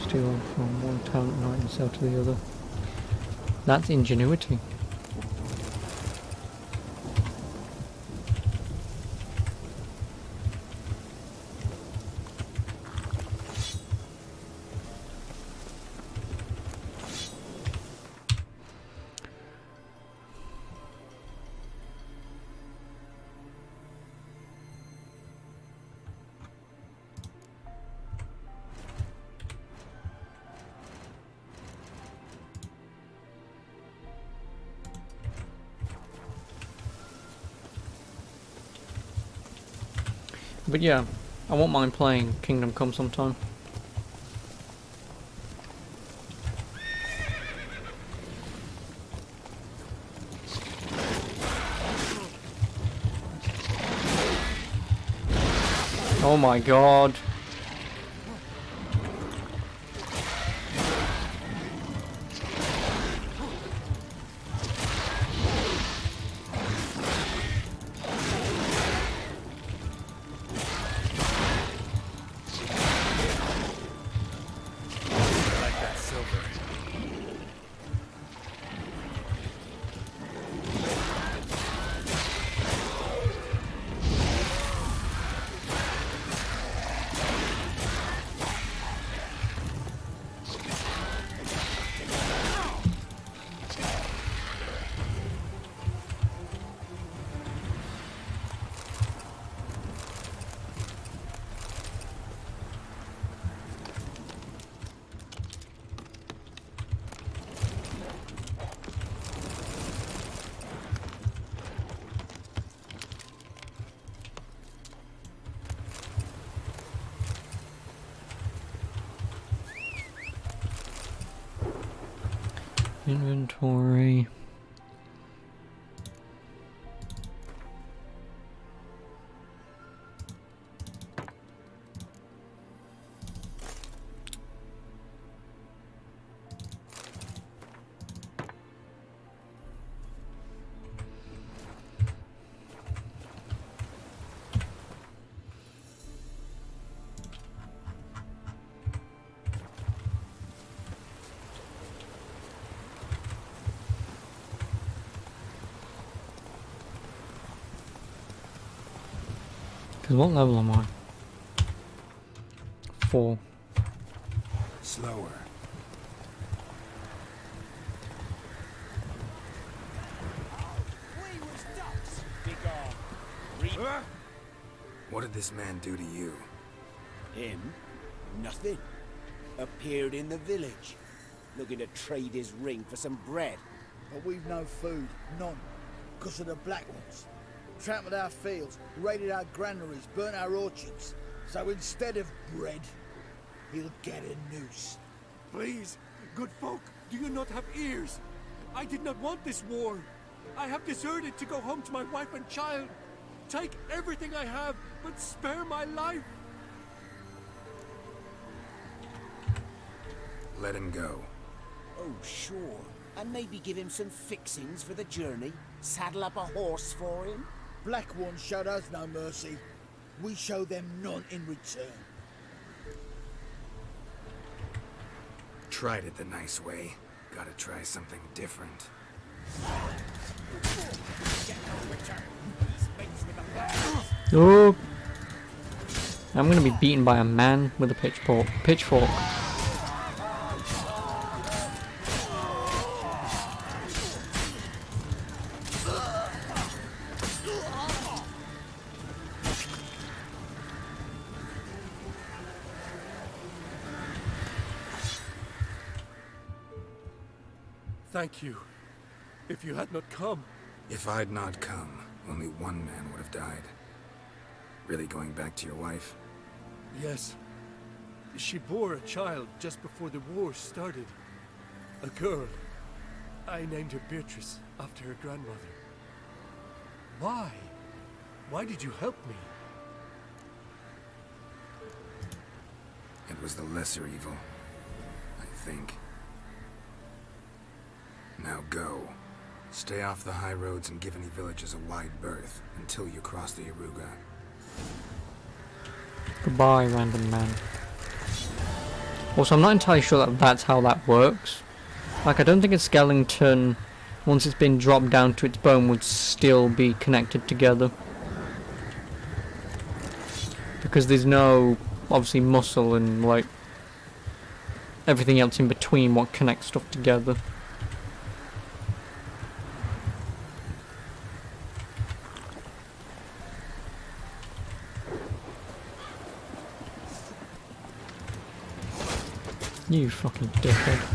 Steal from one town at night and sell to the other. That's ingenuity. But yeah, I won't mind playing Kingdom Come sometime. Oh my god. Inventory. Because what level am I? 4. Slower. What did this man do to you? Him? Nothing. Appeared in the village, looking to trade his ring for some bread. But we've no food, none, because of the Black Ones. Trampled our fields, raided our granaries, burnt our orchards. So instead of bread, he'll get a noose. Please, good folk, do you not have ears? I did not want this war. I have deserted to go home to my wife and child. Take everything I have, but spare my life. Let him go. Oh, sure. And maybe give him some fixings for the journey. Saddle up a horse for him. Black Ones showed us no mercy. We show them none in return. Tried it the nice way. Gotta try something different. Oh! I'm gonna be beaten by a man with a pitchfork. Thank you. If you had not come... If I'd not come, only one man would have died. Really going back to your wife? Yes. She bore a child just before the war started. A girl. I named her Beatrice, after her grandmother. Why? Why did you help me? It was the lesser evil, I think. Now go. Stay off the high roads and give any villages a wide berth until you cross the Yaruga. Goodbye, random man. Also, I'm not entirely sure that that's how that works. Like, I don't think a skeleton, once it's been dropped down to its bone, would still be connected together. Because there's no, obviously, muscle and, like, everything else in between what connects stuff together. You fucking dickhead.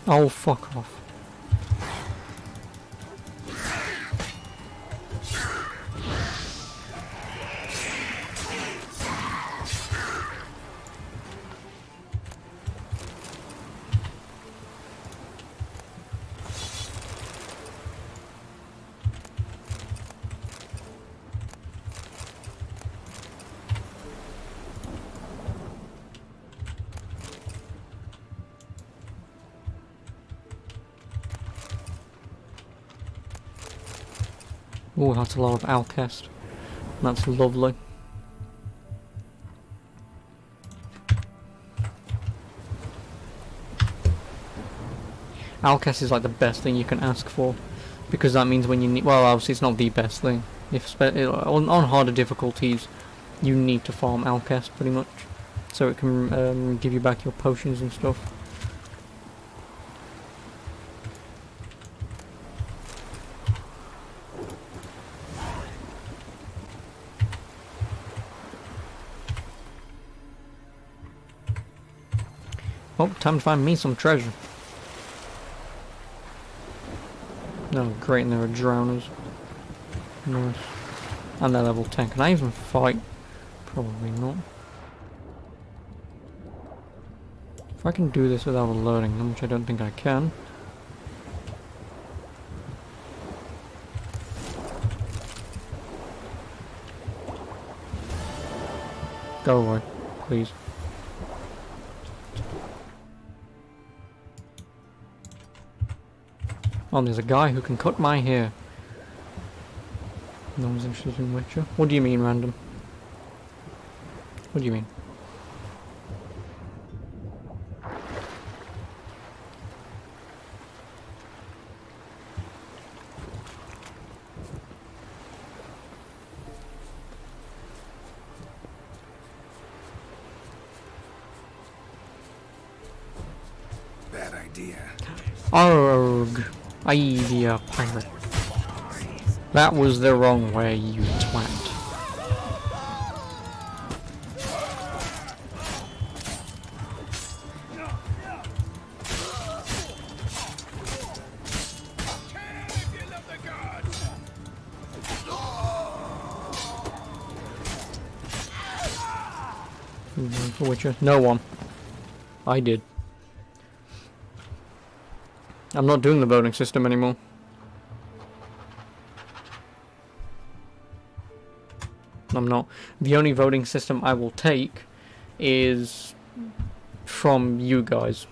Oh, fuck off. Oh, that's a lot of Alcest. That's lovely. Alcest is like the best thing you can ask for, because that means when you need, well, obviously it's not the best thing. If on harder difficulties, you need to farm Alcest pretty much, so it can give you back your potions and stuff. Oh, time to find me some treasure. Oh, great, and there are drowners. Nice. And they're level 10. Can I even fight? Probably not. If I can do this without alerting them, which I don't think I can. Go away, please. Oh, there's a guy who can cut my hair. No one's interested in Witcher. What do you mean, random? What do you mean? Bad idea. Arg! Idea pirate. That was the wrong way, you twat. For Witcher? No one. I did. I'm not doing the voting system anymore. I'm not. The only voting system I will take is from you guys.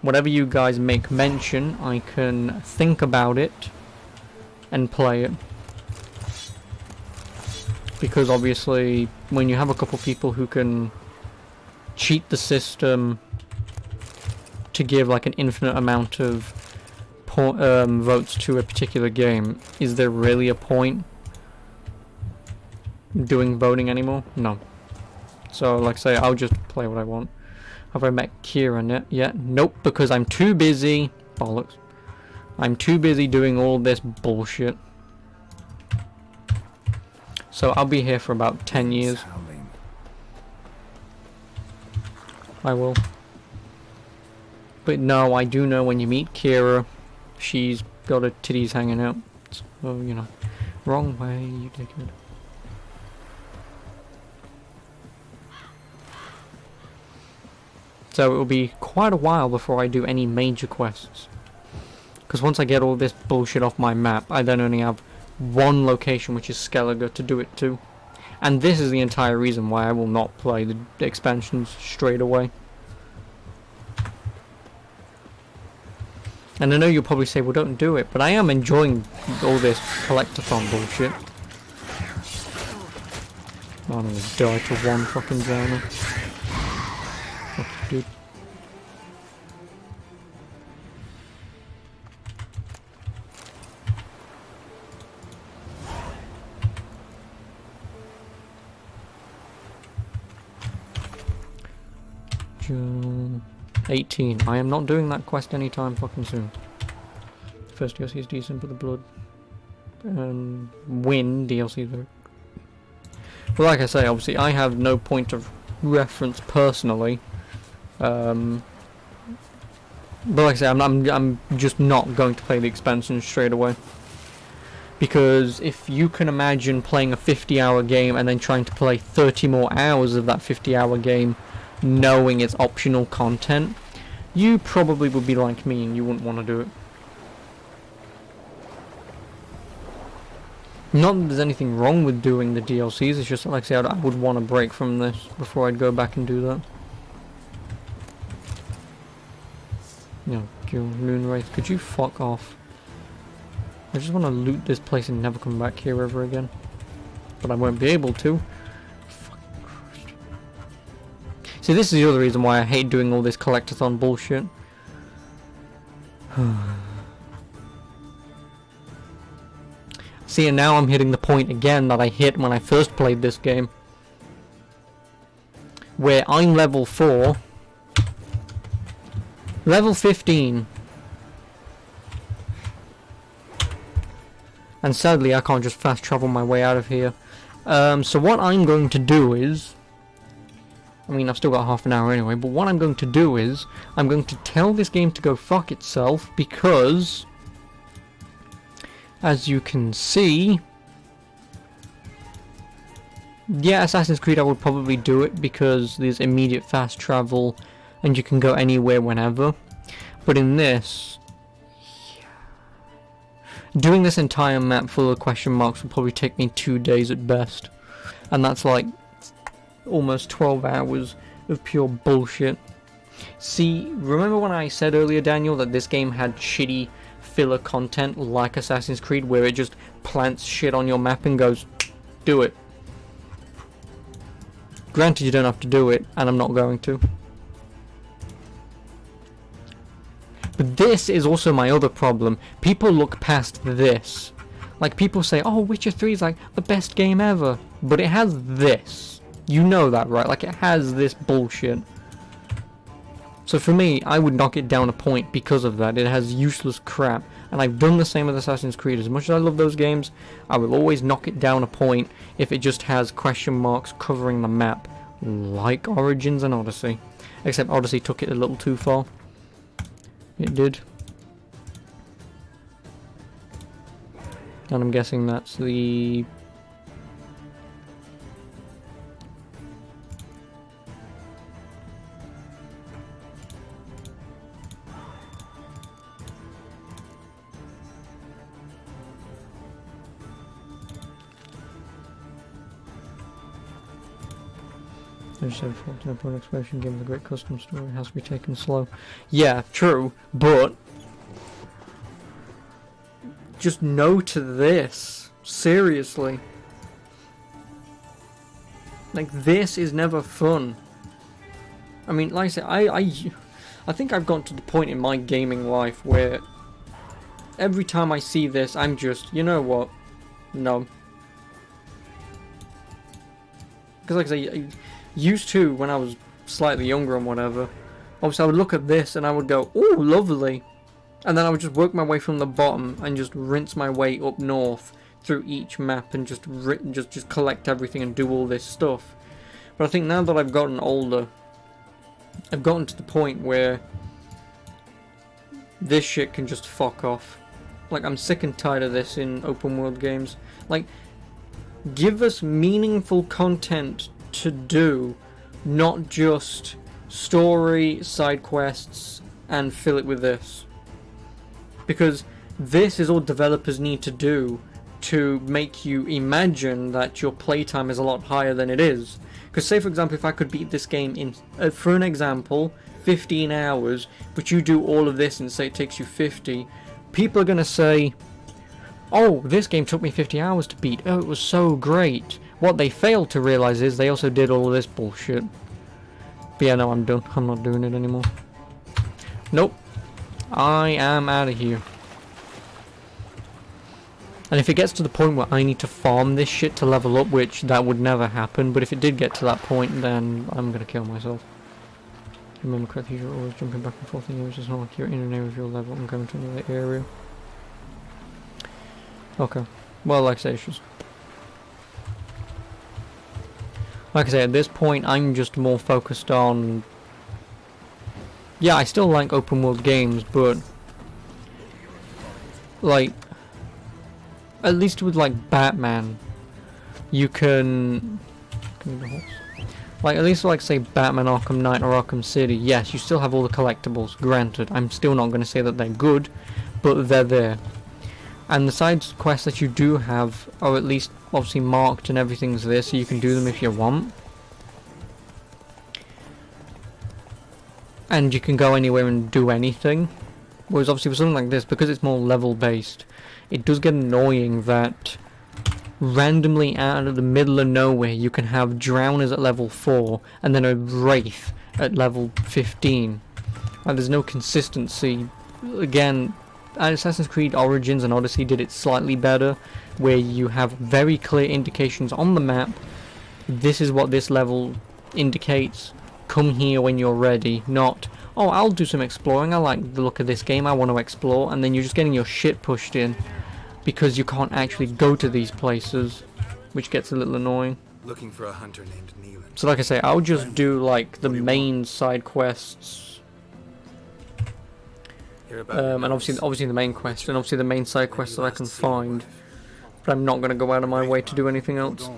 Whatever you guys make mention, I can think about it and play it. Because obviously, when you have a couple people who can cheat the system to give like an infinite amount of votes to a particular game, is there really a point doing voting anymore? No. So like I say, I'll just play what I want. Have I met Kira yet? Nope, because I'm too busy. Bollocks. I'm too busy doing all this bullshit. So I'll be here for about 10 years. I will. But no, I do know when you meet Kira, she's got her titties hanging out. So, you know. Wrong way, you dickhead. So it will be quite a while before I do any major quests. Because once I get all this bullshit off my map, I then only have one location, which is Skellige, to do it to. And this is the entire reason why I will not play the expansions straight away. And I know you'll probably say, well, don't do it, but I am enjoying all this collectathon bullshit. Oh, I'm gonna die to one fucking drowner. Fuck you, dude. June 18. I am not doing that quest anytime fucking soon. First DLC is decent, but the blood and win DLC though. But like I say, obviously I have no point of reference personally. But like I say, I'm just not going to play the expansion straight away. Because if you can imagine playing a 50-hour game and then trying to play 30 more hours of that 50-hour game, knowing it's optional content, you probably would be like me and you wouldn't want to do it. Not that there's anything wrong with doing the DLCs, it's just that, like I said, I would want a break from this before I'd go back and do that. You know, kill Moonwraith, could you fuck off? I just want to loot this place and never come back here ever again. But I won't be able to. See, this is the other reason why I hate doing all this collectathon bullshit. See, and now I'm hitting the point again that I hit when I first played this game. Where I'm level 4. Level 15. And sadly, I can't just fast travel my way out of here. So what I'm going to do is... I mean, I've still got half an hour anyway, but what I'm going to do is, I'm going to tell this game to go fuck itself, because, as you can see, yeah, Assassin's Creed I would probably do it, because there's immediate fast travel, and you can go anywhere whenever, but in this, doing this entire map full of question marks would probably take me 2 days at best, and that's like almost 12 hours of pure bullshit. See, remember when I said earlier, Daniel, that this game had shitty filler content like Assassin's Creed, where it just plants shit on your map and goes, do it. Granted, you don't have to do it, and I'm not going to. But this is also my other problem. People look past this. Like, people say, oh, Witcher 3 is like the best game ever. But it has this. You know that, right? Like, it has this bullshit. So for me, I would knock it down a point because of that. It has useless crap. And I've done the same with Assassin's Creed. As much as I love those games, I will always knock it down a point if it just has question marks covering the map. Like Origins and Odyssey. Except Odyssey took it a little too far. It did. And I'm guessing that's the... I just said for no point explanation given the great custom story has to be taken slow. Yeah, true, but just no to this. Seriously. Like, this is never fun. I mean, like I said, I think I've gotten to the point in my gaming life where every time I see this, I'm just, you know what? No. Because like I say, used to, when I was slightly younger and whatever, obviously I would look at this and I would go, ooh, lovely. And then I would just work my way from the bottom and just rinse my way up north through each map and just collect everything and do all this stuff. But I think now that I've gotten older, I've gotten to the point where this shit can just fuck off. Like, I'm sick and tired of this in open world games. Like, give us meaningful content to do, not just story, side quests, and fill it with this. Because this is all developers need to do to make you imagine that your playtime is a lot higher than it is. Because say for example, if I could beat this game in, for an example, 15 hours, but you do all of this and say it takes you 50, people are going to say, oh, this game took me 50 hours to beat, oh, it was so great. What they failed to realize is they also did all of this bullshit. But yeah, no, I'm done. I'm not doing it anymore. Nope. I am out of here. And if it gets to the point where I need to farm this shit to level up, which that would never happen, but if it did get to that point, then I'm gonna kill myself. Remember correctly, you're always jumping back and forth in areas. It's not like you're in an area of your level and going to another area. Okay. Well, like I say, it's just... Like I say, at this point, I'm just more focused on... Yeah, I still like open world games, but... Like... At least with, like, Batman, you can... Like, at least, like, say, Batman Arkham Knight or Arkham City, yes, you still have all the collectibles, granted. I'm still not going to say that they're good, but they're there. And the side quests that you do have are at least obviously marked and everything's there, so you can do them if you want. And you can go anywhere and do anything. Whereas obviously with something like this, because it's more level based, it does get annoying that randomly out of the middle of nowhere you can have Drowners at level 4 and then a Wraith at level 15. And there's no consistency. Again, Assassin's Creed Origins and Odyssey did it slightly better, where you have very clear indications on the map. This is what this level indicates. Come here when you're ready. Not, oh, I'll do some exploring. I like the look of this game. I want to explore. And then you're just getting your shit pushed in because you can't actually go to these places, which gets a little annoying. Looking for a hunter named Neelan. So like I say, I'll just do like the main side quests. And obviously the main quest, and obviously the main side quests that I can find. But I'm not going to go out of my way to do anything else.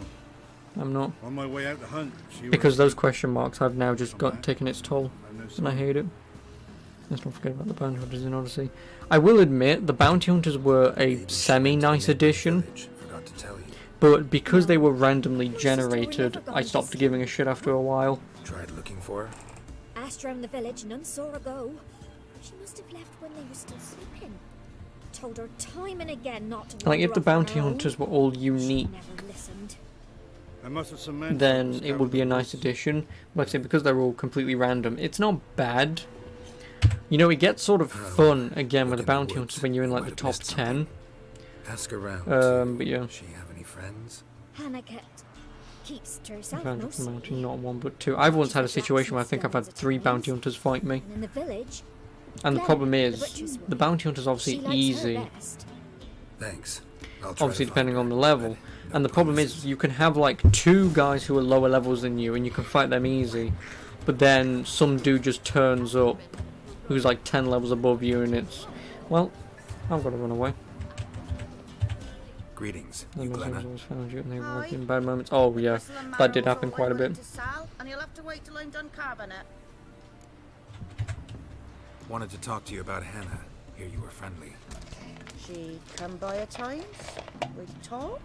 I'm not. On my way out to hunt. Because those question marks have now just taken its toll, and I hate it. Let's not forget about the bounty hunters in Odyssey. I will admit, the bounty hunters were a semi-nice addition. but because they were randomly generated, I stopped giving a shit after a while. Tried looking for her? Asked round the village, none saw her go. She must have left when they were still sleeping. Told her time and again not to Like, if wander the off on bounty her own. hunters were all unique, Never listened. I must have some men. then it would be a nice addition. Like I say, because they're all completely random, it's not bad. You know, it gets sort of fun again with the bounty hunters when you're in like the top 10. Ask around. But yeah. Does she have any friends? Hannah keeps to herself Found mostly. the mountain, not one but two. I've once had a situation where I think I've had 3 bounty hunters fight me. And in the village, And the Glenn, problem the is, butcher's the bounty hunter's she obviously likes her easy. best. Thanks. I'll try Obviously to find depending on the level. And the problem is, you can have like 2 guys who are lower levels than you and you can fight them easy. But then some dude just turns up who's like 10 levels above you and it's... Well, I've got to run away. Greetings, The you Muslims Glenna. always found you and they were Hi. in bad moments. Oh yeah, Wrestle and that did marrow happen for quite a one bit. to sell, and you'll have to wait till I'm done carving it. Wanted to talk to you about Hannah. Hear you were friendly. She come by at times. We talk.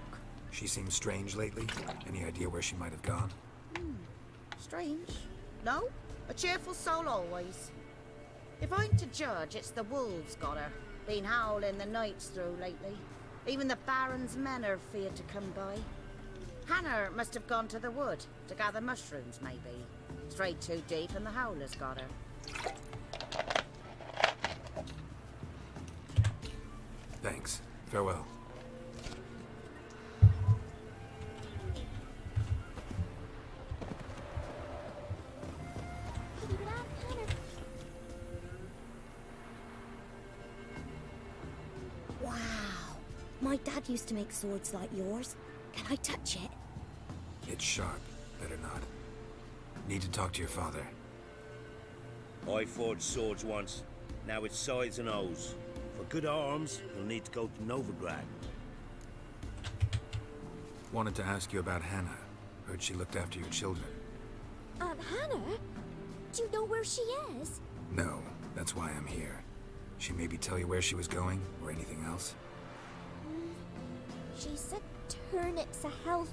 She seems strange lately. Any idea where she might have gone? Strange. No, a cheerful soul always. If I'm to judge, it's the wolves got her. Been howling the nights through lately. Even the Baron's men are feared to come by. Hannah must have gone to the wood to gather mushrooms, maybe. Strayed too deep and the howlers got her. Thanks. Farewell. Wow. My dad used to make swords like yours. Can I touch it? It's sharp. Better not. Need to talk to your father. I forged swords once. Now it's scythes and hoes. For good arms, you'll need to go to Novigrad. Wanted to ask you about Hannah. Heard she looked after your children. Aunt Hannah? Do you know where she is? No, that's why I'm here. She maybe tell you where she was going, or anything else? She said turnips are healthy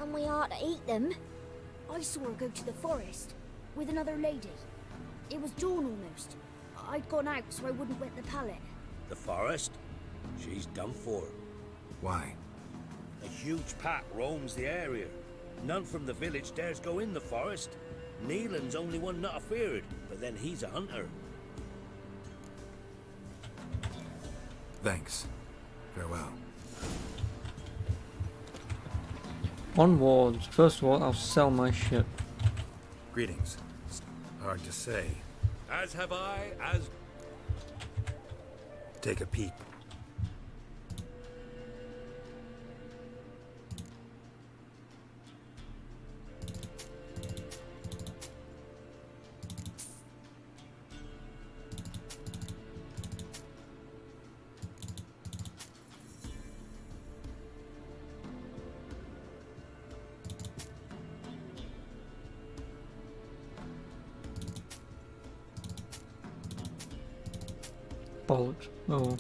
and we ought to eat them. I saw her go to the forest with another lady. It was dawn almost. I'd gone out so I wouldn't wet the pallet. The forest? She's done for. Why? A huge pack roams the area. None from the village dares go in the forest. Neelan's only one not afeared, but then he's a hunter. Thanks. Farewell. Onwards. First of all, I'll sell my shit. Greetings. Hard to say. As have I, as... Take a peek. Bollocks. Oh.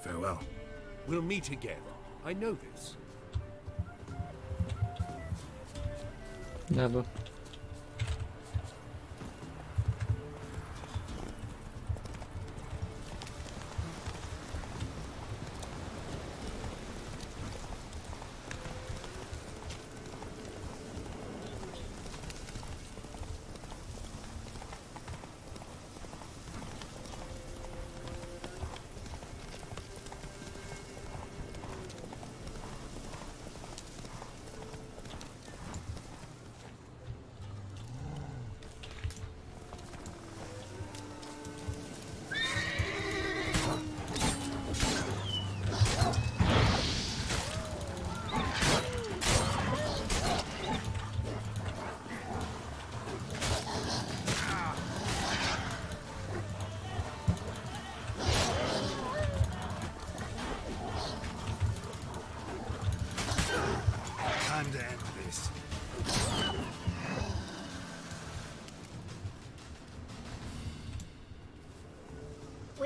Farewell. We'll meet again. I know this. Never.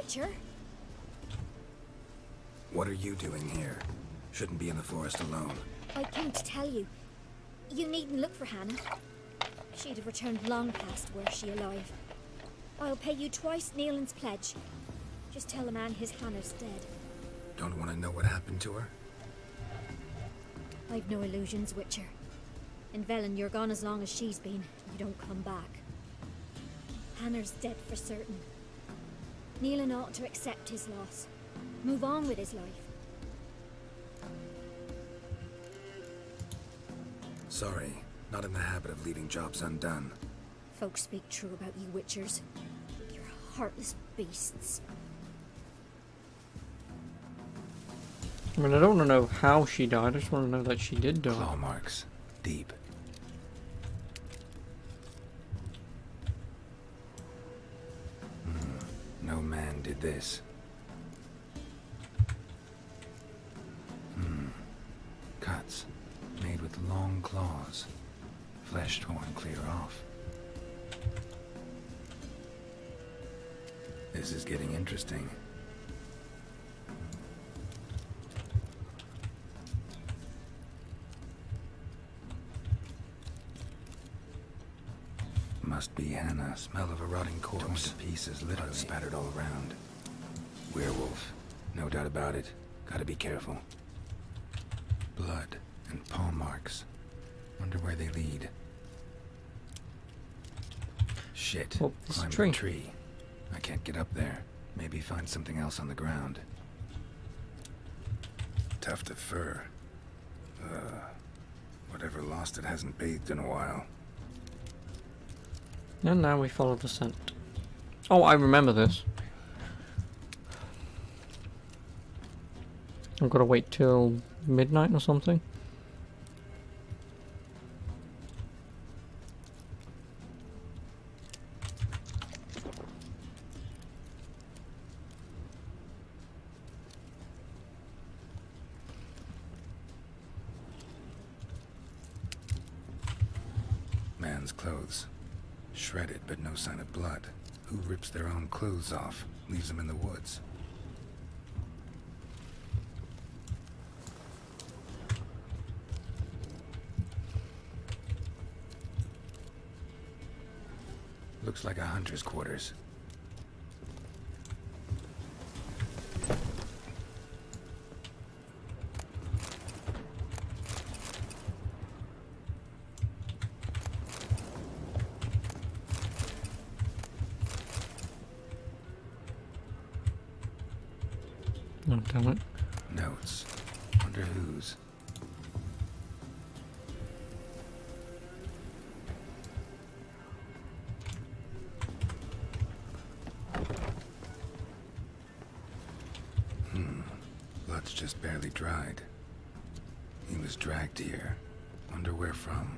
Witcher. What are you doing here? Shouldn't be in the forest alone. I came to tell you. You needn't look for Hannah. She'd have returned long past were she alive. I'll pay you twice Neelan's pledge. Just tell the man his Hannah's dead. Don't want to know what happened to her? I've no illusions, Witcher. In Velen, you're gone as long as she's been. You don't come back. Hannah's dead for certain. Neelan ought to accept his loss. Move on with his life. Sorry, not in the habit of leaving jobs undone. Folks speak true about you Witchers. You're heartless beasts. I mean, I don't want to know how she died, I just want to know that she did die. Claw marks. Deep. No man did this. Cuts. Made with long claws. Flesh torn clear off. This is getting interesting. Must be Hannah. Smell of a rotting corpse. Torn to pieces, literally spattered all around. Werewolf. No doubt about it. Gotta be careful. Blood and paw marks. Wonder where they lead. Shit. Oh, this Climb tree. the tree. I can't get up there. Maybe find something else on the ground. Tuft of fur. Whatever lost it hasn't bathed in a while. And now we follow the scent. Oh, I remember this. I've got to wait till midnight or something. Man's clothes. Shredded, but no sign of blood. Who rips their own clothes off, leaves them in the woods? Looks like a hunter's quarters. Oh, damn it. Notes. Wonder whose. Blood's just barely dried. He was dragged here. Wonder where from.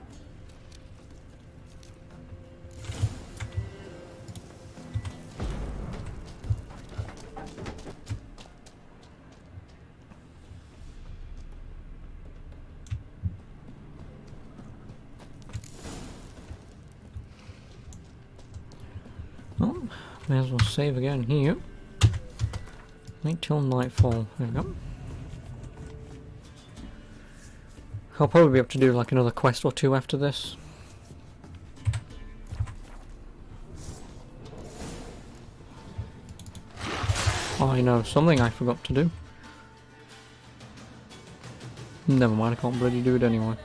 Oh, may as well save again here. Wait till nightfall. There we go. I'll probably be able to do like another quest or two after this. Oh, I know, something I forgot to do. Never mind, I can't bloody do it anyway.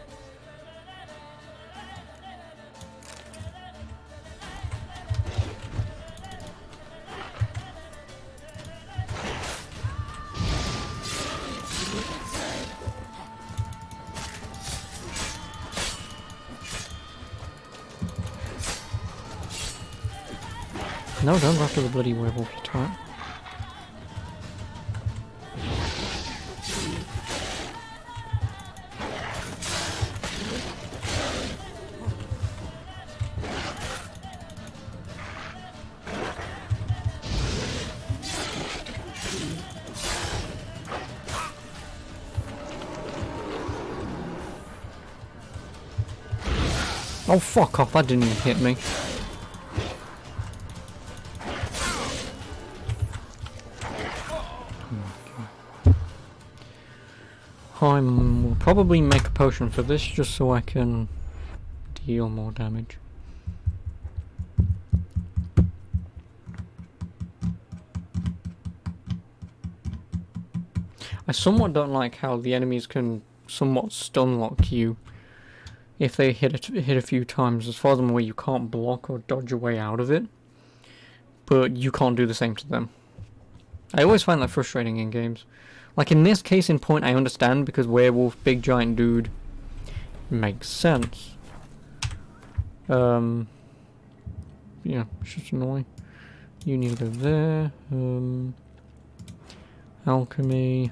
No, don't go after the bloody werewolf, you twat. Oh, fuck off, that didn't even hit me. I will probably make a potion for this just so I can deal more damage. I somewhat don't like how the enemies can somewhat stun lock you if they hit a few times. As far as I'm aware, you can't block or dodge your way out of it, but you can't do the same to them. I always find that frustrating in games. Like in this case in Point, I understand because werewolf, big giant dude, makes sense. Yeah, it's just annoying. You need to go there. Alchemy.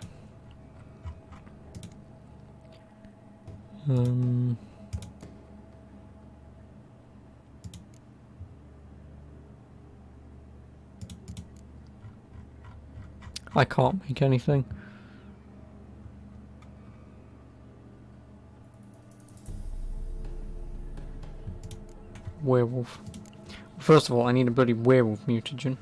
I can't make anything. Werewolf. First of all, I need a bloody werewolf mutagen.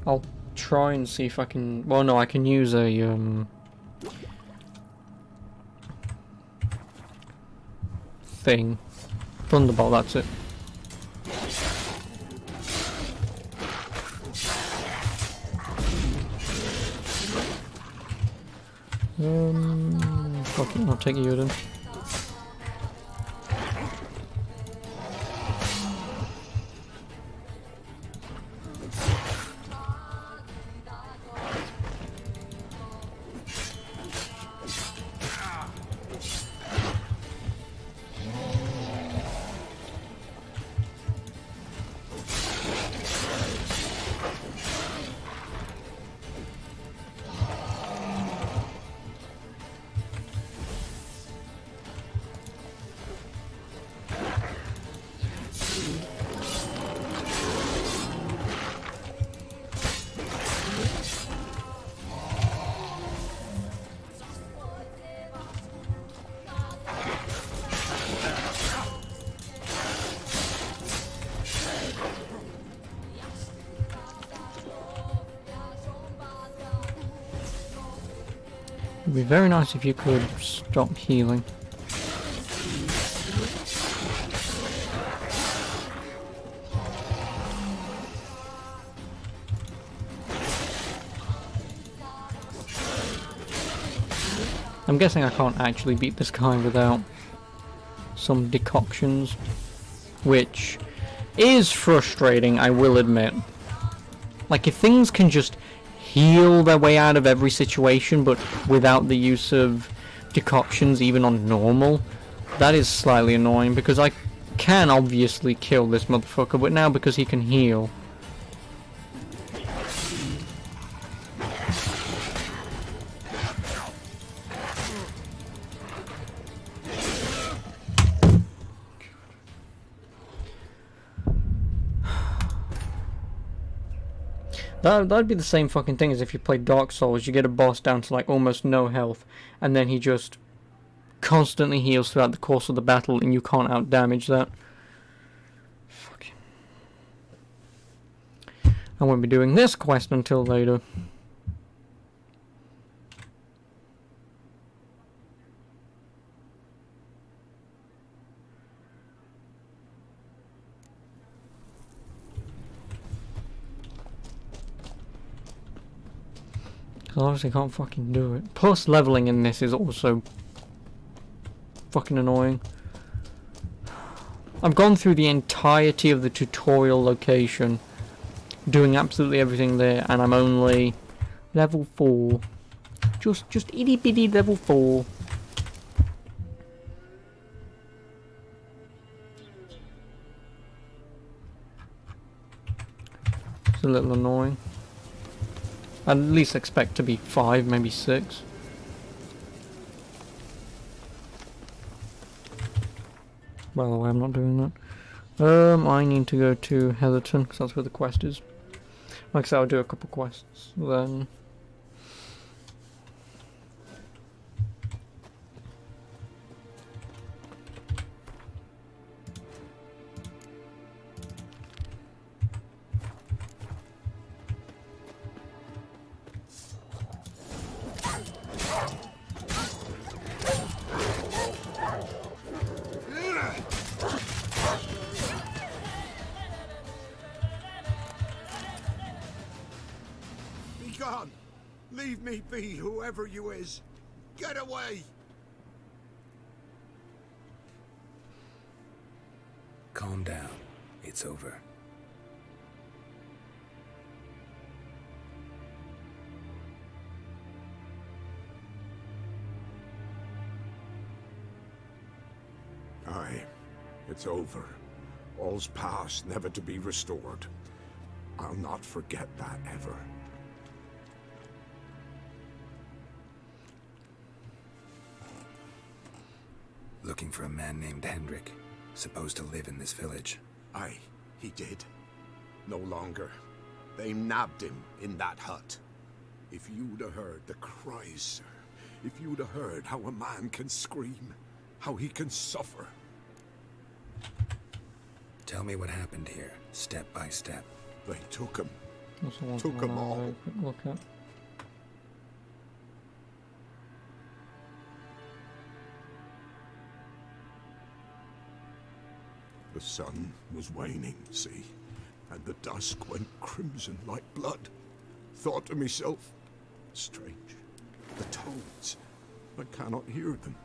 I'll try and see if I can. Well, no, I can use a thing. Thunderbolt. That's it. Fuck it, I'll take you then. It'd be very nice if you could stop healing. I'm guessing I can't actually beat this guy without some decoctions, which is frustrating, I will admit. Like, if things can just heal their way out of every situation, but without the use of decoctions even on normal, that is slightly annoying, because I can obviously kill this motherfucker, but now because he can heal. That'd be the same fucking thing as if you play Dark Souls. You get a boss down to like almost no health, and then he just constantly heals throughout the course of the battle, and you can't out-damage that. Fuck. I won't be doing this quest until later. I obviously can't fucking do it. Plus, leveling in this is also fucking annoying. I've gone through the entirety of the tutorial location, doing absolutely everything there, and I'm only level 4. Just itty bitty level 4. It's a little annoying. I'd at least expect to be 5, maybe 6. By the way, I'm not doing that. I need to go to Heatherton, because that's where the quest is. Like I said, I'll do a couple quests, then... me be, whoever you is. Get away! Calm down. It's over. Aye, it's over. All's past, never to be restored. I'll not forget that ever. Looking for a man named Hendrik, supposed to live in this village. Aye, he did. No longer. They nabbed him in that hut. If you'd have heard the cries, sir. If you'd have heard how a man can scream, how he can suffer. Tell me what happened here, step by step. They took him. That's the one Took thing I them wanna all. have a quick look at. The sun was waning, see, and the dusk went crimson like blood. Thought to myself, strange, the toads, I cannot hear them.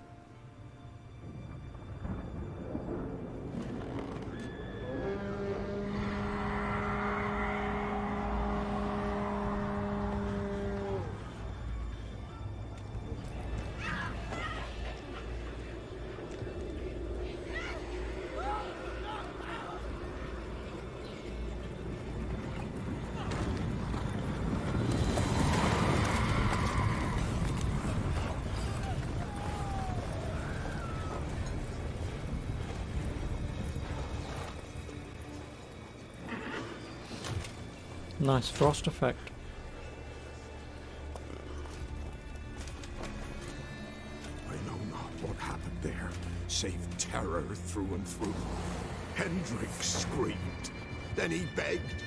Nice frost effect. I know not what happened there, save terror through and through. Hendrik screamed. Then he begged.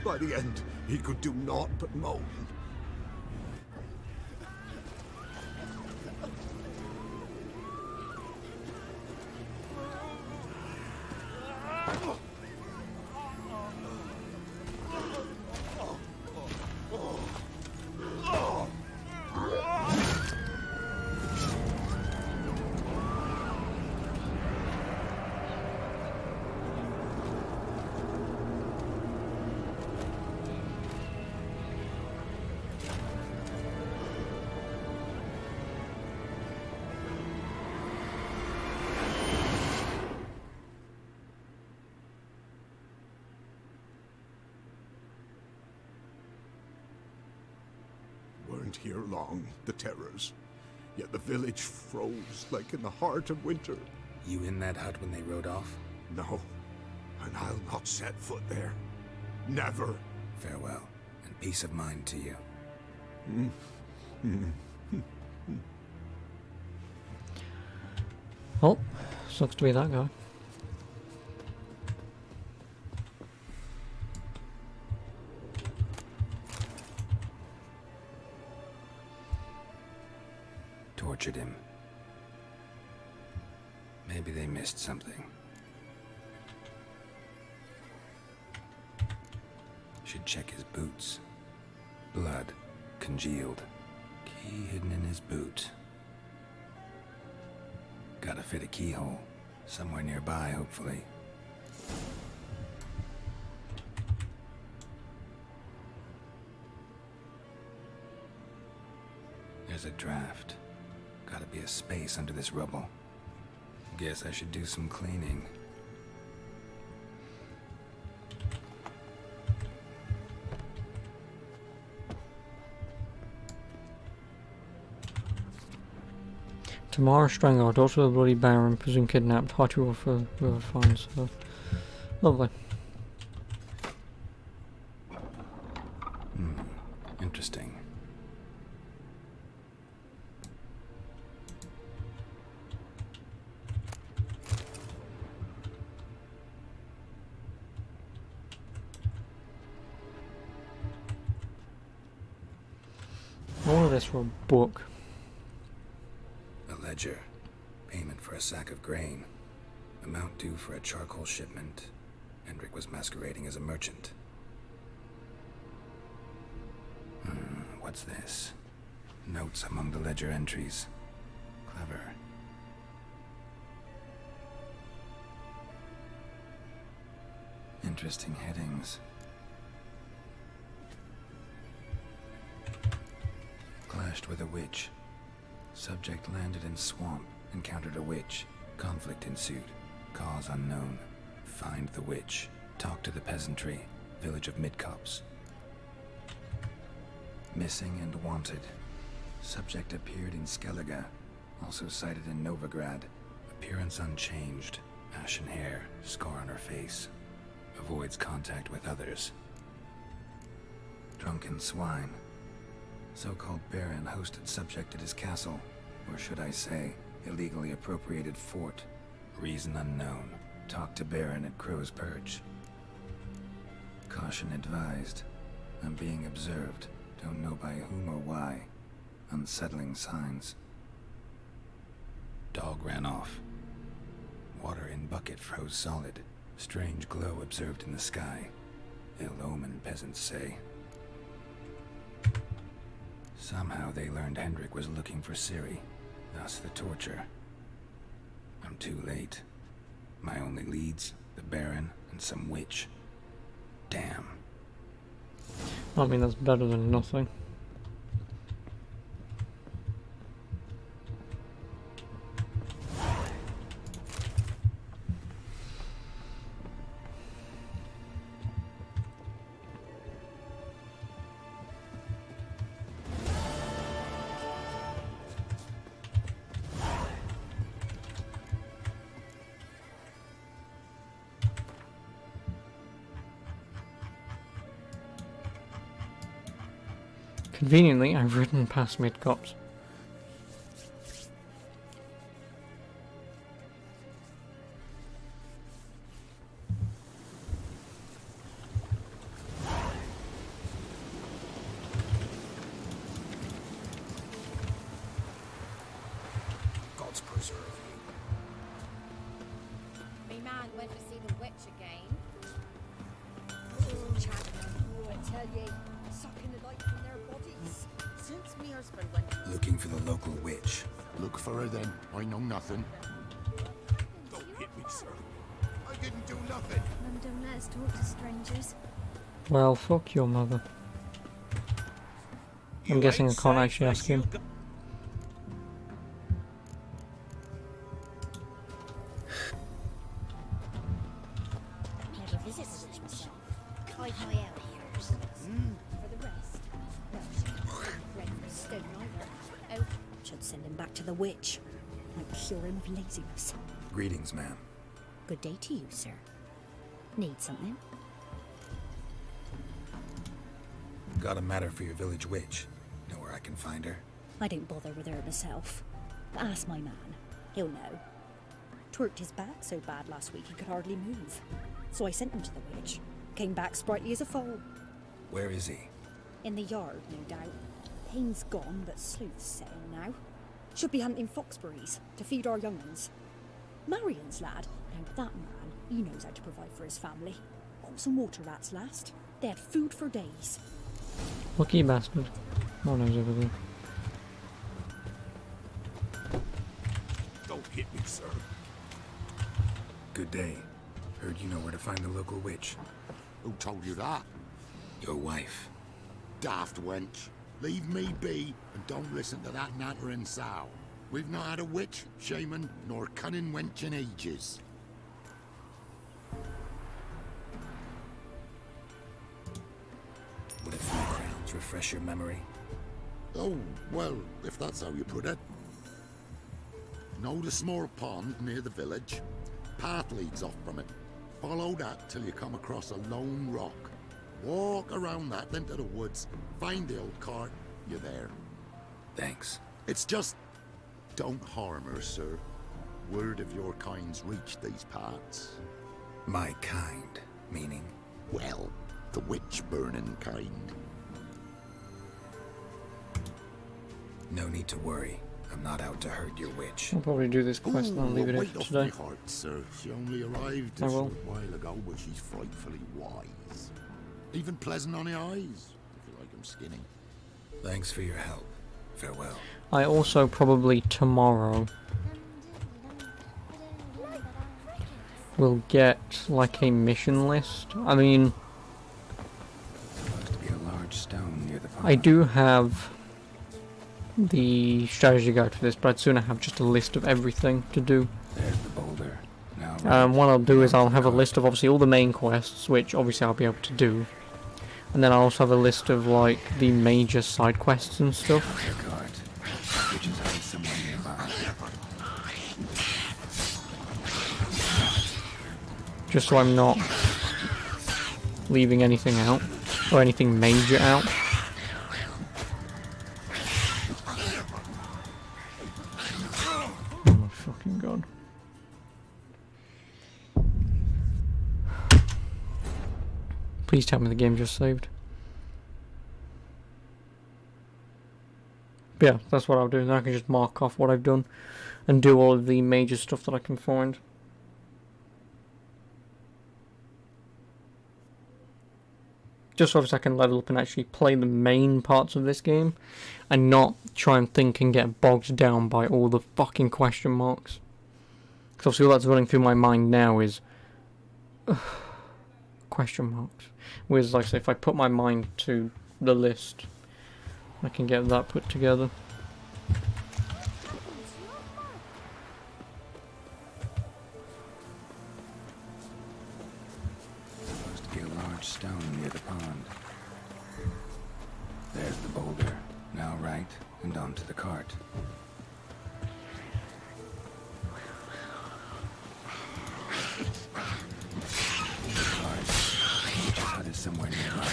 By the end, he could do naught but moan. Weren't here long, the terrors. Yet the village froze like in the heart of winter. You in that hut when they rode off? No, and I'll not set foot there. Never. Farewell, and peace of mind to you. Oh, sucks to be that guy. Tortured him. Maybe they missed something. Should check his boots. Blood, congealed. Key hidden in his boot. Gotta fit a keyhole. Somewhere nearby, hopefully. There's a draft. Gotta be a space under this rubble. Guess I should do some cleaning. Tamara Strangle, daughter of the Bloody Baron, presumed kidnapped, hard to for whoever finds her. Lovely. Interesting. I wanted this for a book. A ledger. Payment for a sack of grain. Amount due for a charcoal shipment. Hendrik was masquerading as a merchant. What's this? Notes among the ledger entries. Clever. Interesting headings. Clashed with a witch. Subject landed in swamp, encountered a witch. Conflict ensued. Cause unknown. Find the witch. Talk to the peasantry. Village of Midcopse. Missing and wanted. Subject appeared in Skellige. Also sighted in Novigrad. Appearance unchanged. Ashen hair. Scar on her face. Avoids contact with others. Drunken swine. So-called Baron hosted subject at his castle, or should I say, illegally appropriated fort. Reason unknown. Talked to Baron at Crow's Perch. Caution advised. I'm being observed. Don't know by whom or why. Unsettling signs. Dog ran off. Water in bucket froze solid. Strange glow observed in the sky. Ill omen, peasants say. Somehow they learned Hendrik was looking for Ciri, thus the torture. I'm too late. My only leads, the Baron and some witch. Damn. I mean, that's better than nothing. Conveniently, I've ridden past Midcopse. God's preserve Me man went to see the witch again. I tell ye, sucking the light from their bodies. Since me husband went... you. Looking for the local witch. Look for her then. I know nothing. Don't hit me, sir. I didn't do nothing. Mum don't let us talk to strangers. Well, fuck your mother. I'm guessing I can't actually ask him. Never visit the witch myself. Hide my out here. For the rest, well, she can't break from stone either. Oh, should send him back to the witch. Might cure him of laziness. Greetings, ma'am. Good day to you, sir. Need something? Got a matter for your village witch. Know where I can find her? I don't bother with her myself. But ask my man. He'll know. Twerked his back so bad last week he could hardly move. So I sent him to the witch. Came back sprightly as a foal. Where is he? In the yard, no doubt. Pain's gone, but sleuth's setting now. Should be hunting foxberries to feed our young ones. Marion's lad. Now that man, he knows how to provide for his family. Got some water rats last. They had food for days. Lucky bastard. More knows everything. Don't hit me, sir. Good day. Heard you know where to find the local witch. Who told you that? Your wife. Daft wench. Leave me be and don't listen to that nattering sow. We've not had a witch, shaman, nor cunning wench in ages. Would a few crowns refresh your memory? Oh, well, if that's how you put it. Know the small pond near the village? Path leads off from it. Follow that till you come across a lone rock. Walk around that into the woods, find the old cart, you're there. Thanks. It's just... don't harm her, sir. Word of your kind's reached these parts. My kind, meaning? Well, the witch-burning kind. No need to worry. I'm not out to hurt your witch. I'll probably do this quest and I'll leave it weight for off today. my heart, sir. She only arrived I a will. short while ago, but she's frightfully wise. Even pleasant on the eyes, if you like 'em skinny. Thanks for your help. Farewell. I also probably tomorrow will get like a mission list. I mean, Supposed to be a large stone near the pond. I do have the strategy guide for this, but I'd sooner have just a list of everything to do. There's the boulder. Now What I'll do is I'll have a list of obviously all the main quests, which obviously I'll be able to do. And then I'll also have a list of like the major side quests and stuff. which is hiding somewhere nearby. Just so I'm not leaving anything out, or anything major out. Oh my fucking god. Please tell me the game just saved. But yeah, that's what I'll do. Then I can just mark off what I've done and do all of the major stuff that I can find. Just so obviously I can level up and actually play the main parts of this game and not try and think and get bogged down by all the fucking question marks. Because obviously all that's running through my mind now is question marks. Whereas like I say, if I put my mind to the list, I can get that put together. Supposed to be a large stone near the pond. There's the boulder. Now right, and onto the cart. Which is hut is somewhere nearby.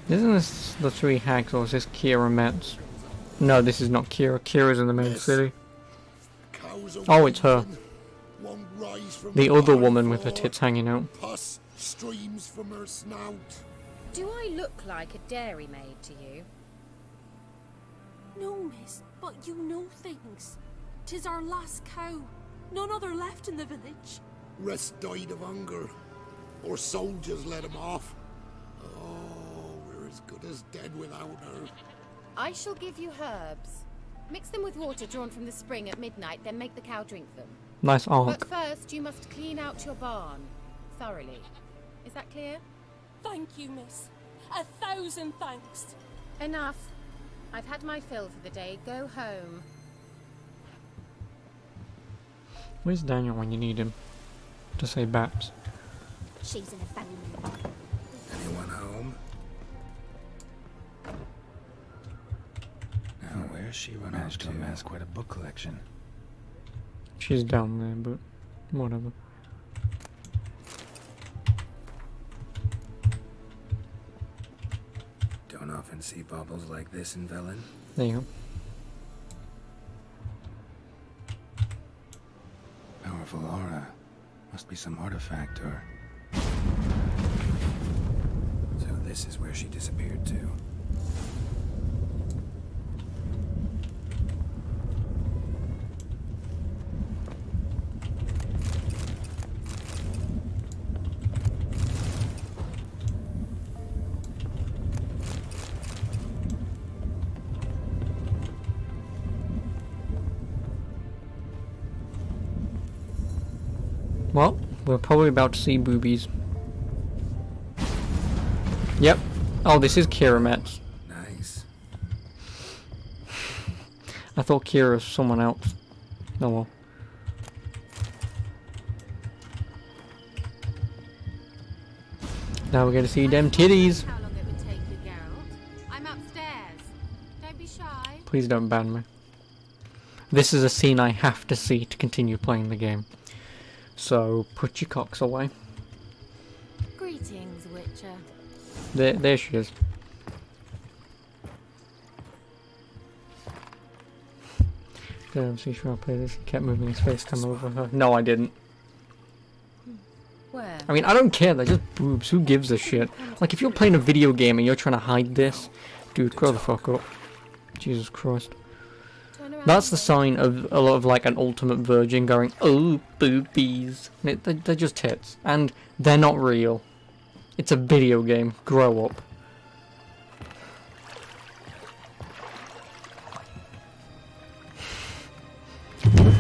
Isn't this the three hags, or is this Kira Metz? No, this is not Kira. Kira's in the main city. Oh, it's her. The other woman with her tits hanging out. Pus streams from her snout. Do I look like a dairymaid to you? No, miss, but you know things. 'Tis our last cow. None other left in the village. Rest died of hunger. Or soldiers let him off. Oh, we're as good as dead without her. I shall give you herbs. Mix them with water drawn from the spring at midnight, then make the cow drink them. Nice arc. But first, you must clean out your barn thoroughly. Is that clear? Thank you, miss. 1,000 thanks. Enough. I've had my fill for the day. Go home. Where's Daniel when you need him? To say Babs. She's in a family. Anyone home? Now where's she run off to amass quite a book collection? She's down there, but whatever. Don't often see baubles like this in Velen. There you go. Powerful aura. Must be some artifact or... So this is where she disappeared to. Well, we're probably about to see boobies. Yep. Oh, this is Kira Metz. Nice. I thought Kira was someone else. Oh well. Now we're gonna see them titties. How long it would take you, Geralt? I'm upstairs. Don't be shy. Please don't ban me. This is a scene I have to see to continue playing the game. So put your cocks away. Greetings, Witcher. There she is. Damn, see sure I play this. He kept moving his face cam over her. No, I didn't. Where? I mean, I don't care. They're just boobs. Who gives a shit? Like, if you're playing a video game and you're trying to hide this, dude, grow the fuck up. Jesus Christ. Turn around That's the and sign of a lot of like an ultimate virgin going, oh, boobies. They're just tits. And they're not real. It's a video game. Grow up.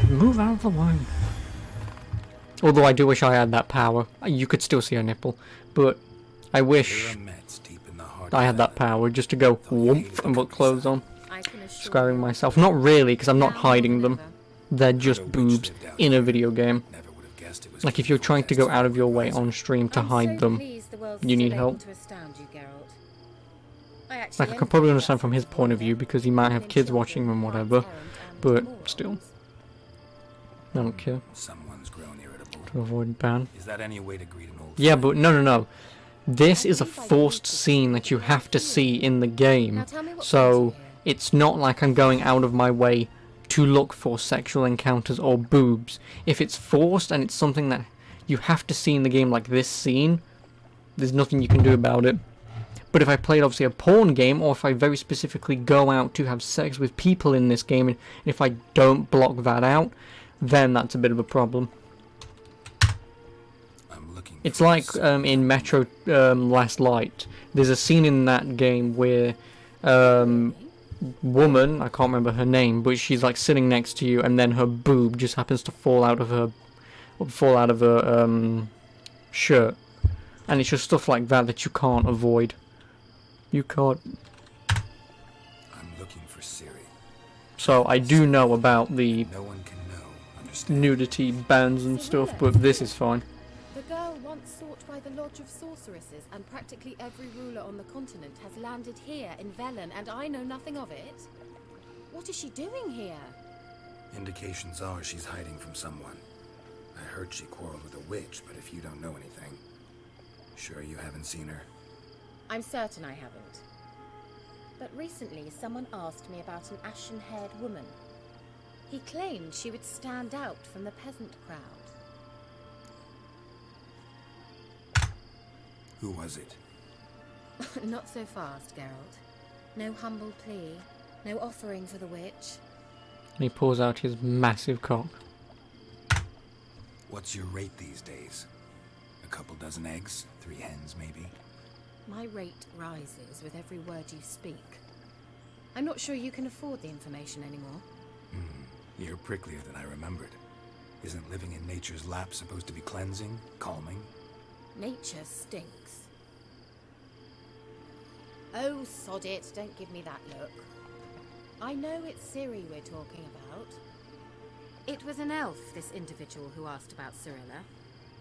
Move out of the way. Although I do wish I had that power. You could still see a nipple. But I wish I had that power just to go whoomp and put clothes on. Scarring myself. Not really, because I'm not hiding them. They're just boobs in a video game. Like if you're trying to go out of your way on stream to hide them, you need help. Like I can probably understand from his point of view because he might have kids watching him and whatever, but still. I don't care. Someone's grown irritable. To avoid ban. Is that any way to greet an old Yeah, but no. This is a forced scene that you have to see in the game. So it's not like I'm going out of my way to look for sexual encounters or boobs. If it's forced and it's something that you have to see in the game like this scene, there's nothing you can do about it. But if I played obviously a porn game, or if I very specifically go out to have sex with people in this game, and if I don't block that out, then that's a bit of a problem. It's like in Metro Last Light. There's a scene in that game where woman, I can't remember her name, but she's like sitting next to you, and then her boob just happens to fall out of her shirt, and it's just stuff like that that you can't avoid. You can't. I'm looking for Ciri. So I do know about the nudity bans and stuff, but this is fine. The girl once sought by the Lodge of Sorceresses, and practically every ruler on the continent has landed here in Velen, and I know nothing of it. What is she doing here? Indications are she's hiding from someone. I heard she quarreled with a witch, but if you don't know anything, sure you haven't seen her? I'm certain I haven't. But recently someone asked me about an ashen-haired woman. He claimed she would stand out from the peasant crowd. Who was it? Not so fast, Geralt. No humble plea, no offering for the witch. And he pulls out his massive cock. What's your rate these days? A couple dozen eggs? 3 hens, maybe? My rate rises with every word you speak. I'm not sure you can afford the information anymore. You're pricklier than I remembered. Isn't living in nature's lap supposed to be cleansing, calming? Nature stinks. Oh, sod it, don't give me that look. I know it's Ciri we're talking about. It was an elf, this individual who asked about Cirilla.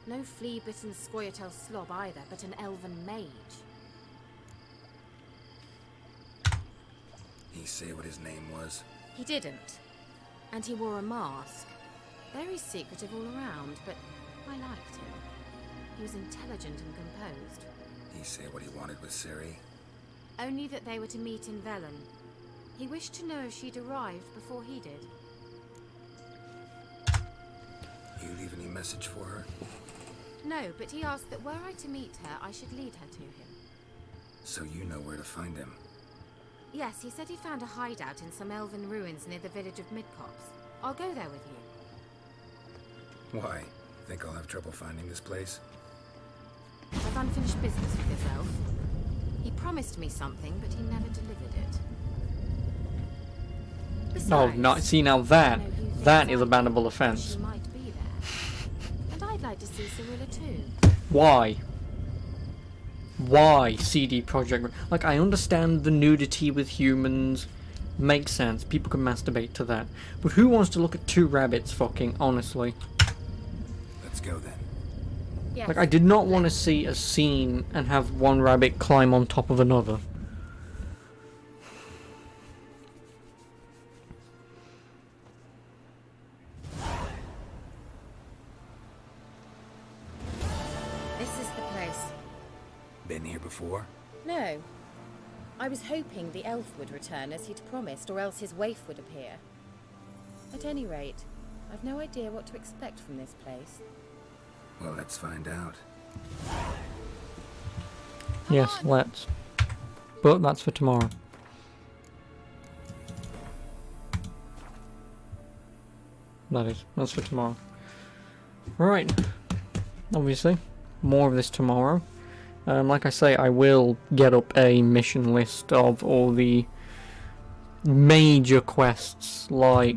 No flea-bitten Scoia'tael slob either, but an elven mage. He say what his name was? He didn't. And he wore a mask. Very secretive all around, but I liked him. He was intelligent and composed. He say what he wanted with Ciri? Only that they were to meet in Velen. He wished to know if she'd arrived before he did. You leave any message for her? No, but he asked that were I to meet her, I should lead her to him. So you know where to find him? Yes, he said he found a hideout in some elven ruins near the village of Midcopse. I'll go there with you. Why? Think I'll have trouble finding this place? I've unfinished business with this elf. He promised me something, but he never delivered it. Oh, no, see now that is a bannable offense. She might be there. And I'd like to see Cirilla too. Why? Why CD Projekt? Like, I understand the nudity with humans. Makes sense. People can masturbate to that. But who wants to look at 2 rabbits fucking, honestly? Let's go then. Yes. Like, I did not want to see a scene and have one rabbit climb on top of another. This is the place. Been here before? No. I was hoping the elf would return as he'd promised, or else his waif would appear. At any rate, I've no idea what to expect from this place. Well, let's find out. Yes, let's. But that's for tomorrow. That is. That's for tomorrow. Right. Obviously, more of this tomorrow. Like I say, I will get up a mission list of all the major quests, like...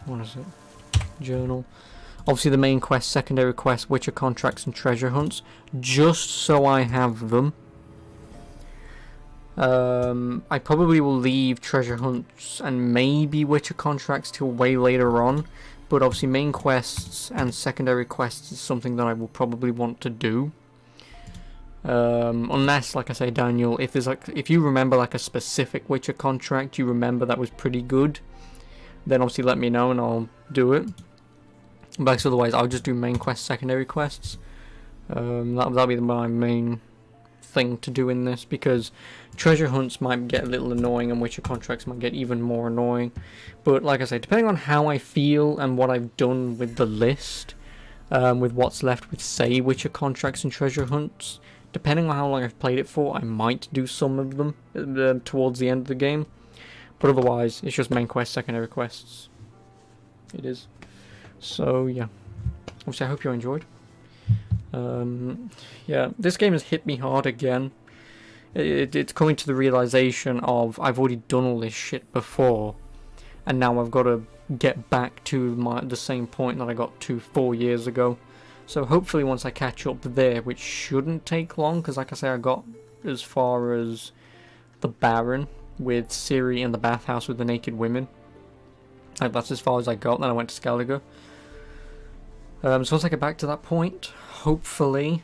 what is it? Journal. Obviously the main quest, secondary quests, Witcher contracts and treasure hunts, just so I have them. I probably will leave treasure hunts and maybe Witcher contracts till way later on, but obviously main quests and secondary quests is something that I will probably want to do. Unless, like I say, Daniel, if you remember like a specific Witcher contract you remember that was pretty good, then obviously let me know and I'll do it. But otherwise, I'll just do main quests, secondary quests. That'll be my main thing to do in this, because treasure hunts might get a little annoying and Witcher contracts might get even more annoying. But like I say, depending on how I feel and what I've done with the list, with what's left with, say, Witcher contracts and treasure hunts, depending on how long I've played it for, I might do some of them towards the end of the game. But otherwise, it's just main quests, secondary quests. It is. So, yeah. Obviously, I hope you enjoyed. Yeah, this game has hit me hard again. It's coming to the realization of I've already done all this shit before, and now I've got to get back to the same point that I got to 4 years ago. So hopefully once I catch up there, which shouldn't take long, because like I say, I got as far as the Baron with Ciri in the bathhouse with the naked women. Like, that's as far as I got. Then I went to Skellige. So once I get back to that point, hopefully,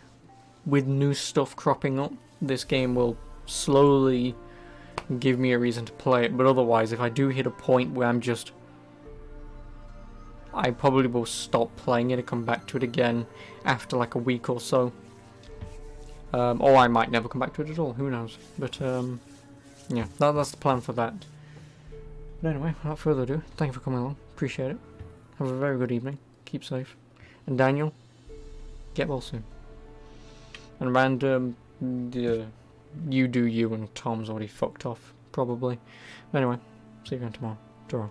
with new stuff cropping up, this game will slowly give me a reason to play it. But otherwise, if I do hit a point where I probably will stop playing it and come back to it again after like a week or so. Or I might never come back to it at all, who knows. But yeah, that's the plan for that. But anyway, without further ado, thank you for coming along, appreciate it. Have a very good evening, keep safe. And Daniel, get well soon. And Random, you do you, and Tom's already fucked off, probably. But anyway, see you again tomorrow. Ta-ra.